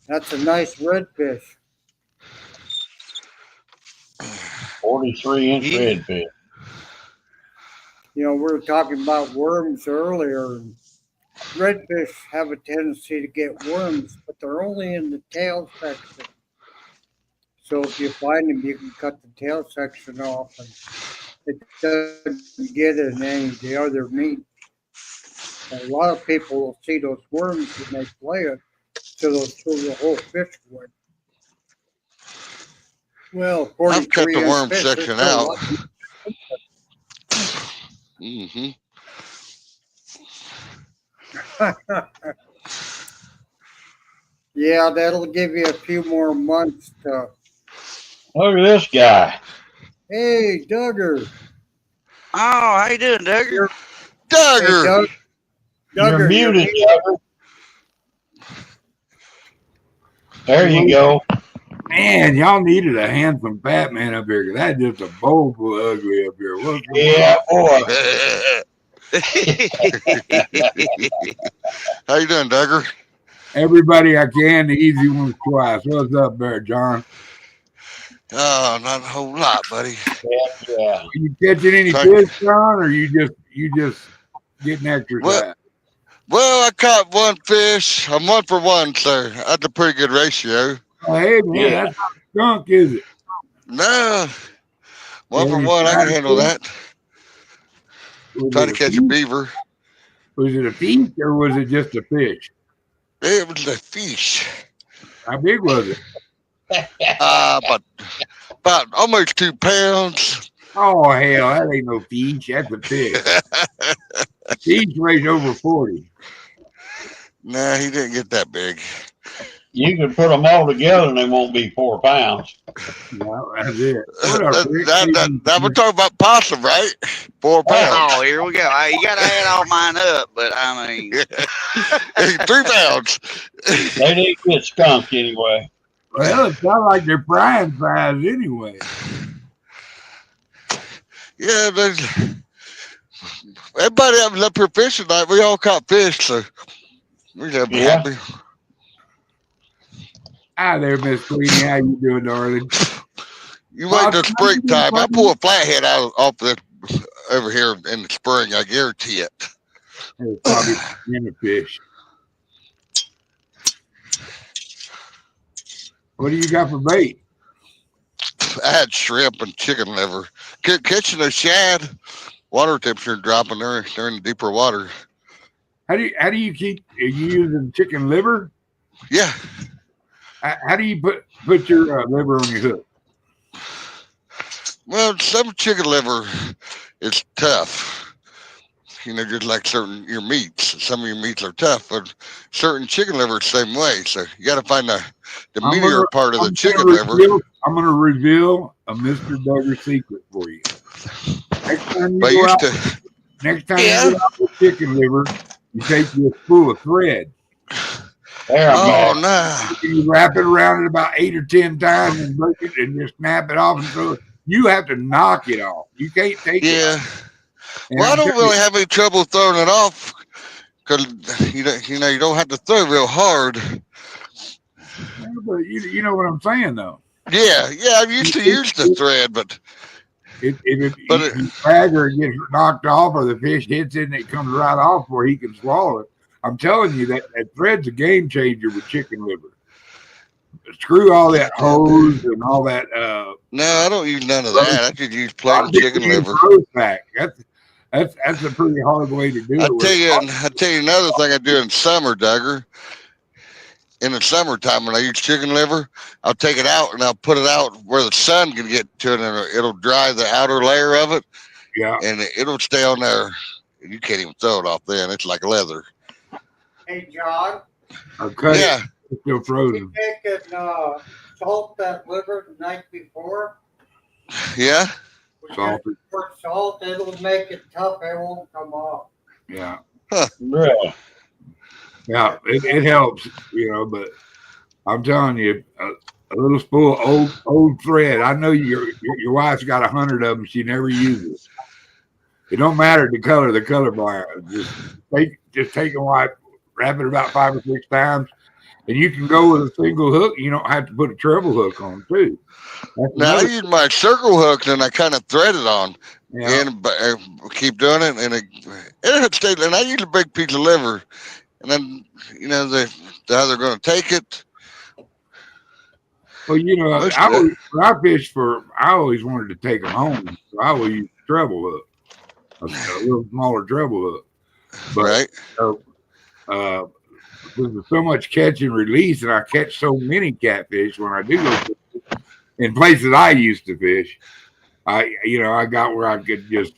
That's a nice redfish. 43-inch redfish. We were talking about worms earlier. Redfish have a tendency to get worms, but they're only in the tail section. So if you find them, you can cut the tail section off, and it doesn't get in any of the other meat. And a lot of people will see those worms when they play it, so they'll throw the whole fish away. Well, I've cut the worm fish, section out. Mm-hmm. Yeah, that'll give you a few more months to. Look at this guy. Hey, Duggar. Oh, how you doing, Duggar? Duggar. You're muted, Duggar. There you go. Man, y'all needed a handsome fat man up here because that's just a bowl full of ugly up here. Yeah, boy. How you doing, Duggar? Everybody I can, the easy ones twice. What's up there, John? Oh, not a whole lot, buddy. Yeah. Are you catching any fish, John, or you just getting exercise? Well, I caught one fish. I'm 1 for 1, so that's a pretty good ratio. Oh, hey, man, that's not a skunk, is it? No. 1 for 1, I can handle that. Trying to catch a beaver. Was it a fish or was it just a fish? It was a fish. How big was it? About almost 2 pounds. Oh, hell, that ain't no fish. That's a fish. Fish weighs over 40. Nah, he didn't get that big. You can put them all together and they won't be 4 pounds. Well, that's it. What up, Rick? That we're talking about possum, right? 4 pounds. Oh, here we go. You got to add all mine up, but I mean, 3 pounds. They didn't get skunked anyway. Well, it sounds like they're frying size anyway. Yeah, there's everybody up here fishing tonight. We all caught fish, so we're gonna be happy. Hi there, Miss Queenie. How you doing, darling? You wait till springtime. I pull a flathead out off the over here in the spring. I guarantee it. It's probably in a fish. What do you got for bait? I had shrimp and chicken liver. Catching a shad. Water temperature dropping there. They're in the deeper water. How do you keep? Are you using chicken liver? Yeah. How do you put your liver on your hook? Well, some chicken liver is tough. You know, just like your meats. Some of your meats are tough, but certain chicken liver is the same way. So you got to find the meatier part of the chicken liver. I'm going to reveal a Mr. Duggar secret for you. Next time you go out with chicken liver, you take you a spool of thread. No! You wrap it around it about 8 or 10 times and break it and just snap it off and throw it. You have to knock it off. You can't take it off. Well, I don't really have any trouble throwing it off because you don't have to throw real hard. But you know what I'm saying, though. Yeah, I'm used to use the thread, but if you drag or it gets knocked off or the fish hits it and it comes right off where he can swallow it, I'm telling you that thread's a game changer with chicken liver. Screw all that hose and all that. No, I don't use none of that. I just use plain chicken liver. That's a pretty hard way to do it. I'll tell you another thing I do in summer, Duggar. In the summertime, when I use chicken liver, I'll take it out and I'll put it out where the sun can get to it, and it'll dry the outer layer of it. Yeah. And it'll stay on there. You can't even throw it off then. It's like leather. Hey, John. Okay. Yeah. It's still frozen. You can salt that liver the night before. Yeah. Salt, it'll make it tough. It won't come off. Yeah. Huh. Really? Yeah, it helps, but I'm telling you, a little spool of old thread. I know your wife's got 100 of them. She never uses. It don't matter the color bar. Just take a wipe, wrap it about 5 or 6 times, and you can go with a single hook. You don't have to put a treble hook on too. Now I use my circle hook and I kind of thread it on, and keep doing it, and it stays. And I use a big piece of liver, and then how they're going to take it. Well, I always wanted to take them home, so I always use a treble hook, a little smaller treble hook. But, right. There's so much catch and release, and I catch so many catfish when I do go fishing in places I used to fish. I got where I could just,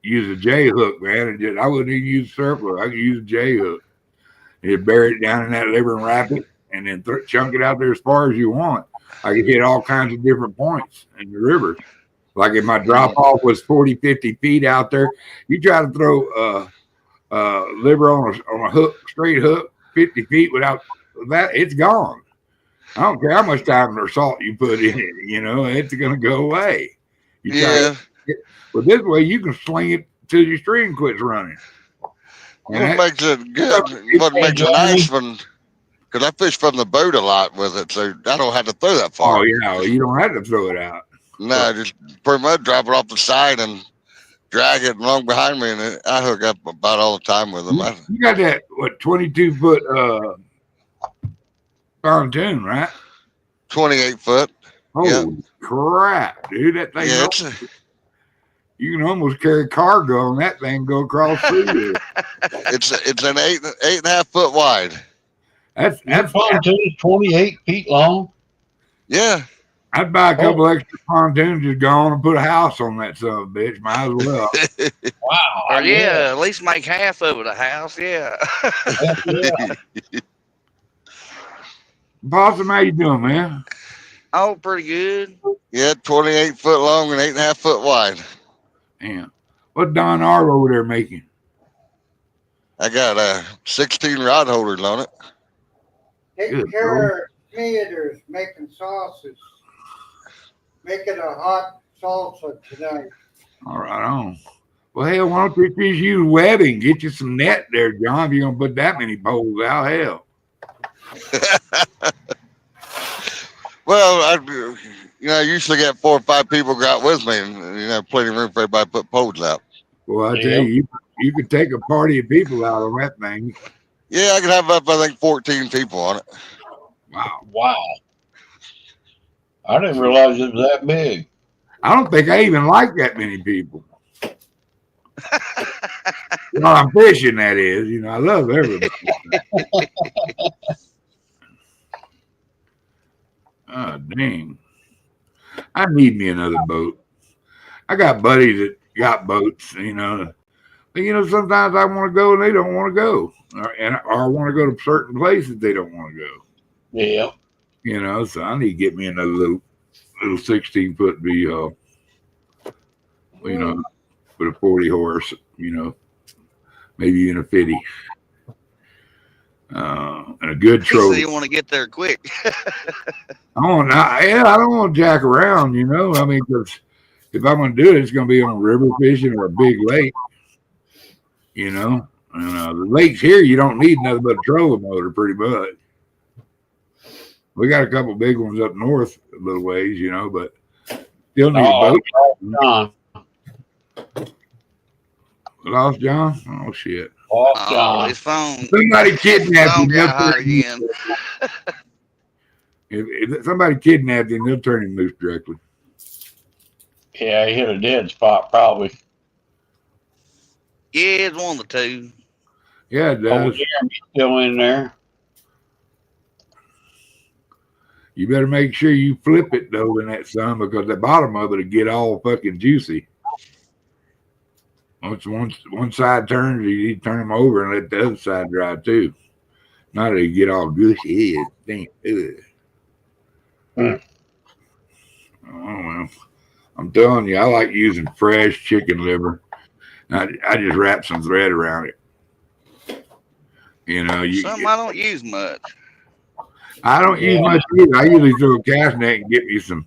use a J hook, man, and I wouldn't even use a surf hook. I could use a J hook. And you bury it down in that liver and wrap it, and then chunk it out there as far as you want. I could hit all kinds of different points in the river. Like if my drop off was 40, 50 feet out there, you try to throw liver on a hook, straight hook, 50 feet without that, it's gone. I don't care how much time or salt you put in it, it's going to go away. But this way you can sling it till your string quits running. What makes it good? What makes it nice because I fish from the boat a lot with it, so I don't have to throw that far. Oh yeah, you don't have to throw it out. No, just pretty much drop it off the side and drag it along behind me, and I hook up about all the time with them. You got that 22-foot pontoon, right? 28-foot. Holy crap, dude! That thing. You can almost carry cargo on that thing and go across through it. It's an 8.5 foot wide. That's pontoon is 28 feet long. Yeah. I'd buy a couple extra pontoons, just go on and put a house on that son of a bitch. Might as well. Wow. Or at least make half of it a house. Yeah. Possum, how you doing, man? Oh, pretty good. Yeah, 28 foot long and 8.5 foot wide. Damn. What Don R over there making? I got 16 rod holders on it. Take Good care of theaters making sauces. Making a hot salsa tonight. All right, on. Well, hell, why don't you just use webbing? Get you some net there, John. If you're gonna put that many poles out, hell. Well, I usually get 4 or 5 people go out with me, and plenty of room for everybody to put poles out. Well, I tell you could take a party of people out on that thing. Yeah, I can have up, I think, 14 people on it. Wow. I didn't realize it was that big. I don't think I even like that many people. Well, I'm fishing, that is. I love everybody. Oh, dang. I need me another boat. I got buddies that got boats, But, sometimes I want to go and they don't want to go. Or I want to go to certain places they don't want to go. Yeah. So I need to get me another little 16-foot V-hull. With a 40 horse, maybe even a 50. And a good So trophy. you want to get there quick. I don't want to jack around, because if I'm going to do it, it's going to be on river fishing or a big lake, And the lakes here, you don't need nothing but a trolling motor, pretty much. We got a couple big ones up north a little ways, but still need a boat. John. Lost John? Oh, shit. Lost John. His phone. Somebody kidnapped him. Got hot again. If somebody kidnapped him, they'll turn him loose directly. Yeah, he hit a dead spot, probably. Yeah, it's one of the two. Yeah, it Oh, does. Jeremy's still in there. You better make sure you flip it, though, in that sun, because the bottom of it will get all fucking juicy. Once one side turns, you need to turn them over and let the other side dry, too. Not that you get all gushy. Damn. Oh, well. I'm telling you, I like using fresh chicken liver. I just wrap some thread around it. Something I don't use much. I don't use much either. I usually throw a cast net and get me some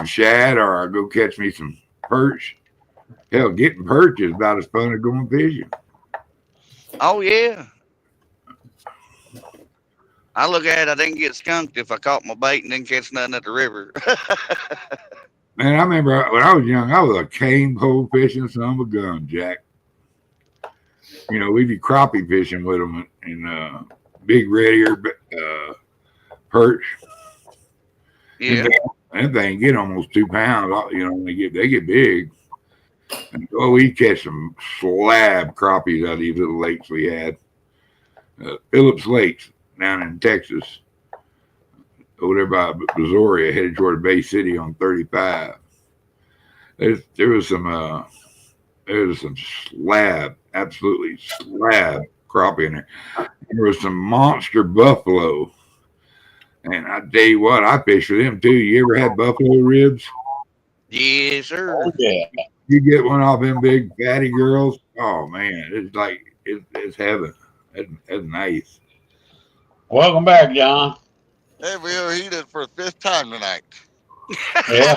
shad, or I go catch me some perch. Hell, getting perch is about as fun as going fishing. Oh yeah. I look at it, I didn't get skunked if I caught my bait and didn't catch nothing at the river. Man, I remember when I was young, I was a cane pole fishing son of a gun, Jack. We'd be crappie fishing with them and big red ear perch. Yeah. That thing get almost 2 pounds. They get big. And, we catch some slab crappies out of these little lakes we had. Phillips Lakes down in Texas. Over there by Missouri, headed toward Bay City on 35. There was some slab, absolutely slab crappie in there. There was some monster buffalo. And I tell you what, I fished with them too. You ever had buffalo ribs? Yes, sir. Oh, yeah. You get one off them big fatty girls. Oh man, it's like it's heaven. That's nice. Welcome back, John. Hey, we'll eat it for the 5th time tonight. Yeah.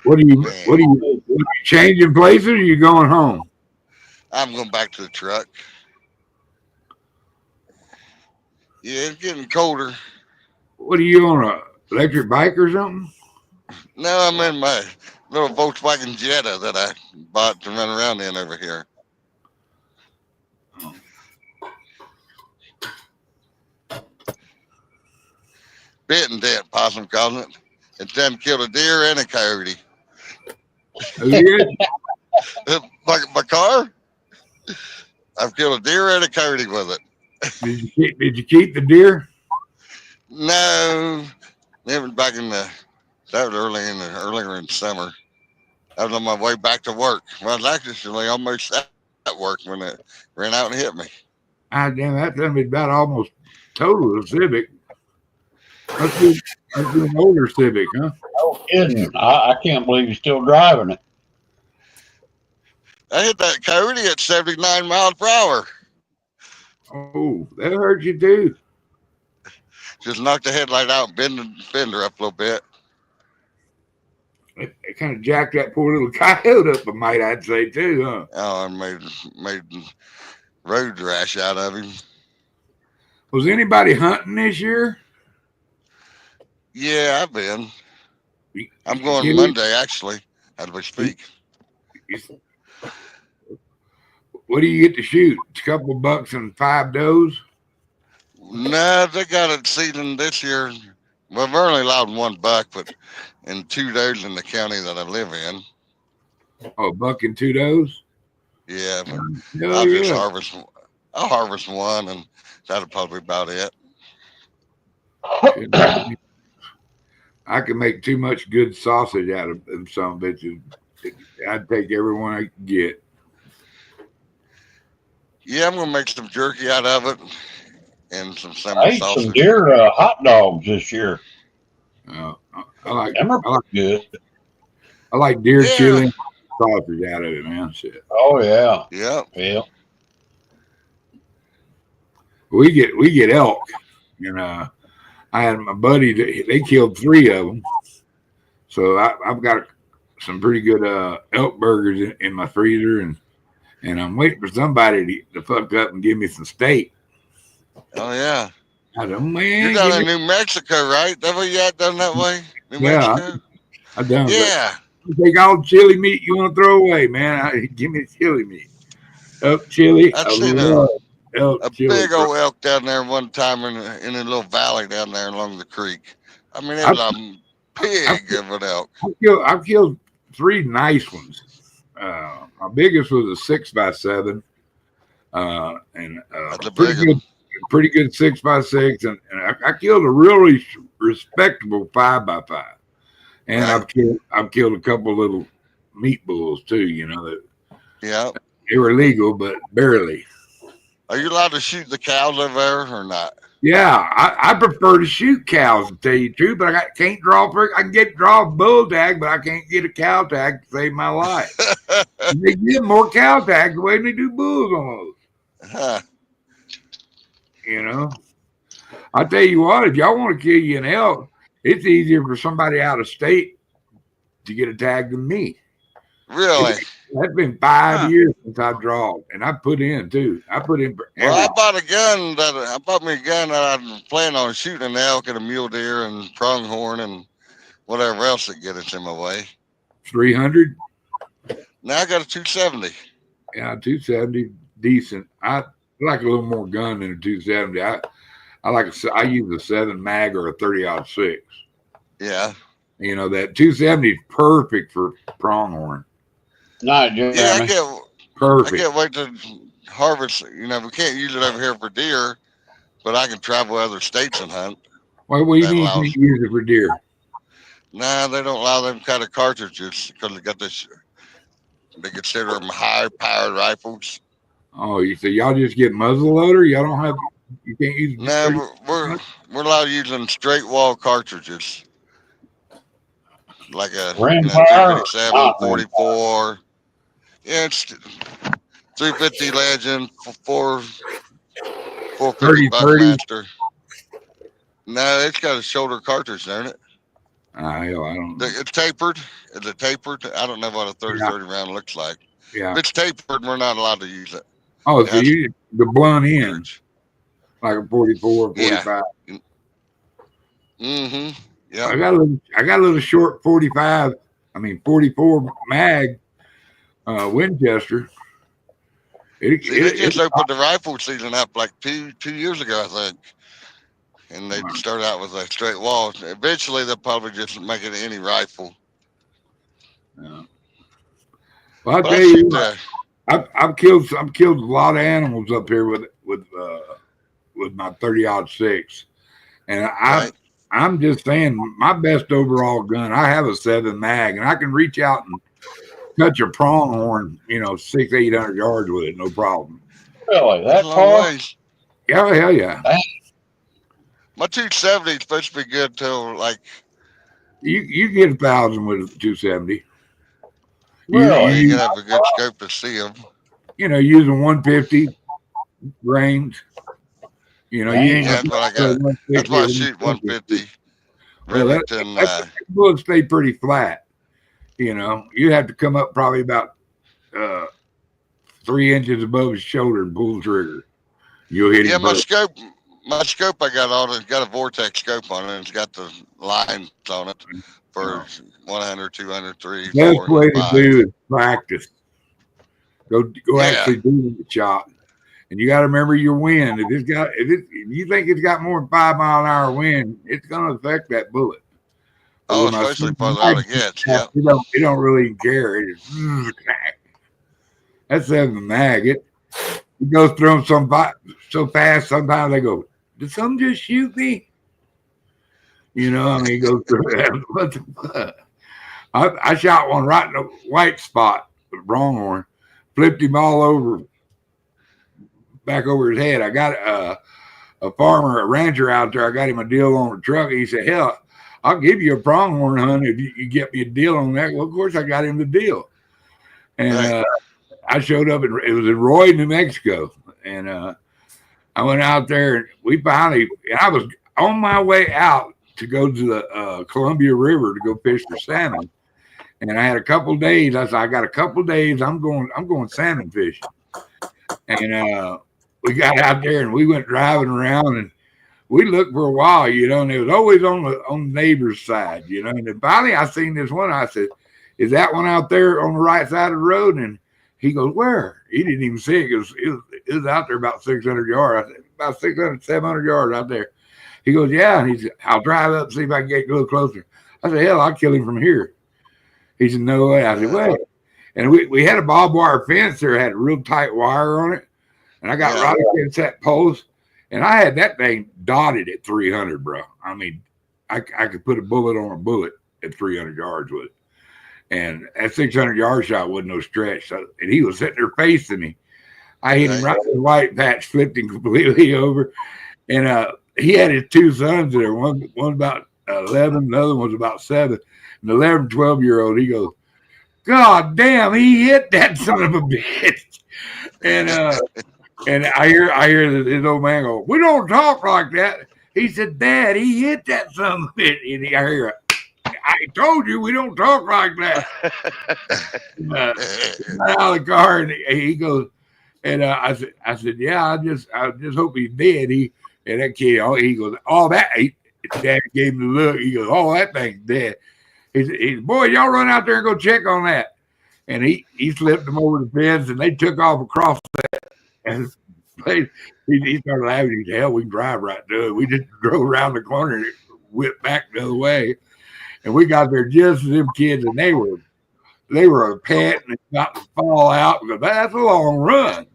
What are you changing places, or are you going home? I'm going back to the truck. Yeah, it's getting colder. What are you on, a electric bike or something? No, I'm in my little Volkswagen Jetta that I bought to run around in over here. Bitten dead, Possum calls it. It's them killed a deer and a coyote. Oh, yeah? My car? I've killed a deer and a coyote with it. Did you keep the deer? No, it was back in that was earlier in summer. I was on my way back to work. Well, I was actually almost at work when it ran out and hit me. Ah, damn, that's gonna be about almost total a Civic. Must be an older Civic, huh? No kidding. I can't believe you're still driving it. I hit that coyote at 79 miles per hour. Oh, that hurt you too. Just knocked the headlight out and bend the fender up a little bit. It kind of jacked that poor little coyote up, I'd say too, huh? Oh, and made road rash out of him. Was anybody hunting this year? Yeah, I've been. I'm going Yeah. Monday, actually, as we speak. What do you get to shoot? A couple bucks and 5 does? No, they got it season this year. Well, we're only allowed 1 buck, but in 2 does in the county that I live in. Oh, a buck and 2 does? Yeah, but Hell I'll just yeah. I'll harvest 1, and that'll probably be about it. I can make too much good sausage out of them some bitches. I'd take every one I can get. Yeah, I'm gonna make some jerky out of it and some I summer ate sausage. some deer hot dogs this year. I like Them are good. I like deer Yeah. chili and sausage out of it, man. Shit. Oh yeah. Yep. Yeah. We get elk, and I had my buddy. They killed 3 of them, so I've got some pretty good elk burgers in my freezer, and I'm waiting for somebody to fuck up and give me some steak. Oh yeah. I don't, man. You're down in New Mexico, right? That way you had done that way? New Yeah, Mexico? I done. Yeah. Take all the chili meat you want to throw away, man. Give me chili meat. Elk chili. I'd I seen love elk a chili. big old elk down there one time in a little valley down there along the creek. I mean, it was a pig of an elk. I've killed 3 nice ones. My biggest was a 6x7, and That's a pretty big one. pretty good 6x6, and I killed a really respectable 5x5, and Right. I've killed a couple little meat bulls too. You know that Yeah. they were legal, but barely. Are you allowed to shoot the cows over there or not? Yeah, I prefer to shoot cows, to tell you the truth, but I can't draw. I can draw a bull tag, but I can't get a cow tag to save my life. They get more cow tags the way they do bulls almost. Huh. You know, I tell you what, if y'all want to kill you an elk, it's easier for somebody out of state to get a tag than me. Really? That's been 5 years since I draw, and I put in too. I put in for Well, everything. I bought me a gun that I was planning on shooting an elk and a mule deer and pronghorn and whatever else that get us in my way. 300. Now I got a 270. Yeah, 270, decent. I like a little more gun than a 270. I use a 7 mag or a 30-06. Yeah. You know that 270 is perfect for pronghorn. Not Jeremy. Yeah, Perfect. I can't wait to harvest. You know, we can't use it over here for deer, but I can travel other states and hunt. What do you mean you can't use it for deer? Nah, they don't allow them kind of cartridges because they got this. They consider them high-powered rifles. Oh, so y'all just get muzzle loader? Y'all don't have. You can't use. No, we're allowed using straight wall cartridges, like a Rimfire? 357, 44. Yeah, it's 350 Legend, 450 Buckmaster. No, it's got a shoulder cartridge, doesn't it? Hell, I don't know. It's tapered. Is it tapered? I don't know what a 30-30 round looks like. Yeah. If it's tapered, we're not allowed to use it. Oh, so you the blunt end, like a 44, 45. Yeah. Mm-hmm. Yeah. I got a little short 45. 44 mag Winchester. They just opened the rifle season up like two years ago, I think. And they started out with a straight wall. Eventually, they'll probably just make it any rifle. Yeah. Well, I'll tell you, I've killed a lot of animals up here with my 30-06, and I'm just saying my best overall gun. I have a 7 mag, and I can reach out and touch a pronghorn, 600-800 yards with it, no problem. Really, that's hard. Yeah, hell yeah. My 270 is supposed to be good till like. You get 1,000 with a 270. Yeah, you You gotta have a good scope to see them. using 150 range. You ain't Yeah, gonna that's what I go got. That's 160 why or I shoot 150. 150 Well, Remington. that bullet stay pretty flat. You have to come up probably about 3 inches above his shoulder and pull the trigger. You'll hit Yeah, him both. my scope I got on it's got a vortex scope on it. It's got the lines on it for 100, 200, 3, Best 4, way and to 5. do is practice. Go Yeah. actually do the shot. And you got to remember your wind. If you think it's got more than 5 mile an hour wind, it's going to affect that bullet. Oh, With my especially farther out it gets. Yep. it don't really care. It just, that's the mag. It goes through them so fast. Sometimes they go, "Did something just shoot me?" I mean, it goes through that. What the fuck? I shot one right in the white spot, the pronghorn, flipped him all over, back over his head. I got a farmer, a rancher out there. I got him a deal on a truck. He said, "Hell, I'll give you a pronghorn hunt if you get me a deal on that." Well, of course, I got him the deal. And I showed up, it was in Roy, New Mexico. And I went out there, and I was on my way out to go to the Columbia River to go fish for salmon. And I had a couple days. I said, I got a couple days. I'm going salmon fishing. And we got out there and we went driving around and we looked for a while, and it was always on the neighbor's side, And then finally I seen this one. I said, "Is that one out there on the right side of the road?" And he goes, "Where?" He didn't even see it. It was out there about 600 yards. I said, about 600, 700 yards out there. He goes, "Yeah." And he said, "I'll drive up and see if I can get a little closer." I said, "Hell, I'll kill him from here." He said, "No way." I said, "Wait." And we had a barbed wire fence there, had a real tight wire on it. And I got right against that post. And I had that thing dotted at 300, bro. I mean, I could put a bullet on a bullet at 300 yards with it. And that 600-yard shot wasn't no stretch. So, and he was sitting there facing me. I hit him right in the white patch, flipped him completely over. And he had his two sons there. One about 11, the other one was about 7. And the 11, 12-year-old, he goes, "God damn, he hit that son of a bitch." And I hear his old man go, "We don't talk like that." He said, "Dad, he hit that son of a bitch." And I hear, "I told you we don't talk like that." Out of the car, and he goes, and I said, "Yeah, I just hope he's dead." And that kid, he goes, "Oh, that." Dad gave him the look. He goes, "Oh, that thing's dead." He said, "Boy, y'all run out there and go check on that." And he slipped them over the fence, and they took off across that. And he started laughing. He said, "Hell, we can drive right to it." We just drove around the corner and whipped back the other way. And we got there just as them kids, and they were panting and about to fall out because that's a long run.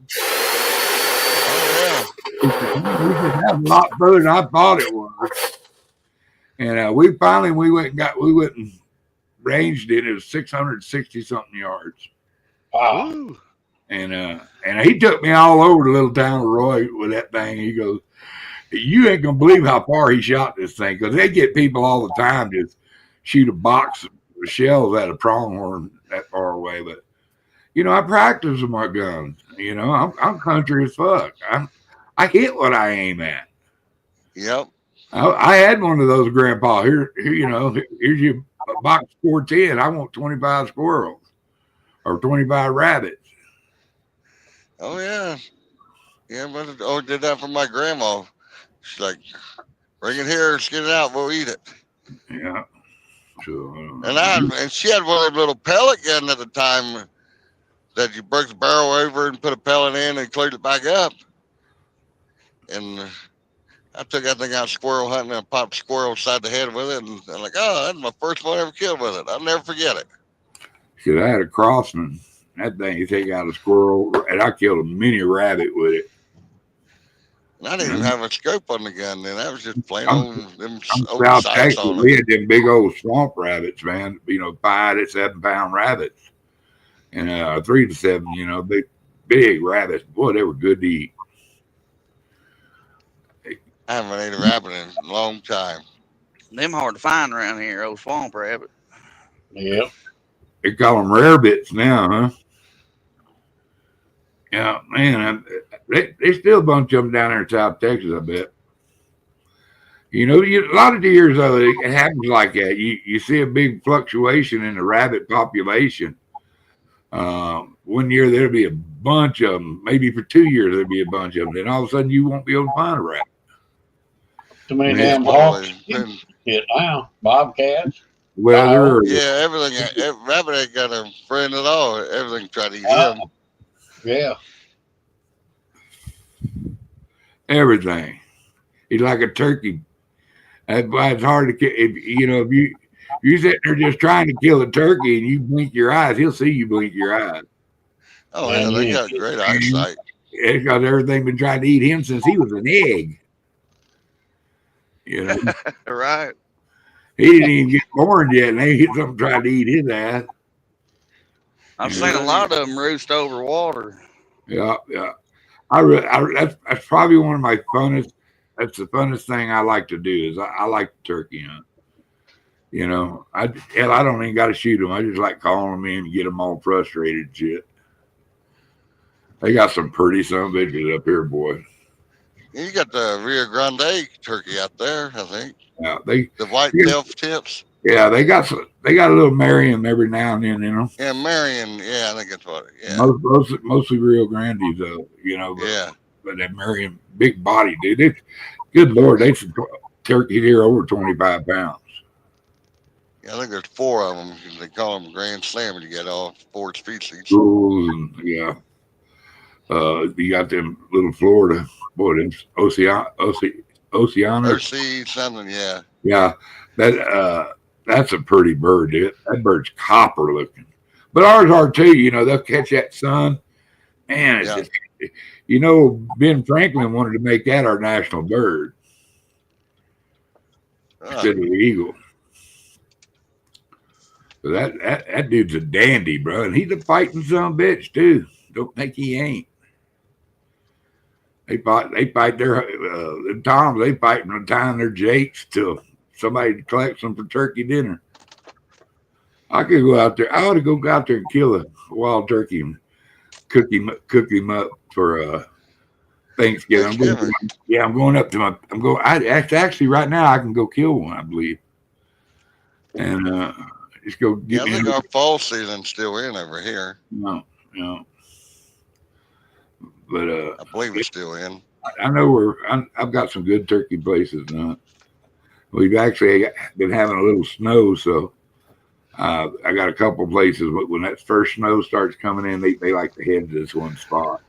That's a lot further than I thought it was. And we went and ranged it. It was 660 something yards. Wow. And he took me all over the little town of Roy with that thing. He goes, "You ain't gonna believe how far he shot this thing, because they get people all the time to shoot a box of shells at a pronghorn that far away." But I practice with my guns. I'm country as fuck. I hit what I aim at. Yep. I had one of those, Grandpa. Here, here's your box 410. I want 25 squirrels or 25 rabbits. Oh yeah. Yeah, but did that for my grandma. She's like, "Bring it here, let's get it out, we'll eat it." Yeah. So, and she had one of those little pellet guns at the time that you broke the barrel over and put a pellet in and cleared it back up. And I took that thing out squirrel hunting and popped a squirrel side the head with it. And I'm like, "Oh, that's my first one I ever killed with it. I'll never forget it." shit, I had a crossman. That thing, you take out a squirrel, and I killed a mini rabbit with it. And I didn't even have a scope on the gun then. That was just plain old them old South sights Texas, on we it. had them big old swamp rabbits, man. 5 to 7 pound rabbits, and 3 to 7. Big rabbits. Boy, they were good to eat. I haven't ate a rabbit in a long time. Them hard to find around here, old swamp rabbit. Yep. They call them rarebits now, huh? Yeah, man. They still a bunch of them down there in South Texas, I bet. You know, a lot of years though, it happens like that. You see a big fluctuation in the rabbit population. 1 year there'll be a bunch of them. Maybe for 2 years there'll be a bunch of them. Then all of a sudden you won't be able to find a rabbit. Too many Yeah, damn hawks. Shit now. Bobcats. Well, there. Yeah, everything. Rabbit ain't got a friend at all. Everything try to eat him. Yeah. Everything. He's like a turkey. That's why it's hard to kill. If you sitting there just trying to kill a turkey and you blink your eyes, he'll see you blink your eyes. Oh yeah, they got great eyesight. It's because everything been trying to eat him since he was an egg. You know, Right. he didn't even get born yet, and they hit something trying to eat his ass. I've seen a lot of them roost over water. Yeah. That's probably one of my funnest. That's the funnest thing I like to do is I like the turkey hunt. You know, I don't even got to shoot them. I just like calling them in and get them all frustrated and shit. They got some pretty son of bitches up here, boy. You got the Rio Grande turkey out there, I think. Yeah, the white tail tips. Yeah, they got a little Marion every now and then, you know. Yeah, Marion. Yeah, I think that's what. Yeah. Mostly Rio Grandes, though, you know. Yeah. But that Marion, big body, dude. Good Lord, they some turkey here over 25 pounds. Yeah, I think there's 4 of them. They call them Grand Slam, and you get all 4 species. Ooh, yeah. You got them little Florida, boy, them Oceana. OC something, yeah. Yeah, that's a pretty bird, dude. That bird's copper looking. But ours are too, you know, they'll catch that sun. Man, it's just, you know, Ben Franklin wanted to make that our national bird. Instead of the eagle. So that dude's a dandy, bro. And he's a fighting son of a bitch, too. Don't think he ain't. They fight their toms. They fight from tying their jakes till somebody collects them for turkey dinner. I could go out there. I ought to go out there and kill a wild turkey and cook him up for Thanksgiving. I'm going up to my. Actually right now I can go kill one, I believe, and just go. Yeah, I think our fall season's still in over here. No. But I believe it's still in. I know I've got some good turkey places now. We've actually been having a little snow, so I got a couple places. But when that first snow starts coming in, they like to head to this one spot.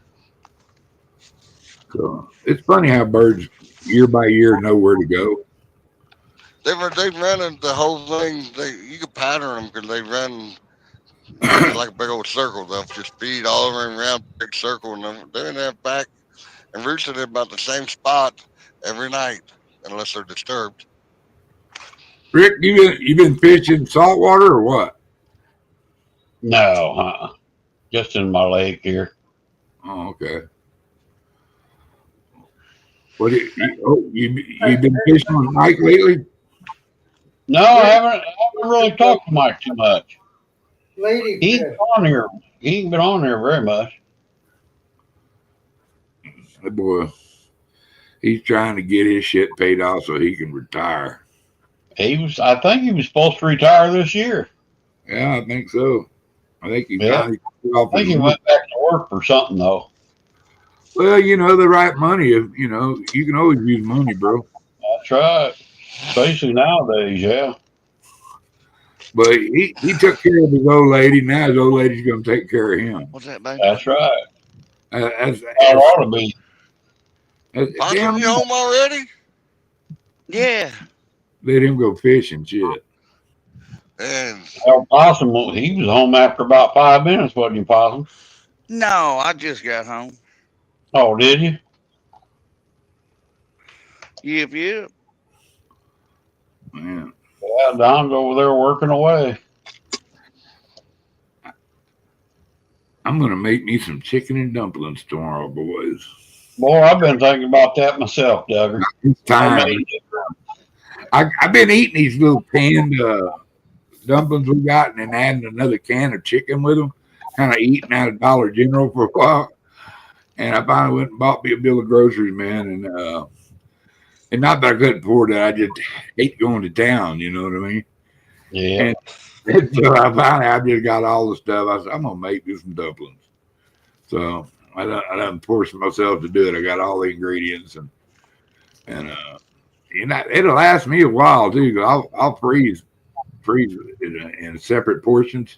So it's funny how birds year by year know where to go. They've run the whole thing. You can pattern them because they run like a big old circle. They'll just feed all over and around big circle, and they're in that back and roosting in about the same spot every night, unless they're disturbed. Rick, you been fishing saltwater or what? No, just in my lake here. Oh, okay. What you been fishing with Mike lately? No, I haven't really talked to Mike too much. He ain't been on here very much. That boy, he's trying to get his shit paid off so he can retire. I think he was supposed to retire this year. Yeah, I think so. I think he he went back to work for something though. Well, you know, the right money, you know, you can always use money, bro. That's right. Especially nowadays, yeah. But he took care of his old lady. Now his old lady's going to take care of him. What's that, baby? That's right. That ought to be. Possum, you home already? Yeah. Let him go fishing, shit. And Possum, he was home after about 5 minutes, wasn't he, Possum? No, I just got home. Oh, did you? Yep. Man. Yeah, Don's over there working away. I'm going to make me some chicken and dumplings tomorrow, boys. Boy, I've been thinking about that myself, Duggar. It's time. I've been eating these little canned dumplings we got, and then adding another can of chicken with them. Kind of eating out of Dollar General for a while, and I finally went and bought me a bill of groceries, man. And not that I couldn't afford it, I just hate going to town. You know what I mean? Yeah. And so I just got all the stuff. I said, I'm gonna make me some dumplings. So I done forced myself to do it. I got all the ingredients and it'll last me a while too. 'Cause I'll freeze it in separate portions,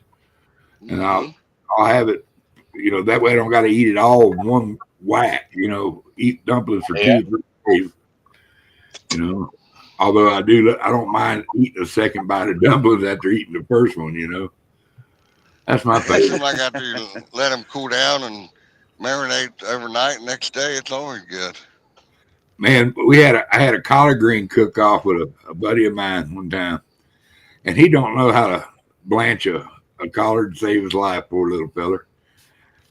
and I'll have it. You know, that way I don't got to eat it all in one whack. You know, eat dumplings for 2-3 days. You know, although I don't mind eating a second bite of dumplings after eating the first one. You know, that's my favorite. Seems like after you let them cool down and marinate overnight, next day it's always good. Man, I had a collard green cook off with a buddy of mine one time, and he don't know how to blanch a collard to save his life, poor little feller.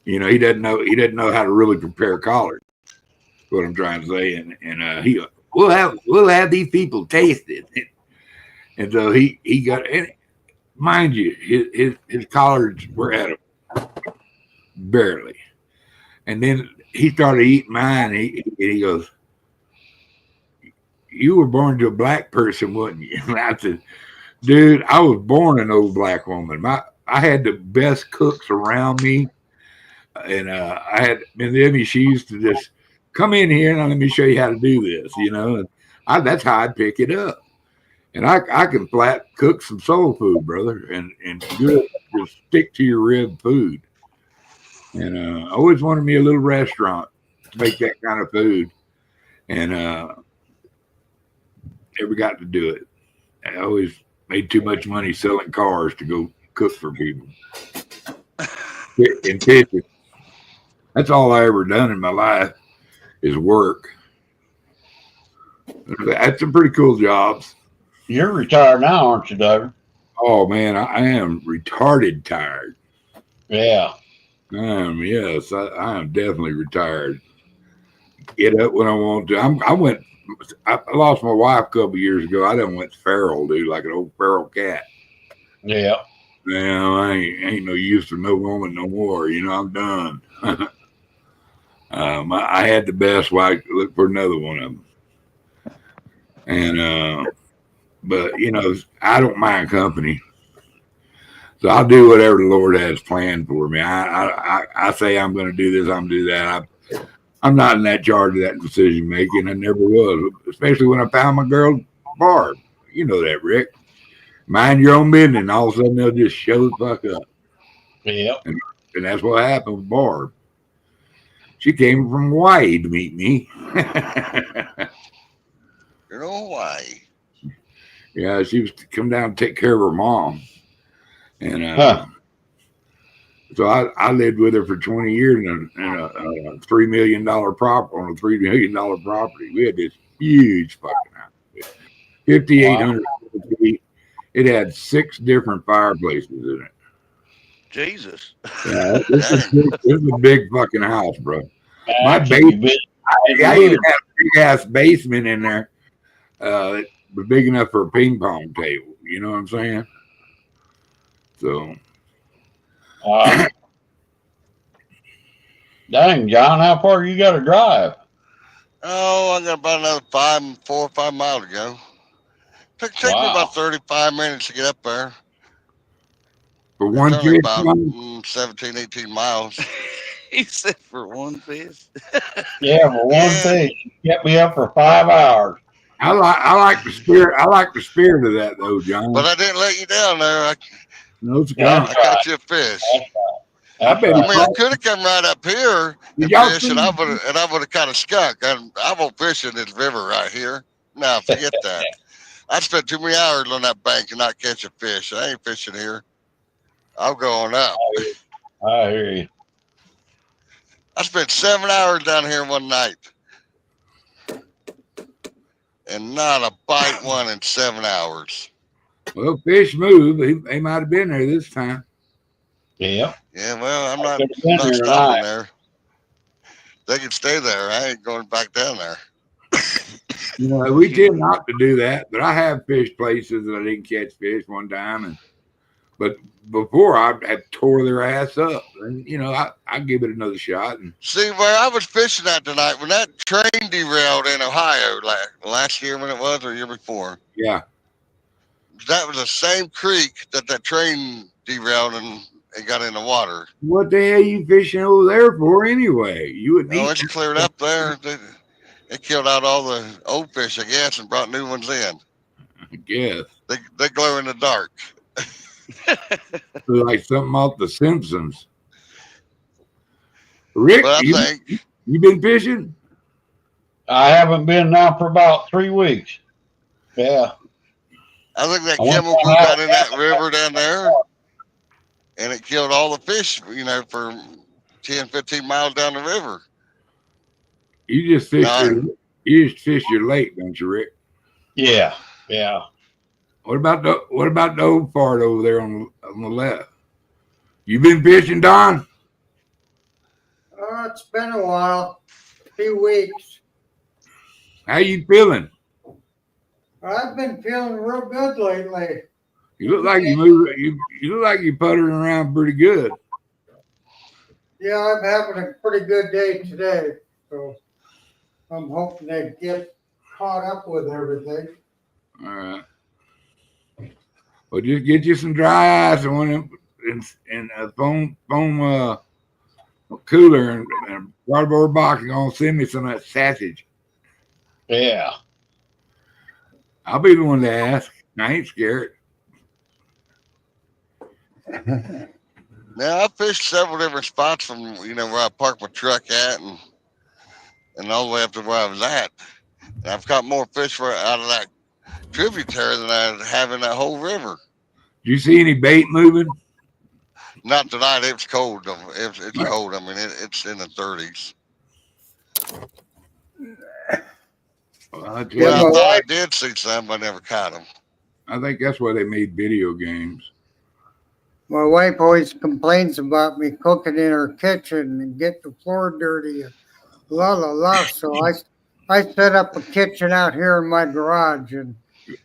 You know, he doesn't know how to really prepare collard. What I'm trying to say, and we'll have these people taste it, and so he got, and mind you, his collards were edible, barely, and then he started eating mine. And he goes, "You were born to a black person, wasn't you?" And I said, "Dude, I was born an old black woman. I had the best cooks around me, and she used to just come in here and let me show you how to do this, you know." And that's how I'd pick it up. And I can flat cook some soul food, brother, and good, just stick to your rib food. And I always wanted me a little restaurant to make that kind of food, and never got to do it. I always made too much money selling cars to go cook for people. In kitchen. That's all I ever done in my life is work. That's some pretty cool jobs. You're retired now, aren't you, Duggar? Oh man, I am retarded tired. Yeah. Yes, I am definitely retired. Get up when I want to. I lost my wife a couple years ago. I done went feral, dude, like an old feral cat. Yeah. Now I ain't no use for no woman no more. You know, I'm done. I had the best. Why look for another one of them? And but you know, I don't mind company, so I'll do whatever the Lord has planned for me. I say I'm going to do this. I'm going to do that. I'm not in that charge of that decision making. I never was, especially when I found my girl Barb. You know that, Rick. Mind your own business, and all of a sudden they'll just show the fuck up. Yeah. And that's what happened with Barb. She came from Hawaii to meet me. You're in Hawaii. Yeah, she was to come down and take care of her mom. And so I lived with her for 20 years in a $3 million property on a $3 million property. We had this huge fucking house, 5,800 feet. It had 6 different fireplaces in it. Jesus. Yeah, this is a big fucking house, bro. My basement, I even had a big ass basement in there. It was big enough for a ping pong table. You know what I'm saying? So. Dang, John, how far you got to drive? Oh, I got about another 4 or 5 miles to go. Take me about 35 minutes to get up there. For one it's only fish, about 17, 18 miles. He said for one fish. Yeah, for one fish. You kept me up for 5 hours. I like the spirit. I like the spirit of that, though, John. But I didn't let you down there. I caught you a fish. I could have come right up here and fish, and I would have kind of skunked. I'm gonna fish in this river right here. No, forget that. I spent too many hours on that bank and not catch a fish. I ain't fishing here. I'm going up. I hear you. I spent 7 hours down here one night. And not a bite one in 7 hours. Well, fish move. They might have been there this time. Yeah. Yeah, well, I'm not stopping there. they can stay there. I ain't going back down there. You know, we tend not to do that, but I have fished places that I didn't catch fish one time, but before I had tore their ass up, and you know, I give it another shot. And See, where I was fishing at tonight, when that train derailed in Ohio last year when it was, or year before, yeah, that was the same creek that train derailed and got in the water. what the hell you fishing over there for anyway? You wouldn't Oh, eat. it's cleared up there. They killed out all the old fish, I guess, and brought new ones in. I guess. They glow in the dark. Like something off The Simpsons. Rick, But I think you been fishing? I haven't been now for about 3 weeks. Yeah. that I went chemical down got in that river down there, and it killed all the fish, you know, for 10, 15 miles down the river. You just fish your lake, don't you, Rick? Yeah. Yeah. What about the old part over there on the left? You been fishing, Don? Oh, it's been a while, a few weeks. How you feeling? I've been feeling real good lately. You look like you move. You look like you're puttering around pretty good. Yeah, I'm having a pretty good day today, so I'm hoping to get caught up with everything. All right. Well, just get you some dry ice and one in a foam cooler and a cardboard box. You're gonna send me some of that sausage. Yeah. I'll be the one to ask. I ain't scared. Now I fished several different spots from where I parked my truck at, and all the way up to where I was at. And I've caught more fish out of that tributary than I have in that whole river. Do you see any bait moving? Not tonight. It's cold. It's cold. I mean, it's in the 30s. Well, I thought I did see some, but I never caught them. I think that's why they made video games. My wife always complains about me cooking in her kitchen and get the floor dirty. La la la. So I set up a kitchen out here in my garage, and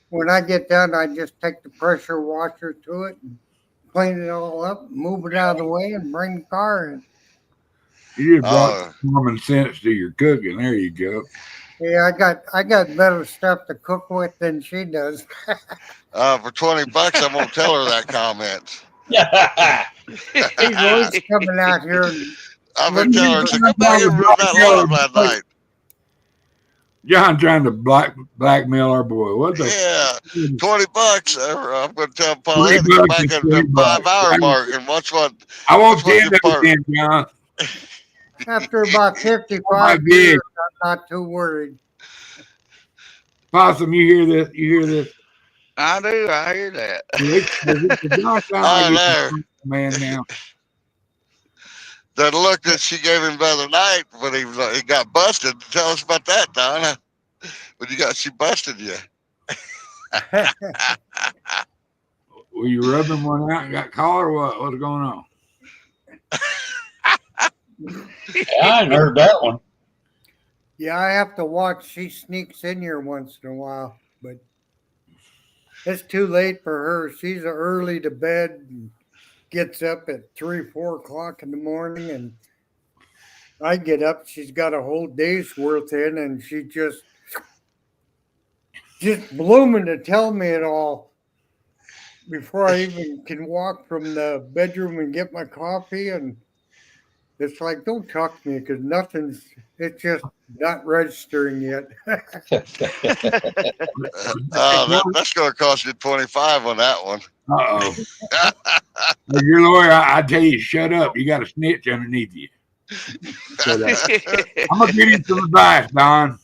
when I get done, I just take the pressure washer to it and clean it all up, move it out of the way, and bring the car in. You just brought common sense to your cooking. There you go. Yeah, I got better stuff to cook with than she does. For $20, I'm gonna tell her that comment. He's always coming out here. I've been telling her to come back here and run that log last night. John trying to blackmail our boy. What the? Yeah, $20. I'm going to tell Paulette to come back at the 5-hour mark and watch what. I won't stand up again, John. After about 55 years, I'm not too worried. Possum, you hear this? You hear this? I do. I hear that. I know. Man, now. That look that she gave him the other night when he got busted. Tell us about that, Donna. When she busted you. Were you rubbing one out and got caught, or what? What's going on? I ain't heard that one. Yeah, I have to watch. She sneaks in here once in a while, but it's too late for her. She's early to bed and gets up at 3, 4 o'clock in the morning, and I get up. She's got a whole day's worth in, and she just blooming to tell me it all before I even can walk from the bedroom and get my coffee. And it's like, don't talk to me because it's just not registering yet. That's going to cost you $25 on that one. Uh-oh. Your lawyer, I tell you, shut up. You got a snitch underneath you. I'm going to give you some advice, Don.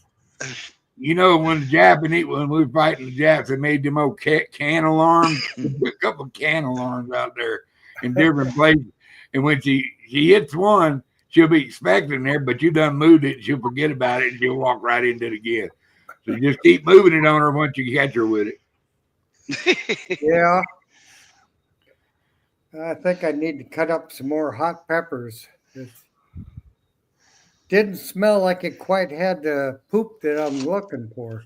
You know, when we were fighting the Japs, they made them old can alarms. A couple of can alarms out there in different places. And when she hits one, she'll be expecting there, but you done moved it, and she'll forget about it, and she'll walk right into it again. So you just keep moving it on her once you catch her with it. Yeah. I think I need to cut up some more hot peppers. It's didn't smell like it quite had the poop that I'm looking for.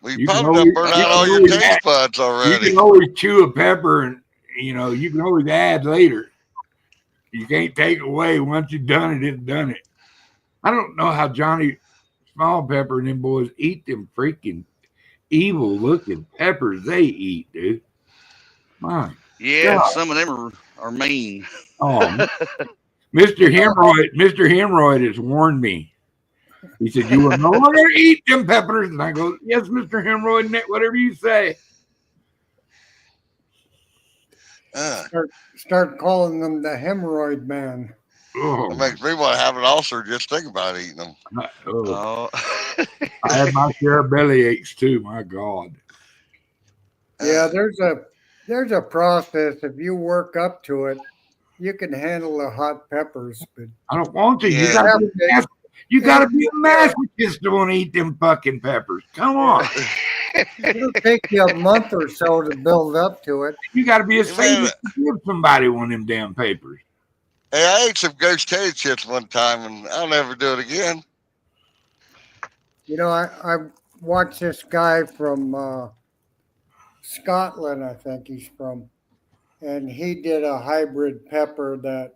Well, you You can probably done always, burnt you out can all your always taste add, buds you already. can always chew a pepper, and you can always add later. You can't take away. Once you've done it, it's done it. I don't know how Johnny Small Pepper and them boys eat them freaking evil looking peppers they eat, dude. My Yeah, God. some of them are mean. Oh, Mr. Hemorrhoid has warned me. He said, "You will no longer eat them peppers." And I go, "Yes, Mr. Hemorrhoid, whatever you say." Start calling them the hemorrhoid man. It makes me want to have an ulcer just think about eating them. Oh. I had my share of belly aches too. My God. Yeah, there's a process. If you work up to it, you can handle the hot peppers, but I don't want to. Yeah. You gotta be a masochist to want to eat them fucking peppers. Come on. It'll take you a month or so to build up to it. You gotta be a Man, sadist to give somebody one of them damn papers. hey, I ate some ghost tail chips one time, and I'll never do it again. You know, I watched this guy from Scotland, I think he's from, and he did a hybrid pepper that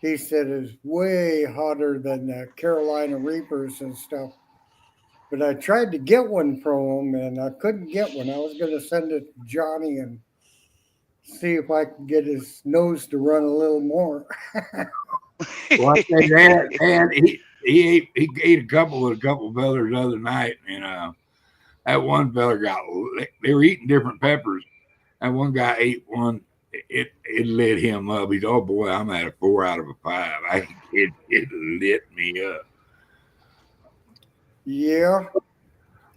he said is way hotter than the Carolina Reapers and stuff. But I tried to get one from him and I couldn't get one. I was going to send it to Johnny and see if I could get his nose to run a little more. Well, I say that, and he ate a couple of fellers the other night, and that one feller they were eating different peppers, and one guy ate one. It lit him up. He's, oh boy, I'm at a 4 out of a 5. It lit me up. Yeah.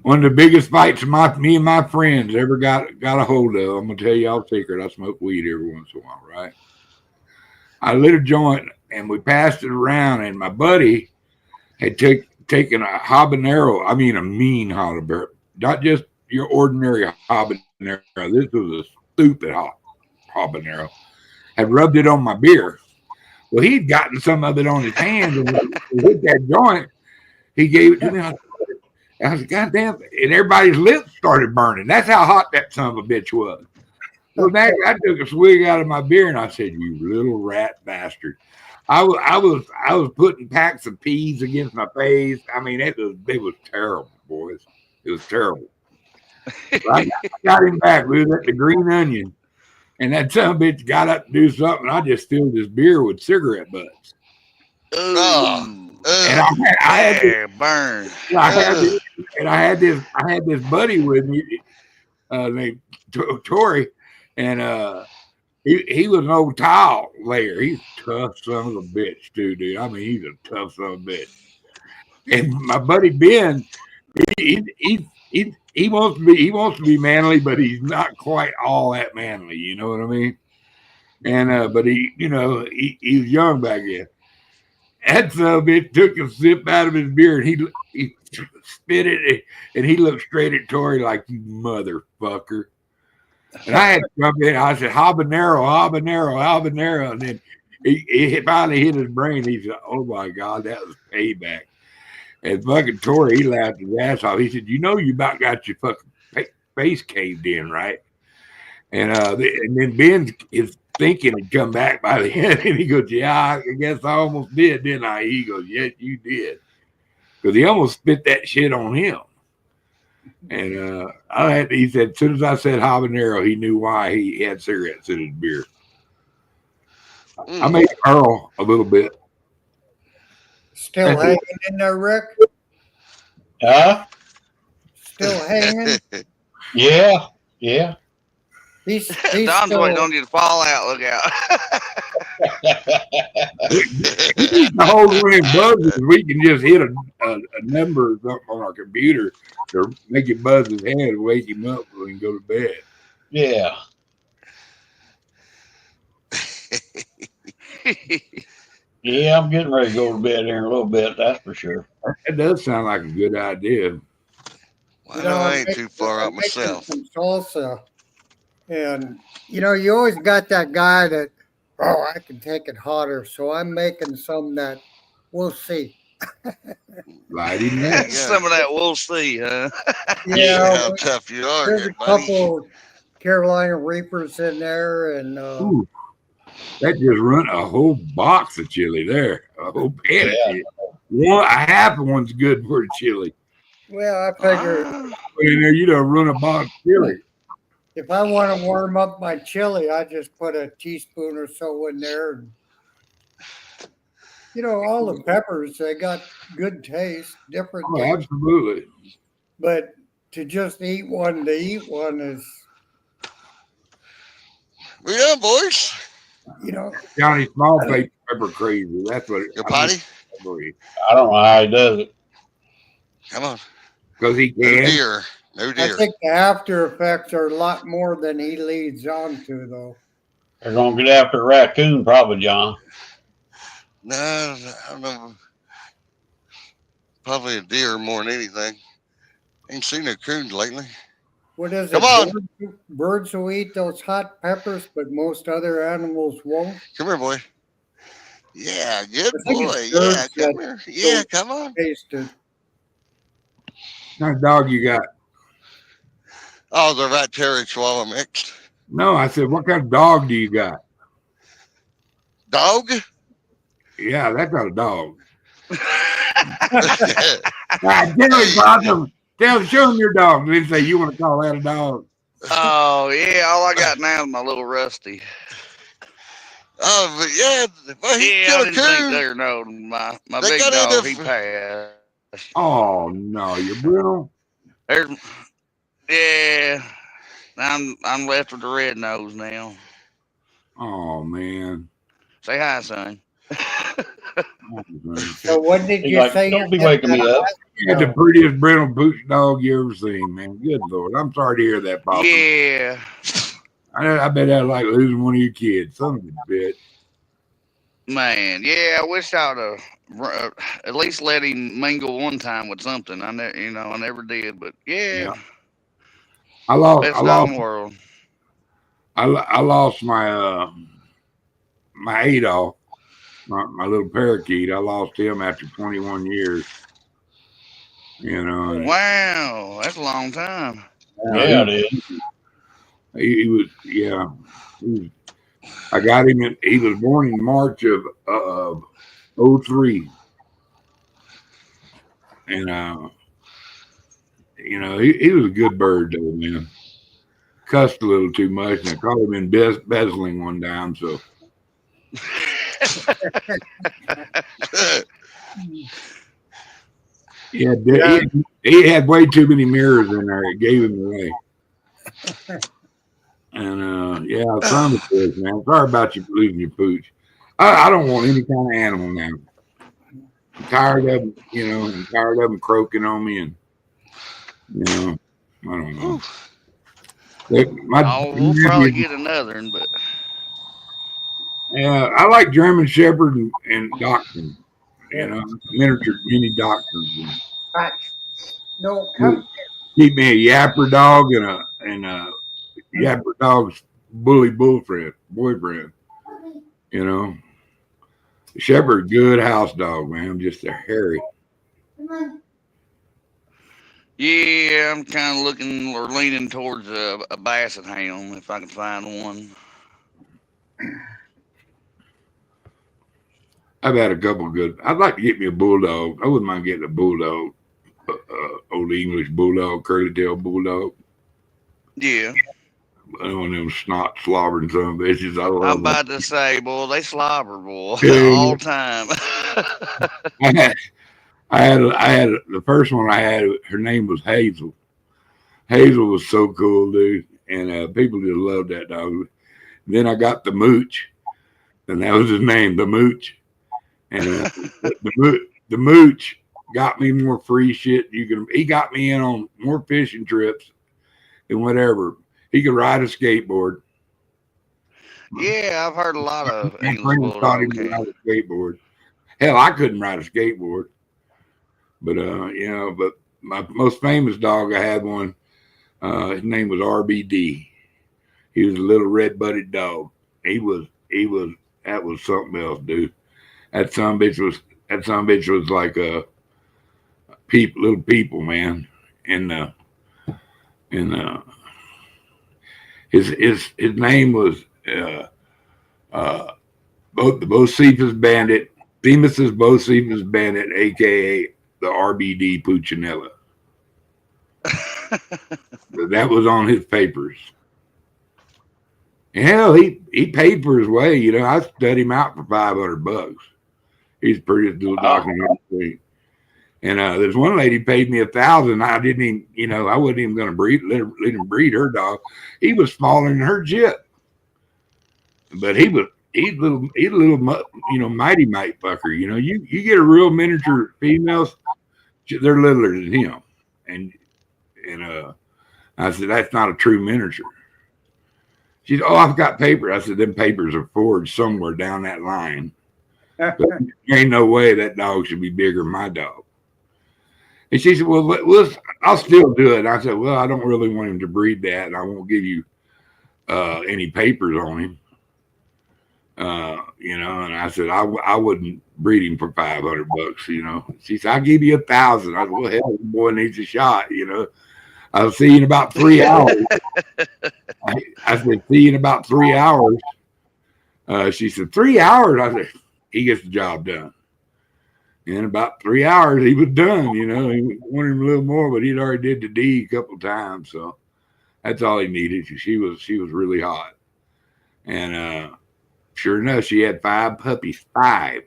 One of the biggest fights me and my friends ever got a hold of. I'm gonna tell y'all a secret. I smoke weed every once in a while, right? I lit a joint and we passed it around, and my buddy had taken a habanero. I mean, a mean habanero, not just your ordinary habanero. This was a stupid habanero. Had rubbed it on my beer. Well, he'd gotten some of it on his hand, and he hit that joint. He gave it to me. I was, God damn, and everybody's lips started burning. That's how hot that son of a bitch was. Well, I took a swig out of my beer and I said, "You little rat bastard!" I was putting packs of peas against my face. I mean, it was terrible, boys. It was terrible. I got him back. We was at the Green Onion, and that son of a bitch got up to do something. I just filled his beer with cigarette butts. And I had this, burn. I had this buddy with me named Tori, and he was an old tile layer. He's a tough son of a bitch, too, dude. I mean, he's a tough son of a bitch. And my buddy Ben, he wants to be manly, but he's not quite all that manly. You know what I mean? And but he was young back then. That son of a bitch took a sip out of his beer and he spit it, and he looked straight at Tori like, "You motherfucker." And I had to jump in. I said, habanero, habanero, habanero. And then he finally hit his brain. He said, "Oh my God, that was payback." And fucking Tori, he laughed his ass off. He said, "You know, you about got your fucking face caved in, right?" And then his thinking had come back by the end. And he goes, "Yeah, I guess I almost did, didn't I?" He goes, "Yes, you did." Because he almost spit that shit on him. And he said, as soon as I said habanero, he knew why he had cigarettes in his beer. I made Earl a little bit. Still hanging in there, Rick? Huh? Still hanging? Yeah. He's Don's still, waiting on you to fall out. Look out. The whole way buzzes, we can just hit a number or something on our computer to make it buzz his head and wake him up so he can go to bed. Yeah. Yeah, I'm getting ready to go to bed here in a little bit, that's for sure. That does sound like a good idea. Well, I ain't too far out myself. Some salsa. And, you always got that guy that, I can take it hotter. So I'm making some that we'll see. Lighty neck. Some of that we'll see, huh? Yeah, how tough you are, There's a good buddy. couple Carolina Reapers in there, and Ooh, that just run a whole box of chili there. A whole pan of chili. One, a half of one's good for the chili. well, I figure Put in there, you don't run a box of chili. if I want to warm up my chili, I just put a teaspoon or so in there. And, you know, all the peppers, they got good taste, different Oh, taste. absolutely. But to just eat one is, Yeah, boys. you know. Johnny Small pepper crazy. That's what Your potty? I don't know how he does it. Come on. Because he No can. deer. No I deer. think the after effects are a lot more than he leads on to, though. They're gonna get after a raccoon, probably, John. No, I don't know. Probably a deer more than anything. Ain't seen no coons lately. What is Come it? on. Birds will eat those hot peppers, but most other animals won't. Come here, boy. Yeah, good I think boy. it's Yeah, birds come that here. Yeah, don't come on. taste it. What kind of dog you got? Oh, the rat terry chihuahua mixed. No, I said, what kind of dog do you got? Dog? Yeah, that's not a dog. Show him your dog. Then say you want to call that a dog. Oh yeah, all I got now is my little Rusty. Oh, but yeah, well, he Yeah, I killed a didn't think coon. there. No, my They big got dog, into- he passed. Oh no, you're brutal. There's, yeah, I'm left with the red nose now. Oh man. Say hi, son. So what did He's you like, say? don't be waking me up. You got the prettiest brittle boots dog you ever seen, man. Good Lord. I'm sorry to hear that, Papa. Yeah. I bet that's like losing one of your kids. Son of a bitch. Man, yeah, I wish I'd have at least let him mingle one time with something. I never did, but yeah. I lost Best dog in the world. I lost my my Adolf, my little parakeet. I lost him after 21 years. You know. And, Wow, that's a long time. Yeah, it is. He was, yeah. I got him he was born in March of 03. And you know, he was a good bird though, man. Cussed a little too much, and I caught him embezzling one time, so yeah, he had way too many mirrors in there. It gave him away. And yeah, son of a bitch, man. Sorry about you losing your pooch. I don't want any kind of animal now. I'm tired of them, you know. I'm tired of them croaking on me, and you know, I don't know. We'll probably get another one, but yeah, I like German Shepherd and Dachshund. You know, miniature mini Dachshunds. No, come. Keep me a Yapper dog and a Yapper dog's bully boyfriend. You know, Shepherd, good house dog, man. I'm just a hairy. yeah, I'm kind of looking or leaning towards a Basset Hound if I can find one. I've had a couple good. I'd like to get me a bulldog. I wouldn't mind getting a bulldog, old English bulldog, curly tail bulldog. Yeah. One of them snot slobbering son of bitches. I love I'm them. about to say, boy, they slobber, boy, Yeah. all the time. I had the first one I had. Her name was Hazel. Hazel was so cool, dude, and people just loved that dog. Then I got the Mooch, and that was his name, the Mooch. And the Mooch got me more free shit. He got me in on more fishing trips and whatever. He could ride a skateboard. Yeah, I've heard a lot of My English friends taught him bulldog. to ride a skateboard. Hell, I couldn't ride a skateboard. But you know, but my most famous dog, I had one. His name was RBD. He was a little red-butted dog. That was something else, dude. That son of a bitch was that son of a bitch was like a little people, man. And his name was Bocephus Bandit, Themis's Bocephus Bandit, aka the RBD Puccinella. That was on his papers. Hell, he paid for his way. You know, I stud him out for $500. He's the prettiest little dog in the street. And there's one lady paid me $1,000. I didn't even, you know, I wasn't even going to let him breed her dog. He was smaller than her jit, but he's a little, you know, mighty mite fucker. You know, you get a real miniature females, they're littler than him. And I said, that's not a true miniature. She said, oh, I've got paper. I said, them papers are forged somewhere down that line. But there ain't no way that dog should be bigger than my dog. And she said, well, I'll still do it. And I said, well, I don't really want him to breed that, and I won't give you any papers on him. You know, and I said, I wouldn't breed him for $500, you know. She said, I'll give you $1,000. I said, well, hell, the boy needs a shot, you know. I'll see you in about 3 hours. I said, see you in about 3 hours. She said, 3 hours? I said, he gets the job done. In about 3 hours, he was done, you know. He wanted him a little more, but he'd already did the D a couple of times, so that's all he needed. She was really hot. And sure enough, she had 5 puppies. 5.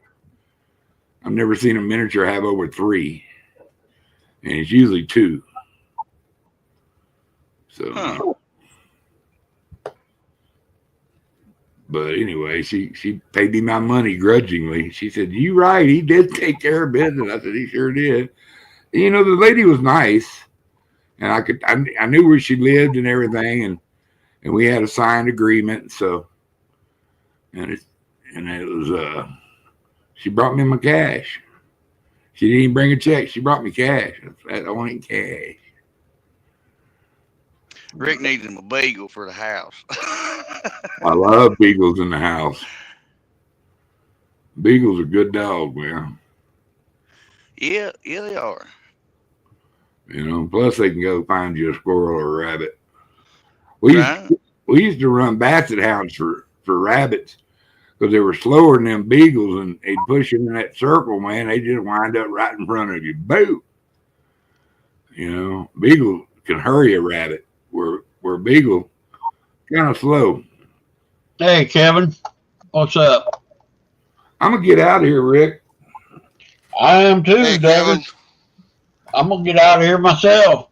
I've never seen a miniature have over 3. And it's usually 2. So, but anyway, she paid me my money grudgingly. She said, "You right? He did take care of business." I said, "He sure did." And, you know, the lady was nice, and I knew where she lived and everything, and we had a signed agreement. So, and it was she brought me my cash. She didn't even bring a check. She brought me cash. I want cash. Rick needs him a beagle for the house. I love beagles in the house. Beagles are good dogs, man. Yeah, they are. You know, plus they can go find you a squirrel or a rabbit. We used to run basset hounds for rabbits because they were slower than them beagles, and they'd push them in that circle, man. They just wind up right in front of you. Boo! You know, beagle can hurry a rabbit. Where beagle kind of slow. Hey, Kevin, what's up? I'm gonna get out of here, Rick. I am too, Hey, David. Kevin. I'm gonna get out of here myself.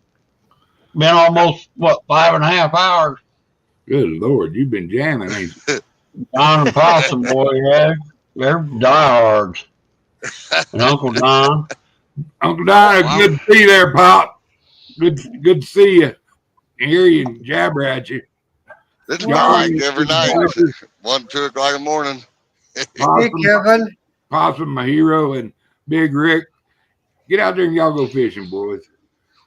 Been almost 5.5 hours. Good Lord, you've been jamming, ain't you? Don and Possum, boy, yeah, they're diehards. And Uncle Don. Uncle Don, good to see you there, Pop. Good to see you. Hear you and jabber at you. It's like every night, 1, 2 o'clock in the morning. Hey, Kevin. Possum, my hero, and Big Rick. Get out there and y'all go fishing, boys.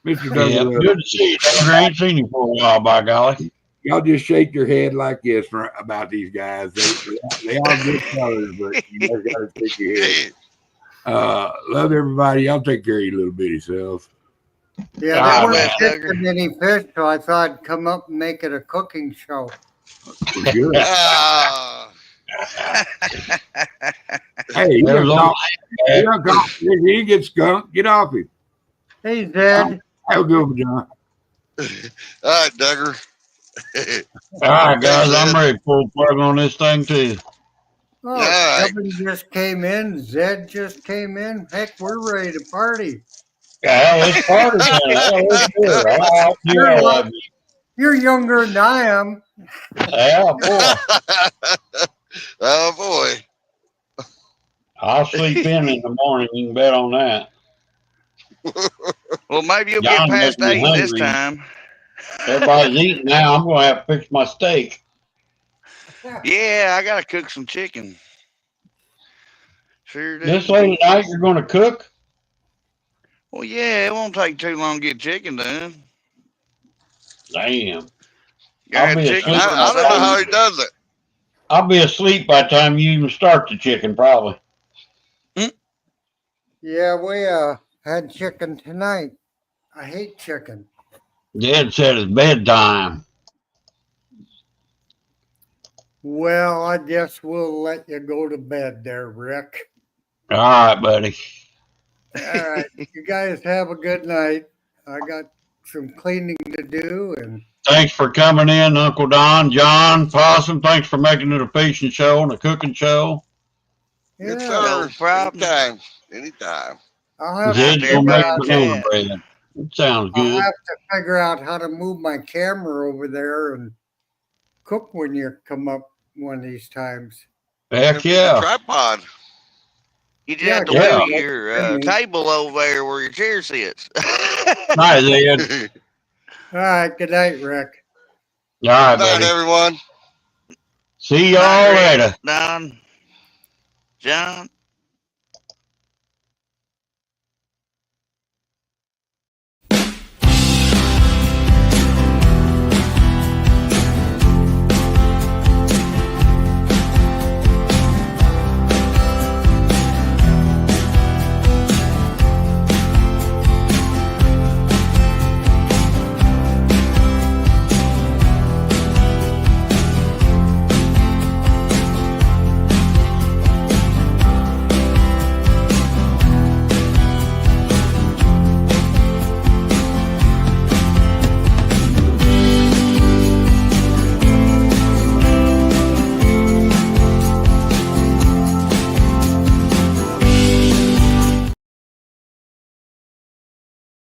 Mr. Douglas. Yeah, good to see you. I ain't seen you for a while, by golly. Y'all just shake your head like this about these guys. They all good colors, but you just got to shake your head. Love everybody. Y'all take care of your little bitty selves. Yeah, they weren't catching any fish, so I thought I'd come up and make it a cooking show. Good. Hey, you didn't get skunked. Get off him. Hey, Zed. Have a good one, John. All right, Duggar. All right, guys, I'm ready to pull the plug on this thing, too. Oh, Kevin just came in. Zed just came in. Heck, we're ready to party. Yeah, it's party time. Let's do it. You're younger than I am. Yeah, boy. Oh, boy. I'll sleep in the morning. You can bet on that. Well, maybe you'll get past 8 this time. Everybody's eating now. I'm going to have to fix my steak. Yeah, I got to cook some chicken. Sure do. This late at night, you're going to cook? Well, yeah, it won't take too long to get chicken done. Damn. I don't know how he does it. I'll be asleep by the time you even start the chicken, probably. Yeah, we had chicken tonight. I hate chicken. Dad said it's bedtime. Well, I guess we'll let you go to bed there, Rick. All right, buddy. All right. You guys have a good night. I got some cleaning to do, and Thanks for coming in, Uncle Don. John, Possum, thanks for making it a fishing show and a cooking show. Yes, yeah, sir. No problem. Anytime. Anytime. I'll have Night to Zed's to gonna figure make everybody in out. the banana chat. bread. It sounds I'll good. have to figure out how to move my camera over there and cook when you come up one of these times. Heck The yeah. tripod. You just Yeah, have to Yeah. move your table over there where your chair sits. Night, Zed. All right. Good night, Rick. All right, Night, buddy. everyone. See Night, y'all Rick, later. Don, John.